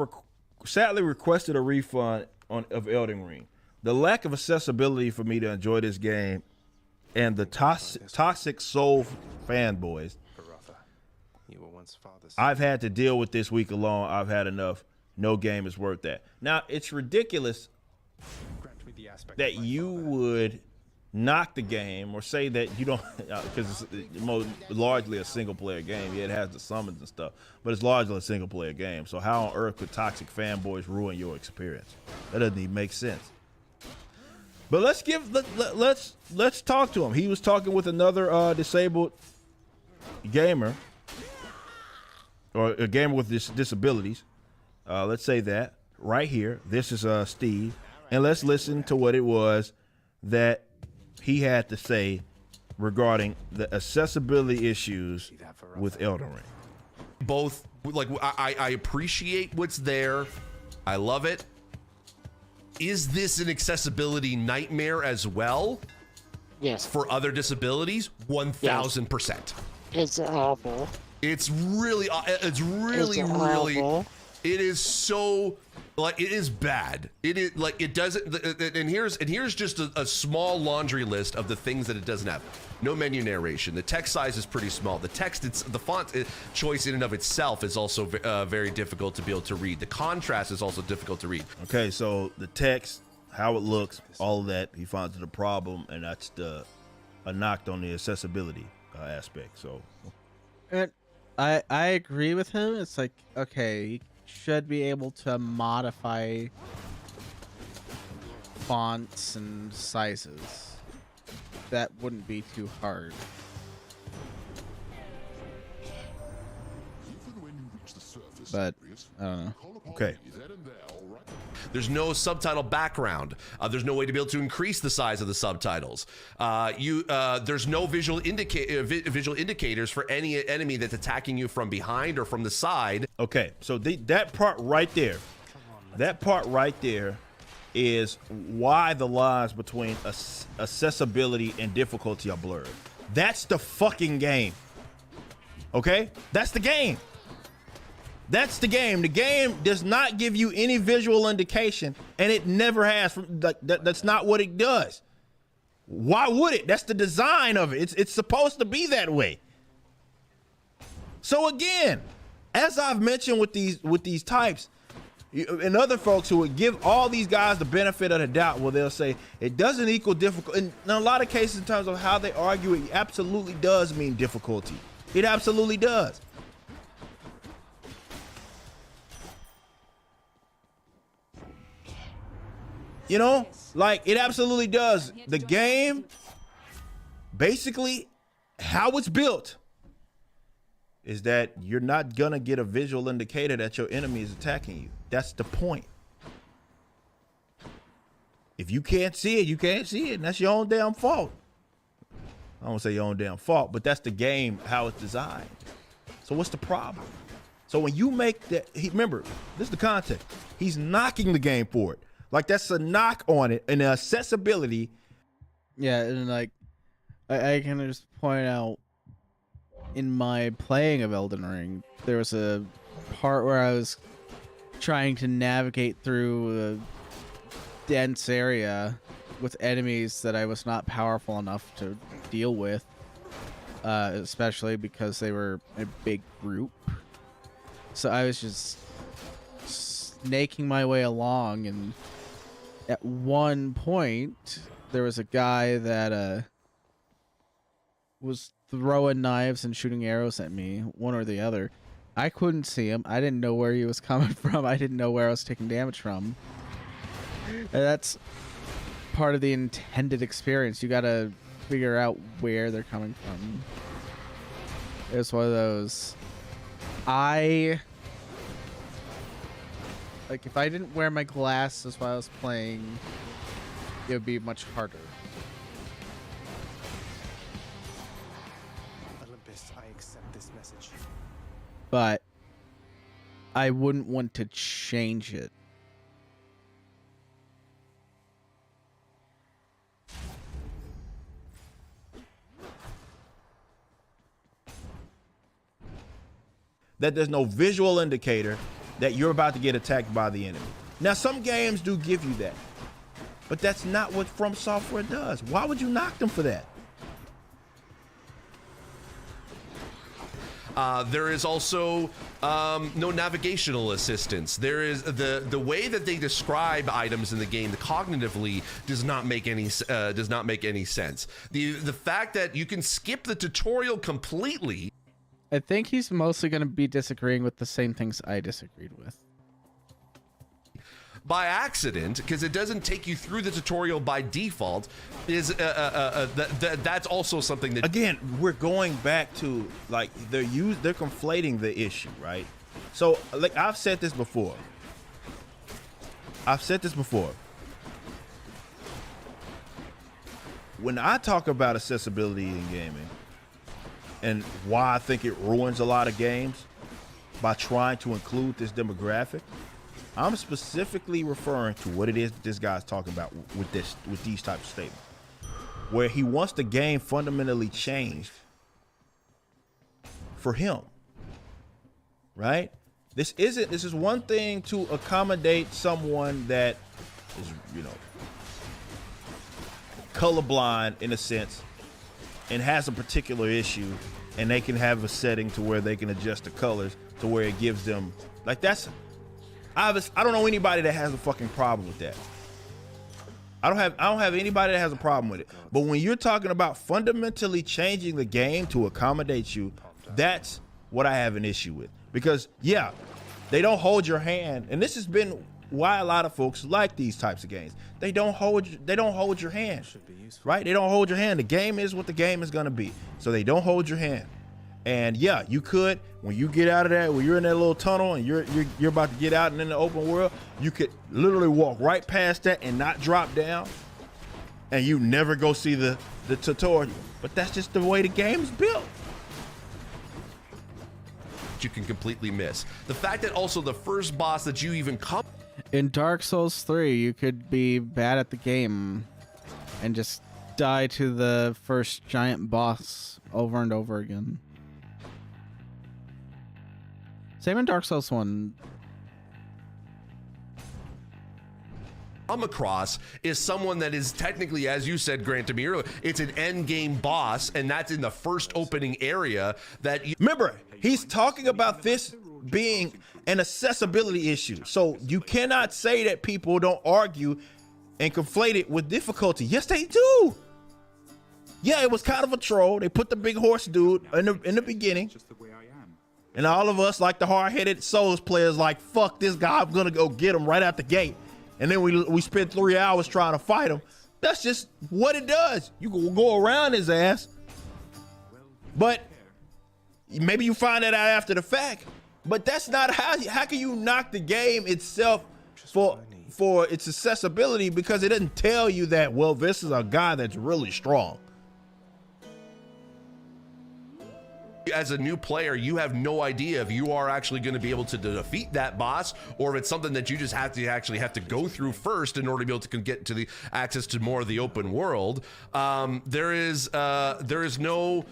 sadly requested a refund of Elden Ring. The lack of accessibility for me to enjoy this game and the toxic soul fanboys I've had to deal with this week alone. I've had enough. No game is worth that. Now, it's ridiculous that you would knock the game or say that you don't, because it's largely a single player game. Yeah, it has the summons and stuff, but it's largely a single player game. So how on earth could toxic fanboys ruin your experience? That doesn't even make sense. But let's talk to him. He was talking with another disabled gamer, or a gamer with disabilities. Let's say that right here. This is Steve, and let's listen to what it was that he had to say regarding the accessibility issues with Elden Ring. Both, like, I appreciate what's there. I love it. Is this an accessibility nightmare as well? Yes. For other disabilities, 1000%. It's awful. It's really awful. it is so, like, it is bad. It is like, it doesn't, and here's just a small laundry list of the things that it doesn't have. No menu narration. The text size is pretty small. The text, the font choice in and of itself is also very difficult to be able to read. The contrast is also difficult to read. Okay, so the text, how it looks, all of that, he finds it a problem, and that's a knock on the accessibility aspect. So, and I agree with him. It's like, okay, you should be able to modify fonts and sizes. That wouldn't be too hard. But I don't know. Okay. There's no subtitle background. There's no way to be able to increase the size of the subtitles. There's no visual indicators for any enemy that's attacking you from behind or from the side. Okay, so that part right there is why the lines between accessibility and difficulty are blurred. That's the fucking game. Okay? That's the game. That's the game. The game does not give you any visual indication, and it never has. That's not what it does. Why would it? That's the design of it. It's supposed to be that way. So again, as I've mentioned with these types, and other folks who would give all these guys the benefit of the doubt, well, they'll say it doesn't equal difficult. And in a lot of cases, in terms of how they argue, it absolutely does mean difficulty. It absolutely does. You know, like, it absolutely does. The game, basically, how it's built is that you're not gonna get a visual indicator that your enemy is attacking you. That's the point. If you can't see it, you can't see it, and that's your own damn fault. I don't say your own damn fault, but that's the game, how it's designed. So what's the problem? So when you make that, remember, this is the context. He's knocking the game for it. Like, that's a knock on it, and the accessibility. Yeah, and like, I can just point out, in my playing of Elden Ring, there was a part where I was trying to navigate through a dense area with enemies that I was not powerful enough to deal with, especially because they were a big group. So I was just snaking my way along, and at one point there was a guy that was throwing knives and shooting arrows at me, one or the other. I couldn't see him. I didn't know where he was coming from. I didn't know where I was taking damage from. And that's part of the intended experience. You gotta figure out where they're coming from. It was one of those. Like, if I didn't wear my glasses while I was playing, it would be much harder. Olympus, I accept this message. But I wouldn't want to change it. That there's no visual indicator that you're about to get attacked by the enemy. Now, some games do give you that, but that's not what From Software does. Why would you knock them for that? There is also no navigational assistance. There is the way that they describe items in the game cognitively does not make any sense. The fact that you can skip the tutorial completely. I think he's mostly going to be disagreeing with the same things I disagreed with. By accident, because it doesn't take you through the tutorial by default, is that's also something that, again, we're going back to, like, they're conflating the issue, right? So, like, I've said this before. When I talk about accessibility in gaming and why I think it ruins a lot of games by trying to include this demographic, I'm specifically referring to what it is that this guy's talking about with these types of statements. where he wants the game fundamentally changed for him, right? This is one thing to accommodate someone that is, you know, colorblind in a sense and has a particular issue, and they can have a setting to where they can adjust the colors to where it gives them, like, that's, I don't know anybody that has a fucking problem with that. I don't have anybody that has a problem with it. But when you're talking about fundamentally changing the game to accommodate you, that's what I have an issue with. Because yeah, they don't hold your hand, and this has been why a lot of folks like these types of games. They don't hold your hand, right? They don't hold your hand. The game is what the game is gonna be, so they don't hold your hand. And yeah, you could, when you get out of that, when you're in that little tunnel and you're about to get out and in the open world, you could literally walk right past that and not drop down, and you never go see the tutorial. But that's just the way the game is built. You can completely miss. The fact that also the first boss that you even come in Dark Souls 3, you could be bad at the game and just die to the first giant boss over and over again. Same in Dark Souls 1. come across is someone that is technically, as you said, Grant, to me earlier, it's an end game boss, and that's in the first opening area that you remember, he's talking about this being an accessibility issue. So you cannot say that people don't argue and conflate it with difficulty. Yes, they do. Yeah, it was kind of a troll. They put the big horse dude in the beginning. And all of us, like the hard-headed Souls players, like, fuck this guy, I'm gonna go get him right out the gate. And then we spent 3 hours trying to fight him. That's just what it does. You can go around his ass. But maybe you find that out after the fact. But that's not how can you knock the game itself for its accessibility, because it doesn't tell you that, well, this is a guy that's really strong. As a new player, you have no idea if you are actually going to be able to defeat that boss, or if it's something that you just have to go through first in order to be able to get to the access to more of the open world. There is no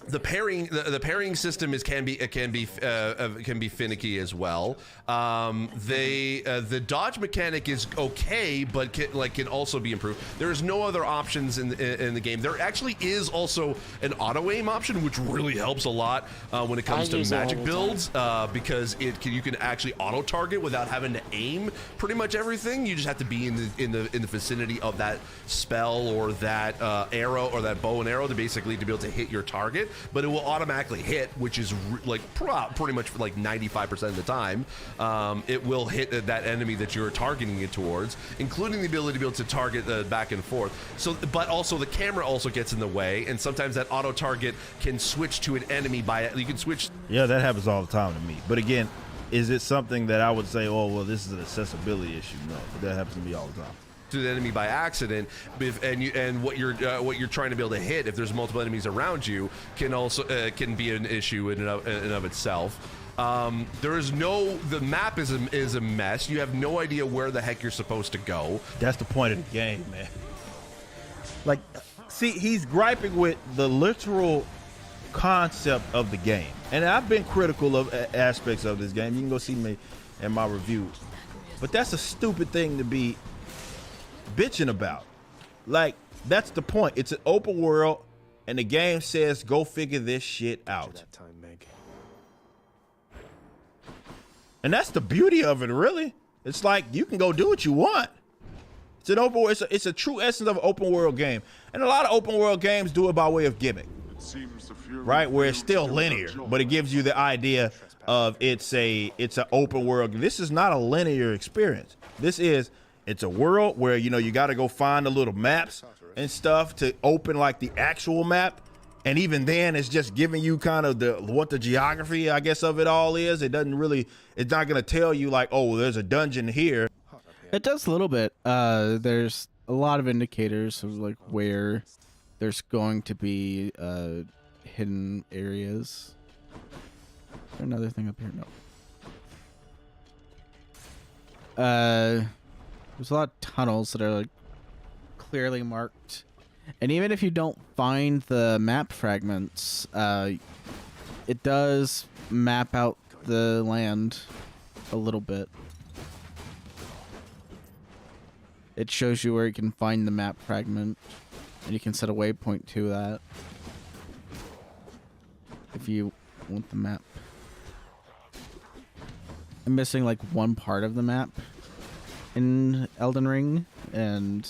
the pairing system can be finicky as well. The dodge mechanic is okay, but can also be improved. There's no other options in the game. There actually is also an auto aim option, which really helps a lot when it comes to magic builds, because you can actually auto target without having to aim pretty much everything. You just have to be in the vicinity of that spell or that arrow or that bow and arrow to be able to hit your target. But it will automatically hit, which is like pretty much like 95% of the time. It will hit that enemy that you're targeting it towards, including the ability to be able to target back and forth. So, but also the camera also gets in the way, and sometimes that auto target can switch to an enemy you can switch. Yeah, that happens all the time to me. But again, is it something that I would say, oh, well, this is an accessibility issue? No, that happens to me all the time. To the enemy by accident, and what you're trying to be able to hit, if there's multiple enemies around you, can be an issue in and of itself. The map is a mess. You have no idea where the heck you're supposed to go. That's the point of the game, man. Like, see, he's griping with the literal concept of the game, and I've been critical of aspects of this game. You can go see me in my review, but that's a stupid thing to be bitching about. Like, that's the point. It's an open world, and the game says go figure this shit out. And that's the beauty of it, really. It's like you can go do what you want. It's an open world. It's a true essence of an open world game, and a lot of open world games do it by way of gimmick, right? Where it's still linear, but it gives you the idea of it's an open world. This is not a linear experience. It's a world where, you got to go find the little maps and stuff to open like the actual map. And even then, it's just giving you kind of what the geography, I guess, of it all is. It's not going to tell you like, oh, there's a dungeon here. It does a little bit. There's a lot of indicators of like where there's going to be hidden areas. Is there another thing up here? No. There's a lot of tunnels that are like clearly marked And even if you don't find the map fragments, it does map out the land a little bit. It shows you where you can find the map fragment, and you can set a waypoint to that if you want the map. I'm missing like one part of the map in Elden Ring, and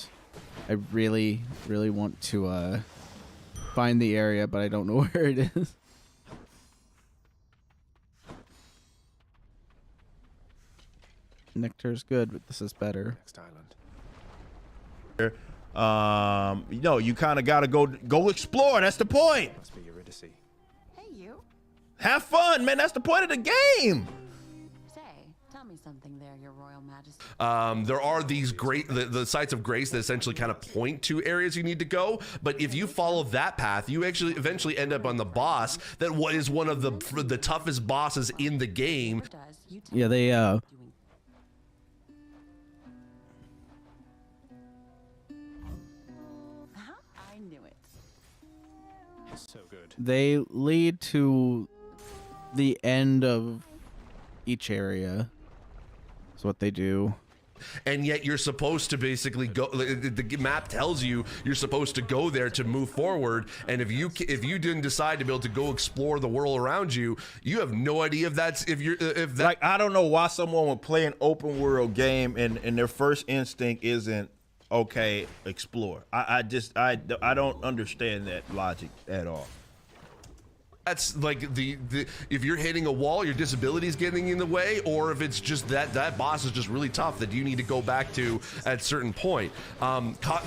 I really, really want to find the area, but I don't know where it is. Nectar's good, but this is better. Next island. You know, you kind of got to go explore. That's the point. Must be Eurydice. Hey, you. Have fun, man. That's the point of the game. Say, tell me something there, Your Royal Majesty. There are these the sites of grace that essentially kind of point to areas you need to go, but if you follow that path, you actually eventually end up on the boss that is one of the toughest bosses in the game. Yeah, they I knew it. So good. They lead to the end of each area. That's what they do. And yet you're supposed to basically go, the map tells you you're supposed to go there to move forward, and if you didn't decide to be able to go explore the world around you, you have no idea if that, like, I don't know why someone would play an open world game and their first instinct isn't, okay, explore. I don't understand that logic at all. That's like if you're hitting a wall, your disability is getting in the way, or if it's just that boss is just really tough that you need to go back to at a certain point.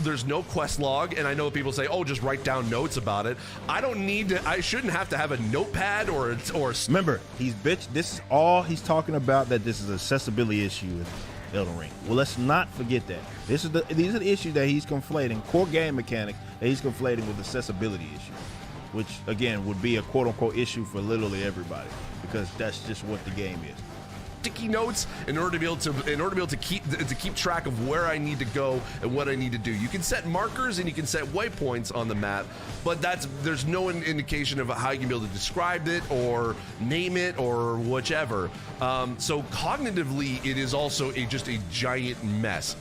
There's no quest log, and I know people say, oh, just write down notes about it. I shouldn't have to have a notepad or remember, this is all he's talking about, that this is an accessibility issue in Elden Ring. Well, let's not forget that. These are the issues that he's conflating, core game mechanics that he's conflating with accessibility issues, which again would be a quote-unquote issue for literally everybody, because that's just what the game is. Sticky notes in order to be able to keep track of where I need to go and what I need to do. You can set markers and you can set waypoints on the map, but there's no indication of how you can be able to describe it or name it or whichever. So cognitively, it is also just a giant mess.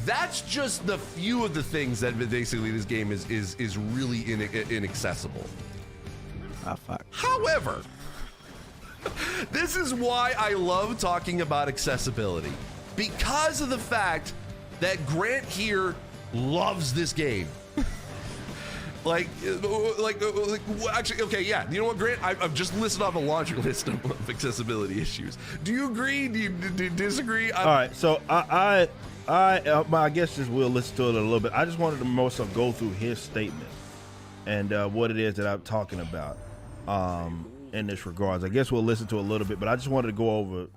That's just the few of the things that basically this game is really inaccessible. Ah, fuck. However, this is why I love talking about accessibility, because of the fact that Grant here loves this game. Actually, okay, yeah. You know what, Grant? I've just listed off a laundry list of accessibility issues. Do you agree? Do you disagree? All right, so I guess just we'll listen to it a little bit. I just wanted to most of go through his statement and what it is that I'm talking about in this regards. I guess we'll listen to a little bit, but I just wanted to go over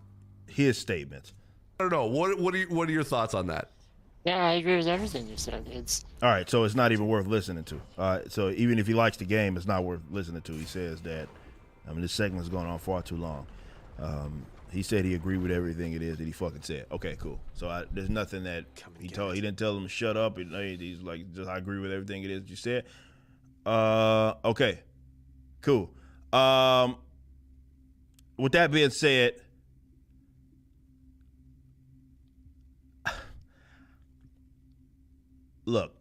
his statements. I don't know. What are your thoughts on that? Yeah, I agree with everything you said. All right, so it's not even worth listening to. All right, so even if he likes the game, it's not worth listening to. He says that, this segment's going on far too long. He said he agreed with everything it is that he fucking said. Okay, cool. So there's nothing that he didn't tell him to shut up. He's like, just I agree with everything it is that you said. Okay, cool. With that being said, look,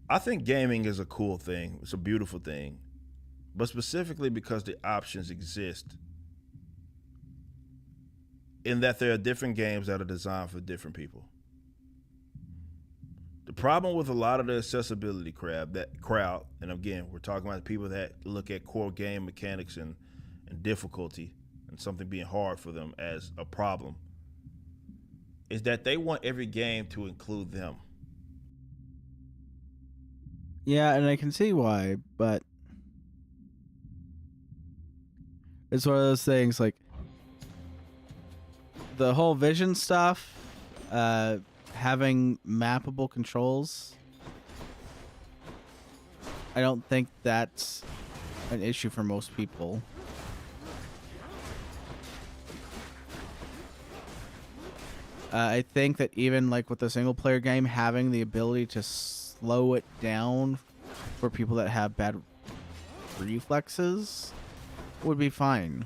I think gaming is a cool thing. It's a beautiful thing, but specifically because the options exist, in that there are different games that are designed for different people. The problem with a lot of the accessibility crowd, and again, we're talking about people that look at core game mechanics and difficulty and something being hard for them as a problem, is that they want every game to include them. Yeah, and I can see why, but it's one of those things, like the whole vision stuff, having mappable controls, I don't think that's an issue for most people. I think that even like with the single player game, having the ability to slow it down for people that have bad reflexes, would be fine.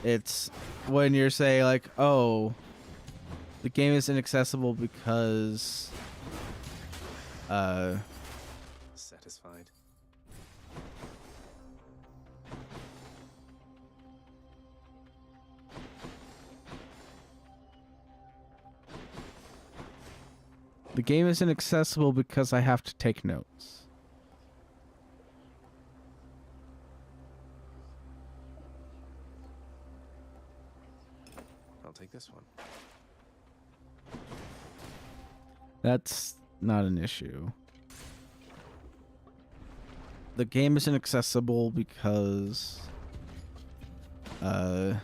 It's when you're saying like, oh, the game is inaccessible because Satisfied. the game is inaccessible because I have to take notes. I'll take this one. That's not an issue. The game is inaccessible because the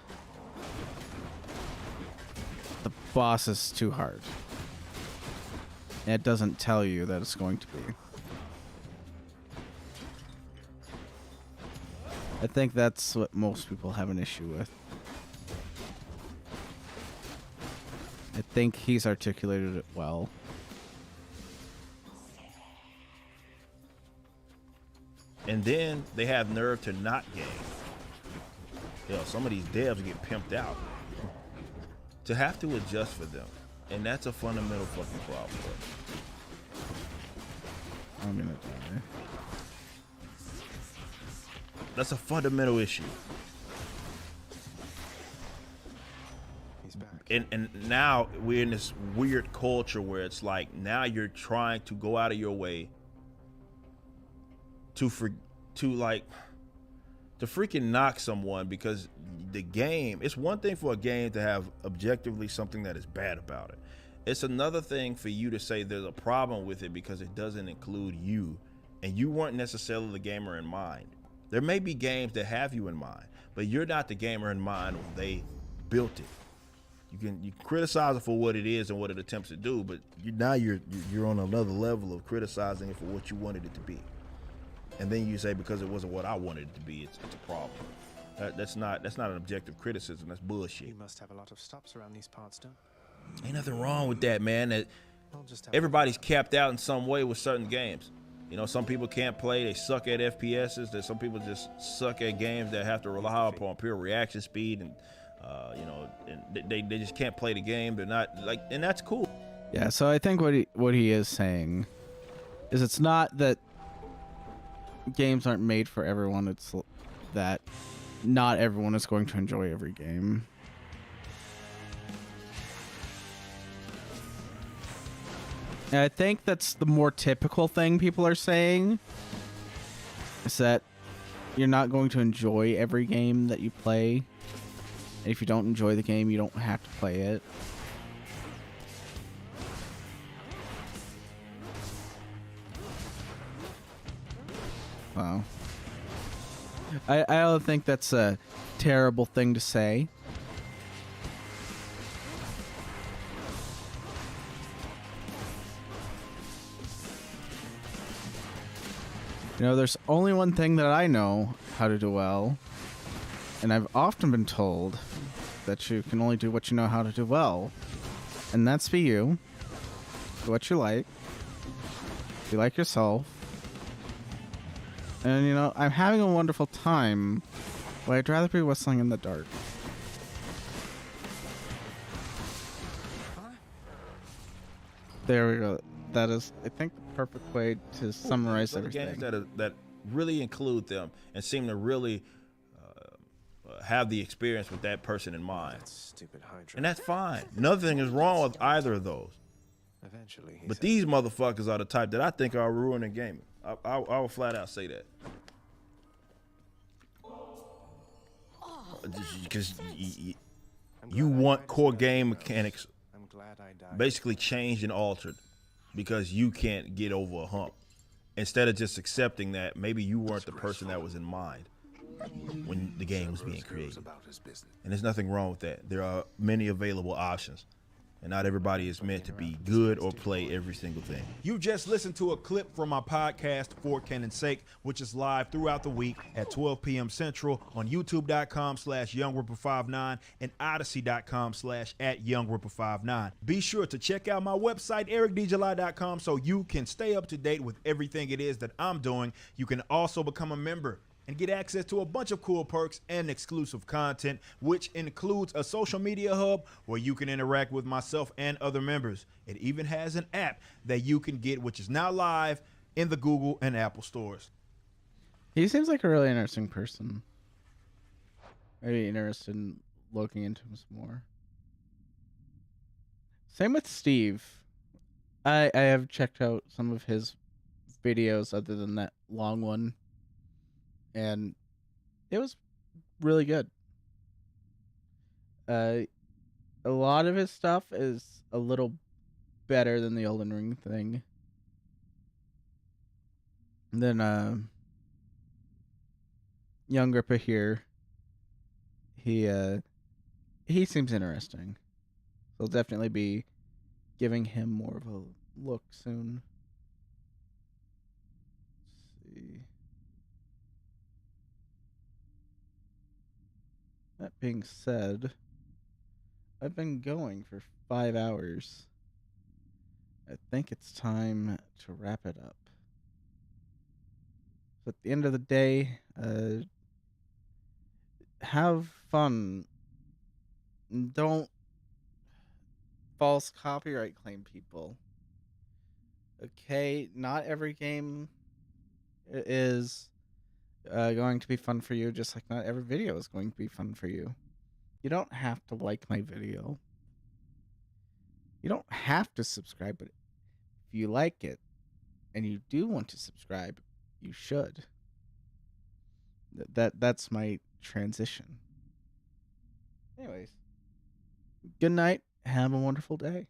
boss is too hard. And it doesn't tell you that it's going to be. I think that's what most people have an issue with. I think he's articulated it well. And then they have nerve to not game. You know, some of these devs get pimped out. To have to adjust for them. And that's a fundamental fucking problem. I'm gonna die. That's a fundamental issue. He's back. And now we're in this weird culture where it's like now you're trying to go out of your way to freaking knock someone because the game, it's one thing for a game to have objectively something that is bad about it. It's another thing for you to say there's a problem with it because it doesn't include you and you weren't necessarily the gamer in mind. There may be games that have you in mind, but you're not the gamer in mind when they built it. You can criticize it for what it is and what it attempts to do, but you're on another level of criticizing it for what you wanted it to be. And then you say because it wasn't what I wanted it to be, it's a problem. That's not an objective criticism. That's bullshit. You must have a lot of stops around these parts, don't you? Ain't nothing wrong with that, man. That everybody's capped out in some way with certain games. You know, some people can't play; they suck at FPSs. There's some people just suck at games that have to rely upon pure reaction speed, and and they just can't play the game. They're not like, and that's cool. Yeah. So I think what he is saying is it's not that games aren't made for everyone. It's that not everyone is going to enjoy every game. And I think that's the more typical thing people are saying, is that you're not going to enjoy every game that you play. And if you don't enjoy the game, you don't have to play it. Wow. I don't think that's a terrible thing to say. You know, there's only one thing that I know how to do well, and I've often been told that you can only do what you know how to do well, and that's be you. Do what you like. Be like yourself. And, you know, I'm having a wonderful time, but I'd rather be whistling in the dark. There we go. That is, I think, the perfect way to summarize everything. Games that really include them and seem to really have the experience with that person in mind. Stupid Hydra. And that's fine. Nothing is wrong with either of those. Eventually, but these motherfuckers are the type that I think are ruining gaming. I will flat out say that. Because you want core game mechanics basically changed and altered because you can't get over a hump. Instead of just accepting that maybe you weren't the person that was in mind when the game was being created. And there's nothing wrong with that. There are many available options. and not everybody is meant to be good or play every single thing. You just listened to a clip from my podcast, For Canon's Sake, which is live throughout the week at 12 p.m. Central on youtube.com/YoungRipper59 and odyssey.com/@YoungRipper59. Be sure to check out my website, ericdjuly.com, so you can stay up to date with everything it is that I'm doing. You can also become a member and get access to a bunch of cool perks and exclusive content, which includes a social media hub where you can interact with myself and other members. It even has an app that you can get, which is now live in the Google and Apple stores. He seems like a really interesting person. Maybe interested in looking into him some more. Same with Steve. I have checked out some of his videos other than that long one, and it was really good. A lot of his stuff is a little better than the Elden Ring thing. And then Young Ripper here, he seems interesting. So I'll definitely be giving him more of a look soon. Let's see. That being said, I've been going for 5 hours. I think it's time to wrap it up. So at the end of the day, have fun. Don't false copyright claim people. Okay, not every game is going to be fun for you, just like not every video is going to be fun for you. You don't have to like my video. You don't have to subscribe, but if you like it and you do want to subscribe, you should. That's my transition. Anyways, good night. Have a wonderful day.